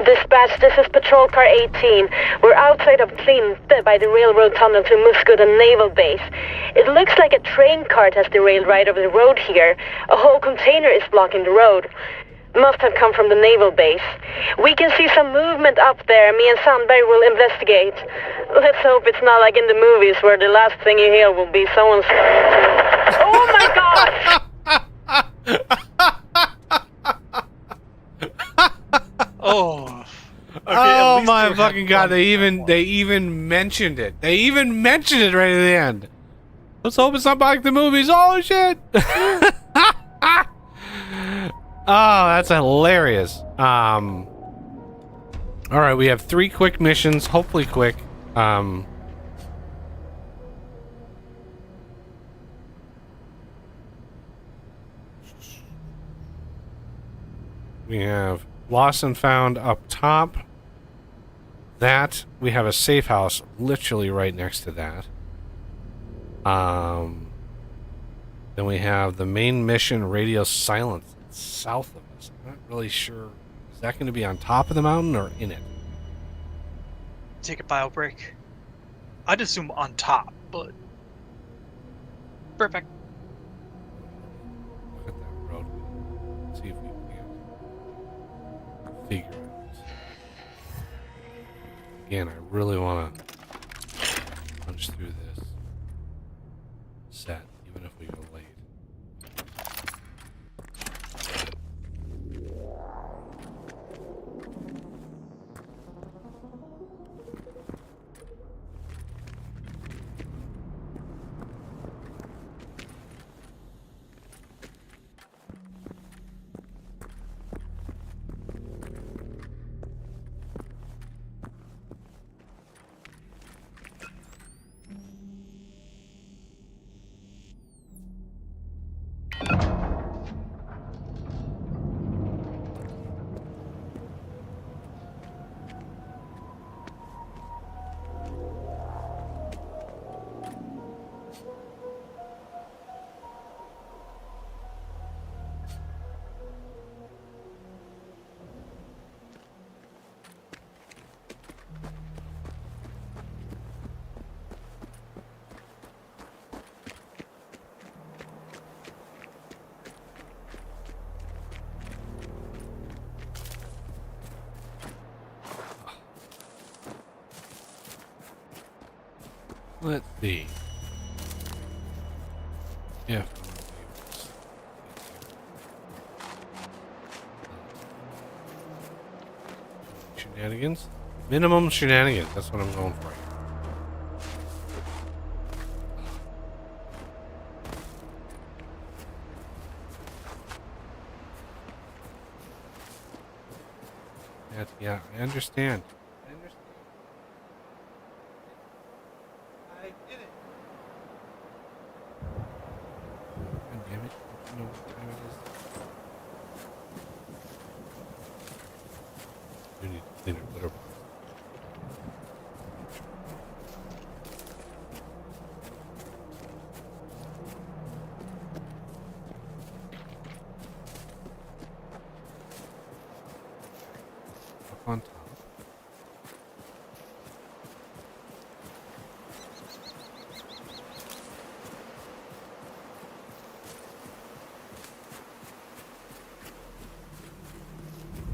Dispatch, this is Patrol Car 18. We're outside of Klinte by the railroad tunnel to Muscoda Naval Base. It looks like a train cart has derailed right over the road here. A whole container is blocking the road. Must have come from the naval base. We can see some movement up there. Me and Sandberg will investigate. Let's hope it's not like in the movies where the last thing you hear will be someone starting to... Oh my god! Oh. Okay, oh my fucking god! They even mentioned it. They even mentioned it right at the end. Let's hope it's not like the movies. Oh shit! Oh, that's hilarious. All right, we have 3 quick missions. Hopefully quick. We have lost and found up top. That we have a safe house literally right next to that. Then we have the main mission, radio silence, south of us. I'm not really sure. Is that going to be on top of the mountain or in it? Take a bio break. I'd assume on top, but perfect. Look at that road. See if we can figure it out. Again, I really want to punch through this set, even if we go late. Let's see. Yeah. Shenanigans? Minimum shenanigans. That's what I'm going for. Yeah, I understand. On top.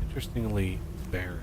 Interestingly barren.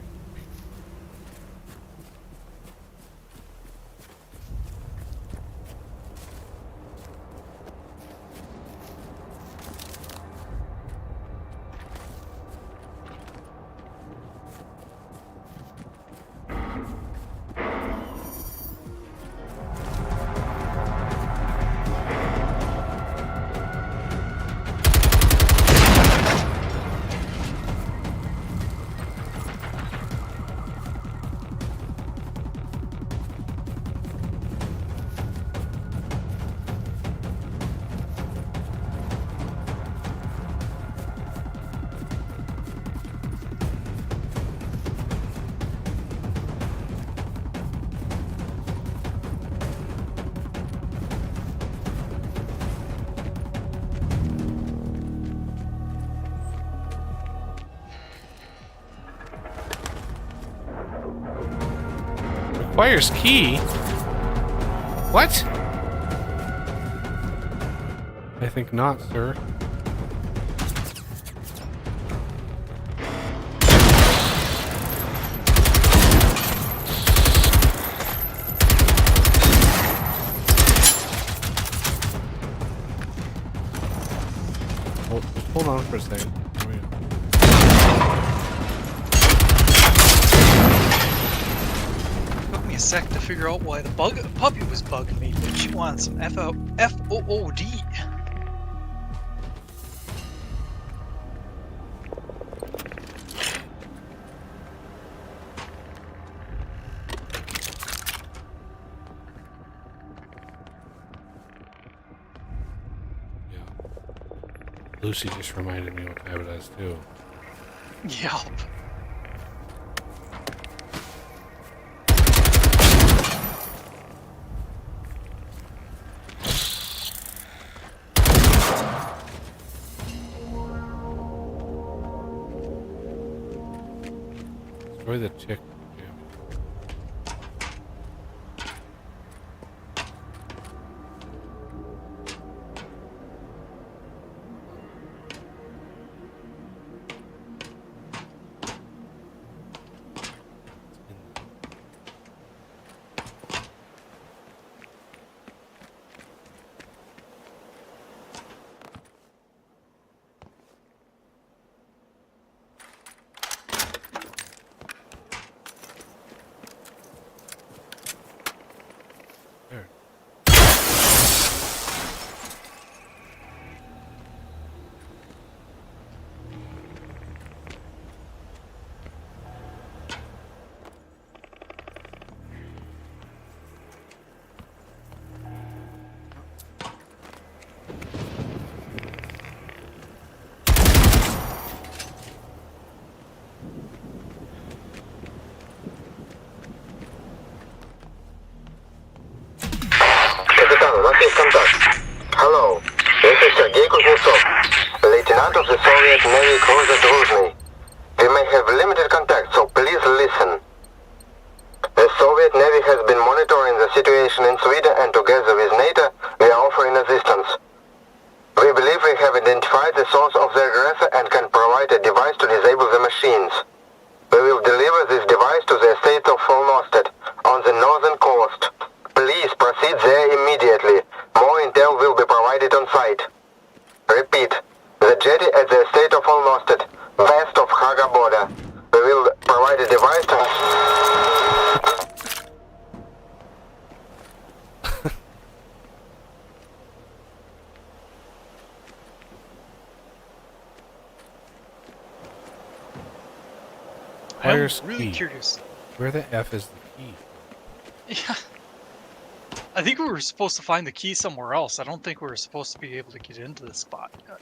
Requires key? What? I think not, sir. Hold on for a second. Took me a sec to figure out why the puppy was bugging me, but she wanted some FOOD. Lucy just reminded me what time it is, too. Yup. Destroy the chick. Hello, this is Sergei Kuznetsov, Lieutenant of the Soviet Navy cruiser Druzhny. We may have limited contact, so please listen. The Soviet Navy has been monitoring the situation in Sweden, and together with NATO, we are offering assistance. We believe we have identified the source of the aggressor and can provide a device to disable the machines. We will deliver this device to the estate of Volnosted on the northern coast. Please proceed there immediately. More intel will be provided on site. Repeat, the jetty at the estate of Volnosted, west of Haga border. We will provide a device to... I'm Where's really key? curious. Where the F is the key? Yeah. I think we were supposed to find the key somewhere else. I don't think we were supposed to be able to get into this spot yet.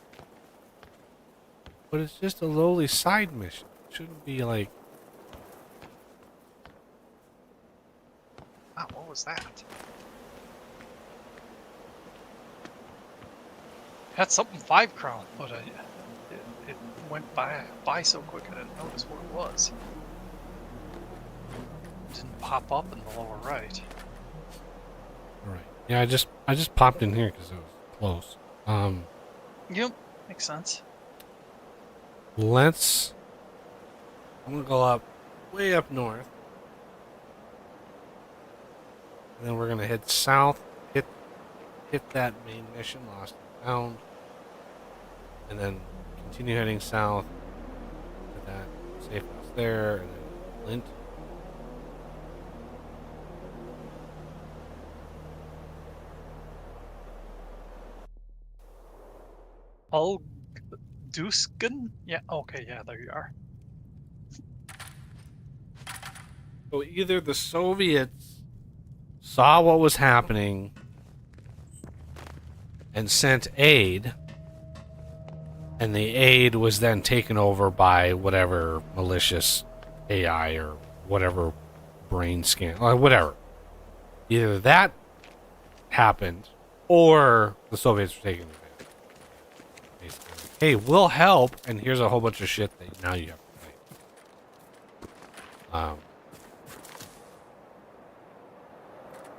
But it's just a lowly side mission. It shouldn't be like... Wow, what was that? Had something 5 crown, but it went by so quick I didn't notice what it was. It didn't pop up in the lower right. Right. Yeah, I just popped in here because it was close. Yep, makes sense. Let's... I'm gonna go up, way up north. And then we're gonna head south, hit that main mission, Lost and Found. And then continue heading south to that safe house there, and then Flint. Duskin? Yeah, okay, yeah, there you are. So either the Soviets saw what was happening and sent aid, and the aid was then taken over by whatever malicious AI or whatever brain scan, or whatever. Either that happened, or the Soviets were taking advantage. Basically, like, hey, we'll help, and here's a whole bunch of shit that now you have to fight.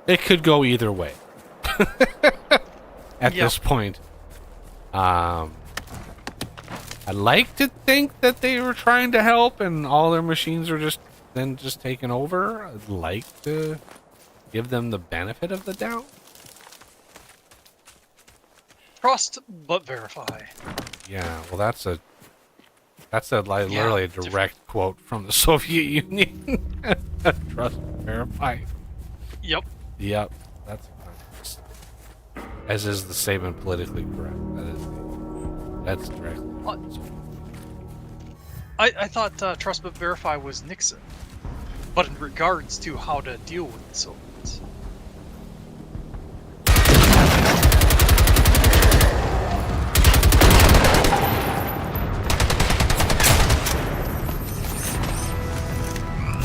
it could go either way. At Yep. this point. I like to think that they were trying to help and all their machines are just taken over. I'd like to give them the benefit of the doubt. Trust but verify. Yeah, well that's literally a direct quote from the Soviet Union. Trust and verify. Yep. Yep, as is the statement politically correct. That's direct. I thought trust but verify was Nixon, but in regards to how to deal with the Soviets.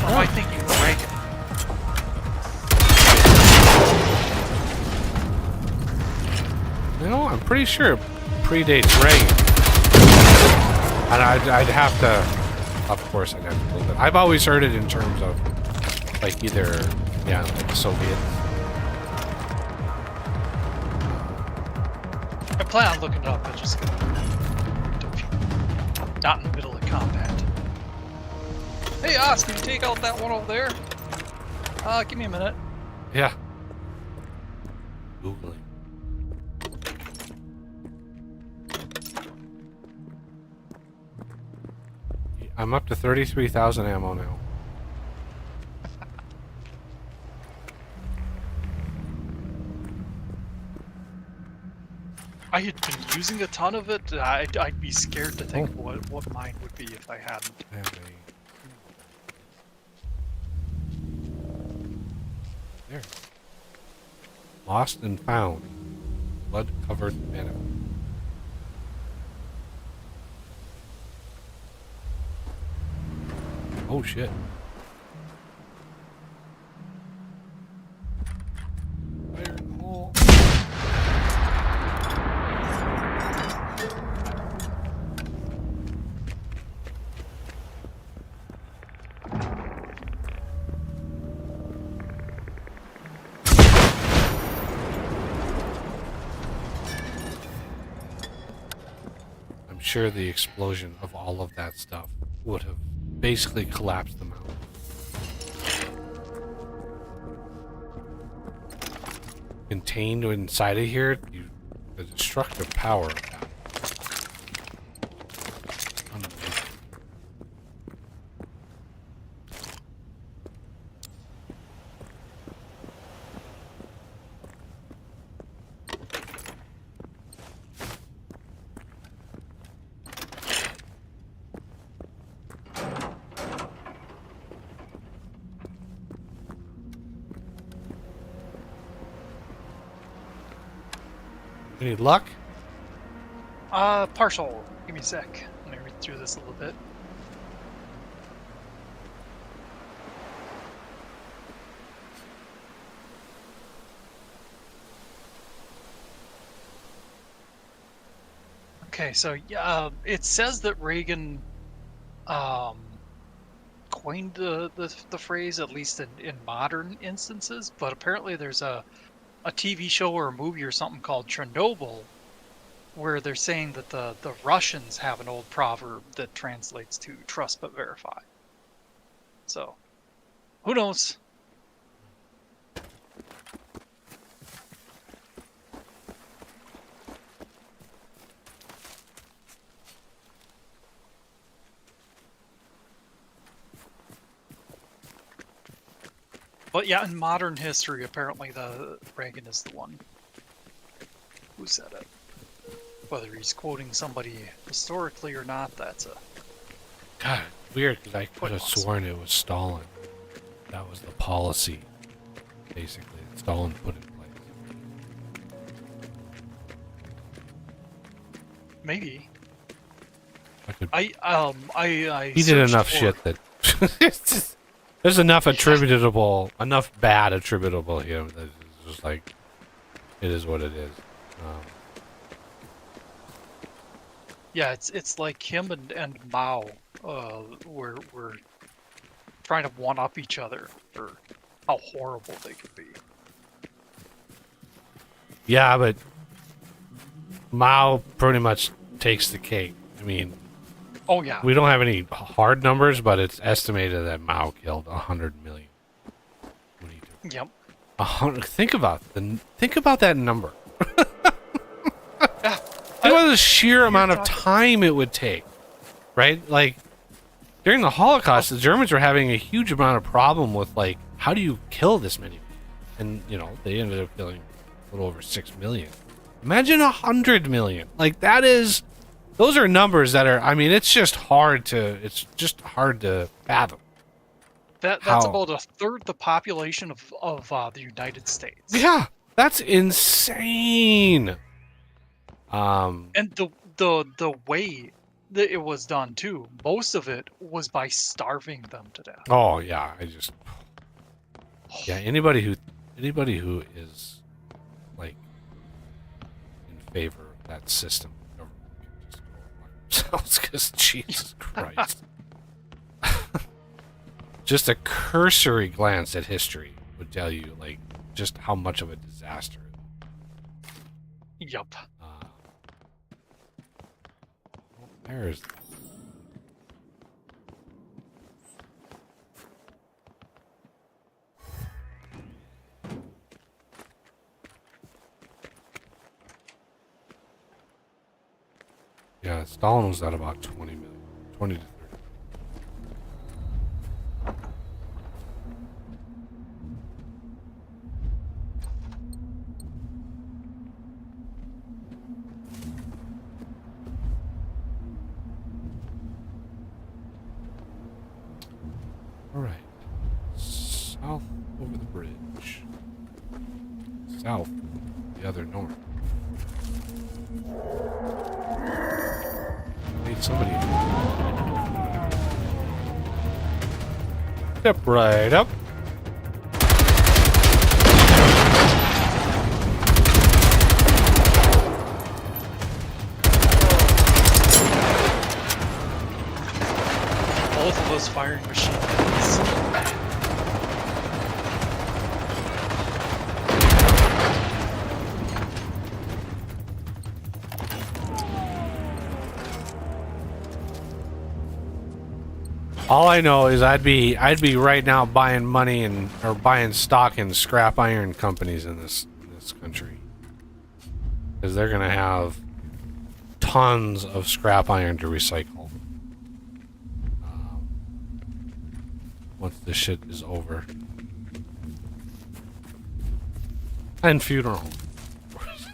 Or am I thinking Reagan? No, I'm pretty sure it predates Reagan. And I'd have to, of course, I'd have to believe it. I've always heard it in terms of, like, either, like the Soviets. I plan on looking it up, but just not in the middle of combat. Hey, Oz, can you take out that one over there? Give me a minute. Yeah. Googling. I'm up to 33,000 ammo now. I had been using a ton of it. I'd be scared to think what mine would be if I hadn't. There. Lost and found. Blood-covered benefit. Oh shit. Fire in the hole. I'm sure the explosion of all of that stuff would have basically collapsed them out. Contained inside of here, the destructive power of that. Unbelievable. Any luck? Partial. Give me a sec. Let me read through this a little bit. Okay, so yeah, it says that Reagan coined the phrase, at least in modern instances, but apparently there's a TV show or a movie or something called Chernobyl, where they're saying that the Russians have an old proverb that translates to trust but verify. So, who knows? But yeah, in modern history, apparently the Reagan is the one who said it. Whether he's quoting somebody historically or not, that's a... God, weird, because I could have sworn it was Stalin. That was the policy, basically, that Stalin put in place. Maybe. I he did enough shit that... There's enough enough bad attributable here that it's just like, it is what it is. Yeah, it's like him and Mao, were trying to one-up each other for how horrible they could be. Yeah, but Mao pretty much takes the cake. I mean, Oh yeah. we don't have any hard numbers, but it's estimated that Mao killed 100 million. When he took Yep. 100. Think about that number. Yeah. Think about the sheer amount of time it would take, right? Like during the Holocaust, the Germans were having a huge amount of problem with like, how do you kill this many people? And you know, they ended up killing a little over 6 million. Imagine 100 million. Like those are numbers that are. I mean, it's just hard to fathom. That's How? about a third the population of the United States. Yeah, that's insane. And the way that it was done too, most of it was by starving them to death. Oh yeah, anybody who is like in favor of that system of government can just go fuck themselves, because Jesus Christ. Just a cursory glance at history would tell you like just how much of a disaster. Yup. There's yeah, Stalin was at about 20 million, 20 to 30. All right, south over the bridge, south, the other north. Need somebody. Step right up. Both of those firing machine guns. All I know is I'd be right now buying buying stock in scrap iron companies in this country, because they're gonna have tons of scrap iron to recycle once this shit is over. And funeral home, of course.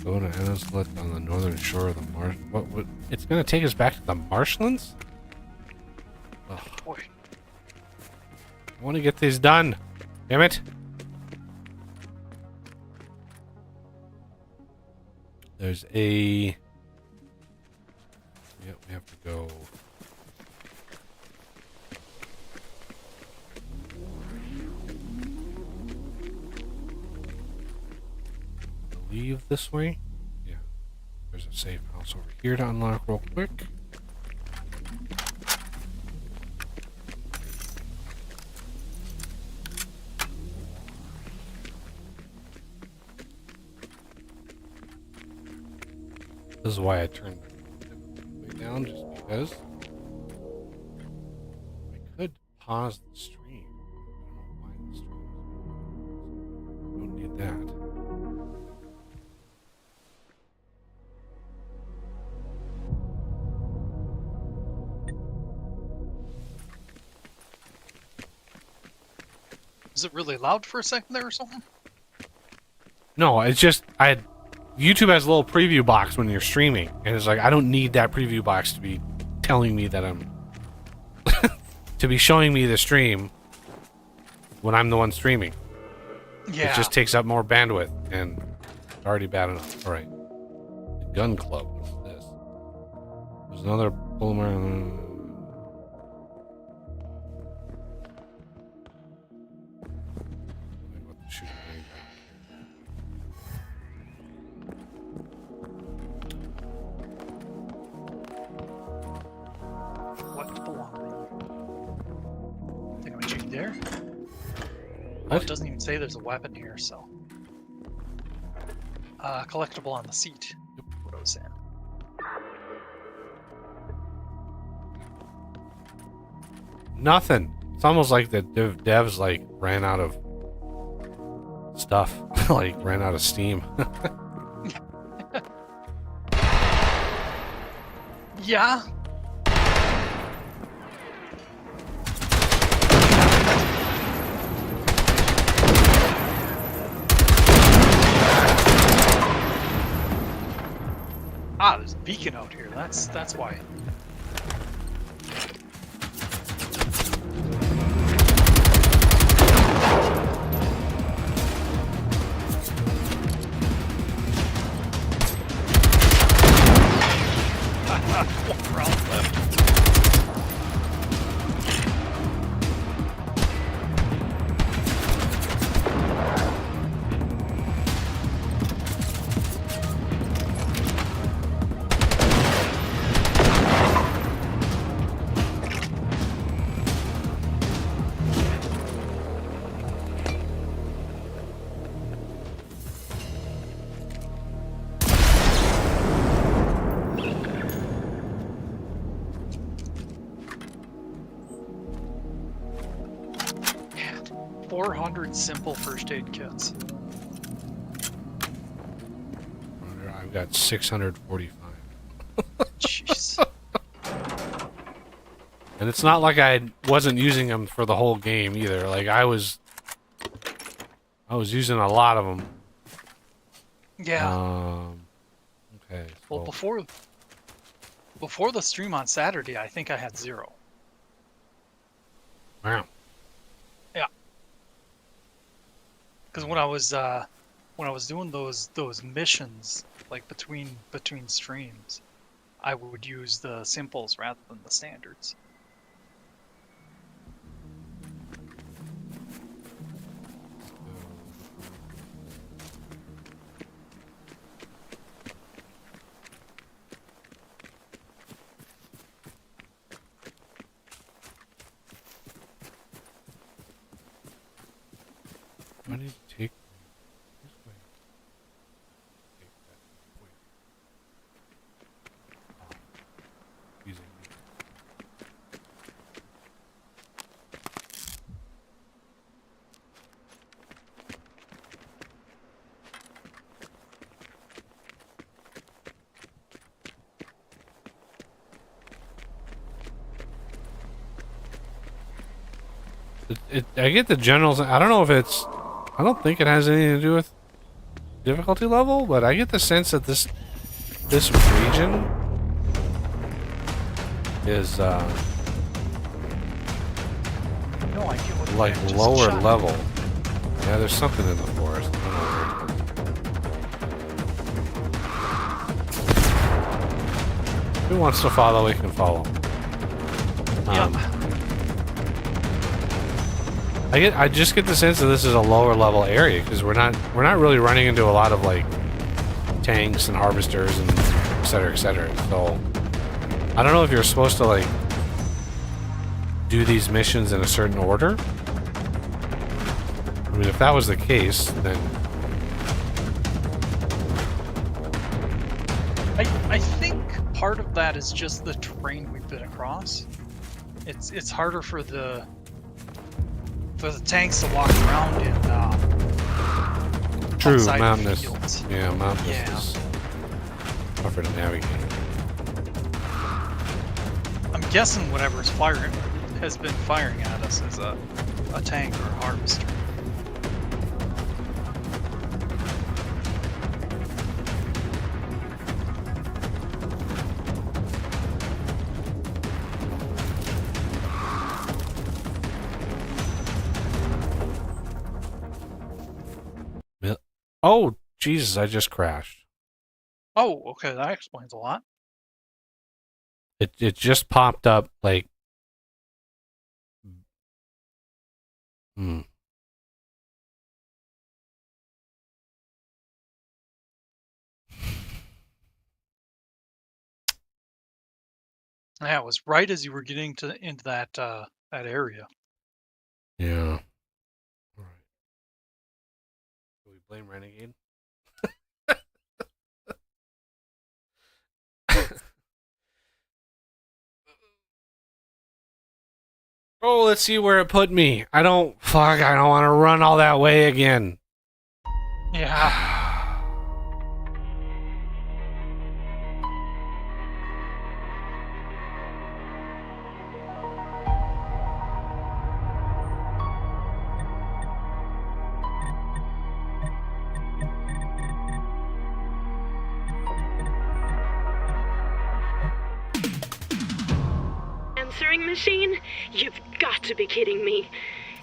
Go to Annislet on the northern shore of the marsh. What? It's gonna take us back to the marshlands? Ugh. Boy. I want to get these done. Damn it. There's a... Yep, we have to go... Leave this way? Yeah. There's a safe house over here to unlock real quick. This is why I turned the way down, just because I could pause the stream. I don't know why the stream is... Don't need that. Was it really loud for a second there or something? No, it's just YouTube has a little preview box when you're streaming, and it's like I don't need that preview box to be telling me that I'm to be showing me the stream when I'm the one streaming. Yeah. It just takes up more bandwidth, and it's already bad enough. All right, gun club. What's this? There's another polymer. there? Oh, What? it doesn't even say there's a weapon here, so. Collectible on the seat. What I was saying. Nothing. It's almost like the devs like ran out of stuff, like ran out of steam. Yeah. Ah, there's a beacon out here. That's why. One round left. Man, 400 simple first aid kits. I've got 645. Jeez. And it's not like I wasn't using them for the whole game either. Like I was using a lot of them. Yeah. Okay. Well, before the stream on Saturday, I think I had 0. Wow. Yeah. Because when I was doing those missions, like between streams, I would use the simples rather than the standards. I need to take this way. Take that way. Using I get the generals. I don't know if it's. I don't think it has anything to do with difficulty level, but I get the sense that this region is No, I get what like just lower shot. level. Yeah, there's something in the forest. I don't know. Who wants to follow? We can follow. I just get the sense that this is a lower level area because we're not really running into a lot of like tanks and harvesters and et cetera, et cetera. So I don't know if you're supposed to like do these missions in a certain order. I mean, if that was the case, then I think part of that is just the terrain we've been across. It's harder for the tanks to walk around in true outside mountainous. fields. Yeah, mountainous Yeah. is tougher to navigate. I'm guessing whatever's has been firing at us is a tank or a harvester. Oh, Jesus, I just crashed. Oh, okay, that explains a lot. It just popped up like Yeah, it was right as you were getting into that area. Yeah. All right. Do we blame Renegade? Oh, let's see where it put me. I don't want to run all that way again. Yeah. Answering machine? You've got to be kidding me.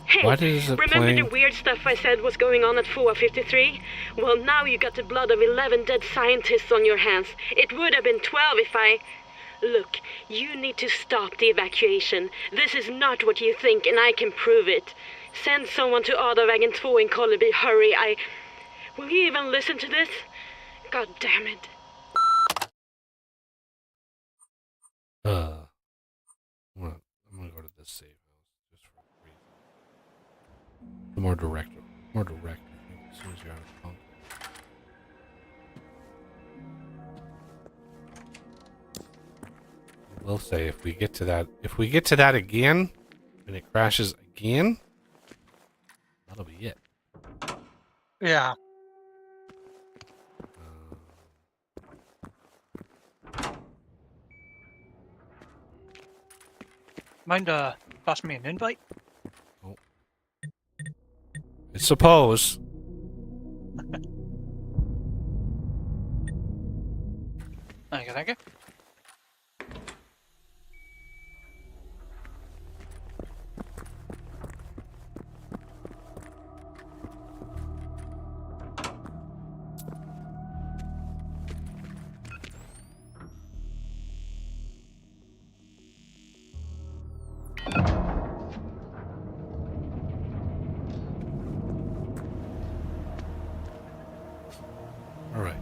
Hey, What is it remember playing? the weird stuff I said was going on at 453? Well, now you got the blood of 11 dead scientists on your hands. It would have been 12 if I... Look, you need to stop the evacuation. This is not what you think, and I can prove it. Send someone to Adavägen 2 in Kolleby. Hurry, Will you even listen to this? God damn it. I'm gonna go to this save house just for a reason. The more direct, I think, as soon as you're out of conflict. I will say, if we get to that again, and it crashes again, that'll be it. Yeah. Mind tossing me an invite? I suppose. Thank you, thank you. All right.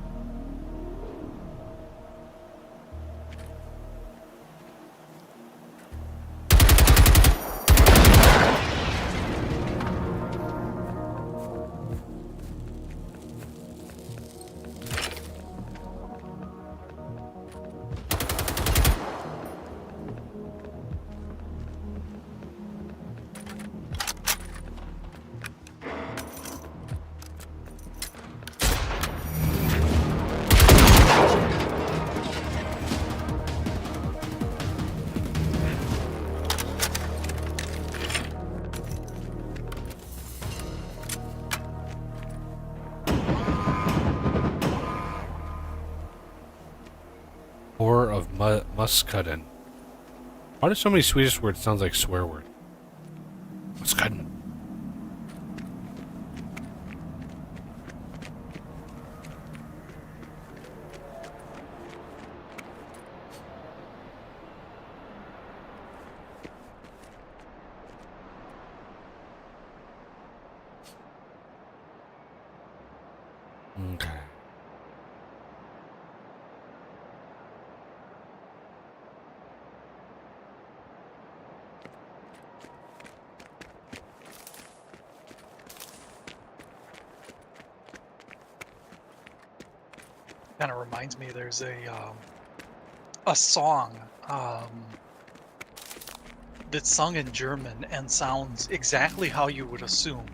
Horror of Muskudden. Why do so many Swedish words sound like swear word? Muskudden. Okay. Kind of reminds me, there's a song that's sung in German and sounds exactly how you would assume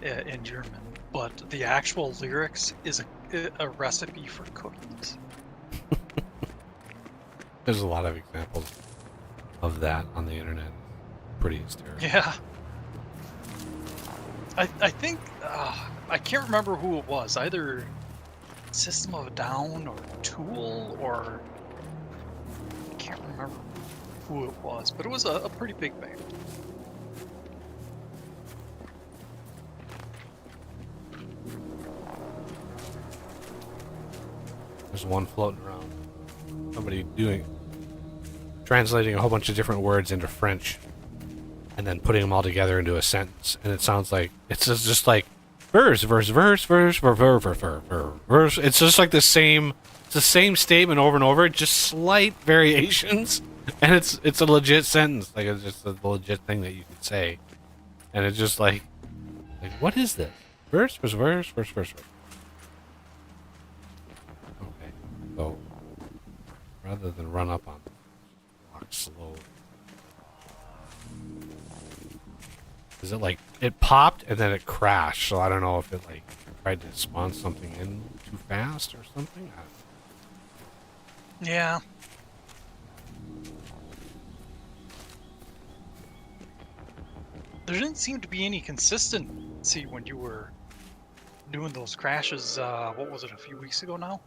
in German, but the actual lyrics is a recipe for cookies. There's a lot of examples of that on the internet. Pretty hysterical. Yeah. I think I can't remember who it was. Either System of a Down or Tool, or I can't remember who it was, but it was a pretty big band. There's one floating around. Somebody translating a whole bunch of different words into French and then putting them all together into a sentence. And it sounds like, it's just like verse. It's just like the same statement over and over, just slight variations. And it's a legit sentence. Like, it's just a legit thing that you could say And it's just like what is this? Verse. Okay. So rather than run up on them, walk slowly. Is it like it popped and then it crashed? So I don't know if it like tried to spawn something in too fast or something. Yeah. There didn't seem to be any consistency when you were doing those crashes. What was it, a few weeks ago now?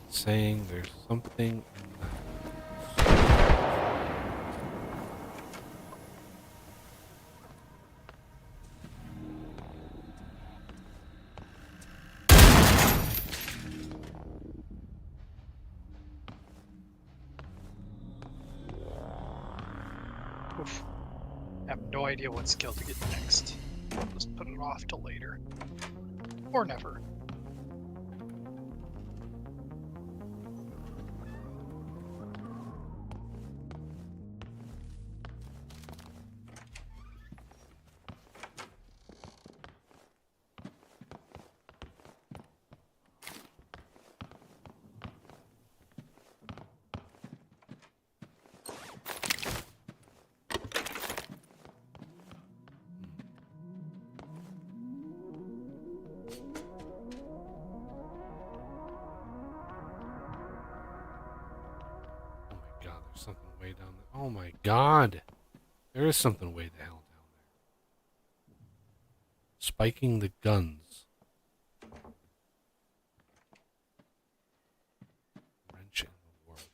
Saying there's something in the Oof. I have no idea what skill to get next. I'll just put it off till later. Or never. something way down there. Oh my god. There is something way the hell down there. Spiking the guns. Wrench in the works.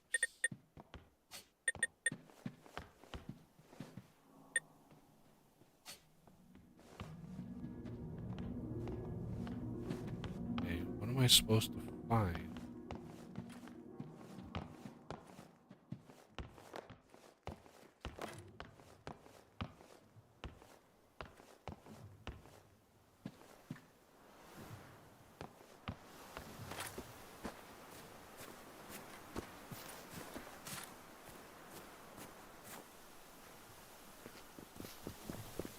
Okay, what am I supposed to find?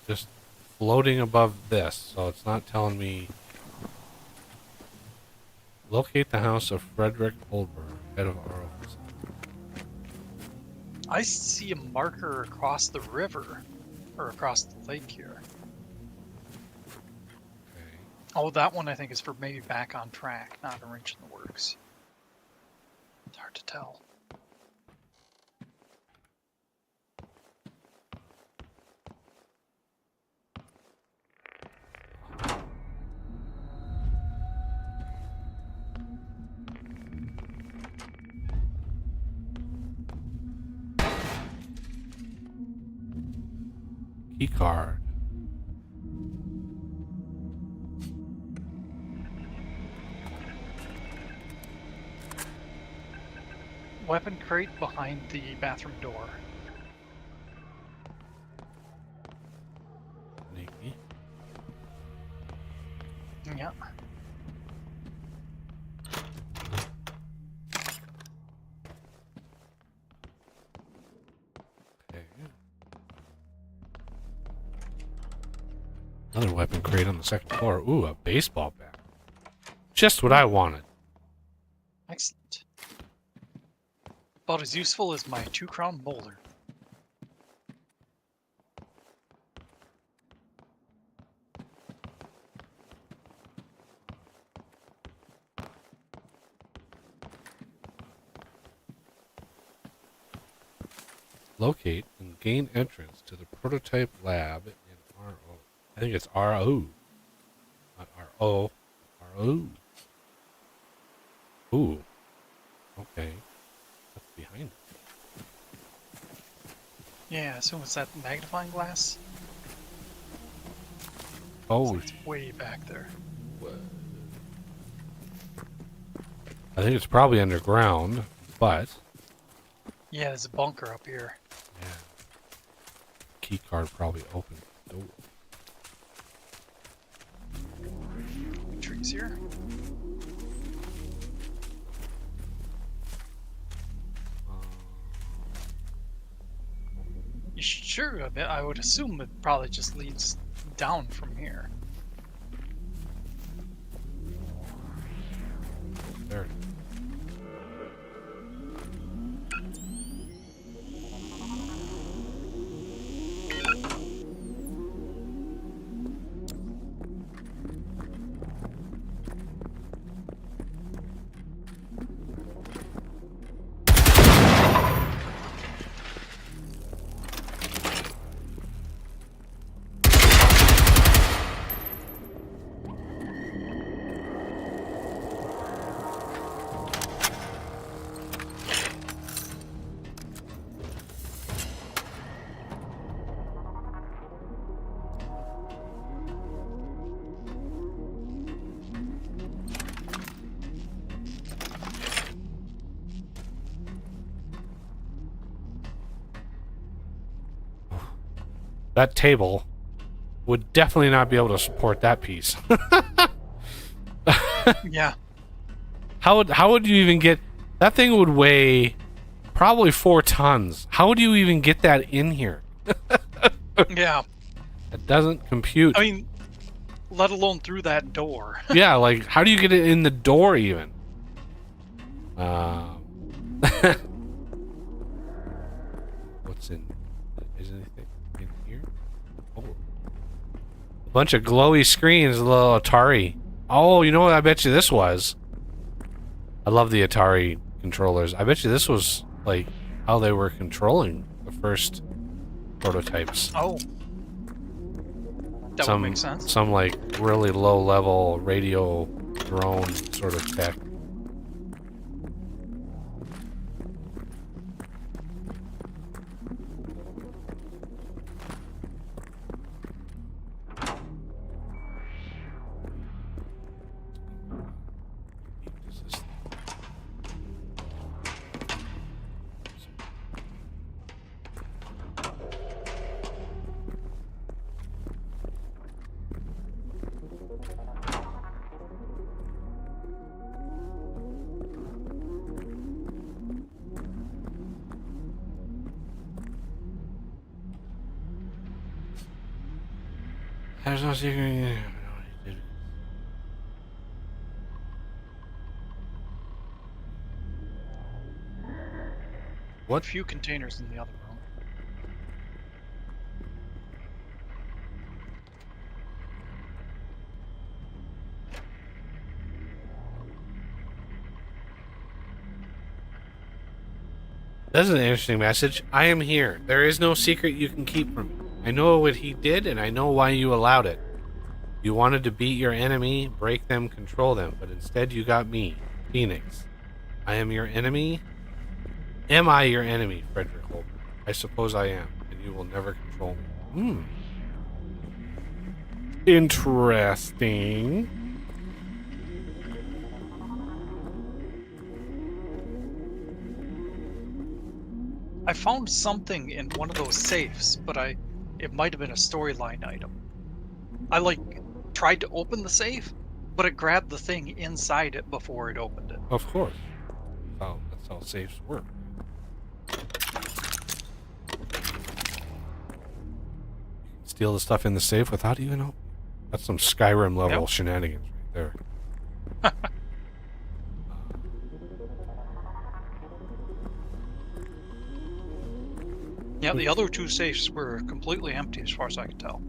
Just floating above this, so it's not telling me. Locate the house of Frederick Oldberg, head of our office. I see a marker across the river, or across the lake here. Okay. Oh, that one I think is for maybe back on track, not a wrench in the works. It's hard to tell. Key card. Weapon crate behind the bathroom door. Sneaky. Yep. Okay. Another weapon crate on the second floor. Ooh, a baseball bat. Just what I wanted. Excellent. About as useful as my 2-crown boulder. Locate and gain entrance to the prototype lab in RO. I think it's RO. Not RO. RO. Ooh. Okay. What's behind it? Yeah, so it's that magnifying glass. Oh, It's way back there. I think it's probably underground, but Yeah, there's a bunker up here. yeah, key card probably opened the door. Trees here. You sure? I would assume it probably just leads down from here. There. That table would definitely not be able to support that piece. Yeah. How would you even get that thing? Would weigh probably 4 tons. How would you even get that in here? Yeah. It doesn't compute. I mean, let alone through that door. Yeah, like how do you get it in the door even? What's in? Is anything in here? Oh, a bunch of glowy screens. A little Atari. Oh, you know what? I bet you this was. I love the Atari controllers. I bet you this was like how they were controlling the first prototypes. Oh. That would make sense. Some like really low level radio drone sort of tech. There's no secret. What few containers in the other room? That's an interesting message. I am here. There is no secret you can keep from me. I know what he did, and I know why you allowed it. You wanted to beat your enemy, break them, control them, but instead you got me, Phoenix. I am your enemy. Am I your enemy, Frederick Holden? I suppose I am, and you will never control me. Interesting. I found something in one of those safes, but it might have been a storyline item. I tried to open the safe, but it grabbed the thing inside it before it opened it. Of course. That's how safes work. Steal the stuff in the safe without even opening. That's some Skyrim level shenanigans right there. Yeah, the other two safes were completely empty as far as I could tell.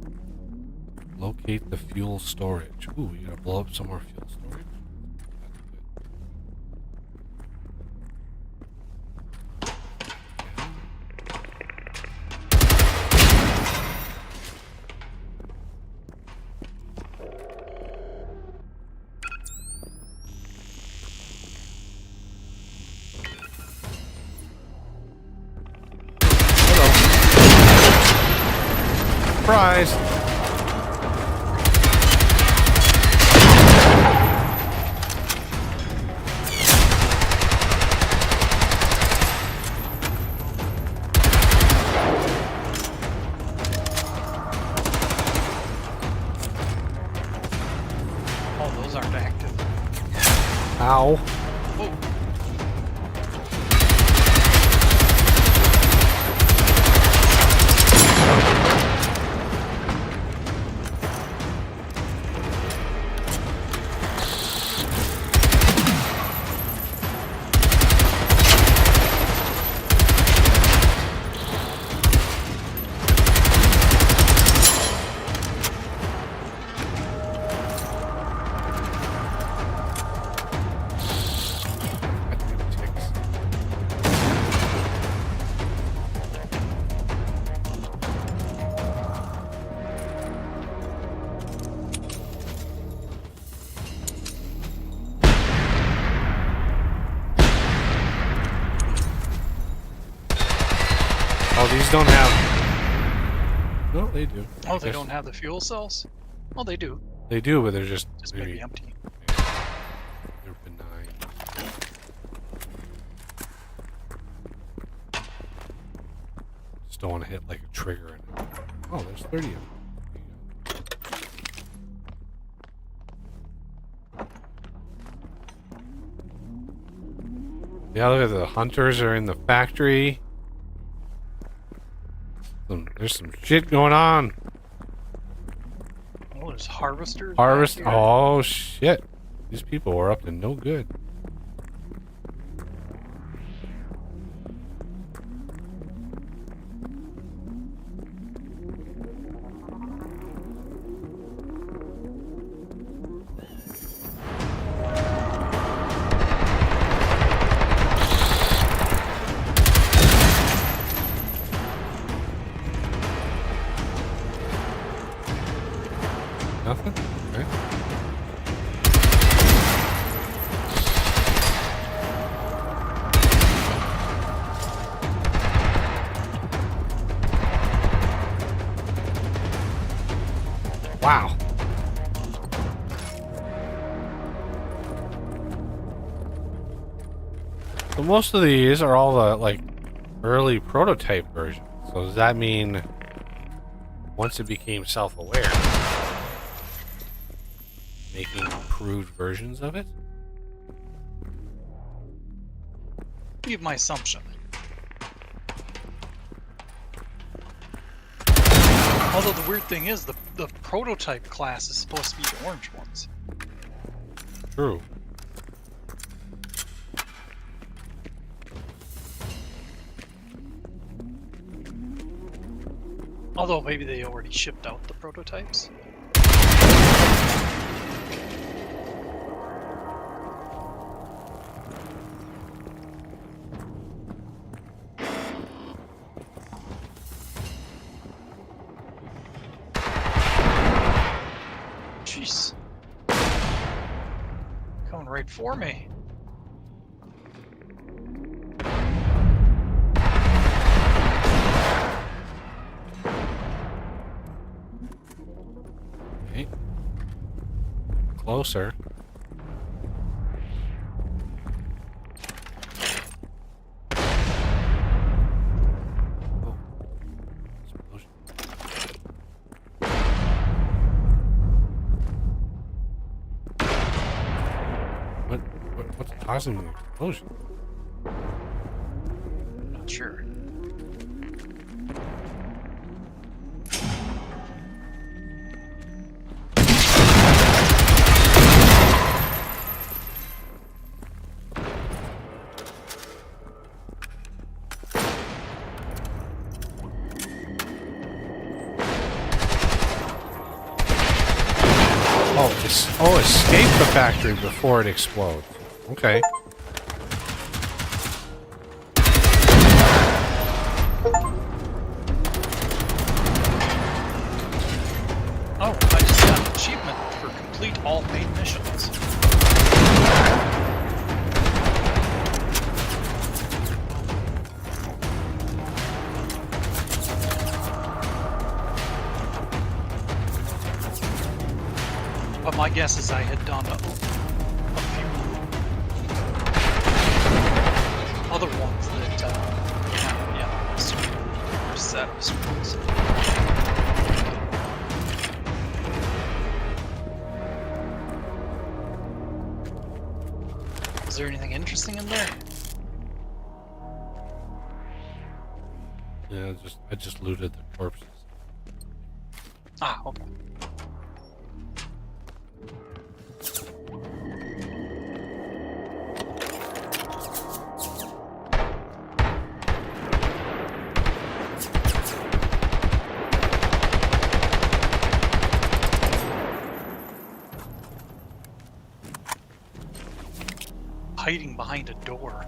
Locate the fuel storage. Ooh, you gotta blow up some more fuel storage? Surprise! Ow. Whoa. Oh, these don't have... No, they do. Oh, they Yes. don't have the fuel cells? Oh, they do. They do, but they're just Maybe empty. They're benign. Just don't want to hit like a trigger in it. Oh, there's 30 of them. Yeah, look at the hunters are in the factory. There's some shit going on. Oh, there's harvesters. Harvest. back here. Oh shit! These people are up to no good. Nothing? Okay. Wow. So most of these are all the, like, early prototype versions. So does that mean once it became self-aware, making improved versions of it? Leave my assumption. Although the weird thing is, the prototype class is supposed to be the orange ones. True. Although maybe they already shipped out the prototypes. Jeez. Coming right for me. Okay. Closer. Oh. Explosion. What's causing the explosion? Not sure. Escape the factory before it explodes. Okay. Oh, I just got an achievement for complete all main missions. But my guess is I had done a few other ones that, yeah, set of scrolls. there anything interesting in there? Yeah, I just looted the corpses. Ah, okay. Hiding behind a door.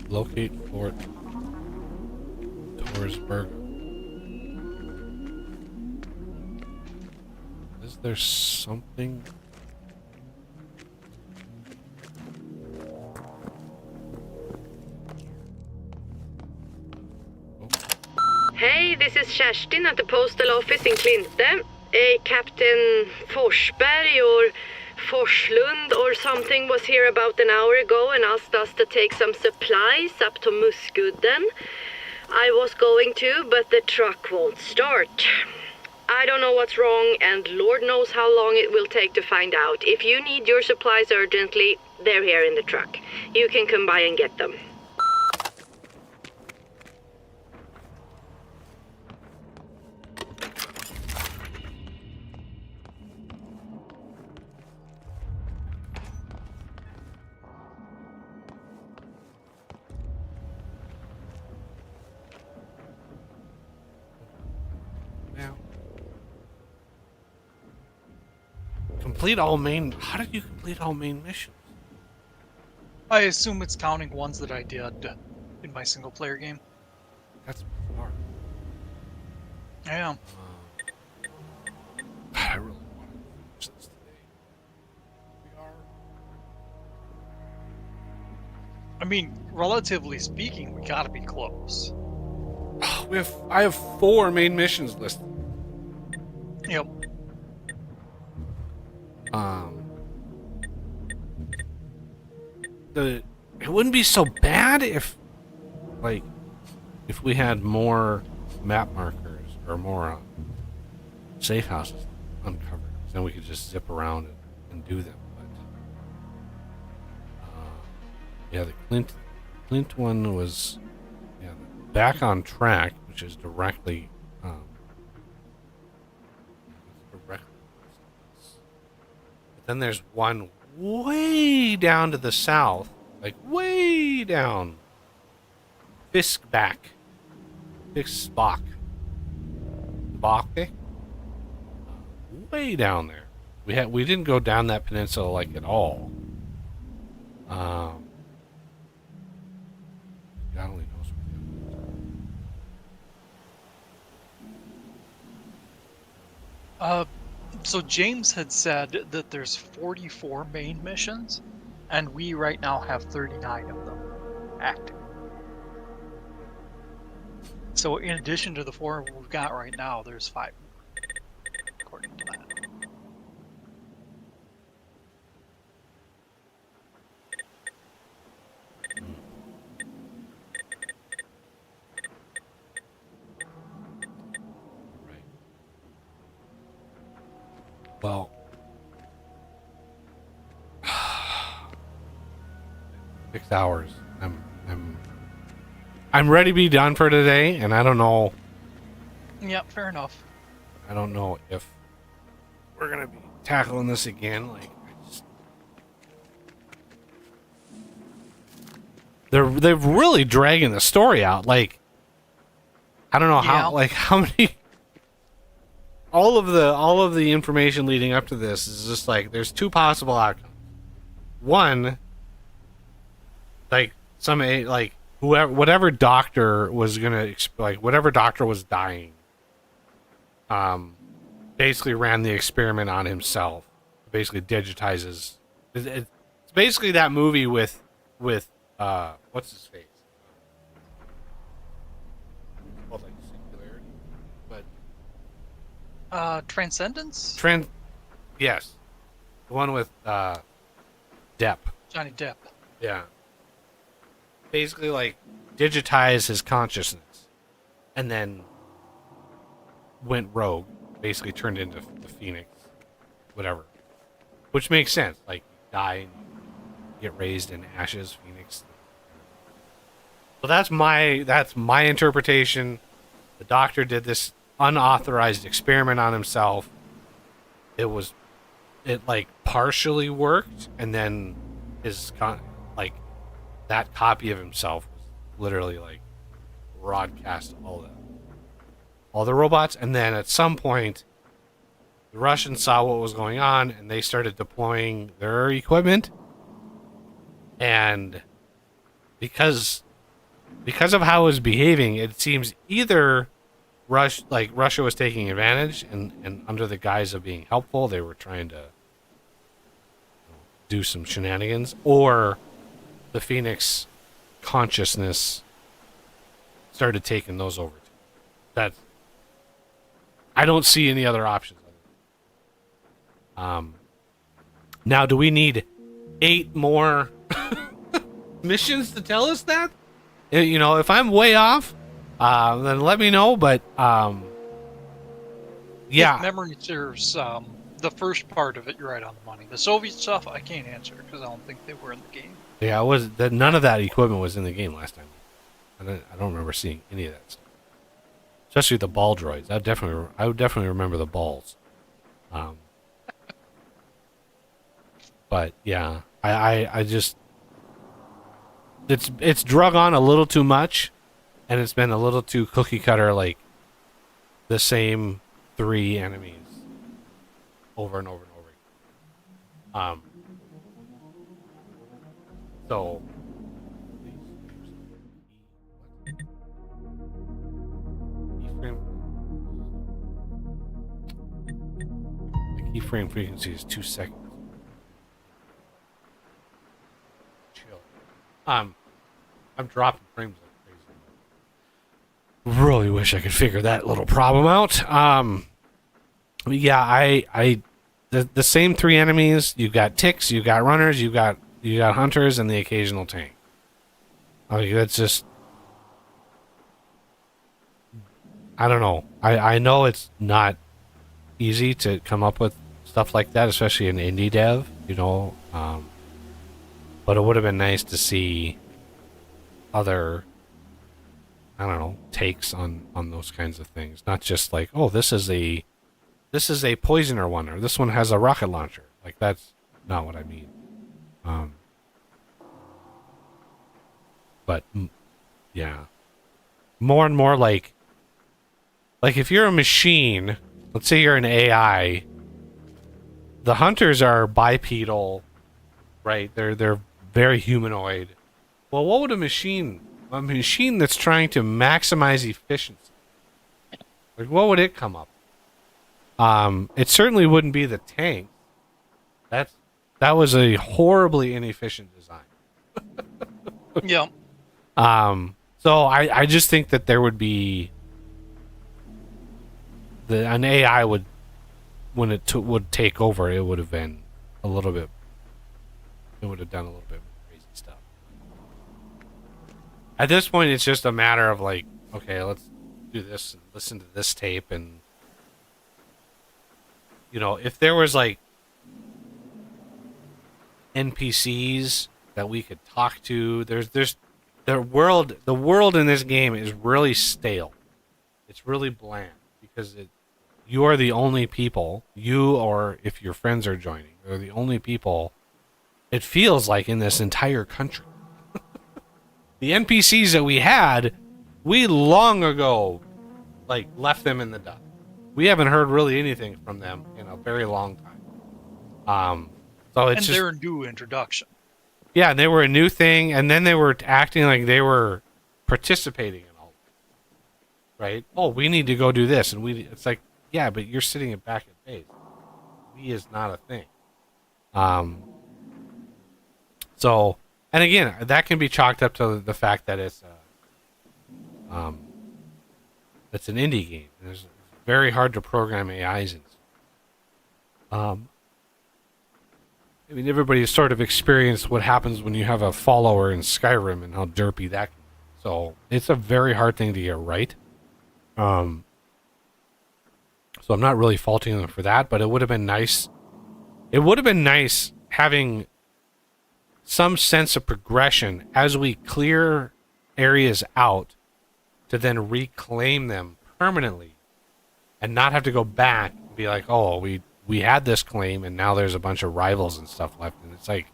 Locate Fort Torsberg. Is there something? Hey, this is Kerstin at the postal office in Klinte. Captain Forsberg or Forslund or something was here about an hour ago and asked us to take some supplies up to Muskudden. I was going to, but the truck won't start. I don't know what's wrong, and Lord knows how long it will take to find out. If you need your supplies urgently, they're here in the truck. You can come by and get them. Complete all main. How did you complete all main missions? I assume it's counting ones that I did in my single player game. That's hard. Yeah. I really want to finish this today. We are. I mean, relatively speaking, we gotta be close. I have 4 main missions listed. Yep. It wouldn't be so bad if we had more map markers or more safe houses uncovered. Then we could just zip around and do them. But yeah, the Clint one was back on track, which is directly. But then there's one way down to the south, like way down. Fiskbach. Bake? Way down there. We didn't go down that peninsula like at all. God only knows what So James had said that there's 44 main missions, and we right now have 39 of them active. So in addition to the 4 we've got right now, there's 5 according to that. Well, six hours. I'm ready to be done for today, and I don't know. Yep, fair enough. I don't know if we're gonna be tackling this again. Like, they're really dragging the story out. Like, I don't know how. Like, how many? all of the information leading up to this is just like there's two possible outcomes. One, like whatever doctor was whatever doctor was dying, basically ran the experiment on himself. Basically digitizes. It's basically that movie with what's his face? It's called like Singularity, but Transcendence? Yes, the one with Depp. Johnny Depp. Yeah. Basically, like digitize his consciousness, and then went rogue. Basically, turned into the Phoenix, whatever. Which makes sense. Like die and get raised in ashes, Phoenix. So that's my interpretation. The doctor did this unauthorized experiment on himself. It like partially worked, and then that copy of himself was literally like broadcast all the robots, and then at some point the Russians saw what was going on and they started deploying their equipment, and because of how it was behaving, it seems either Russia was taking advantage and under the guise of being helpful, they were trying to do some shenanigans, or the Phoenix consciousness started taking those over. I don't see any other options. Now, do we need 8 more missions to tell us that? You know, if I'm way off, then let me know. But yeah, If memory serves, the first part of it, you're right on the money. The Soviet stuff, I can't answer because I don't think they were in the game. yeah, none of that equipment was in the game last time. I don't remember seeing any of that stuff. Especially the ball droids. I would definitely remember the balls. But yeah, I just it's drug on a little too much, and it's been a little too cookie cutter, like the same 3 enemies over and over and over. So the keyframe frequency is 2 seconds. Chill. I'm dropping frames like crazy. Really wish I could figure that little problem out. Yeah, the same 3 enemies. You've got ticks, you've got runners, you got hunters, and the occasional tank. Like, that's just, I don't know. I know it's not easy to come up with stuff like that, especially in indie dev, you know. But it would have been nice to see other, I don't know, takes on those kinds of things. Not just like, oh, this is a poisoner one, or this one has a rocket launcher. Like, that's not what I mean. But yeah, more and more like if you're a machine, let's say you're an AI, the hunters are bipedal, right? They're very humanoid. Well, what would a machine that's trying to maximize efficiency, like, what would it come up? It certainly wouldn't be the tank. That was a horribly inefficient design. Yeah. So I just think that there would be an AI would, when it would take over, it would have been a little bit. It would have done a little bit more crazy stuff. At this point, it's just a matter of like, okay, let's do this and listen to this tape, and you know, if there was like NPCs that we could talk to, there's the world in this game is really stale. It's really bland because you are the only people, you or if your friends are joining, are the only people, it feels like, in this entire country. The NPCs that we had, we long ago like left them in the dust. we haven't heard really anything from them in a very long time. So it's And just, their new introduction. yeah, they were a new thing, and then they were acting like they were participating in all of it, right? Oh, we need to go do this, and it's like, yeah, but you're sitting it back at base. We is not a thing. So, and again, that can be chalked up to the fact that it's an indie game. It's very hard to program AIs in. I mean, everybody's sort of experienced what happens when you have a follower in Skyrim and how derpy that can be. So it's a very hard thing to get right. So I'm not really faulting them for that, but it would have been nice. It would have been nice having some sense of progression as we clear areas out to then reclaim them permanently and not have to go back and be like, oh, we had this claim and now there's a bunch of rivals and stuff left. And it's like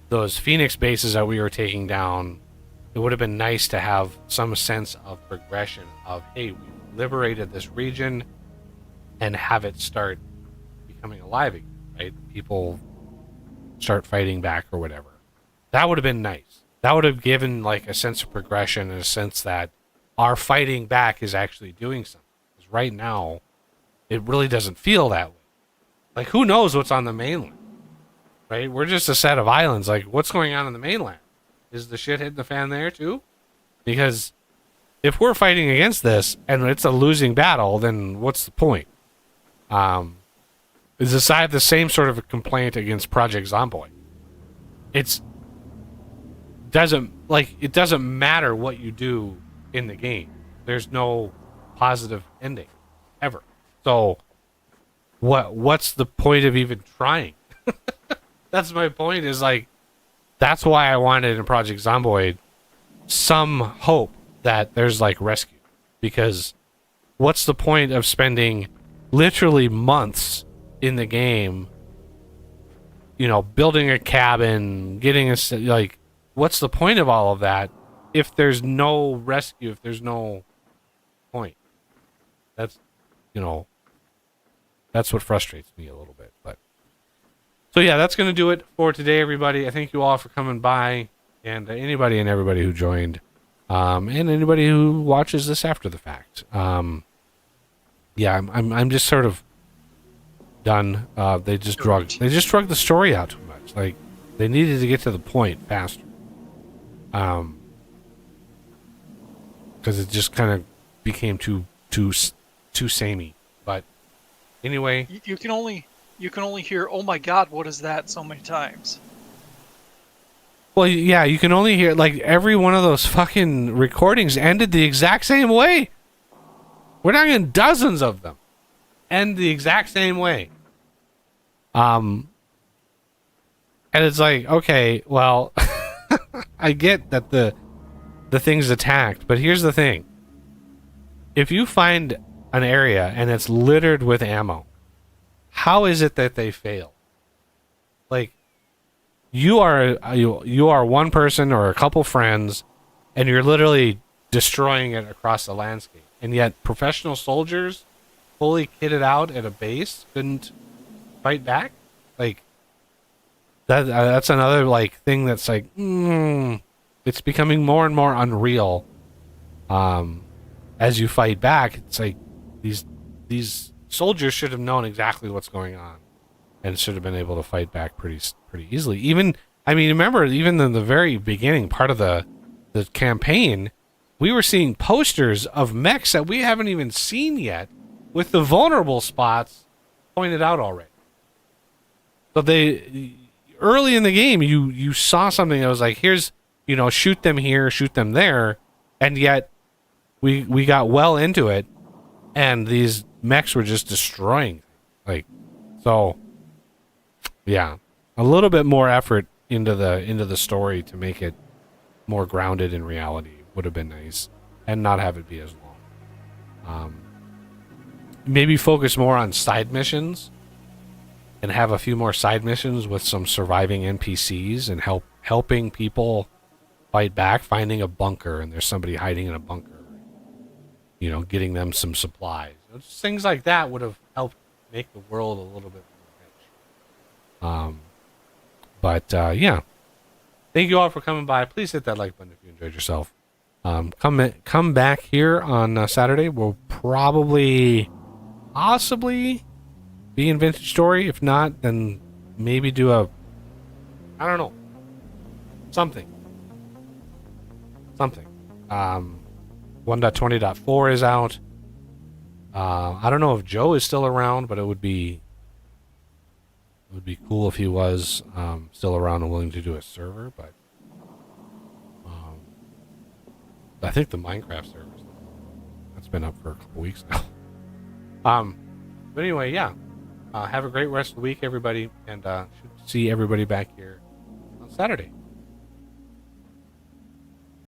those Phoenix bases that we were taking down, it would have been nice to have some sense of progression of, hey, we liberated this region and have it start becoming alive again, right? People start fighting back or whatever. That would have been nice. That would have given like a sense of progression and a sense that our fighting back is actually doing something. Because right now, it really doesn't feel that way. Like, who knows what's on the mainland, right? We're just a set of islands. Like, what's going on the mainland? Is the shit hitting the fan there too? Because if we're fighting against this and it's a losing battle, then what's the point? Is this, I have the same sort of a complaint against Project Zomboid. It doesn't matter what you do in the game. There's no positive ending ever. So what's the point of even trying? That's my point, is like, that's why I wanted in Project Zomboid some hope that there's like rescue. Because what's the point of spending literally months in the game, you know, building a cabin, getting a, like, what's the point of all of that if there's no rescue, if there's no point? That's, you know, that's what frustrates me a little bit. But so yeah, that's going to do it for today, everybody. I thank you all for coming by, and anybody and everybody who joined, and anybody who watches this after the fact. Yeah, I'm just sort of done. They just drug the story out too much. Like, they needed to get to the point faster. Because it just kind of became too samey. But anyway, You can only hear, "Oh my God, what is that?" so many times. well, yeah, you can only hear, like, every one of those fucking recordings ended the exact same way. We're talking dozens of them end the exact same way. And it's like, okay, well, I get that the thing's attacked, but here's the thing. If you find an area and it's littered with ammo, how is it that they fail? Like, you are one person or a couple friends, and you're literally destroying it across the landscape. And yet professional soldiers, fully kitted out at a base, couldn't fight back? Like, that's another, like, thing that's like, it's becoming more and more unreal. As you fight back, it's like these soldiers should have known exactly what's going on and should have been able to fight back pretty easily. Even, I mean, remember, even in the very beginning part of the campaign, we were seeing posters of mechs that we haven't even seen yet, with the vulnerable spots pointed out already. So early in the game, you saw something that was like, here's, you know, shoot them here, shoot them there, and yet we got well into it, and these mechs were just destroying. Like, so yeah, a little bit more effort into the story to make it more grounded in reality would have been nice, and not have it be as long. Maybe focus more on side missions, and have a few more side missions with some surviving NPCs and helping people fight back, finding a bunker, and there's somebody hiding in a bunker. you know, getting them some supplies. Just things like that would have helped make the world a little bit more rich. Yeah, thank you all for coming by. Please hit that like button if you enjoyed yourself. Come back here on Saturday. We'll possibly be in Vintage Story. If not, then maybe do I don't know, something. 1.20.4 is out. I don't know if Joe is still around, but it would be cool if he was still around and willing to do a server. But I think the Minecraft server that's been up for a couple weeks now. But anyway, yeah. Have a great rest of the week, everybody, and should see everybody back here on Saturday.